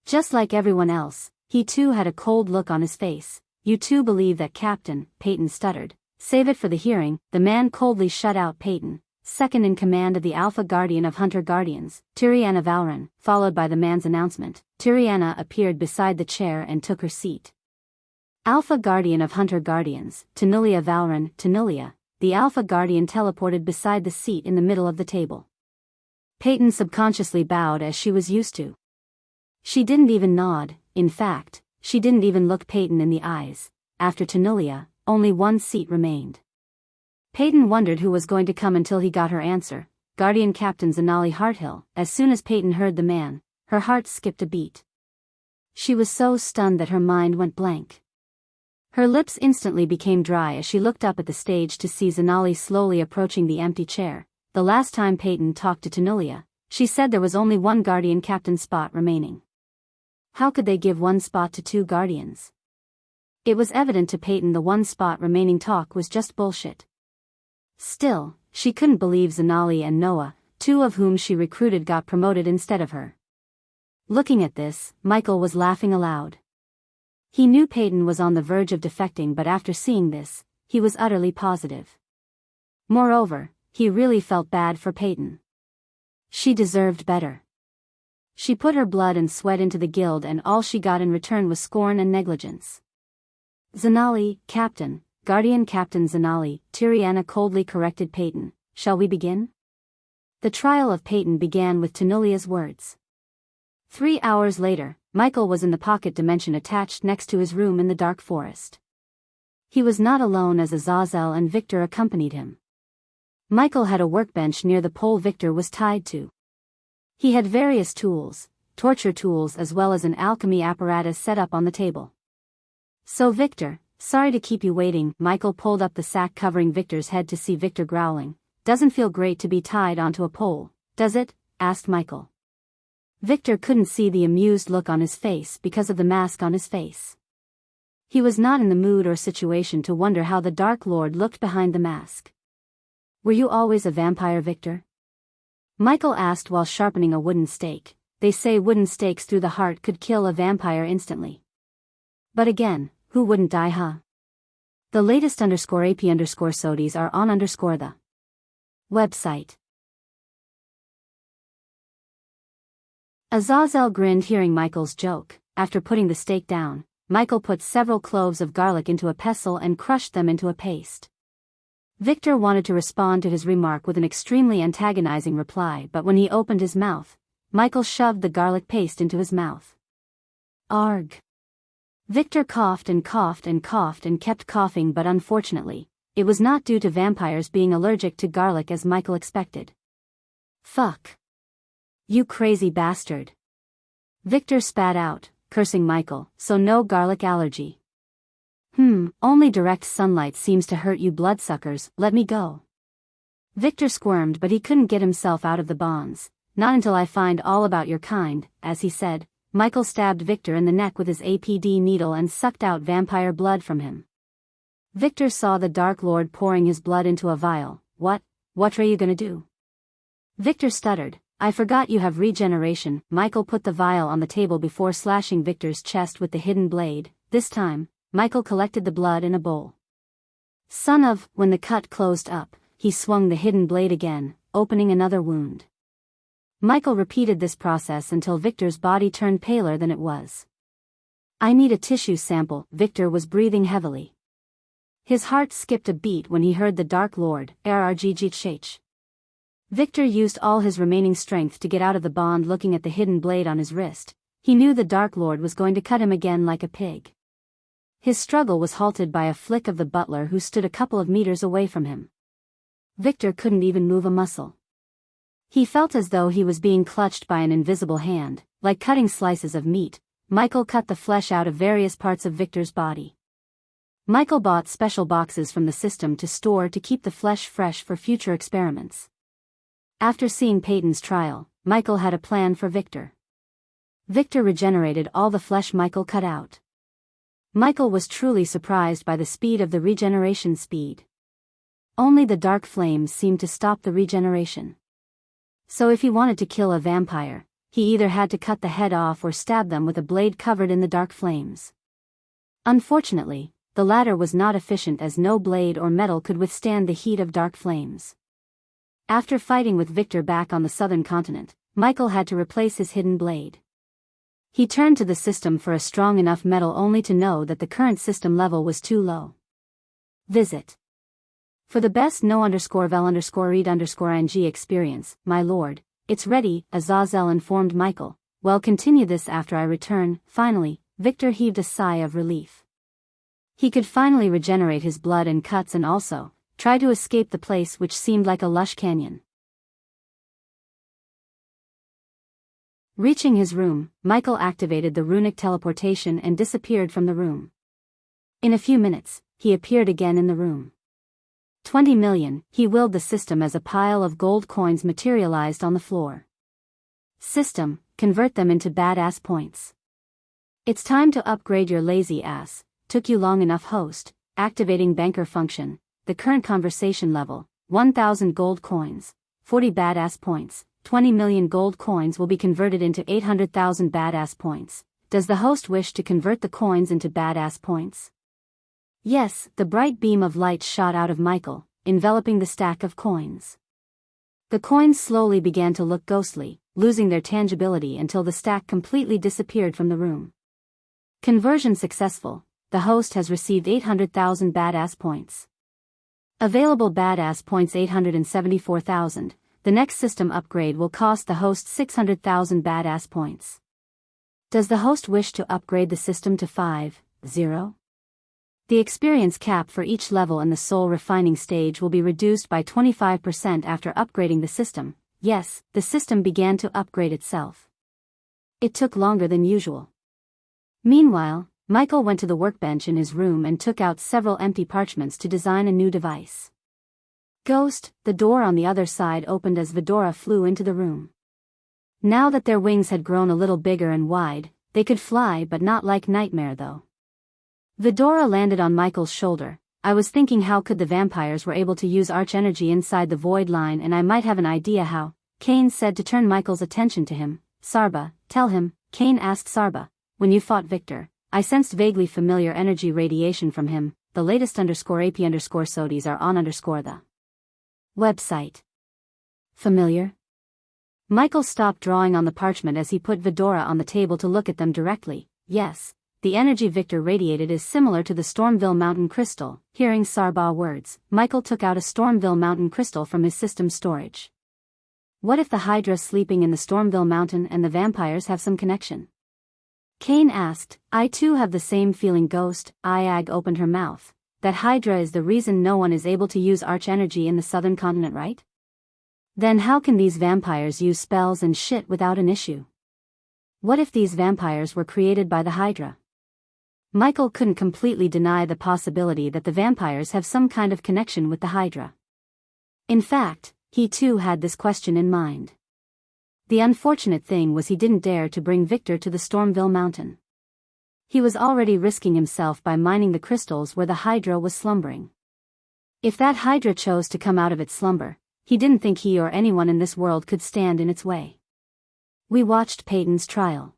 A: Just like everyone else, he too had a cold look on his face. "You too believe that, Captain?" Peyton stuttered. "Save it for the hearing." The man coldly shut out Peyton, second in command of the Alpha Guardian of Hunter Guardians, Tiriana Valran. Followed by the man's announcement, Tiriana appeared beside the chair and took her seat. Alpha Guardian of Hunter Guardians, Tanulia Valran. Tanulia, the Alpha Guardian, teleported beside the seat in the middle of the table. Peyton subconsciously bowed as she was used to. She didn't even nod. In fact, she didn't even look Peyton in the eyes. After Tanulia, only one seat remained. Peyton wondered who was going to come until he got her answer, Guardian Captain Zanali Harthill. As soon as Peyton heard the man, her heart skipped a beat. She was so stunned that her mind went blank. Her lips instantly became dry as she looked up at the stage to see Zanali slowly approaching the empty chair. The last time Peyton talked to Tanulia, she said there was only one Guardian Captain spot remaining. How could they give one spot to two Guardians? It was evident to Peyton the one spot remaining talk was just bullshit. Still, she couldn't believe Zanali and Noah, two of whom she recruited, got promoted instead of her. Looking at this, Michael was laughing aloud. He knew Peyton was on the verge of defecting, but after seeing this, he was utterly positive. Moreover, he really felt bad for Peyton. She deserved better. She put her blood and sweat into the guild and all she got in return was scorn and negligence. "Zanali, Captain, Guardian Captain Zanali," Tiriana coldly corrected Peyton. "Shall we begin?" The trial of Peyton began with Tanulia's words. 3 hours later, Michael was in the pocket dimension attached next to his room in the dark forest. He was not alone as Azazel and Victor accompanied him. Michael had a workbench near the pole Victor was tied to. He had various tools, torture tools as well as an alchemy apparatus set up on the table. "So Victor, sorry to keep you waiting." Michael pulled up the sack covering Victor's head to see Victor growling. "Doesn't feel great to be tied onto a pole, does it?" asked Michael. Victor couldn't see the amused look on his face because of the mask on his face. He was not in the mood or situation to wonder how the Dark Lord looked behind the mask. "Were you always a vampire, Victor?" Michael asked while sharpening a wooden stake. They say wooden stakes through the heart could kill a vampire instantly. But again, who wouldn't die, huh? The latest _AP_SODIES are on the website. Azazel grinned hearing Michael's joke. After putting the stake down, Michael put several cloves of garlic into a pestle and crushed them into a paste. Victor wanted to respond to his remark with an extremely antagonizing reply, but when he opened his mouth, Michael shoved the garlic paste into his mouth. "Arg!" Victor coughed and coughed and coughed and kept coughing, but unfortunately, it was not due to vampires being allergic to garlic as Michael expected. Fuck. You crazy bastard. Victor spat out, cursing Michael, so no garlic allergy. Only direct sunlight seems to hurt you bloodsuckers, let me go. Victor squirmed, but he couldn't get himself out of the bonds. Not until I find all about your kind, as he said. Michael stabbed Victor in the neck with his APD needle and sucked out vampire blood from him. Victor saw the Dark Lord pouring his blood into a vial. What are you gonna do? Victor stuttered. I forgot you have regeneration. Michael put the vial on the table before slashing Victor's chest with the hidden blade. This time, Michael collected the blood in a bowl. When the cut closed up, he swung the hidden blade again, opening another wound. Michael repeated this process until Victor's body turned paler than it was. I need a tissue sample. Victor was breathing heavily. His heart skipped a beat when he heard the Dark Lord, RRGGH. Victor used all his remaining strength to get out of the bond. Looking at the hidden blade on his wrist, he knew the Dark Lord was going to cut him again like a pig. His struggle was halted by a flick of the butler who stood a couple of meters away from him. Victor couldn't even move a muscle. He felt as though he was being clutched by an invisible hand, like cutting slices of meat. Michael cut the flesh out of various parts of Victor's body. Michael bought special boxes from the system to store to keep the flesh fresh for future experiments. After seeing Peyton's trial, Michael had a plan for Victor. Victor regenerated all the flesh Michael cut out. Michael was truly surprised by the speed of the regeneration speed. Only the dark flames seemed to stop the regeneration. So if he wanted to kill a vampire, he either had to cut the head off or stab them with a blade covered in the dark flames. Unfortunately, the latter was not efficient as no blade or metal could withstand the heat of dark flames. After fighting with Victor back on the southern continent, Michael had to replace his hidden blade. He turned to the system for a strong enough metal only to know that the current system level was too low. Visit. For the best no_vel_read_ing experience, my lord, it's ready, Azazel informed Michael. Well, continue this after I return. Finally, Victor heaved a sigh of relief. He could finally regenerate his blood and cuts and also try to escape the place which seemed like a lush canyon. Reaching his room, Michael activated the runic teleportation and disappeared from the room. In a few minutes, he appeared again in the room. 20 million, he willed the system as a pile of gold coins materialized on the floor. System, convert them into badass points. It's time to upgrade your lazy ass. Took you long enough, host. Activating banker function. The current conversation level, 1,000 gold coins, 40 badass points. 20 million gold coins will be converted into 800,000 badass points. Does the host wish to convert the coins into badass points? Yes, the bright beam of light shot out of Michael, enveloping the stack of coins. The coins slowly began to look ghostly, losing their tangibility until the stack completely disappeared from the room. Conversion successful. The host has received 800,000 badass points. Available badass points 874,000. The next system upgrade will cost the host 600,000 badass points. Does the host wish to upgrade the system to 5.0? The experience cap for each level in the soul refining stage will be reduced by 25% after upgrading the system. Yes, the system began to upgrade itself. It took longer than usual. Meanwhile, Michael went to the workbench in his room and took out several empty parchments to design a new device. Ghost, the door on the other side opened as Vidora flew into the room. Now that their wings had grown a little bigger and wide, they could fly, but not like Nightmare though. Vidora landed on Michael's shoulder. I was thinking how could the vampires were able to use arch energy inside the void line, and I might have an idea how. Kane said to turn Michael's attention to him. Sarba, tell him. Kane asked Sarba. When you fought Victor, I sensed vaguely familiar energy radiation from him. The latest _AP_SODIs are on the website. Familiar? Michael stopped drawing on the parchment as he put Vidora on the table to look at them directly. Yes, the energy Victor radiated is similar to the Stormville Mountain Crystal. Hearing Sarba's words, Michael took out a Stormville Mountain Crystal from his system storage. What if the Hydra sleeping in the Stormville Mountain and the vampires have some connection? Kane asked. I too have the same feeling, Ghost. Iag opened her mouth. That Hydra is the reason no one is able to use arch energy in the southern continent, right? Then how can these vampires use spells and shit without an issue? What if these vampires were created by the Hydra? Michael couldn't completely deny the possibility that the vampires have some kind of connection with the Hydra. In fact, he too had this question in mind. The unfortunate thing was he didn't dare to bring Victor to the Stormville mountain. He was already risking himself by mining the crystals where the Hydra was slumbering. If that Hydra chose to come out of its slumber, he didn't think he or anyone in this world could stand in its way. We watched Peyton's trial.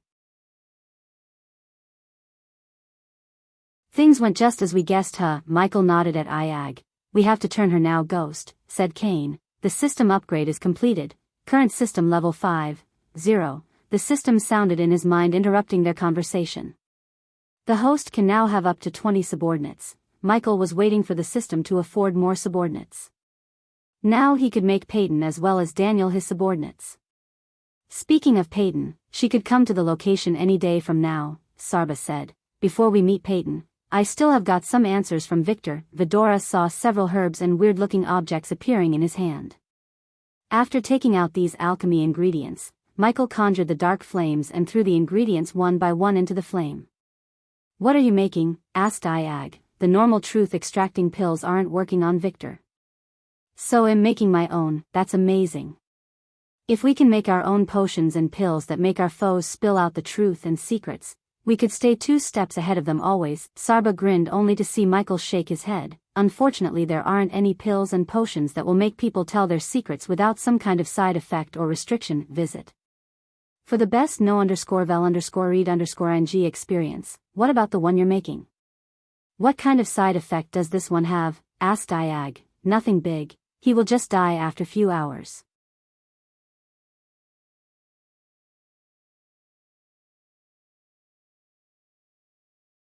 A: Things went just as we guessed, huh? Michael nodded at Iag. We have to turn her now, Ghost, said Kane. The system upgrade is completed. Current system level 5.0. The system sounded in his mind, interrupting their conversation. The host can now have up to 20 subordinates. Michael was waiting for the system to afford more subordinates. Now he could make Peyton as well as Daniel his subordinates. Speaking of Peyton, she could come to the location any day from now, Sarba said. Before we meet Peyton, I still have got some answers from Victor. Vidora saw several herbs and weird-looking objects appearing in his hand. After taking out these alchemy ingredients, Michael conjured the dark flames and threw the ingredients one by one into the flame. What are you making? Asked Iag. The normal truth extracting pills aren't working on Victor. So I'm making my own. That's amazing. If we can make our own potions and pills that make our foes spill out the truth and secrets, we could stay 2 steps ahead of them always. Sarba grinned only to see Michael shake his head. Unfortunately, there aren't any pills and potions that will make people tell their secrets without some kind of side effect or restriction. Visit for the best no_vel_read_ng experience. What about the one you're making? What kind of side effect does this one have? Asked Iag. Nothing big. He will just die after few hours.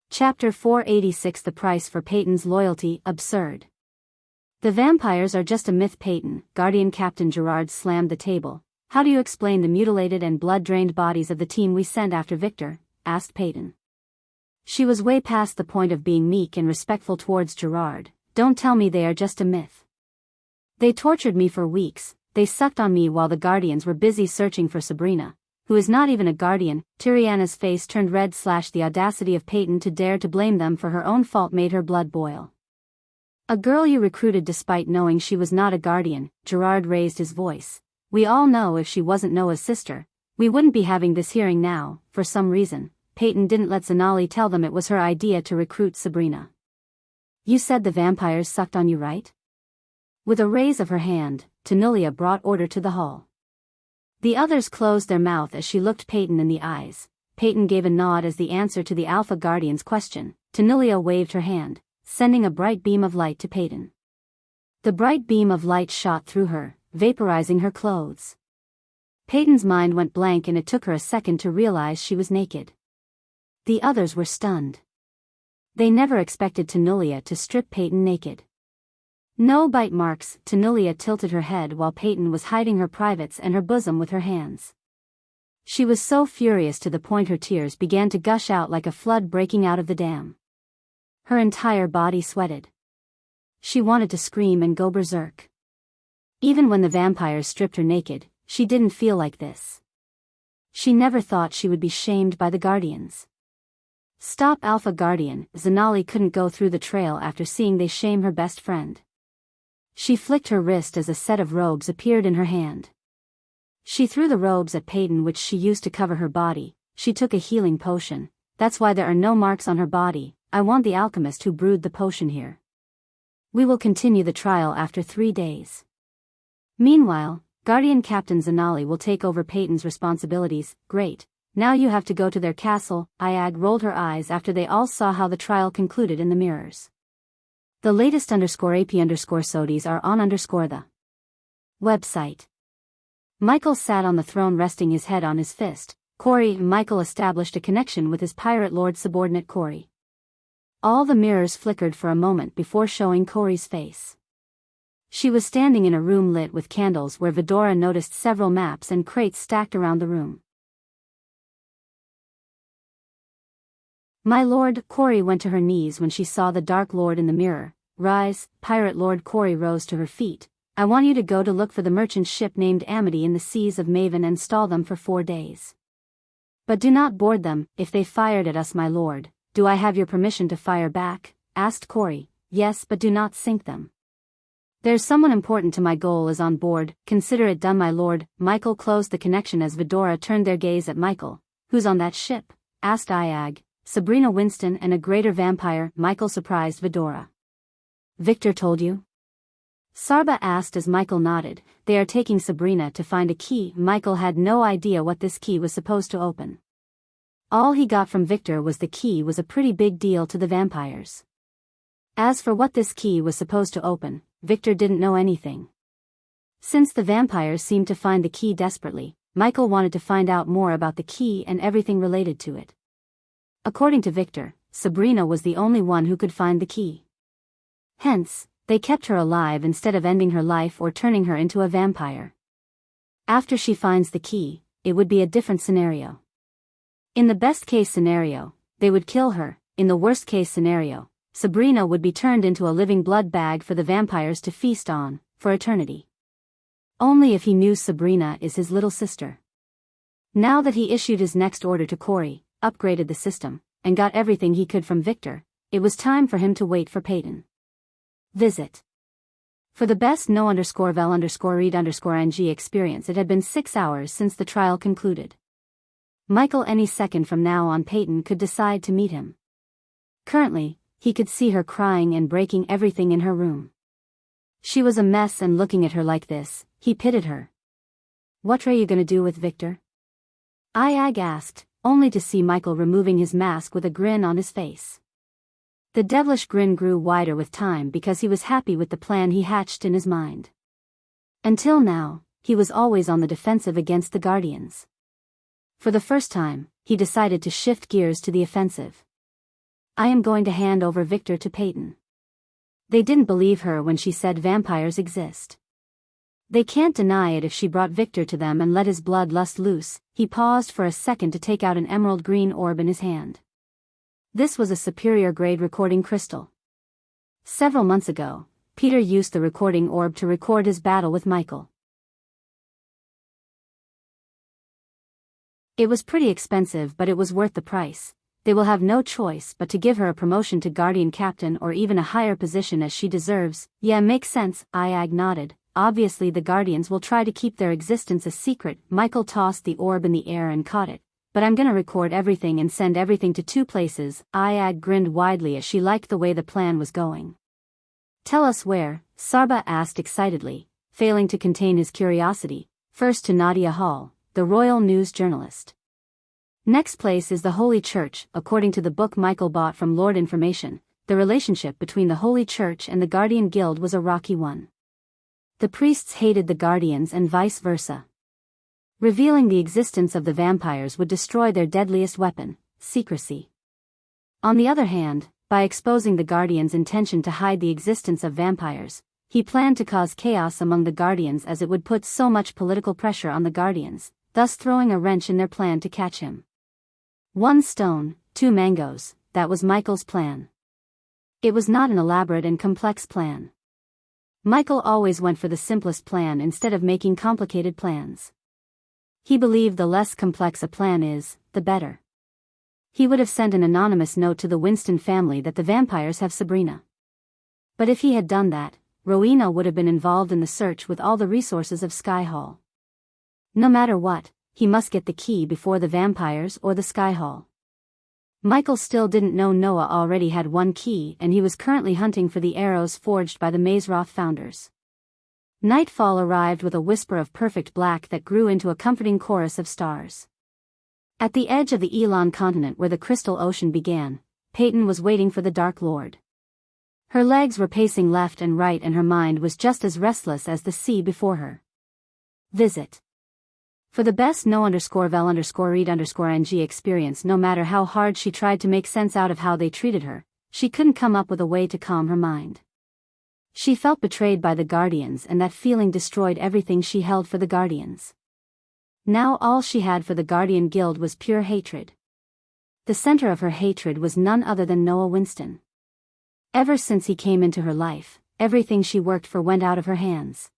A: Chapter 486. The price for Peyton's loyalty. Absurd. The vampires are just a myth, Peyton. Guardian Captain Gerard slammed the table. How do you explain the mutilated and blood-drained bodies of the team we sent after Victor? Asked Peyton. She was way past the point of being meek and respectful towards Gerard. Don't tell me they are just a myth. They tortured me for weeks. They sucked on me while the Guardians were busy searching for Sabrina, who is not even a Guardian. Tyriana's face turned red. The audacity of Peyton to dare to blame them for her own fault made her blood boil. A girl you recruited despite knowing she was not a Guardian. Gerard raised his voice. We all know if she wasn't Noah's sister, we wouldn't be having this hearing now. For some reason, Peyton didn't let Zanali tell them it was her idea to recruit Sabrina. You said the vampires sucked on you, right? With a raise of her hand, Tanulia brought order to the hall. The others closed their mouth as she looked Peyton in the eyes. Peyton gave a nod as the answer to the Alpha Guardian's question. Tanulia waved her hand, sending a bright beam of light to Peyton. The bright beam of light shot through her, vaporizing her clothes. Peyton's mind went blank and it took her a second to realize she was naked. The others were stunned. They never expected Tanulia to strip Peyton naked. No bite marks. Tanulia tilted her head while Peyton was hiding her privates and her bosom with her hands. She was so furious to the point her tears began to gush out like a flood breaking out of the dam. Her entire body sweated. She wanted to scream and go berserk. Even when the vampires stripped her naked, she didn't feel like this. She never thought she would be shamed by the Guardians. Stop, Alpha Guardian. Zanali couldn't go through the trail after seeing they shame her best friend. She flicked her wrist as a set of robes appeared in her hand. She threw the robes at Peyton, which she used to cover her body. She took a healing potion. That's why there are no marks on her body. I want the alchemist who brewed the potion here. We will continue the trial after 3 days. Meanwhile, Guardian Captain Zanali will take over Peyton's responsibilities. Great. Now you have to go to their castle. Iag rolled her eyes after they all saw how the trial concluded in the mirrors. The latest _AP_SODIes are on the website. Michael sat on the throne resting his head on his fist. Michael established a connection with his pirate lord subordinate Corey. All the mirrors flickered for a moment before showing Corey's face. She was standing in a room lit with candles where Vidora noticed several maps and crates stacked around the room. My lord, Corey went to her knees when she saw the Dark Lord in the mirror. Rise, Pirate Lord. Corey rose to her feet. I want you to go to look for the merchant ship named Amity in the seas of Maven and stall them for 4 days. But do not board them. If they fired at us, my lord, do I have your permission to fire back? Asked Corey. Yes, but do not sink them. There's someone important to my goal is on board. Consider it done, my lord. Michael closed the connection as Vidora turned their gaze at Michael. Who's on that ship? Asked Iag. Sabrina Winston and a greater vampire. Michael surprised Vidora. Victor told you? Sarba asked as Michael nodded. They are taking Sabrina to find a key. Michael had no idea what this key was supposed to open. All he got from Victor was the key was a pretty big deal to the vampires. As for what this key was supposed to open, Victor didn't know anything. Since the vampires seemed to find the key desperately, Michael wanted to find out more about the key and everything related to it. According to Victor, Sabrina was the only one who could find the key. Hence, they kept her alive instead of ending her life or turning her into a vampire. After she finds the key, it would be a different scenario. In the best-case scenario, they would kill her. In the worst-case scenario, Sabrina would be turned into a living blood bag for the vampires to feast on, for eternity. Only if he knew Sabrina is his little sister. Now that he issued his next order to Corey, upgraded the system, and got everything he could from Victor, it was time for him to wait for Peyton. Visit. For the best no_vel_read_ng experience. It had been 6 hours since the trial concluded. Michael any second from now on Peyton could decide to meet him. Currently, he could see her crying and breaking everything in her room. She was a mess and looking at her like this, he pitied her. What are you gonna do with Victor? Iag asked, only to see Michael removing his mask with a grin on his face. The devilish grin grew wider with time because he was happy with the plan he hatched in his mind. Until now, he was always on the defensive against the Guardians. For the first time, he decided to shift gears to the offensive. I am going to hand over Victor to Peyton. They didn't believe her when she said vampires exist. They can't deny it if she brought Victor to them and let his bloodlust loose. He paused for a second to take out an emerald green orb in his hand. This was a superior grade recording crystal. Several months ago, Peter used the recording orb to record his battle with Michael. It was pretty expensive, but it was worth the price. They will have no choice but to give her a promotion to Guardian Captain or even a higher position as she deserves. Yeah, makes sense, Iag nodded. Obviously the Guardians will try to keep their existence a secret. Michael tossed the orb in the air and caught it. But I'm gonna record everything and send everything to 2 places. Iag grinned widely as she liked the way the plan was going. Tell us where, Sarba asked excitedly, failing to contain his curiosity. First to Nadia Hall, the royal news journalist. Next place is the Holy Church. According to the book Michael bought from Lord Information, the relationship between the Holy Church and the Guardian Guild was a rocky one. The priests hated the Guardians and vice versa. Revealing the existence of the vampires would destroy their deadliest weapon, secrecy. On the other hand, by exposing the Guardians' intention to hide the existence of vampires, he planned to cause chaos among the Guardians as it would put so much political pressure on the Guardians, thus throwing a wrench in their plan to catch him. 1 stone, 2 mangoes, that was Michael's plan. It was not an elaborate and complex plan. Michael always went for the simplest plan instead of making complicated plans. He believed the less complex a plan is, the better. He would have sent an anonymous note to the Winston family that the vampires have Sabrina. But if he had done that, Rowena would have been involved in the search with all the resources of Sky Hall. No matter what, he must get the key before the vampires or the Sky Hall. Michael still didn't know Noah already had 1 key and he was currently hunting for the arrows forged by the Mazeroth founders. Nightfall arrived with a whisper of perfect black that grew into a comforting chorus of stars. At the edge of the Elon continent where the crystal ocean began, Peyton was waiting for the Dark Lord. Her legs were pacing left and right and her mind was just as restless as the sea before her. Visit. For the best no_vel_read_ng experience. No matter how hard she tried to make sense out of how they treated her, she couldn't come up with a way to calm her mind. She felt betrayed by the Guardians and that feeling destroyed everything she held for the Guardians. Now all she had for the Guardian Guild was pure hatred. The center of her hatred was none other than Noah Winston. Ever since he came into her life, everything she worked for went out of her hands.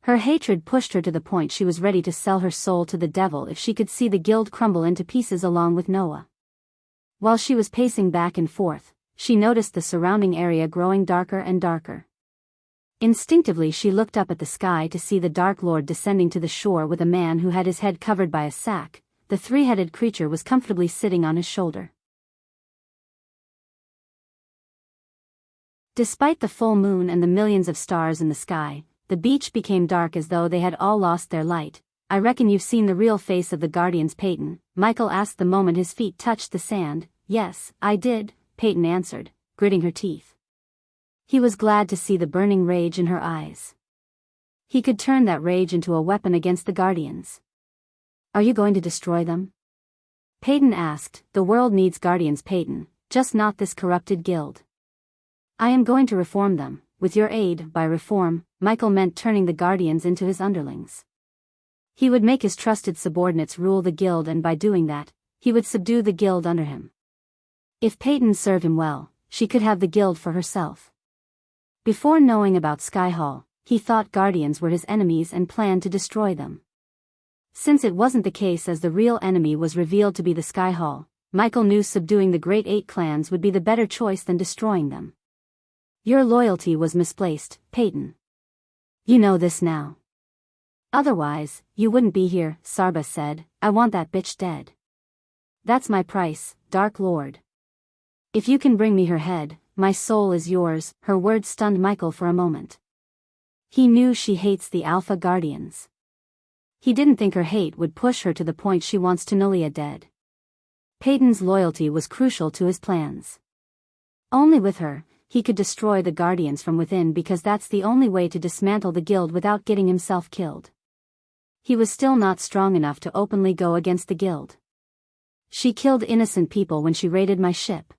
A: Her hatred pushed her to the point she was ready to sell her soul to the devil if she could see the guild crumble into pieces along with Noah. While she was pacing back and forth, she noticed the surrounding area growing darker and darker. Instinctively she looked up at the sky to see the Dark Lord descending to the shore with a man who had his head covered by a sack. The three-headed creature was comfortably sitting on his shoulder. Despite the full moon and the millions of stars in the sky, the beach became dark as though they had all lost their light. "I reckon you've seen the real face of the Guardians, Peyton," Michael asked the moment his feet touched the sand. "Yes, I did," Peyton answered, gritting her teeth. He was glad to see the burning rage in her eyes. He could turn that rage into a weapon against the Guardians. "Are you going to destroy them?" Peyton asked. "The world needs Guardians, Peyton, just not this corrupted guild." "I am going to reform them, with your aid." By reform, Michael meant turning the Guardians into his underlings. He would make his trusted subordinates rule the guild, and by doing that, he would subdue the guild under him. If Peyton served him well, she could have the guild for herself. Before knowing about Sky Hall, he thought Guardians were his enemies and planned to destroy them. Since it wasn't the case, as the real enemy was revealed to be the Sky Hall, Michael knew subduing the Great Eight clans would be the better choice than destroying them. "Your loyalty was misplaced, Peyton. You know this now. Otherwise, you wouldn't be here," Sarba said. "I want that bitch dead. That's my price, Dark Lord. If you can bring me her head, my soul is yours." Her words stunned Michael for a moment. He knew she hates the Alpha Guardians. He didn't think her hate would push her to the point she wants Tenolia dead. Peyton's loyalty was crucial to his plans. Only with her, he could destroy the Guardians from within, because that's the only way to dismantle the guild without getting himself killed. He was still not strong enough to openly go against the guild. "She killed innocent people when she raided my ship.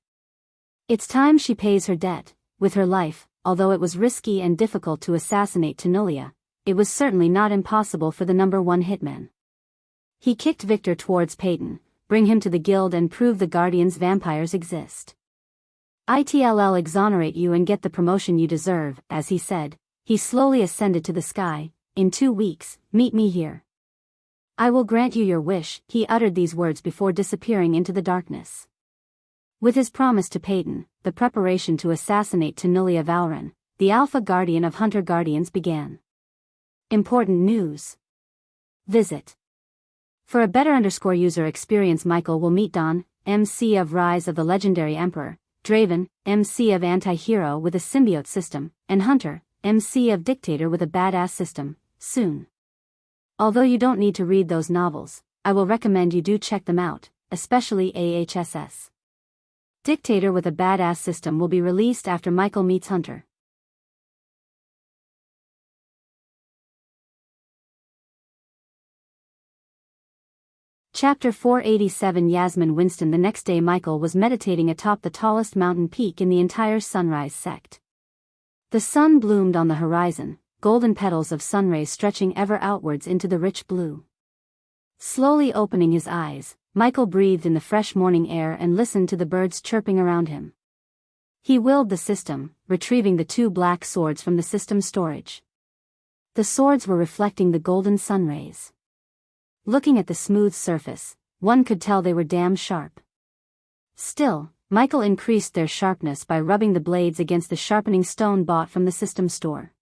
A: It's time she pays her debt, with her life." Although it was risky and difficult to assassinate Tenolia, it was certainly not impossible for the #1 hitman. He kicked Victor towards Peyton. "Bring him to the guild and prove the Guardians' vampires exist. It'll exonerate you and get the promotion you deserve." As he said, he slowly ascended to the sky. "In 2 weeks, meet me here. I will grant you your wish." He uttered these words before disappearing into the darkness. With his promise to Peyton, the preparation to assassinate Tenolia Valren, the Alpha Guardian of Hunter Guardians, began. Important news. Visit. For a better user experience, Michael will meet Don, MC of Rise of the Legendary Emperor, Draven, MC of Anti-Hero with a symbiote system, and Hunter, MC of Dictator with a badass system, soon. Although you don't need to read those novels, I will recommend you do check them out, especially AHSS. Dictator with a badass system will be released after Michael meets Hunter. Chapter 487. Yasmin Winston. The next day Michael was meditating atop the tallest mountain peak in the entire Sunrise sect. The sun bloomed on the horizon, golden petals of sunrays stretching ever outwards into the rich blue. Slowly opening his eyes, Michael breathed in the fresh morning air and listened to the birds chirping around him. He willed the system, retrieving the 2 black swords from the system's storage. The swords were reflecting the golden sunrays. Looking at the smooth surface, one could tell they were damn sharp. Still, Michael increased their sharpness by rubbing the blades against the sharpening stone bought from the system store.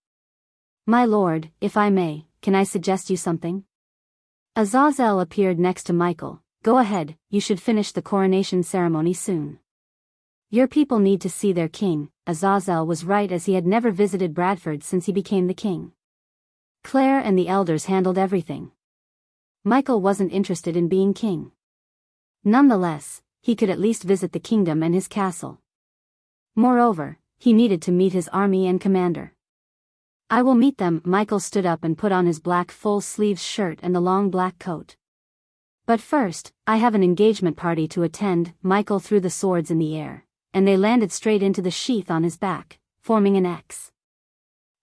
A: "My lord, if I may, can I suggest you something?" Azazel appeared next to Michael. "Go ahead, you should finish the coronation ceremony soon. Your people need to see their king." Azazel was right, as he had never visited Bradford since he became the king. Claire and the elders handled everything. Michael wasn't interested in being king. Nonetheless, he could at least visit the kingdom and his castle. Moreover, he needed to meet his army and commander. "I will meet them." Michael stood up and put on his black full-sleeves shirt and the long black coat. "But first, I have an engagement party to attend." Michael threw the swords in the air, and they landed straight into the sheath on his back, forming an X.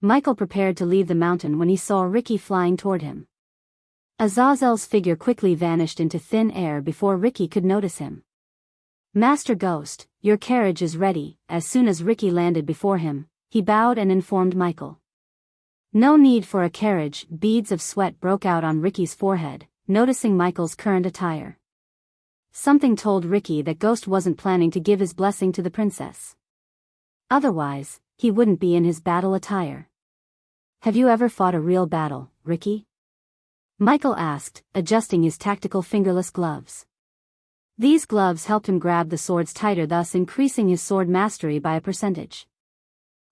A: Michael prepared to leave the mountain when he saw Ricky flying toward him. Azazel's figure quickly vanished into thin air before Ricky could notice him. Master Ghost, your carriage is ready. As soon as Ricky landed before him, he bowed and informed Michael. No need for a carriage. Beads of sweat broke out on Ricky's forehead, noticing Michael's current attire. Something told Ricky that Ghost wasn't planning to give his blessing to the princess. Otherwise, he wouldn't be in his battle attire. Have you ever fought a real battle, Ricky? Michael asked, adjusting his tactical fingerless gloves. These gloves helped him grab the swords tighter, thus increasing his sword mastery by a percentage.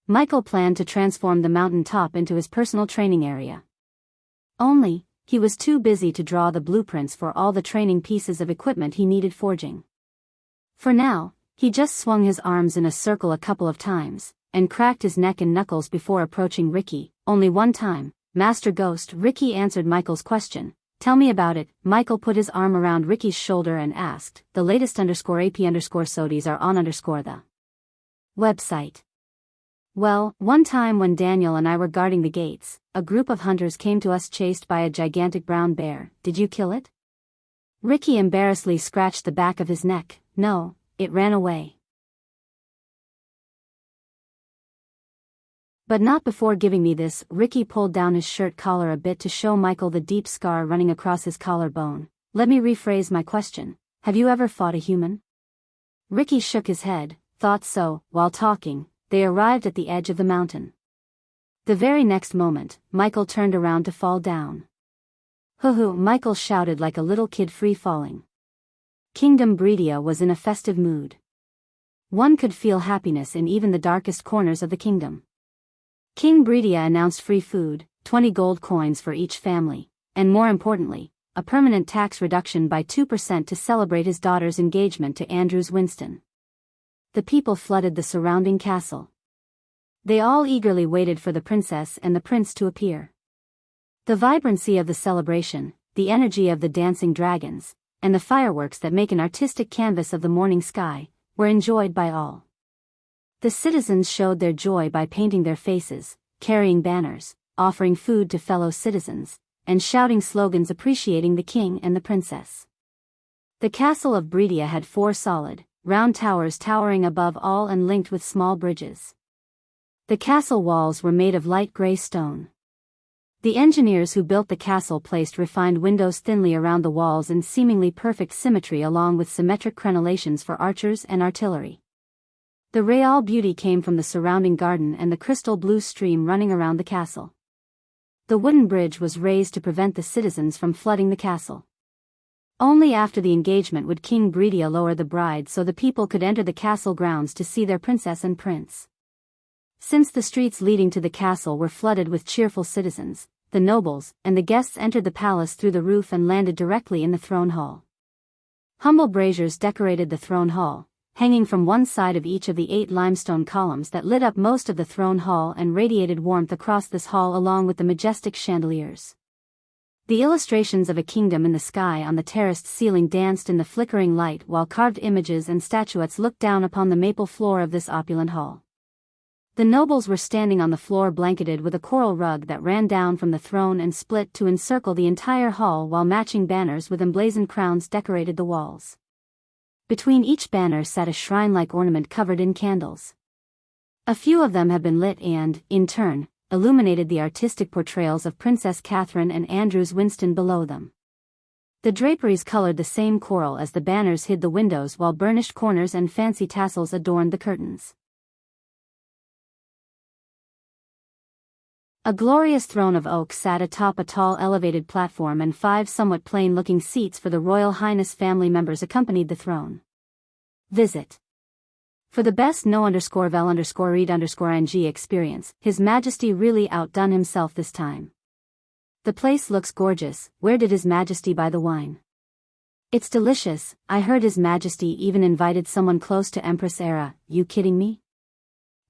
A: Michael planned to transform the mountain top into his personal training area. Only, he was too busy to draw the blueprints for all the training pieces of equipment he needed forging. For now, he just swung his arms in a circle a couple of times, and cracked his neck and knuckles before approaching Ricky. Only one time, Master Ghost. Ricky answered Michael's question. Tell me about it. Michael put his arm around Ricky's shoulder and asked. The latest _AP_SODIs are on the website. Well, one time when Daniel and I were guarding the gates, a group of hunters came to us chased by a gigantic brown bear. Did you kill it? Ricky embarrassedly scratched the back of his neck. No, it ran away. But not before giving me this. Ricky pulled down his shirt collar a bit to show Michael the deep scar running across his collarbone. Let me rephrase my question. Have you ever fought a human? Ricky shook his head. Thought so. While talking, they arrived at the edge of the mountain. The very next moment, Michael turned around to fall down. Hoo-hoo, Michael shouted like a little kid free falling. Kingdom Breedia was in a festive mood. One could feel happiness in even the darkest corners of the kingdom. King Breedia announced free food, 20 gold coins for each family, and more importantly, a permanent tax reduction by 2% to celebrate his daughter's engagement to Andrews Winston. The people flooded the surrounding castle. They all eagerly waited for the princess and the prince to appear. The vibrancy of the celebration, the energy of the dancing dragons, and the fireworks that make an artistic canvas of the morning sky, were enjoyed by all. The citizens showed their joy by painting their faces, carrying banners, offering food to fellow citizens, and shouting slogans appreciating the king and the princess. The castle of Breedia had 4 solid, round towers towering above all and linked with small bridges. The castle walls were made of light gray stone. The engineers who built the castle placed refined windows thinly around the walls in seemingly perfect symmetry along with symmetric crenellations for archers and artillery. The real beauty came from the surrounding garden and the crystal blue stream running around the castle. The wooden bridge was raised to prevent the citizens from flooding the castle. Only after the engagement would King Breedia lower the bride so the people could enter the castle grounds to see their princess and prince. Since the streets leading to the castle were flooded with cheerful citizens, the nobles and the guests entered the palace through the roof and landed directly in the throne hall. Humble braziers decorated the throne hall, hanging from one side of each of the 8 limestone columns that lit up most of the throne hall and radiated warmth across this hall along with the majestic chandeliers. The illustrations of a kingdom in the sky on the terraced ceiling danced in the flickering light while carved images and statuettes looked down upon the maple floor of this opulent hall. The nobles were standing on the floor blanketed with a coral rug that ran down from the throne and split to encircle the entire hall while matching banners with emblazoned crowns decorated the walls. Between each banner sat a shrine-like ornament covered in candles. A few of them had been lit and, in turn, illuminated the artistic portrayals of Princess Catherine and Andrews Winston below them. The draperies colored the same coral as the banners hid the windows while burnished corners and fancy tassels adorned the curtains. A glorious throne of oak sat atop a tall elevated platform and 5 somewhat plain-looking seats for the Royal Highness family members accompanied the throne. Visit. For the best no_vel_read_ing experience, His Majesty really outdone himself this time. The place looks gorgeous. Where did His Majesty buy the wine? It's delicious. I heard His Majesty even invited someone close to Empress Era. You kidding me?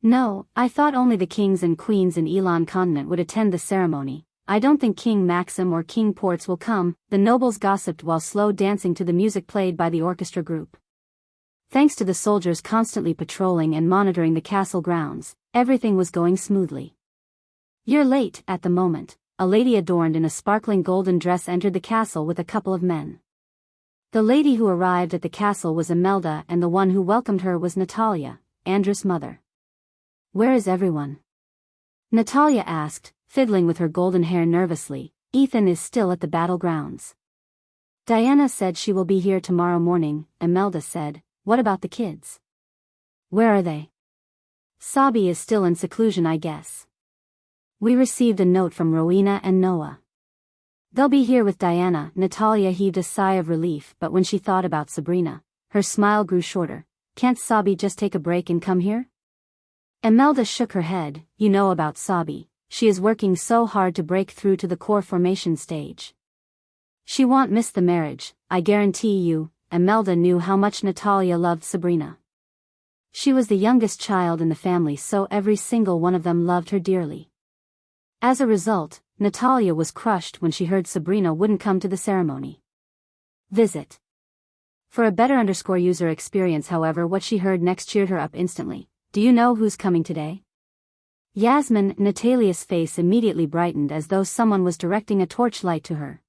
A: No, I thought only the kings and queens in Elon continent would attend the ceremony. I don't think King Maxim or King Ports will come, the nobles gossiped while slow dancing to the music played by the orchestra group. Thanks to the soldiers constantly patrolling and monitoring the castle grounds, everything was going smoothly. You're late. At the moment, a lady adorned in a sparkling golden dress entered the castle with a couple of men. The lady who arrived at the castle was Imelda, and the one who welcomed her was Natalia, Andrew's mother. "Where is everyone?" Natalia asked, fiddling with her golden hair nervously. "Ethan is still at the battlegrounds. Diana said she will be here tomorrow morning," Imelda said. "What about the kids? Where are they?" "Sabi is still in seclusion, I guess. We received a note from Rowena and Noah. They'll be here with Diana." Natalia heaved a sigh of relief, but when she thought about Sabrina, her smile grew shorter. "Can't Sabi just take a break and come here?" Imelda shook her head. "You know about Sabi, she is working so hard to break through to the core formation stage. She won't miss the marriage, I guarantee you." Imelda knew how much Natalia loved Sabrina. She was the youngest child in the family, so every single one of them loved her dearly. As a result, Natalia was crushed when she heard Sabrina wouldn't come to the ceremony. Visit. For a better user experience, however, what she heard next cheered her up instantly. "Do you know who's coming today?" "Yasmin." Natalia's face immediately brightened as though someone was directing a torchlight to her.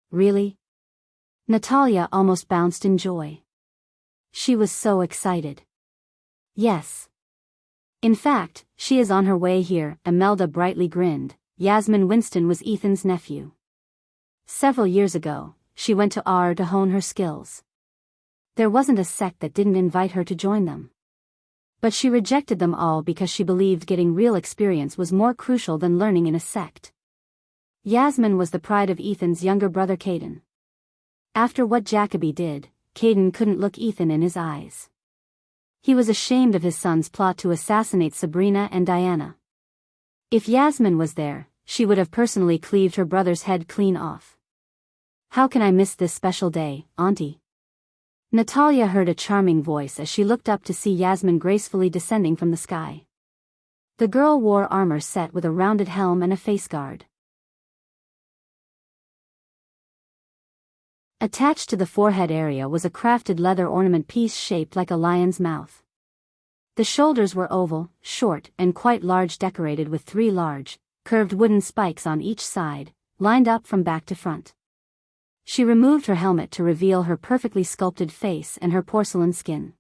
A: "Really?" Natalia almost bounced in joy. She was so excited. "Yes. In fact, she is on her way here." Imelda brightly grinned. Yasmin Winston was Ethan's nephew. Several years ago, she went to AR to hone her skills. There wasn't a sect that didn't invite her to join them. But she rejected them all because she believed getting real experience was more crucial than learning in a sect. Yasmin was the pride of Ethan's younger brother Caden. After what Jacoby did, Caden couldn't look Ethan in his eyes. He was ashamed of his son's plot to assassinate Sabrina and Diana. If Yasmin was there, she would have personally cleaved her brother's head clean off. "How can I miss this special day, Auntie?" Natalia heard a charming voice as she looked up to see Yasmin gracefully descending from the sky. The girl wore armor set with a rounded helm and a face guard. Attached to the forehead area was a crafted leather ornament piece shaped like a lion's mouth. The shoulders were oval, short, and quite large, decorated with 3 large, curved wooden spikes on each side, lined up from back to front. She removed her helmet to reveal her perfectly sculpted face and her porcelain skin.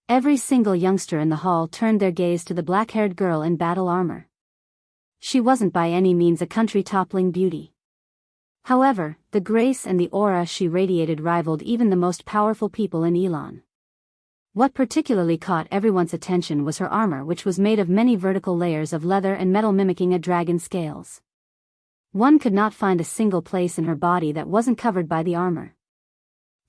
A: Every single youngster in the hall turned their gaze to the black-haired girl in battle armor. She wasn't by any means a country-toppling beauty. However, the grace and the aura she radiated rivaled even the most powerful people in Elon. What particularly caught everyone's attention was her armor, which was made of many vertical layers of leather and metal mimicking a dragon's scales. One could not find a single place in her body that wasn't covered by the armor.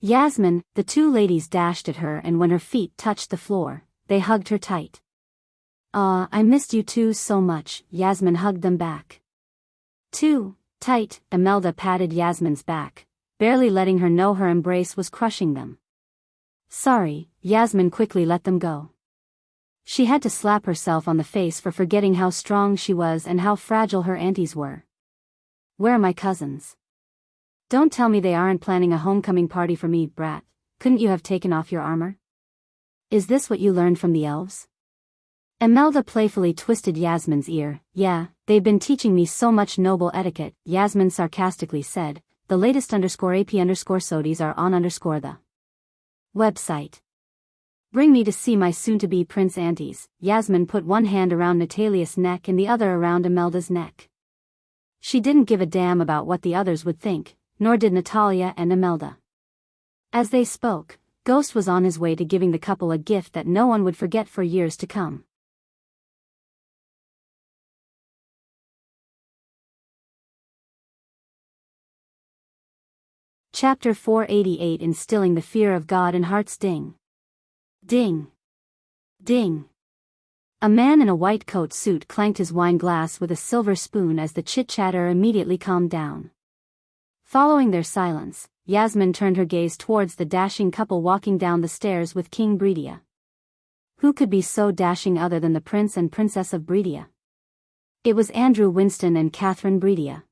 A: Yasmin, the 2 ladies dashed at her, and when her feet touched the floor, they hugged her tight. "Aw, I missed you two so much." Yasmin hugged them back. "Too tight." Imelda patted Yasmin's back, barely letting her know her embrace was crushing them. "Sorry." Yasmin quickly let them go. She had to slap herself on the face for forgetting how strong she was and how fragile her aunties were. "Where are my cousins? Don't tell me they aren't planning a homecoming party for me, brat. Couldn't you have taken off your armor? Is this what you learned from the elves?" Imelda playfully twisted Yasmin's ear. "Yeah, they've been teaching me so much noble etiquette," Yasmin sarcastically said. "The latest _AP_SODIes are on _the website. Bring me to see my soon-to-be prince aunties." Yasmin put one hand around Natalia's neck and the other around Imelda's neck. She didn't give a damn about what the others would think, nor did Natalia and Imelda. As they spoke, Ghost was on his way to giving the couple a gift that no one would forget for years to come. Chapter 488, Instilling the Fear of God in Hearts. Ding. Ding. Ding. A man in a white coat suit clanked his wine glass with a silver spoon as the chit-chatter immediately calmed down. Following their silence, Yasmin turned her gaze towards the dashing couple walking down the stairs with King Breedia. Who could be so dashing other than the Prince and Princess of Breedia? It was Andrew Winston and Catherine Breedia.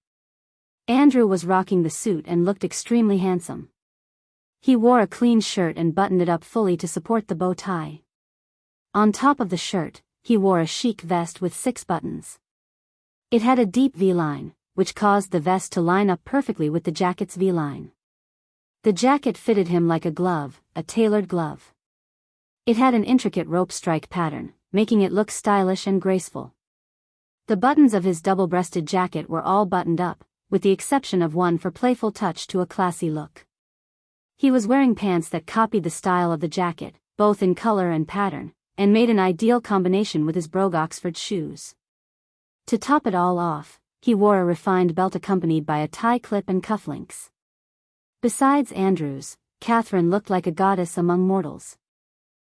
A: Andrew was rocking the suit and looked extremely handsome. He wore a clean shirt and buttoned it up fully to support the bow tie. On top of the shirt, he wore a chic vest with 6 buttons. It had a deep V-line, which caused the vest to line up perfectly with the jacket's V-line. The jacket fitted him like a glove, a tailored glove. It had an intricate rope strike pattern, making it look stylish and graceful. The buttons of his double-breasted jacket were all buttoned up, with the exception of one for playful touch to a classy look. He was wearing pants that copied the style of the jacket, both in color and pattern, and made an ideal combination with his brogue Oxford shoes. To top it all off, he wore a refined belt accompanied by a tie clip and cufflinks. Besides Andrews, Catherine looked like a goddess among mortals.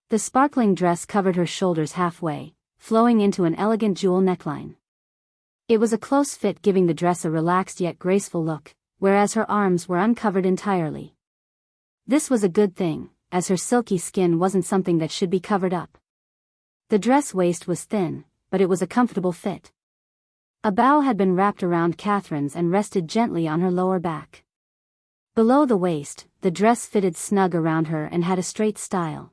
A: The sparkling dress covered her shoulders halfway, flowing into an elegant jewel neckline. It was a close fit, giving the dress a relaxed yet graceful look, whereas her arms were uncovered entirely. This was a good thing, as her silky skin wasn't something that should be covered up. The dress waist was thin, but it was a comfortable fit. A bow had been wrapped around Catherine's and rested gently on her lower back. Below the waist, the dress fitted snug around her and had a straight style.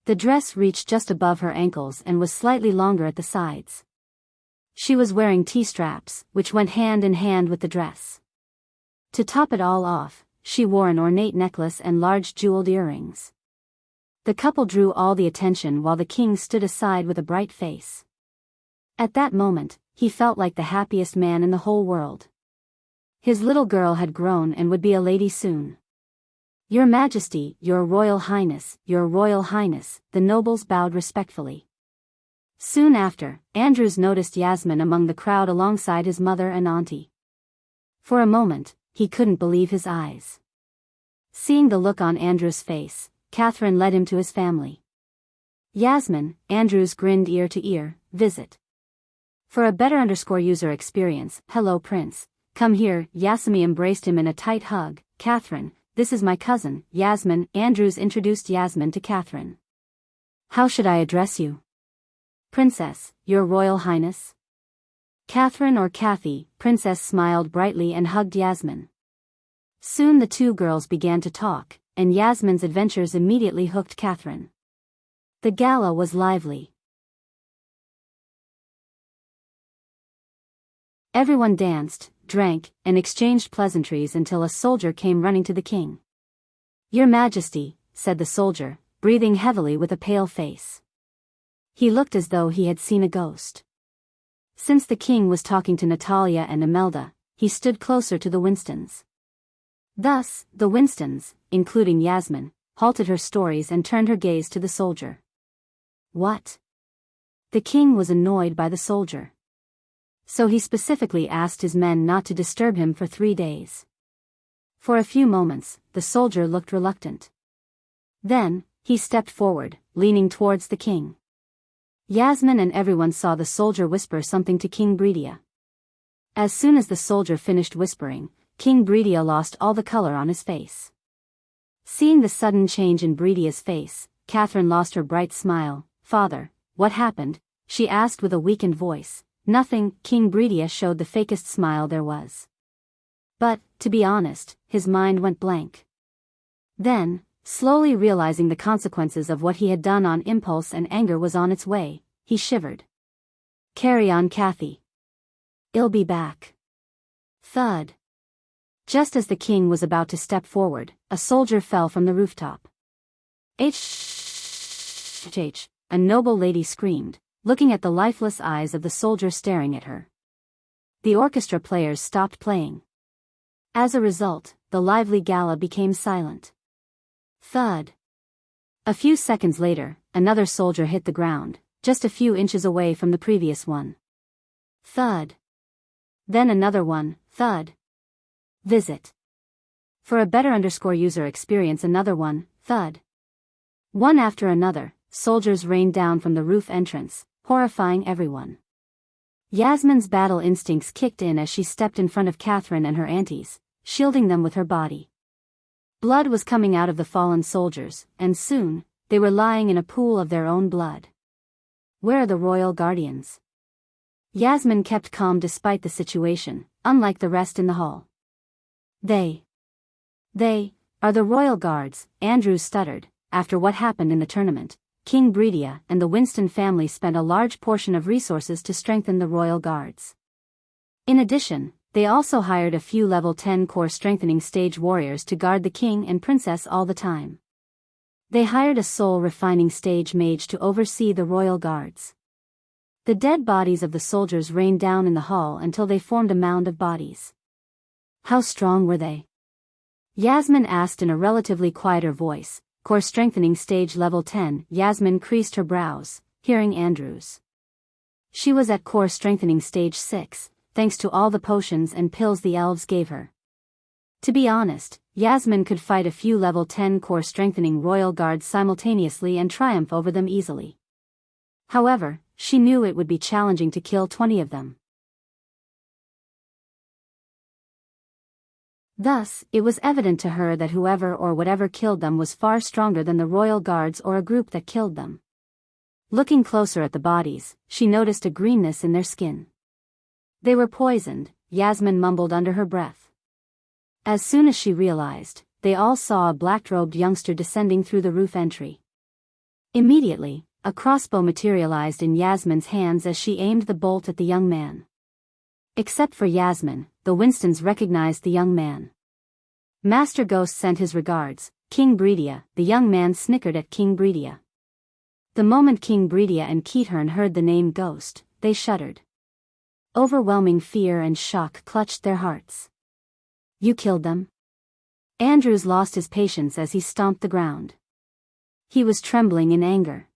A: The dress reached just above her ankles and was slightly longer at the sides. She was wearing T-straps, which went hand in hand with the dress. To top it all off, she wore an ornate necklace and large jeweled earrings. The couple drew all the attention while the king stood aside with a bright face. At that moment, he felt like the happiest man in the whole world. His little girl had grown and would be a lady soon. "Your Majesty, Your Royal Highness," the nobles bowed respectfully. Soon after, Andrews noticed Yasmin among the crowd alongside his mother and auntie. For a moment, he couldn't believe his eyes. Seeing the look on Andrews' face, Catherine led him to his family. "Yasmin," Andrews grinned ear to ear, "visit. For a better user experience, hello Prince, come here." Yasmin embraced him in a tight hug. "Catherine, this is my cousin, Yasmin." Andrews introduced Yasmin to Catherine. "How should I address you?" "Princess, Your Royal Highness." "Catherine or Kathy." Princess smiled brightly and hugged Yasmin. Soon the two girls began to talk, and Yasmin's adventures immediately hooked Catherine. The gala was lively. Everyone danced, drank, and exchanged pleasantries until a soldier came running to the king. "Your Majesty," said the soldier, breathing heavily with a pale face. He looked as though he had seen a ghost. Since the king was talking to Natalia and Imelda, he stood closer to the Winstons. Thus, the Winstons, including Yasmin, halted her stories and turned her gaze to the soldier. "What?" The king was annoyed by the soldier. So he specifically asked his men not to disturb him for 3 days. For a few moments, the soldier looked reluctant. Then, he stepped forward, leaning towards the king. Yasmin and everyone saw the soldier whisper something to King Breedia. As soon as the soldier finished whispering, King Breedia lost all the color on his face. Seeing the sudden change in Breedia's face, Catherine lost her bright smile. "Father, what happened?" she asked with a weakened voice. "Nothing." King Breedia showed the fakest smile there was. But, to be honest, his mind went blank. Then, slowly realizing the consequences of what he had done on impulse and anger was on its way, he shivered. "Carry on, Kathy. I'll be back." Thud. Just as the king was about to step forward, a soldier fell from the rooftop. "H!" a noble lady screamed, looking at the lifeless eyes of the soldier staring at her. The orchestra players stopped playing. As a result, the lively gala became silent. Thud. A few seconds later, another soldier hit the ground, just a few inches away from the previous one. Thud. Then another one, thud. Visit. For a better user experience, another one, thud. One after another, soldiers rained down from the roof entrance, horrifying everyone. Yasmin's battle instincts kicked in as she stepped in front of Catherine and her aunties, shielding them with her body. Blood was coming out of the fallen soldiers, and soon, they were lying in a pool of their own blood. "Where are the royal guardians?" Yasmin kept calm despite the situation, unlike the rest in the hall. They are the royal guards," Andrews stuttered. After what happened in the tournament, King Breedia and the Winston family spent a large portion of resources to strengthen the royal guards. In addition, They also hired a few level 10 core strengthening stage warriors to guard the king and princess all the time. They hired a soul refining stage mage to oversee the royal guards. The dead bodies of the soldiers rained down in the hall until they formed a mound of bodies. How strong were they? Yasmin asked in a relatively quieter voice. Core strengthening stage level 10. Yasmin creased her brows, hearing Andrews. She was at core strengthening stage 6, thanks to all the potions and pills the elves gave her. To be honest, Yasmin could fight a few level 10 core strengthening royal guards simultaneously and triumph over them easily. However, she knew it would be challenging to kill 20 of them. Thus, it was evident to her that whoever or whatever killed them was far stronger than the royal guards or a group that killed them. Looking closer at the bodies, she noticed a greenness in their skin. They were poisoned, Yasmin mumbled under her breath. As soon as she realized, they all saw a black-robed youngster descending through the roof entry. Immediately, a crossbow materialized in Yasmin's hands as she aimed the bolt at the young man. Except for Yasmin, the Winstons recognized the young man. Master Ghost sent his regards, King Breedia. The young man snickered at King Breedia. The moment King Breedia and Keathern heard the name Ghost, they shuddered. Overwhelming fear and shock clutched their hearts. You killed them? Andrews lost his patience as he stomped the ground. He was trembling in anger.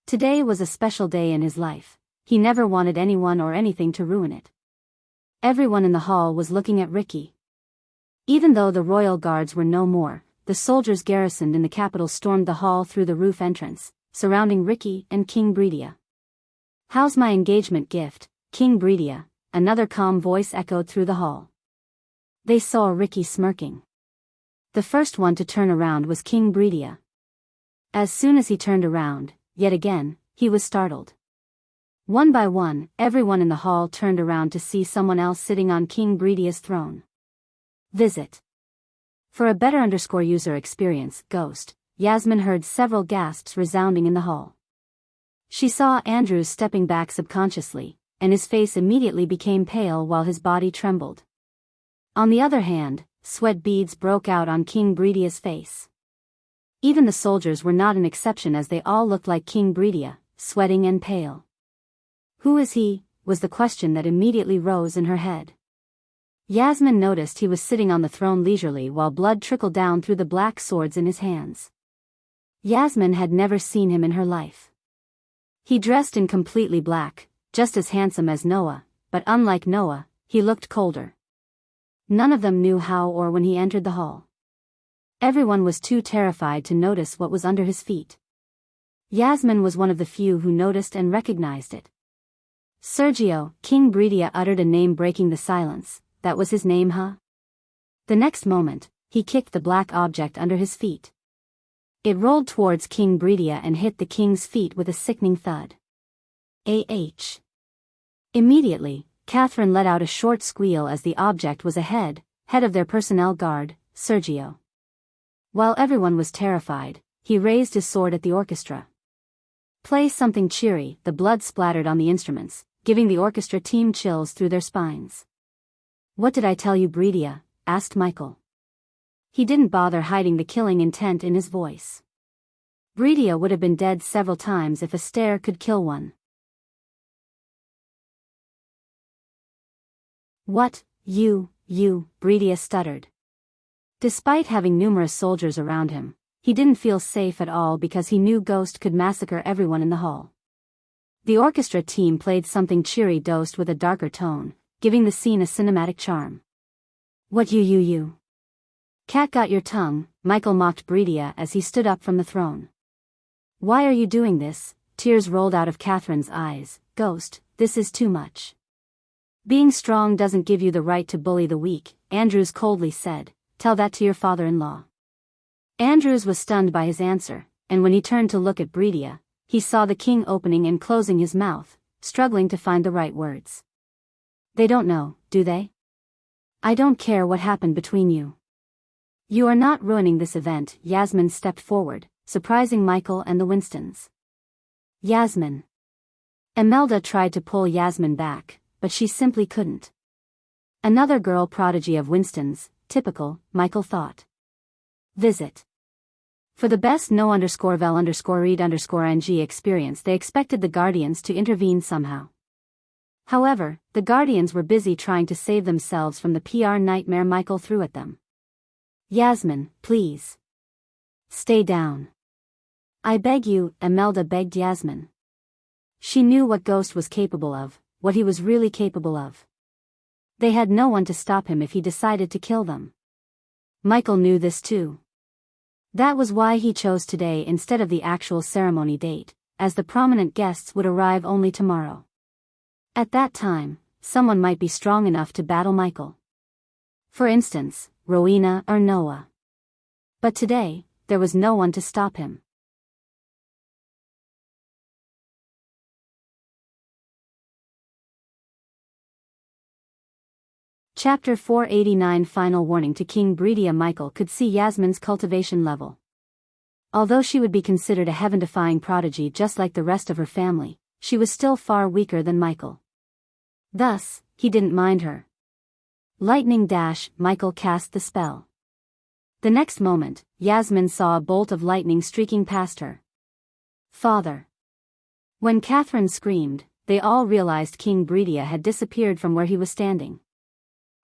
A: Today was a special day in his life. He never wanted anyone or anything to ruin it. Everyone in the hall was looking at Ricky. Even though the royal guards were no more, the soldiers garrisoned in the capital stormed the hall through the roof entrance, surrounding Ricky and King Breedia. How's my engagement gift, King Breedia? Another calm voice echoed through the hall. They saw Ricky smirking. The first one to turn around was King Breedia. As soon as he turned around, yet again, he was startled. One by one, everyone in the hall turned around to see someone else sitting on King Breedia's throne. Visit. For a better user experience, Ghost, Yasmin heard several gasps resounding in the hall. She saw Andrews stepping back subconsciously, and his face immediately became pale while his body trembled. On the other hand, sweat beads broke out on King Breedia's face. Even the soldiers were not an exception as they all looked like King Breedia, sweating and pale. Who is he? Was the question that immediately rose in her head. Yasmin noticed he was sitting on the throne leisurely while blood trickled down through the black swords in his hands. Yasmin had never seen him in her life. He dressed in completely black, just as handsome as Noah, but unlike Noah, he looked colder. None of them knew how or when he entered the hall. Everyone was too terrified to notice what was under his feet. Yasmin was one of the few who noticed and recognized it. Sergio, King Breedia uttered a name breaking the silence. That was his name, huh? The next moment, he kicked the black object under his feet. It rolled towards King Breedia and hit the king's feet with a sickening thud. Immediately, Catherine let out a short squeal as the object was head of their personnel guard, Sergio. While everyone was terrified, he raised his sword at the orchestra. Play something cheery. The blood splattered on the instruments, giving the orchestra team chills through their spines. What did I tell you, Breedia? Asked Michael. He didn't bother hiding the killing intent in his voice. Breedia would have been dead several times if a stare could kill one. What, you, Breedia stuttered. Despite having numerous soldiers around him, he didn't feel safe at all because he knew Ghost could massacre everyone in the hall. The orchestra team played something cheery dosed with a darker tone, giving the scene a cinematic charm. What you? Cat got your tongue, Michael mocked Breedia as he stood up from the throne. Why are you doing this? Tears rolled out of Catherine's eyes. Ghost, this is too much. Being strong doesn't give you the right to bully the weak, Andrews coldly said. Tell that to your father-in-law. Andrews was stunned by his answer, and when he turned to look at Breedia, he saw the king opening and closing his mouth, struggling to find the right words. They don't know, do they? I don't care what happened between you. You are not ruining this event. Yasmin stepped forward, surprising Michael and the Winstons. Yasmin. Imelda tried to pull Yasmin back, but she simply couldn't. Another girl prodigy of Winston's, typical, Michael thought. Visit. For the best no_vel_read_ng experience, they expected the Guardians to intervene somehow. However, the Guardians were busy trying to save themselves from the PR nightmare Michael threw at them. Yasmin, please. Stay down. I beg you, Imelda begged Yasmin. She knew what Ghost was capable of, what he was really capable of. They had no one to stop him if he decided to kill them. Michael knew this too. That was why he chose today instead of the actual ceremony date, as the prominent guests would arrive only tomorrow. At that time, someone might be strong enough to battle Michael. For instance, Rowena or Noah. But today, there was no one to stop him. Chapter 489 Final warning to King Breedia. Michael could see Yasmin's cultivation level. Although she would be considered a heaven-defying prodigy just like the rest of her family, she was still far weaker than Michael. Thus, he didn't mind her. Lightning dash, Michael cast the spell. The next moment, Yasmin saw a bolt of lightning streaking past her. Father. When Catherine screamed, they all realized King Breedia had disappeared from where he was standing.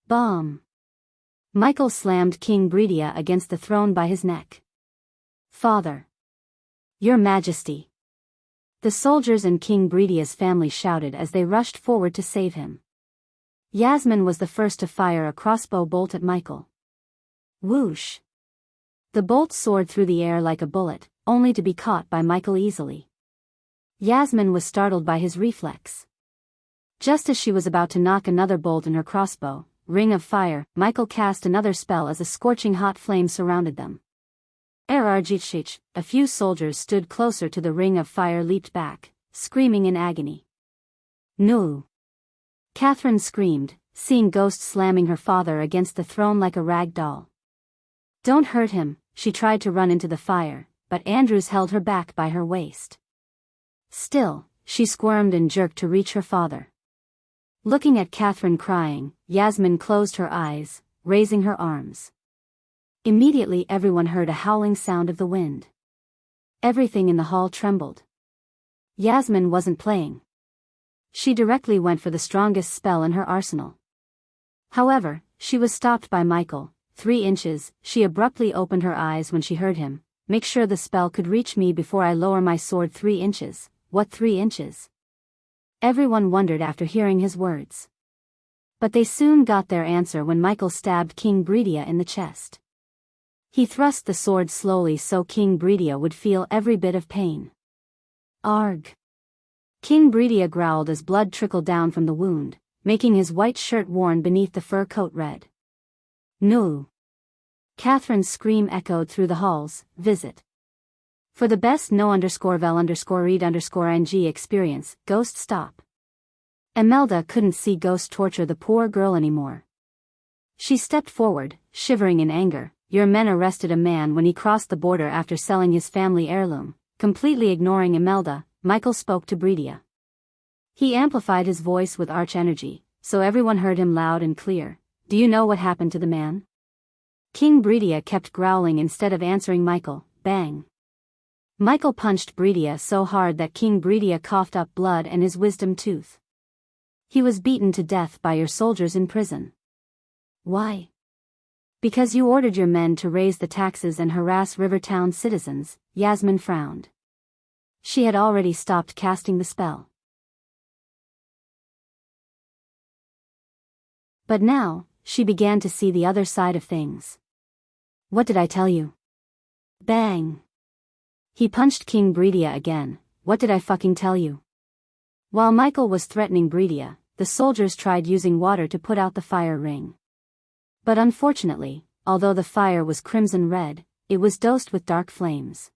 A: Bomb. Michael slammed King Breedia against the throne by his neck. Father. Your Majesty. The soldiers and King Breedia's family shouted as they rushed forward to save him. Yasmin was the first to fire a crossbow bolt at Michael. Whoosh. The bolt soared through the air like a bullet, only to be caught by Michael easily. Yasmin was startled by his reflex. Just as she was about to knock another bolt in her crossbow, ring of fire, Michael cast another spell as a scorching hot flame surrounded them. A few soldiers stood closer to the ring of fire, leaped back, screaming in agony. No! Catherine screamed, seeing Ghost slamming her father against the throne like a rag doll. Don't hurt him, she tried to run into the fire, but Andrews held her back by her waist. Still, she squirmed and jerked to reach her father. Looking at Catherine crying, Yasmin closed her eyes, raising her arms. Immediately everyone heard a howling sound of the wind. Everything in the hall trembled. Yasmin wasn't playing. She directly went for the strongest spell in her arsenal. However, she was stopped by Michael. 3 inches, she abruptly opened her eyes when she heard him. Make sure the spell could reach me before I lower my sword 3 inches. What 3 inches? Everyone wondered after hearing his words. But they soon got their answer when Michael stabbed King Breedia in the chest. He thrust the sword slowly so King Breedia would feel every bit of pain. Arg! King Breedia growled as blood trickled down from the wound, making his white shirt worn beneath the fur coat red. No! Catherine's scream echoed through the halls. Visit. For the best no_vel_read_ng experience, Ghost stop. Imelda couldn't see Ghost torture the poor girl anymore. She stepped forward, shivering in anger. Your men arrested a man when he crossed the border after selling his family heirloom. Completely ignoring Imelda, Michael spoke to Breedia. He amplified his voice with arch energy, so everyone heard him loud and clear. Do you know what happened to the man? King Breedia kept growling instead of answering Michael. Bang. Michael punched Breedia so hard that King Breedia coughed up blood and his wisdom tooth. He was beaten to death by your soldiers in prison. Why? Because you ordered your men to raise the taxes and harass Rivertown citizens, Yasmin frowned. She had already stopped casting the spell. But now, she began to see the other side of things. What did I tell you? Bang! He punched King Breedia again. What did I fucking tell you? While Michael was threatening Breedia, the soldiers tried using water to put out the fire ring. But unfortunately, although the fire was crimson red, it was dosed with dark flames.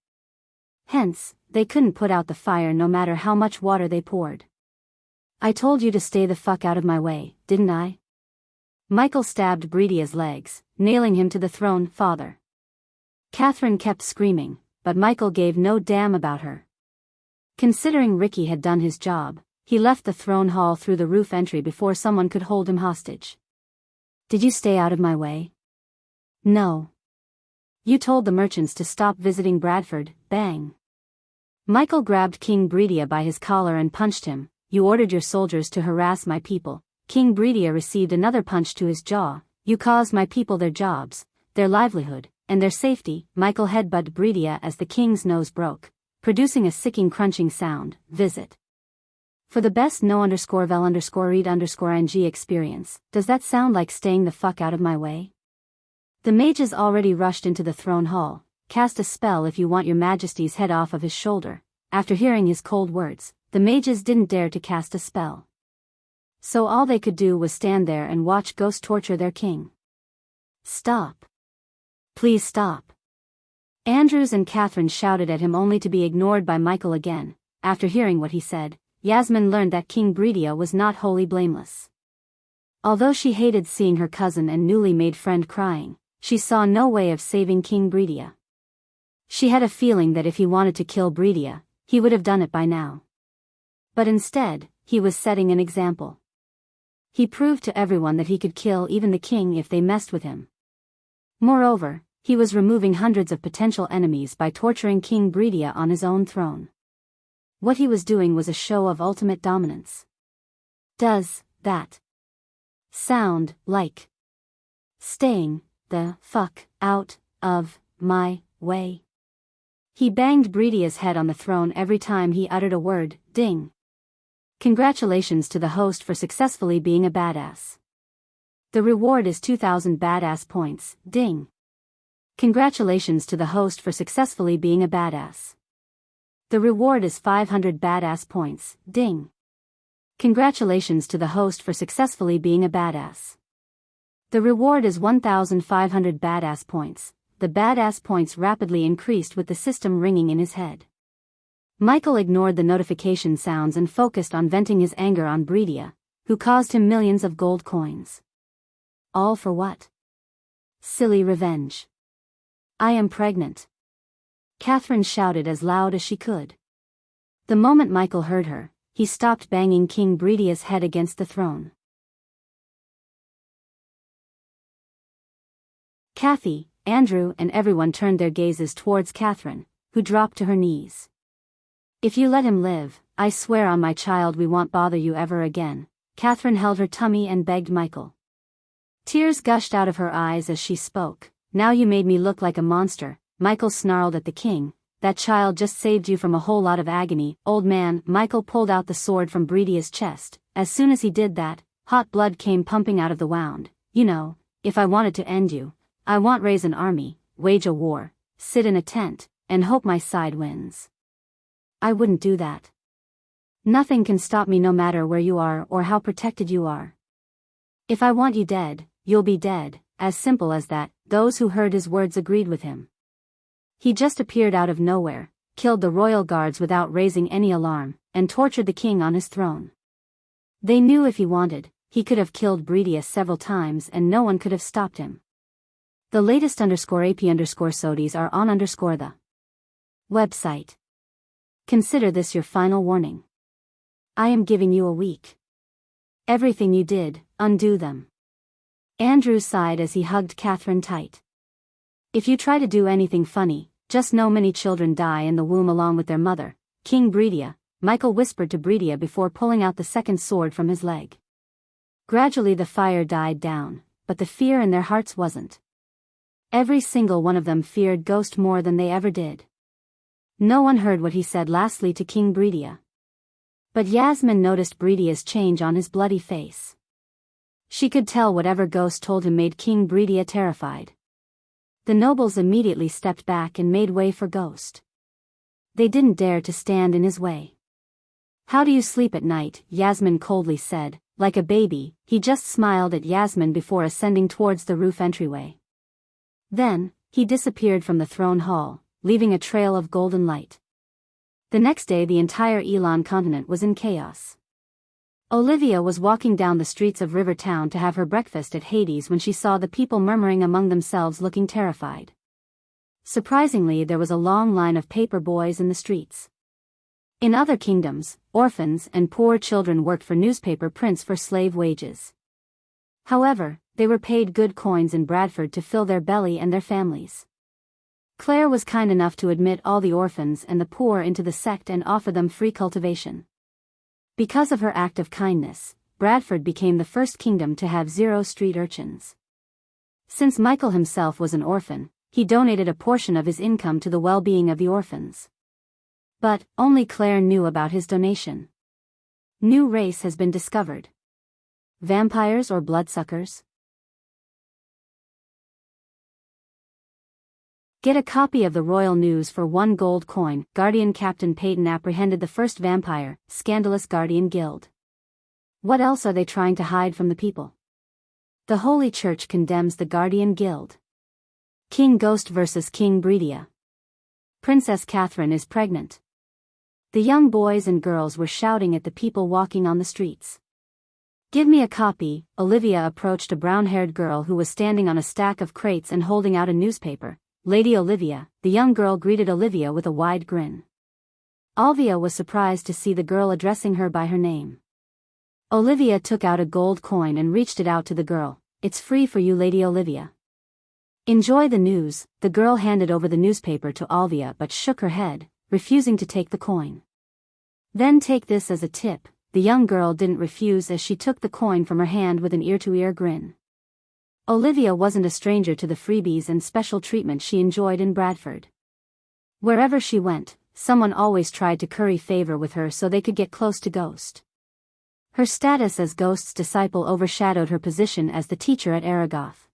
A: Hence, they couldn't put out the fire no matter how much water they poured. I told you to stay the fuck out of my way, didn't I? Michael stabbed Breedia's legs, nailing him to the throne. Father. Catherine kept screaming, but Michael gave no damn about her. Considering Ricky had done his job, he left the throne hall through the roof entry before someone could hold him hostage. Did you stay out of my way? No. You told the merchants to stop visiting Bradford, bang. Michael grabbed King Breedia by his collar and punched him. You ordered your soldiers to harass my people. King Breedia received another punch to his jaw. You caused my people their jobs, their livelihood, and their safety. Michael headbutted Breedia as the king's nose broke, producing a sicking crunching sound. Visit. For the best no_vel_read_ing experience, does that sound like staying the fuck out of my way? The mages already rushed into the throne hall. Cast a spell if you want your majesty's head off of his shoulder. After hearing his cold words, the mages didn't dare to cast a spell. So all they could do was stand there and watch Ghost torture their king. Stop. Please stop. Andrews and Catherine shouted at him only to be ignored by Michael again. After hearing what he said, Yasmin learned that King Breedia was not wholly blameless. Although she hated seeing her cousin and newly made friend crying, she saw no way of saving King Breedia. She had a feeling that if he wanted to kill Breedia, he would have done it by now. But instead, he was setting an example. He proved to everyone that he could kill even the king if they messed with him. Moreover, he was removing hundreds of potential enemies by torturing King Breedia on his own throne. What he was doing was a show of ultimate dominance. Does that sound like staying the fuck out of my way? He banged Breedia's head on the throne every time he uttered a word. Ding. Congratulations to the host for successfully being a badass. The reward is 2,000 badass points. Ding. Congratulations to the host for successfully being a badass. The reward is 500 badass points. Ding. Congratulations to the host for successfully being a badass. The reward is 1,500 badass points. The badass points rapidly increased with the system ringing in his head. Michael ignored the notification sounds and focused on venting his anger on Breedia, who caused him millions of gold coins. All for what? Silly revenge. I am pregnant. Catherine shouted as loud as she could. The moment Michael heard her, he stopped banging King Breedia's head against the throne. Kathy, Andrew and everyone turned their gazes towards Catherine, who dropped to her knees. If you let him live, I swear on my child we won't bother you ever again. Catherine held her tummy and begged Michael. Tears gushed out of her eyes as she spoke. Now you made me look like a monster. Michael snarled at the king. That child just saved you from a whole lot of agony. Old man. Michael pulled out the sword from Breedia's chest. As soon as he did that, hot blood came pumping out of the wound. You know, if I wanted to end you, I want raise an army, wage a war, sit in a tent, and hope my side wins. I wouldn't do that. Nothing can stop me no matter where you are or how protected you are. If I want you dead, you'll be dead, as simple as that. Those who heard his words agreed with him. He just appeared out of nowhere, killed the royal guards without raising any alarm, and tortured the king on his throne. They knew if he wanted, he could have killed Breedia several times and no one could have stopped him. The latest _AP_SODIes are on _the website. Consider this your final warning. I am giving you a week. Everything you did, undo them. Andrew sighed as he hugged Catherine tight. If you try to do anything funny, just know many children die in the womb along with their mother. King Breedia, Michael whispered to Breedia before pulling out the second sword from his leg. Gradually the fire died down, but the fear in their hearts wasn't. Every single one of them feared Ghost more than they ever did. No one heard what he said lastly to King Breedia. But Yasmin noticed Breedia's change on his bloody face. She could tell whatever Ghost told him made King Breedia terrified. The nobles immediately stepped back and made way for Ghost. They didn't dare to stand in his way. How do you sleep at night? Yasmin coldly said, like a baby. He just smiled at Yasmin before ascending towards the roof entryway. Then, he disappeared from the throne hall, leaving a trail of golden light. The next day the entire Elon continent was in chaos. Olivia was walking down the streets of Rivertown to have her breakfast at Hades when she saw the people murmuring among themselves looking terrified. Surprisingly, there was a long line of paper boys in the streets. In other kingdoms, orphans and poor children worked for newspaper prints for slave wages. However, they were paid good coins in Bradford to fill their belly and their families. Claire was kind enough to admit all the orphans and the poor into the sect and offer them free cultivation. Because of her act of kindness, Bradford became the first kingdom to have 0 street urchins. Since Michael himself was an orphan, he donated a portion of his income to the well-being of the orphans. But only Claire knew about his donation. New race has been discovered. Vampires or bloodsuckers? Get a copy of the Royal News for 1 gold coin. Guardian Captain Peyton apprehended the first vampire, scandalous Guardian Guild. What else are they trying to hide from the people? The Holy Church condemns the Guardian Guild. King Ghost vs. King Breedia. Princess Catherine is pregnant. The young boys and girls were shouting at the people walking on the streets. Give me a copy. Olivia approached a brown-haired girl who was standing on a stack of crates and holding out a newspaper. Lady Olivia. The young girl greeted Olivia with a wide grin. Olivia was surprised to see the girl addressing her by her name. Olivia took out a gold coin and reached it out to the girl. It's free for you, Lady Olivia. Enjoy the news. The girl handed over the newspaper to Olivia but shook her head, refusing to take the coin. Then take this as a tip. The young girl didn't refuse as she took the coin from her hand with an ear-to-ear grin. Olivia wasn't a stranger to the freebies and special treatment she enjoyed in Bradford. Wherever she went, someone always tried to curry favor with her so they could get close to Ghost. Her status as Ghost's disciple overshadowed her position as the teacher at Aragoth.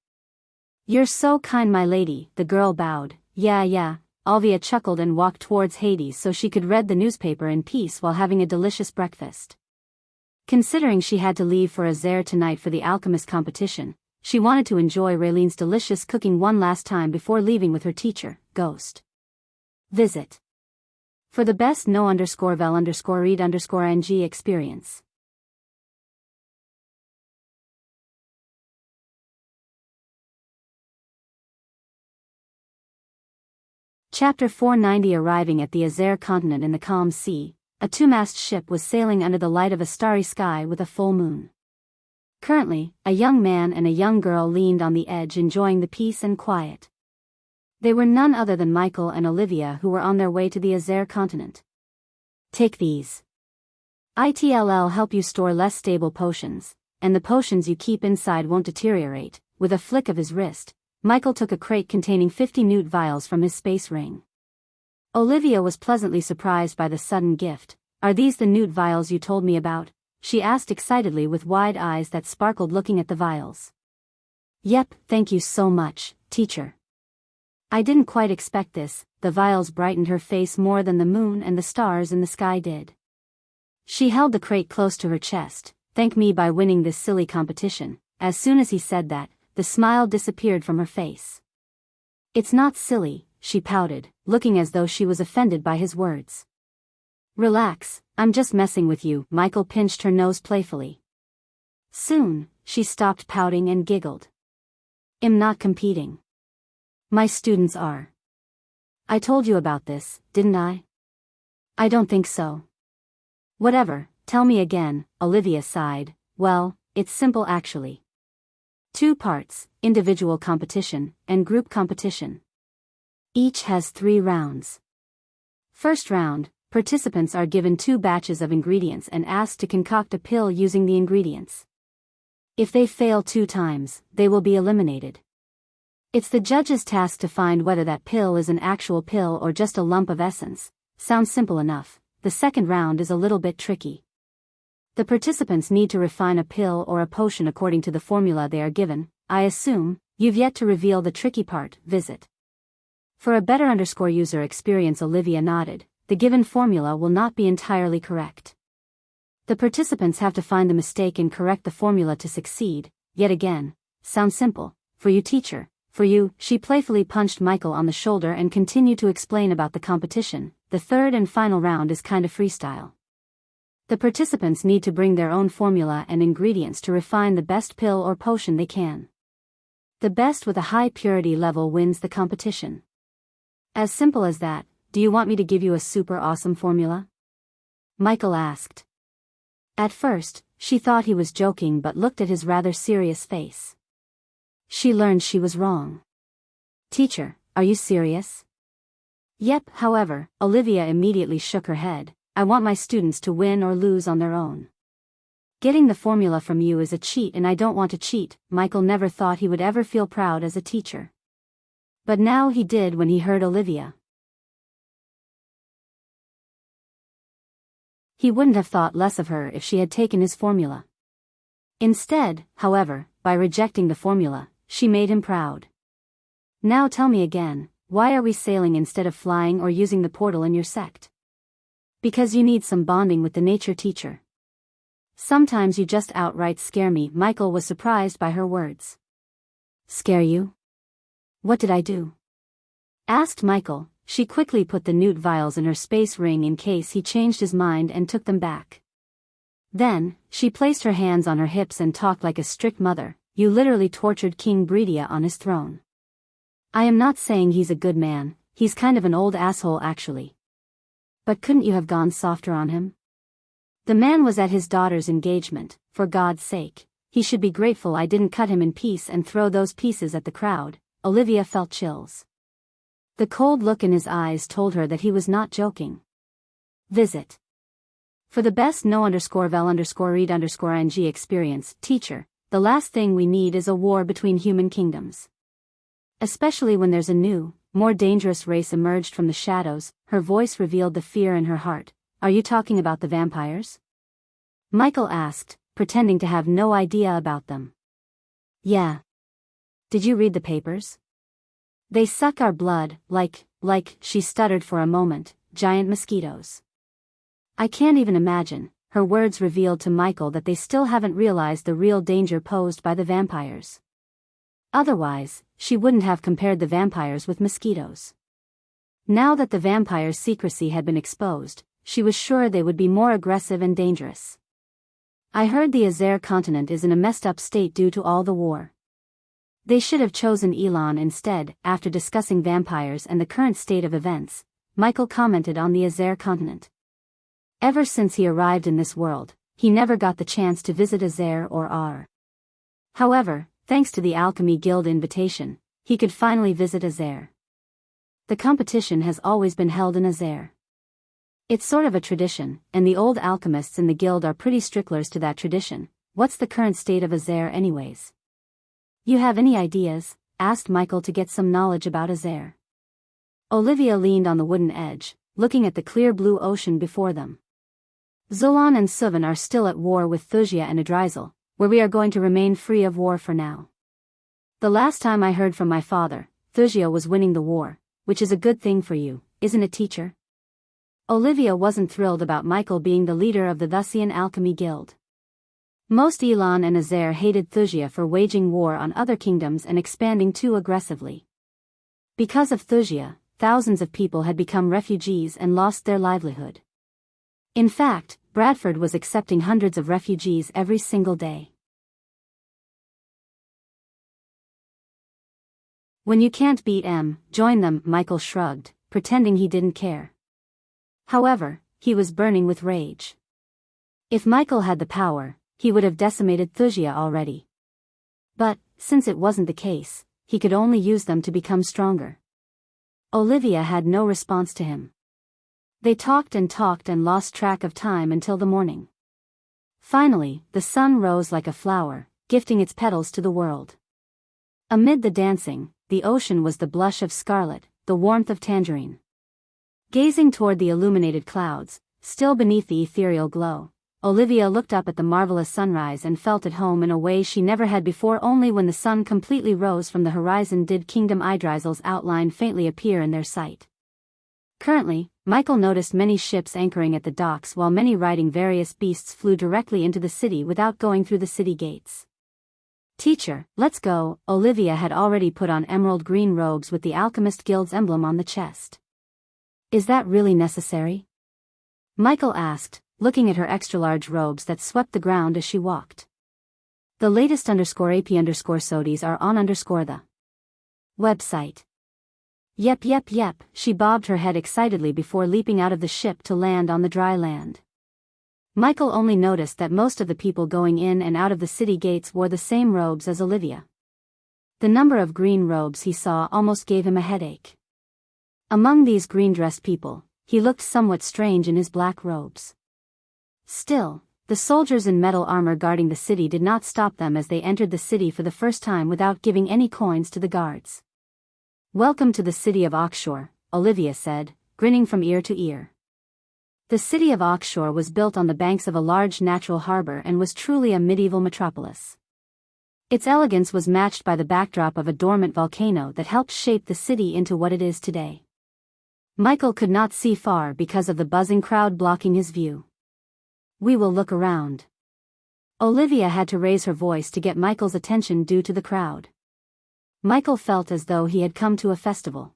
A: You're so kind, my lady, the girl bowed. Yeah. Olivia chuckled and walked towards Hades so she could read the newspaper in peace while having a delicious breakfast. Considering she had to leave for Azare tonight for the alchemist competition, she wanted to enjoy Raylene's delicious cooking one last time before leaving with her teacher, Ghost. Visit. For the best no_vel_read_ng experience. Chapter 490. Arriving at the Azare continent in the calm sea, a 2-mast ship was sailing under the light of a starry sky with a full moon. Currently, a young man and a young girl leaned on the edge enjoying the peace and quiet. They were none other than Michael and Olivia, who were on their way to the Azare continent. Take these. It'll help you store less stable potions, and the potions you keep inside won't deteriorate. With a flick of his wrist, Michael took a crate containing 50 newt vials from his space ring. Olivia was pleasantly surprised by the sudden gift. Are these the newt vials you told me about? She asked excitedly with wide eyes that sparkled looking at the vials. Yep, thank you so much, teacher. I didn't quite expect this. The vials brightened her face more than the moon and the stars in the sky did. She held the crate close to her chest. Thank me by winning this silly competition. As soon as he said that, the smile disappeared from her face. It's not silly, she pouted, looking as though she was offended by his words. Relax, I'm just messing with you. Michael pinched her nose playfully. Soon, she stopped pouting and giggled. I'm not competing. My students are. I told you about this, didn't I? I don't think so. Whatever, tell me again, Olivia sighed. Well, it's simple actually. 2 parts, individual competition and group competition. Each has 3 rounds. First round, participants are given 2 batches of ingredients and asked to concoct a pill using the ingredients. If they fail 2 times, they will be eliminated. It's the judge's task to find whether that pill is an actual pill or just a lump of essence. Sounds simple enough. The second round is a little bit tricky. The participants need to refine a pill or a potion according to the formula they are given. I assume you've yet to reveal the tricky part. Visit. For a better user experience, Olivia nodded. The given formula will not be entirely correct. The participants have to find the mistake and correct the formula to succeed. Yet again, sounds simple. For you, teacher. For you. She playfully punched Michael on the shoulder and continued to explain about the competition. The third and final round is kind of freestyle. The participants need to bring their own formula and ingredients to refine the best pill or potion they can. The best with a high purity level wins the competition. As simple as that. Do you want me to give you a super awesome formula? Michael asked. At first, she thought he was joking but looked at his rather serious face. she learned she was wrong. Teacher, are you serious? Yep. However, Olivia immediately shook her head. I want my students to win or lose on their own. Getting the formula from you is a cheat and I don't want to cheat. Michael never thought he would ever feel proud as a teacher. But now he did when he heard Olivia. He wouldn't have thought less of her if she had taken his formula. Instead, however, by rejecting the formula, she made him proud. Now tell me again, why are we sailing instead of flying or using the portal in your sect? Because you need some bonding with the nature, teacher. Sometimes you just outright scare me. Michael was surprised by her words. Scare you? What did I do? Asked Michael. She quickly put the newt vials in her space ring in case he changed his mind and took them back. Then, she placed her hands on her hips and talked like a strict mother. You literally tortured King Breedia on his throne. I am not saying he's a good man, he's kind of an old asshole actually. But couldn't you have gone softer on him? The man was at his daughter's engagement, for God's sake, he should be grateful I didn't cut him in piece and throw those pieces at the crowd. Olivia felt chills. The cold look in his eyes told her that he was not joking. Visit. For the best no_vel_read_ing experience, teacher, the last thing we need is a war between human kingdoms. Especially when there's a new, more dangerous race emerged from the shadows. Her voice revealed the fear in her heart. Are you talking about the vampires? Michael asked, pretending to have no idea about them. Yeah. Did you read the papers? They suck our blood, like, she stuttered for a moment, giant mosquitoes. I can't even imagine. Her words revealed to Michael that they still haven't realized the real danger posed by the vampires. Otherwise, she wouldn't have compared the vampires with mosquitoes. Now that the vampires' secrecy had been exposed, she was sure they would be more aggressive and dangerous. I heard the Azer continent is in a messed up state due to all the war. They should have chosen Elon instead. After discussing vampires and the current state of events, Michael commented on the Azer continent. Ever since he arrived in this world, he never got the chance to visit Azer or R. However, thanks to the Alchemy Guild invitation, he could finally visit Azer. The competition has always been held in Azer. It's sort of a tradition, and the old alchemists in the guild are pretty sticklers to that tradition. What's the current state of Azer anyways? You have any ideas? Asked Michael to get some knowledge about Azer. Olivia leaned on the wooden edge, looking at the clear blue ocean before them. Zolan and Suvan are still at war with Thusia and Adrizel, where we are going to remain free of war for now. The last time I heard from my father, Thusia was winning the war, which is a good thing for you, isn't it, teacher? Olivia wasn't thrilled about Michael being the leader of the Thusian Alchemy Guild. Most Elon and Azer hated Thusia for waging war on other kingdoms and expanding too aggressively. Because of Thusia, thousands of people had become refugees and lost their livelihood. In fact, Bradford was accepting hundreds of refugees every single day. When you can't beat them, join them, Michael shrugged, pretending he didn't care. However, he was burning with rage. If Michael had the power, he would have decimated Thusia already. But, since it wasn't the case, he could only use them to become stronger. Olivia had no response to him. They talked and lost track of time until the morning. Finally, the sun rose like a flower, gifting its petals to the world. Amid the dancing, the ocean was the blush of scarlet, the warmth of tangerine. Gazing toward the illuminated clouds, still beneath the ethereal glow, Olivia looked up at the marvelous sunrise and felt at home in a way she never had before. Only when the sun completely rose from the horizon did Kingdom Idrizel's outline faintly appear in their sight. Currently, Michael noticed many ships anchoring at the docks while many riding various beasts flew directly into the city without going through the city gates. Teacher, let's go. Olivia had already put on emerald green robes with the Alchemist Guild's emblem on the chest. Is that really necessary? Michael asked, looking at her extra-large robes that swept the ground as she walked. The latest _AP_SODIES are on the website. Yep, she bobbed her head excitedly before leaping out of the ship to land on the dry land. Michael only noticed that most of the people going in and out of the city gates wore the same robes as Olivia. The number of green robes he saw almost gave him a headache. Among these green-dressed people, he looked somewhat strange in his black robes. Still, the soldiers in metal armor guarding the city did not stop them as they entered the city for the first time without giving any coins to the guards. "Welcome to the city of Oxshore," Olivia said, grinning from ear to ear. The city of Oxshore was built on the banks of a large natural harbor and was truly a medieval metropolis. Its elegance was matched by the backdrop of a dormant volcano that helped shape the city into what it is today. Michael could not see far because of the buzzing crowd blocking his view. "We will look around." Olivia had to raise her voice to get Michael's attention due to the crowd. Michael felt as though he had come to a festival.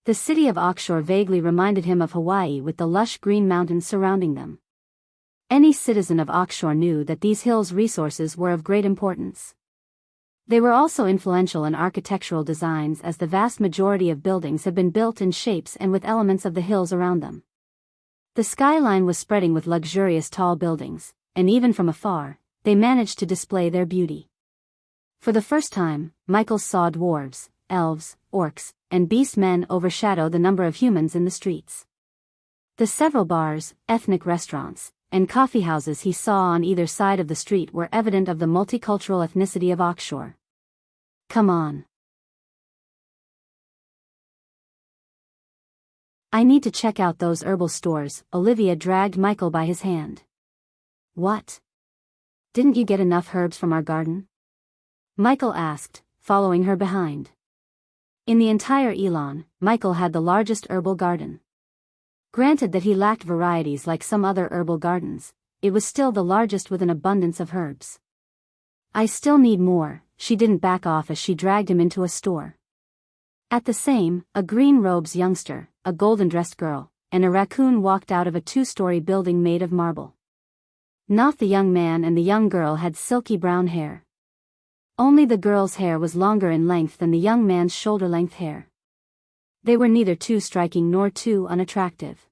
A: The city of Oxshore vaguely reminded him of Hawaii with the lush green mountains surrounding them. Any citizen of Oxshore knew that these hills' resources were of great importance. They were also influential in architectural designs as the vast majority of buildings have been built in shapes and with elements of the hills around them. The skyline was spreading with luxurious tall buildings, and even from afar, they managed to display their beauty. For the first time, Michael saw dwarves, elves, orcs, and beast men overshadow the number of humans in the streets. The several bars, ethnic restaurants, and coffeehouses he saw on either side of the street were evident of the multicultural ethnicity of Oxshore. "Come on. I need to check out those herbal stores." Olivia dragged Michael by his hand. "What? Didn't you get enough herbs from our garden?" Michael asked, following her behind. In the entire Elon, Michael had the largest herbal garden. Granted that he lacked varieties like some other herbal gardens, it was still the largest with an abundance of herbs. "I still need more." She didn't back off as she dragged him into a store. At the same, a green-robes youngster, a golden-dressed girl, and a raccoon walked out of a 2-story building made of marble. Not the young man and the young girl had silky brown hair. Only the girl's hair was longer in length than the young man's shoulder-length hair. They were neither too striking nor too unattractive.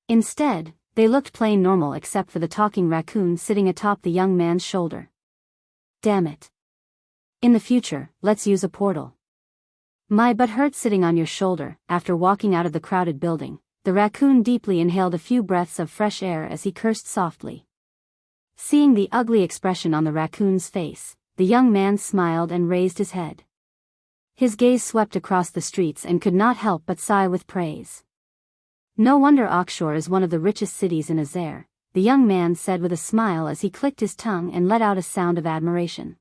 A: Instead, they looked plain normal except for the talking raccoon sitting atop the young man's shoulder. "Damn it. In the future, let's use a portal." "My butt hurts sitting on your shoulder." After walking out of the crowded building, the raccoon deeply inhaled a few breaths of fresh air as he cursed softly. Seeing the ugly expression on the raccoon's face, the young man smiled and raised his head. His gaze swept across the streets and could not help but sigh with praise. "No wonder Oxshore is one of the richest cities in Azair," the young man said with a smile as he clicked his tongue and let out a sound of admiration.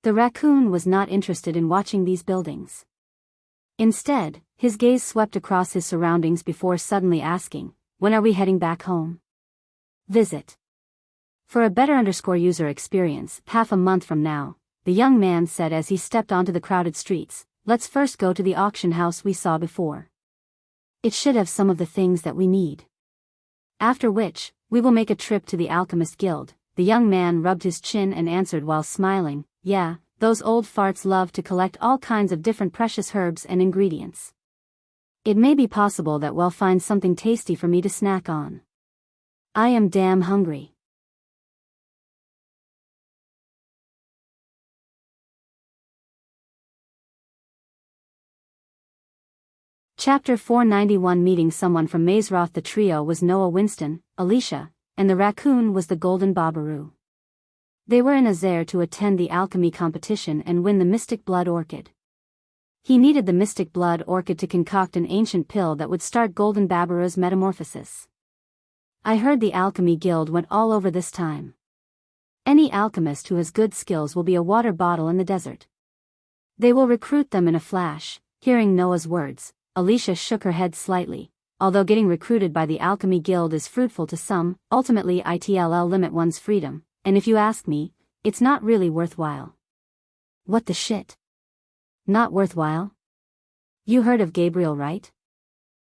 A: The raccoon was not interested in watching these buildings. Instead, his gaze swept across his surroundings before suddenly asking, "When are we heading back home?" "Visit. For a better user experience, half a month from now," the young man said as he stepped onto the crowded streets. "Let's first go to the auction house we saw before. It should have some of the things that we need. After which, we will make a trip to the Alchemist Guild." The young man rubbed his chin and answered while smiling, "Yeah, those old farts love to collect all kinds of different precious herbs and ingredients. It may be possible that we'll find something tasty for me to snack on. I am damn hungry." Chapter 491. Meeting someone from Mazeroth. The trio was Noah Winston, Alicia, and the raccoon was the Golden Babaru. They were in Azair to attend the alchemy competition and win the Mystic Blood Orchid. He needed the Mystic Blood Orchid to concoct an ancient pill that would start Golden Babaru's metamorphosis. "I heard the Alchemy Guild went all over this time. Any alchemist who has good skills will be a water bottle in the desert. They will recruit them in a flash." Hearing Noah's words, Alicia shook her head slightly. Although getting recruited by the Alchemy Guild is fruitful to some, ultimately it'll limit one's freedom, and if you ask me, it's not really worthwhile. "What the shit? Not worthwhile? You heard of Gabriel, right?"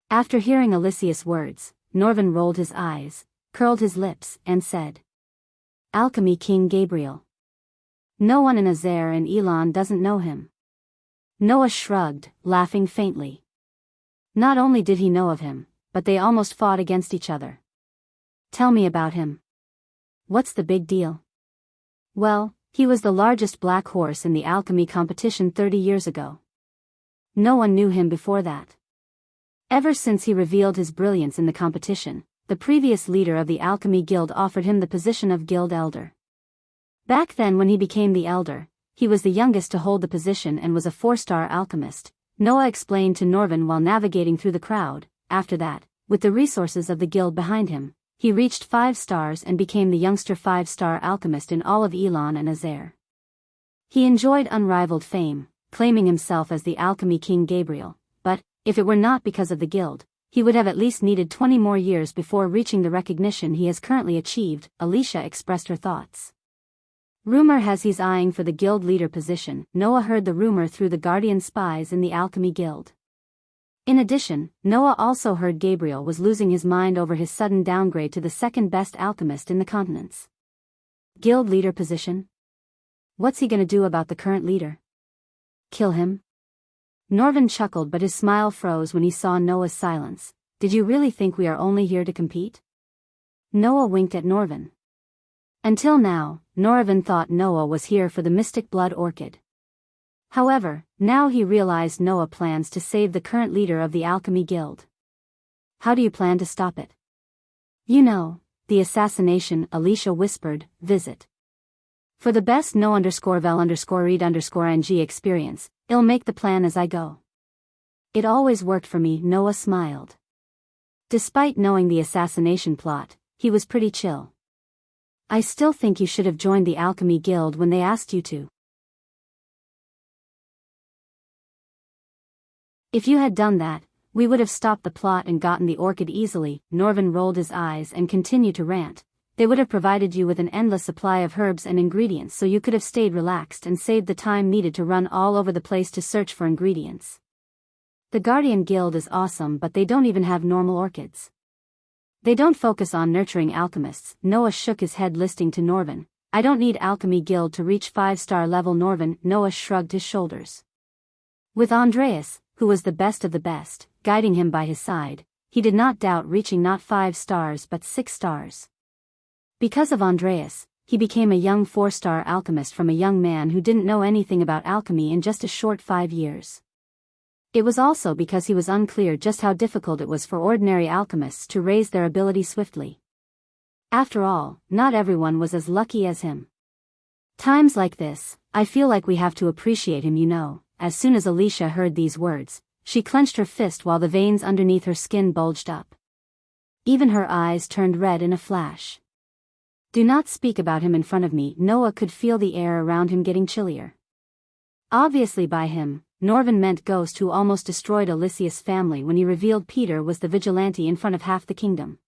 A: After hearing Alicia's words, Norvin rolled his eyes, curled his lips, and said, "Alchemy King Gabriel. No one in Azair and Elon doesn't know him." Noah shrugged, laughing faintly. Not only did he know of him, but they almost fought against each other. "Tell me about him. What's the big deal?" "Well, He was the largest black horse in the alchemy competition 30 years ago. No one knew him before that. Ever since he revealed his brilliance in the competition, the previous leader of the Alchemy Guild offered him the position of Guild Elder. Back then, when he became the Elder, he was the youngest to hold the position and was a 4-star alchemist, Noah explained to Norvin while navigating through the crowd. After that, with the resources of the guild behind him, he reached 5 stars and became the youngster 5-star alchemist in all of Elon and Azair. He enjoyed unrivaled fame, claiming himself as the Alchemy King Gabriel, but, if it were not because of the guild, he would have at least needed 20 more years before reaching the recognition he has currently achieved. Alicia expressed her thoughts. Rumor has he's eyeing for the guild leader position. Noah heard the rumor through the guardian spies in the Alchemy Guild. In addition, Noah also heard Gabriel was losing his mind over his sudden downgrade to the second best alchemist in the continents. Guild leader position? What's he gonna do about the current leader? Kill him? Norvin chuckled, but his smile froze when he saw Noah's silence. Did you really think we are only here to compete? Noah winked at Norvin. Until now, Norvin thought Noah was here for the mystic blood orchid. However, now he realized Noah plans to save the current leader of the Alchemy Guild. How do you plan to stop it? You know, the assassination, Alicia whispered. Visit. For the best no_vel_read_ng experience, I'll make the plan as I go. It always worked for me, Noah smiled. Despite knowing the assassination plot, he was pretty chill. I still think you should have joined the Alchemy Guild when they asked you to. If you had done that, we would have stopped the plot and gotten the orchid easily. Norvin rolled his eyes and continued to rant. They would have provided you with an endless supply of herbs and ingredients, so you could have stayed relaxed and saved the time needed to run all over the place to search for ingredients. The Guardian Guild is awesome, but they don't even have normal orchids. They don't focus on nurturing alchemists. Noah shook his head, listening to Norvin. I don't need Alchemy Guild to reach 5-star level. Noah shrugged his shoulders. With Andreas, who was the best of the best, guiding him by his side, he did not doubt reaching not 5 stars but 6 stars. Because of Andreas, he became a young 4-star alchemist from a young man who didn't know anything about alchemy in just a short 5 years. It was also because he was unclear just how difficult it was for ordinary alchemists to raise their ability swiftly. After all, not everyone was as lucky as him. Times like this, I feel like we have to appreciate him, you know. As soon as Alicia heard these words, she clenched her fist while the veins underneath her skin bulged up. Even her eyes turned red in a flash. Do not speak about him in front of me. Noah could feel the air around him getting chillier. Obviously by him, Norvin meant Ghost, who almost destroyed Alicia's family when he revealed Peter was the vigilante in front of half the kingdom.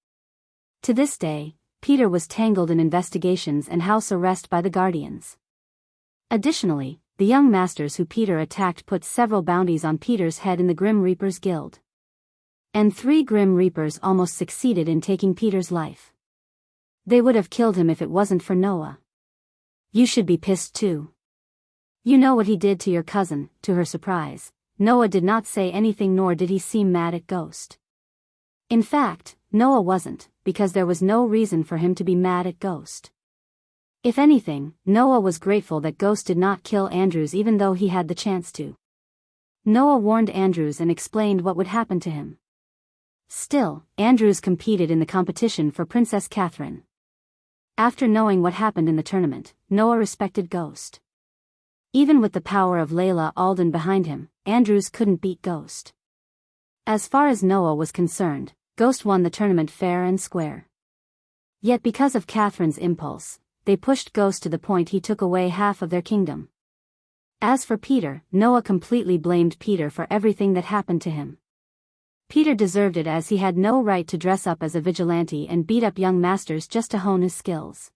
A: To this day, Peter was tangled in investigations and house arrest by the Guardians. Additionally, the young masters who Peter attacked put several bounties on Peter's head in the Grim Reapers Guild. And 3 Grim Reapers almost succeeded in taking Peter's life. They would have killed him if it wasn't for Noah. You should be pissed too. You know what he did to your cousin. To her surprise, Noah did not say anything, nor did he seem mad at Ghost. In fact, Noah wasn't, because there was no reason for him to be mad at Ghost. If anything, Noah was grateful that Ghost did not kill Andrews even though he had the chance to. Noah warned Andrews and explained what would happen to him. Still, Andrews competed in the competition for Princess Catherine. After knowing what happened in the tournament, Noah respected Ghost. Even with the power of Layla Alden behind him, Andrews couldn't beat Ghost. As far as Noah was concerned, Ghost won the tournament fair and square. Yet because of Catherine's impulse, they pushed Ghost to the point he took away half of their kingdom. As for Peter, Noah completely blamed Peter for everything that happened to him. Peter deserved it, as he had no right to dress up as a vigilante and beat up young masters just to hone his skills.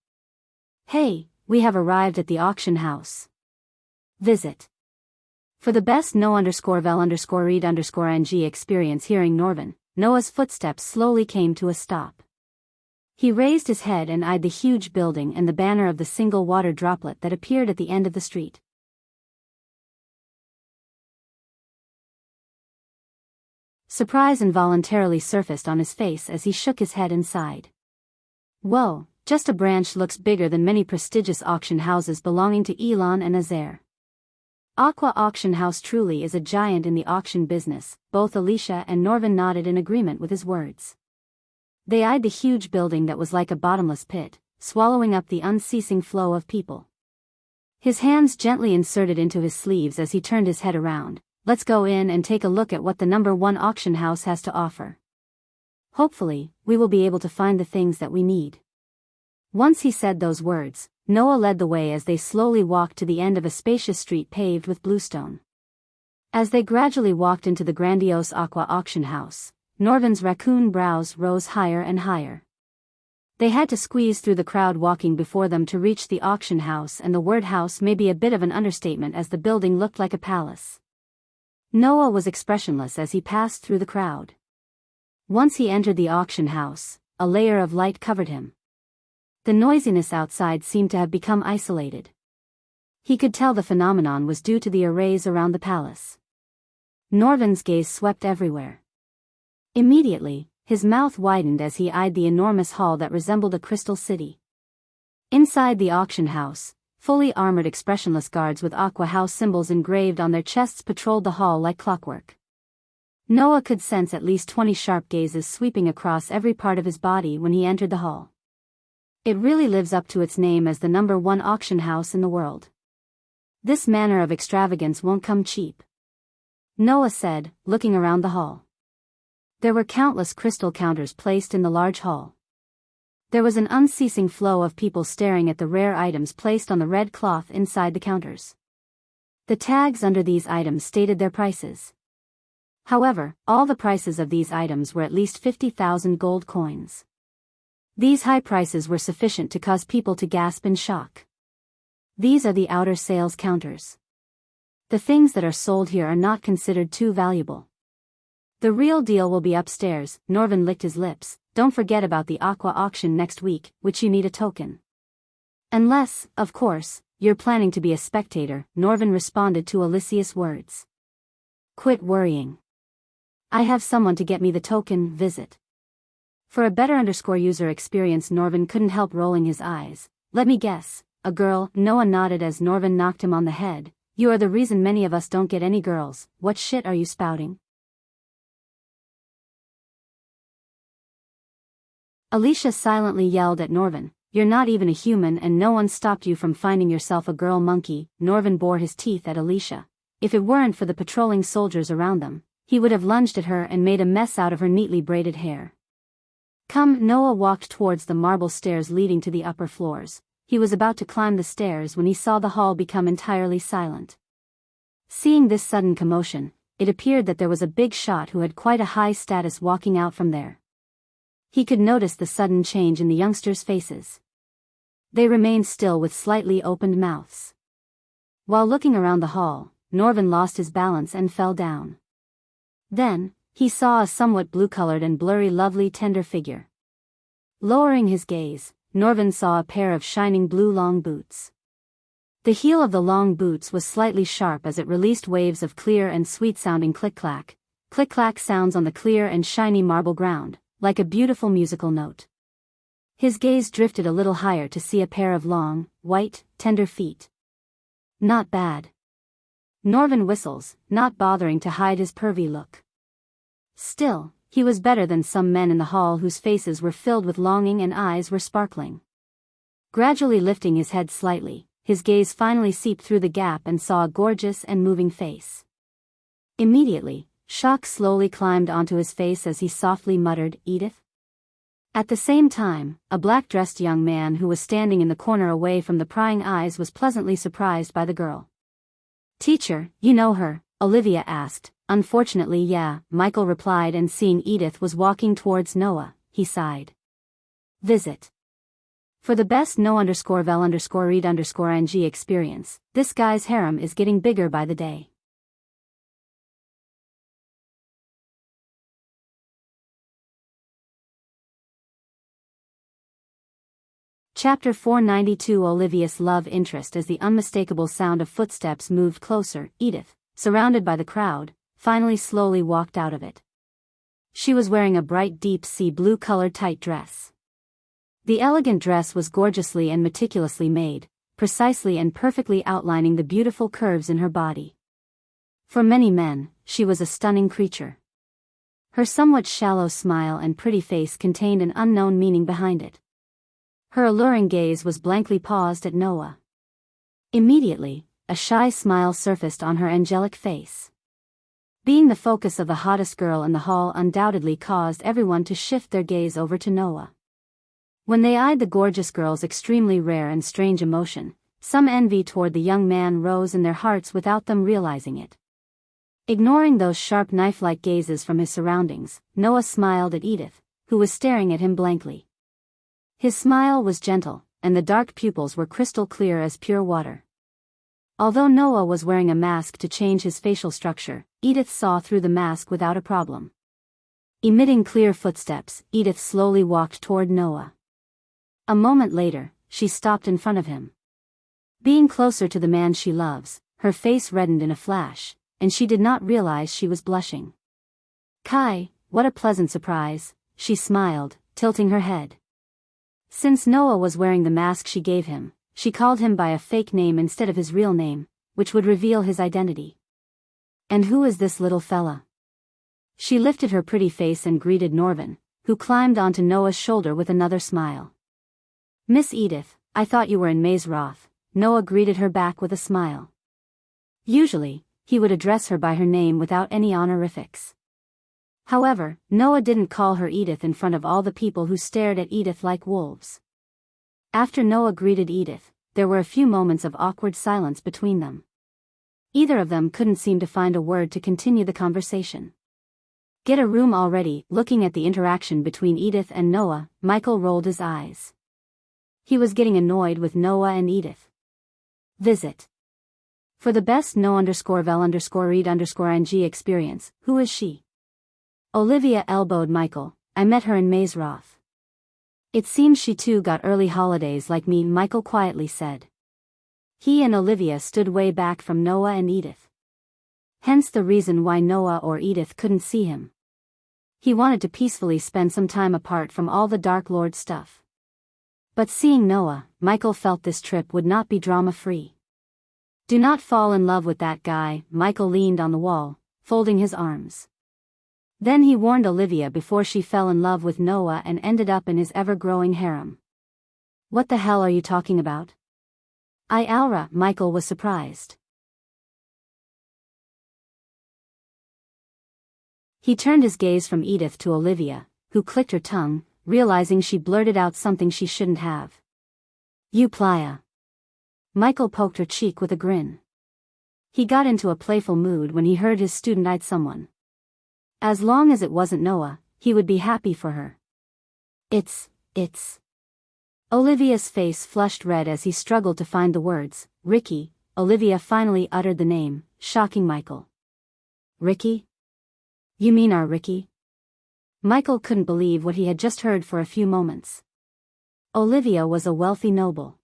A: Hey, we have arrived at the auction house. Visit. For the best no_vel_read_ng experience. Hearing Norvin, Noah's footsteps slowly came to a stop. He raised his head and eyed the huge building and the banner of the single water droplet that appeared at the end of the street. Surprise involuntarily surfaced on his face as he shook his head and sighed. Whoa, Just a branch looks bigger than many prestigious auction houses belonging to Elon and Azair. Aqua Auction House truly is a giant in the auction business. Both Alicia and Norvin nodded in agreement with his words. They eyed the huge building that was like a bottomless pit, swallowing up the unceasing flow of people. His hands gently inserted into his sleeves as he turned his head around. Let's go in and take a look at what the #1 auction house has to offer. Hopefully, we will be able to find the things that we need. Once he said those words, Noah led the way as they slowly walked to the end of a spacious street paved with bluestone. As they gradually walked into the grandiose Aqua Auction House, Norvin's raccoon brows rose higher and higher. They had to squeeze through the crowd walking before them to reach the auction house, and the word house may be a bit of an understatement as the building looked like a palace. Noah was expressionless as he passed through the crowd. Once he entered the auction house, a layer of light covered him. The noisiness outside seemed to have become isolated. He could tell the phenomenon was due to the arrays around the palace. Norvin's gaze swept everywhere. Immediately, his mouth widened as he eyed the enormous hall that resembled a crystal city. Inside the auction house, fully armored expressionless guards with Aqua House symbols engraved on their chests patrolled the hall like clockwork. Noah could sense at least 20 sharp gazes sweeping across every part of his body when he entered the hall. It really lives up to its name as the #1 auction house in the world. This manner of extravagance won't come cheap, Noah said, looking around the hall. There were countless crystal counters placed in the large hall. There was an unceasing flow of people staring at the rare items placed on the red cloth inside the counters. The tags under these items stated their prices. However, all the prices of these items were at least 50,000 gold coins. These high prices were sufficient to cause people to gasp in shock. These are the outer sales counters. The things that are sold here are not considered too valuable. The real deal will be upstairs. Norvin licked his lips. Don't forget about the Aqua auction next week, which you need a token. Unless, of course, you're planning to be a spectator, Norvin responded to Alicia's words. Quit worrying. I have someone to get me the token. Visit. For a better user experience, Norvin couldn't help rolling his eyes. Let me guess, a girl. Noah nodded as Norvin knocked him on the head. You are the reason many of us don't get any girls. What shit are you spouting? Alicia silently yelled at Norvin. You're not even a human and no one stopped you from finding yourself a girl monkey. Norvin bore his teeth at Alicia. If it weren't for the patrolling soldiers around them, he would have lunged at her and made a mess out of her neatly braided hair. Come. Noah walked towards the marble stairs leading to the upper floors. He was about to climb the stairs when he saw the hall become entirely silent. Seeing this sudden commotion, it appeared that there was a big shot who had quite a high status walking out from there. He could notice the sudden change in the youngsters' faces. They remained still with slightly opened mouths. While looking around the hall, Norvin lost his balance and fell down. Then, he saw a somewhat blue-colored and blurry lovely tender figure. Lowering his gaze, Norvin saw a pair of shining blue long boots. The heel of the long boots was slightly sharp as it released waves of clear and sweet-sounding click-clack sounds on the clear and shiny marble ground, like a beautiful musical note. His gaze drifted a little higher to see a pair of long, white, tender feet. Not bad. Norvin whistles, not bothering to hide his pervy look. Still, he was better than some men in the hall whose faces were filled with longing and eyes were sparkling. Gradually lifting his head slightly, his gaze finally seeped through the gap and saw a gorgeous and moving face. Immediately, shock slowly climbed onto his face as he softly muttered, Edith? At the same time, a black-dressed young man who was standing in the corner away from the prying eyes was pleasantly surprised by the girl. Teacher, you know her? Olivia asked. Unfortunately, yeah, Michael replied, and seeing Edith was walking towards Noah, he sighed. Visit. For the best no_vel_read_ing experience, this guy's harem is getting bigger by the day. Chapter 492. Olivia's love interest. As the unmistakable sound of footsteps moved closer, Edith, surrounded by the crowd, finally slowly walked out of it. She was wearing a bright deep sea blue colored tight dress. The elegant dress was gorgeously and meticulously made, precisely and perfectly outlining the beautiful curves in her body. For many men, she was a stunning creature. Her somewhat shallow smile and pretty face contained an unknown meaning behind it. Her alluring gaze was blankly paused at Noah. Immediately, a shy smile surfaced on her angelic face. Being the focus of the hottest girl in the hall undoubtedly caused everyone to shift their gaze over to Noah. When they eyed the gorgeous girl's extremely rare and strange emotion, some envy toward the young man rose in their hearts without them realizing it. Ignoring those sharp knife-like gazes from his surroundings, Noah smiled at Edith, who was staring at him blankly. His smile was gentle, and the dark pupils were crystal clear as pure water. Although Noah was wearing a mask to change his facial structure, Edith saw through the mask without a problem. Emitting clear footsteps, Edith slowly walked toward Noah. A moment later, she stopped in front of him. Being closer to the man she loves, her face reddened in a flash, and she did not realize she was blushing. "Kai, what a pleasant surprise," she smiled, tilting her head. Since Noah was wearing the mask she gave him, she called him by a fake name instead of his real name, which would reveal his identity. "And who is this little fella?" She lifted her pretty face and greeted Norvin, who climbed onto Noah's shoulder with another smile. "Miss Edith, I thought you were in Roth," Noah greeted her back with a smile. Usually, he would address her by her name without any honorifics. However, Noah didn't call her Edith in front of all the people who stared at Edith like wolves. After Noah greeted Edith, there were a few moments of awkward silence between them. Either of them couldn't seem to find a word to continue the conversation. "Get a room already." Looking at the interaction between Edith and Noah, Michael rolled his eyes. He was getting annoyed with Noah and Edith. Visit. For the best no_vel_read_ing experience, who is she? Olivia elbowed Michael. "I met her in Roth. It seems she too got early holidays like me," Michael quietly said. He and Olivia stood way back from Noah and Edith. Hence the reason why Noah or Edith couldn't see him. He wanted to peacefully spend some time apart from all the Dark Lord stuff. But seeing Noah, Michael felt this trip would not be drama-free. "Do not fall in love with that guy." Michael leaned on the wall, folding his arms. Then he warned Olivia before she fell in love with Noah and ended up in his ever-growing harem. "What the hell are you talking about?" Alra, Michael was surprised. He turned his gaze from Edith to Olivia, who clicked her tongue, realizing she blurted out something she shouldn't have. "You playa." Michael poked her cheek with a grin. He got into a playful mood when he heard his student eyed someone. As long as it wasn't Noah, he would be happy for her. It's. Olivia's face flushed red as he struggled to find the words. "Ricky." Olivia finally uttered the name, shocking Michael. "Ricky? You mean our Ricky?" Michael couldn't believe what he had just heard for a few moments. Olivia was a wealthy noble.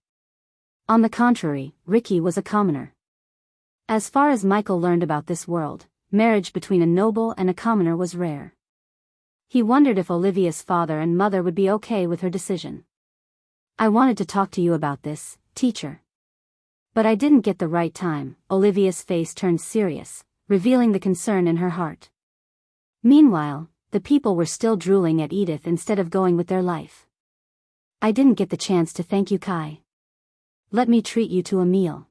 A: On the contrary, Ricky was a commoner. As far as Michael learned about this world, marriage between a noble and a commoner was rare. He wondered if Olivia's father and mother would be okay with her decision. "I wanted to talk to you about this, teacher. But I didn't get the right time." Olivia's face turned serious, revealing the concern in her heart. Meanwhile, the people were still drooling at Edith instead of going with their life. "I didn't get the chance to thank you, Kai. Let me treat you to a meal.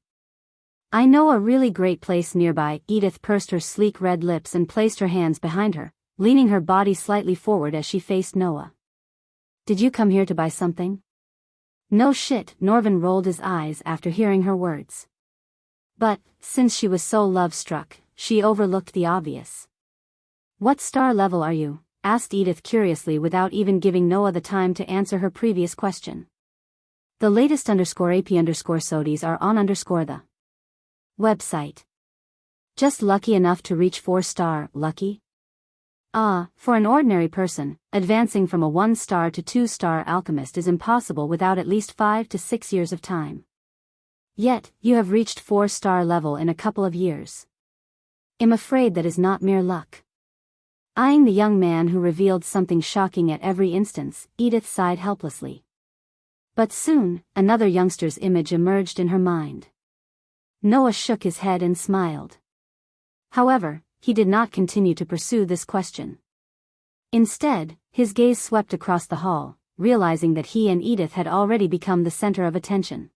A: I know a really great place nearby." Edith pursed her sleek red lips and placed her hands behind her, leaning her body slightly forward as she faced Noah. "Did you come here to buy something?" "No shit," Norvin rolled his eyes after hearing her words. But, since she was so love-struck, she overlooked the obvious. "What star level are you?" asked Edith curiously without even giving Noah the time to answer her previous question. "The latest _AP_SODIes are on _the website. Just lucky enough to reach 4-star, lucky? For an ordinary person, advancing from a 1-star to 2-star alchemist is impossible without at least 5 to 6 years of time. Yet, you have reached 4-star level in a couple of years. I'm afraid that is not mere luck." Eyeing the young man who revealed something shocking at every instance, Edith sighed helplessly. But soon, another youngster's image emerged in her mind. Noah shook his head and smiled. However, he did not continue to pursue this question. Instead, his gaze swept across the hall, realizing that he and Edith had already become the center of attention.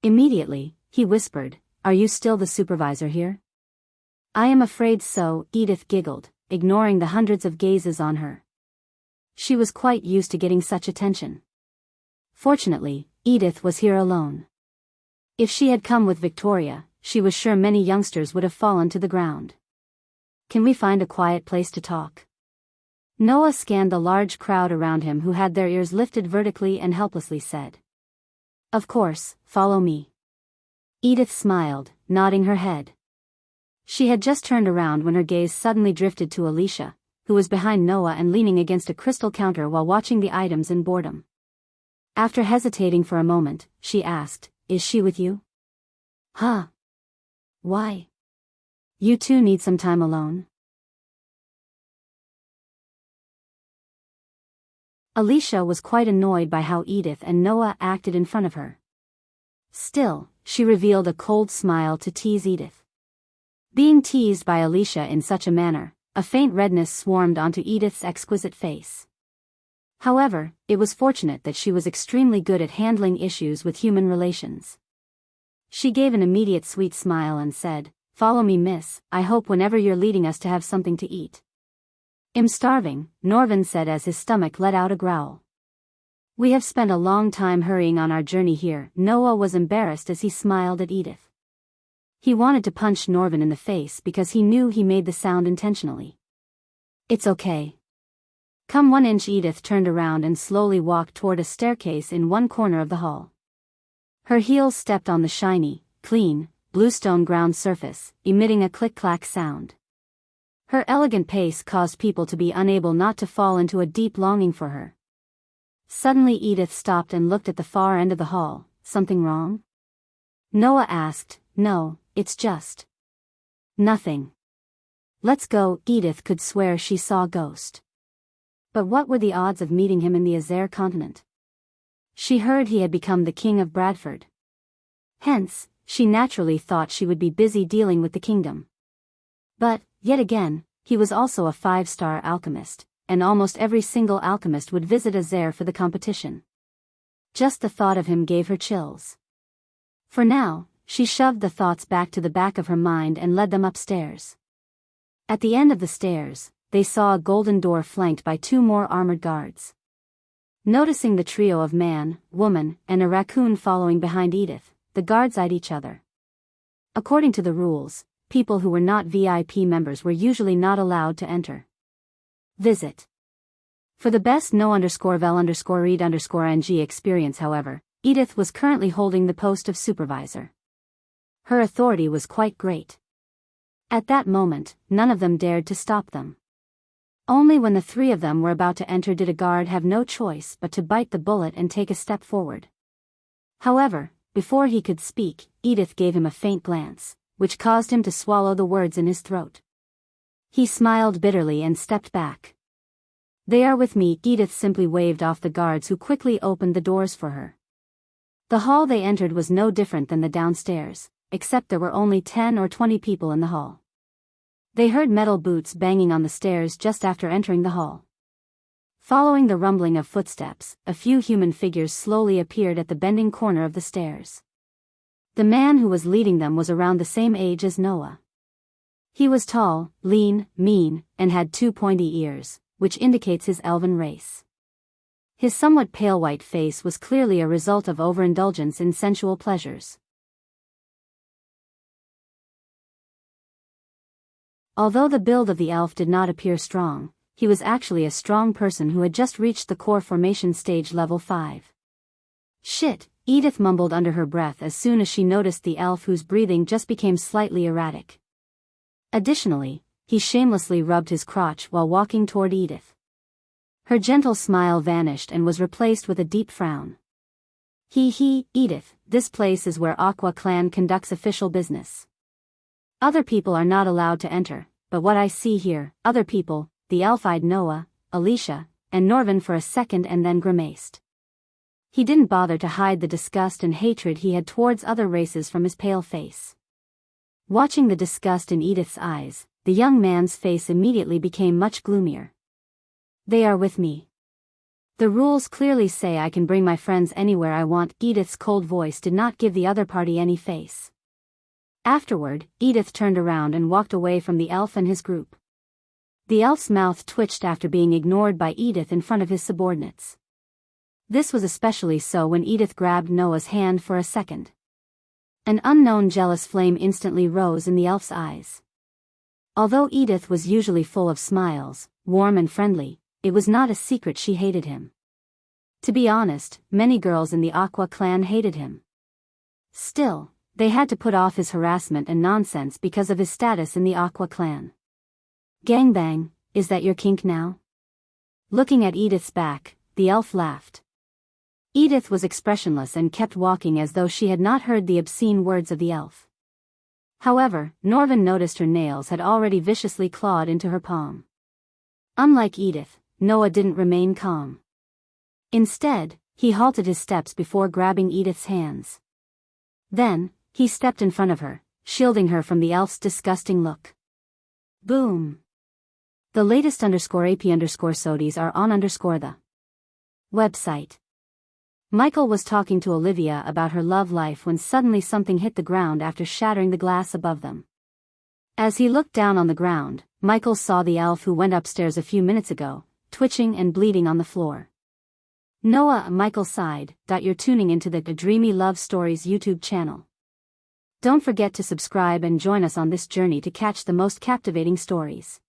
A: Immediately, he whispered, "Are you still the supervisor here?" "I am afraid so," Edith giggled, ignoring the hundreds of gazes on her. She was quite used to getting such attention. Fortunately, Edith was here alone. If she had come with Victoria, she was sure many youngsters would have fallen to the ground. "Can we find a quiet place to talk?" Noah scanned the large crowd around him who had their ears lifted vertically and helplessly said. "Of course, follow me." Edith smiled, nodding her head. She had just turned around when her gaze suddenly drifted to Alicia, who was behind Noah and leaning against a crystal counter while watching the items in boredom. After hesitating for a moment, she asked, "Is she with you?" "Huh? Why? You two need some time alone?" Alicia was quite annoyed by how Edith and Noah acted in front of her. Still, she revealed a cold smile to tease Edith. Being teased by Alicia in such a manner, a faint redness swarmed onto Edith's exquisite face. However, it was fortunate that she was extremely good at handling issues with human relations. She gave an immediate sweet smile and said, "Follow me, miss. I hope whenever you're leading us to have something to eat." "I'm starving," Norvin said as his stomach let out a growl. "We have spent a long time hurrying on our journey here." Noah was embarrassed as he smiled at Edith. He wanted to punch Norvin in the face because he knew he made the sound intentionally. "It's okay. Come 1 inch." Edith turned around and slowly walked toward a staircase in one corner of the hall. Her heels stepped on the shiny, clean, bluestone ground surface, emitting a click-clack sound. Her elegant pace caused people to be unable not to fall into a deep longing for her. Suddenly Edith stopped and looked at the far end of the hall. "Something wrong?" Noah asked. "No, it's just nothing. Let's go." Edith could swear she saw a ghost. But what were the odds of meeting him in the Azare continent? She heard he had become the king of Bradford. Hence, she naturally thought she would be busy dealing with the kingdom. But, yet again, he was also a 5-star alchemist, and almost every single alchemist would visit Azare for the competition. Just the thought of him gave her chills. For now, she shoved the thoughts back to the back of her mind and led them upstairs. At the end of the stairs, they saw a golden door flanked by 2 more armored guards. Noticing the trio of man, woman, and a raccoon following behind Edith, the guards eyed each other. According to the rules, people who were not VIP members were usually not allowed to enter. Visit. For the best no_vel_read_ng experience, however, Edith was currently holding the post of supervisor. Her authority was quite great. At that moment, none of them dared to stop them. Only when the 3 of them were about to enter did a guard have no choice but to bite the bullet and take a step forward. However, before he could speak, Edith gave him a faint glance, which caused him to swallow the words in his throat. He smiled bitterly and stepped back. "They are with me." Edith simply waved off the guards who quickly opened the doors for her. The hall they entered was no different than the downstairs, except there were only 10 or 20 people in the hall. They heard metal boots banging on the stairs just after entering the hall. Following the rumbling of footsteps, a few human figures slowly appeared at the bending corner of the stairs. The man who was leading them was around the same age as Noah. He was tall, lean, mean, and had 2 pointy ears, which indicates his elven race. His somewhat pale white face was clearly a result of overindulgence in sensual pleasures. Although the build of the elf did not appear strong, he was actually a strong person who had just reached the core formation stage level 5. "Shit," Edith mumbled under her breath as soon as she noticed the elf whose breathing just became slightly erratic. Additionally, he shamelessly rubbed his crotch while walking toward Edith. Her gentle smile vanished and was replaced with a deep frown. Edith, this place is where Aqua Clan conducts official business. Other people are not allowed to enter, but what I see here," other people, the elf eyed Noah, Alicia, and Norvin for a second and then grimaced. He didn't bother to hide the disgust and hatred he had towards other races from his pale face. Watching the disgust in Edith's eyes, the young man's face immediately became much gloomier. They are with me. The rules clearly say I can bring my friends anywhere I want. Edith's cold voice did not give the other party any face. Afterward, Edith turned around and walked away from the elf and his group. The elf's mouth twitched after being ignored by Edith in front of his subordinates. This was especially so when Edith grabbed Noah's hand for a second. An unknown jealous flame instantly rose in the elf's eyes. Although Edith was usually full of smiles, warm and friendly, it was not a secret she hated him. To be honest, many girls in the Aqua clan hated him. Still, they had to put off his harassment and nonsense because of his status in the Aqua clan. Gangbang, is that your kink now? Looking at Edith's back, the elf laughed. Edith was expressionless and kept walking as though she had not heard the obscene words of the elf. However, Norvin noticed her nails had already viciously clawed into her palm. Unlike Edith, Noah didn't remain calm. Instead, he halted his steps before grabbing Edith's hands. Then, he stepped in front of her, shielding her from the elf's disgusting look. Boom! The latest _AP_SODIES are on the website. Michael was talking to Olivia about her love life when suddenly something hit the ground after shattering the glass above them. As he looked down on the ground, Michael saw the elf who went upstairs a few minutes ago, twitching and bleeding on the floor. Noah, Michael sighed. You're tuning into the Dreamy Love Stories YouTube channel. Don't forget to subscribe and join us on this journey to catch the most captivating stories.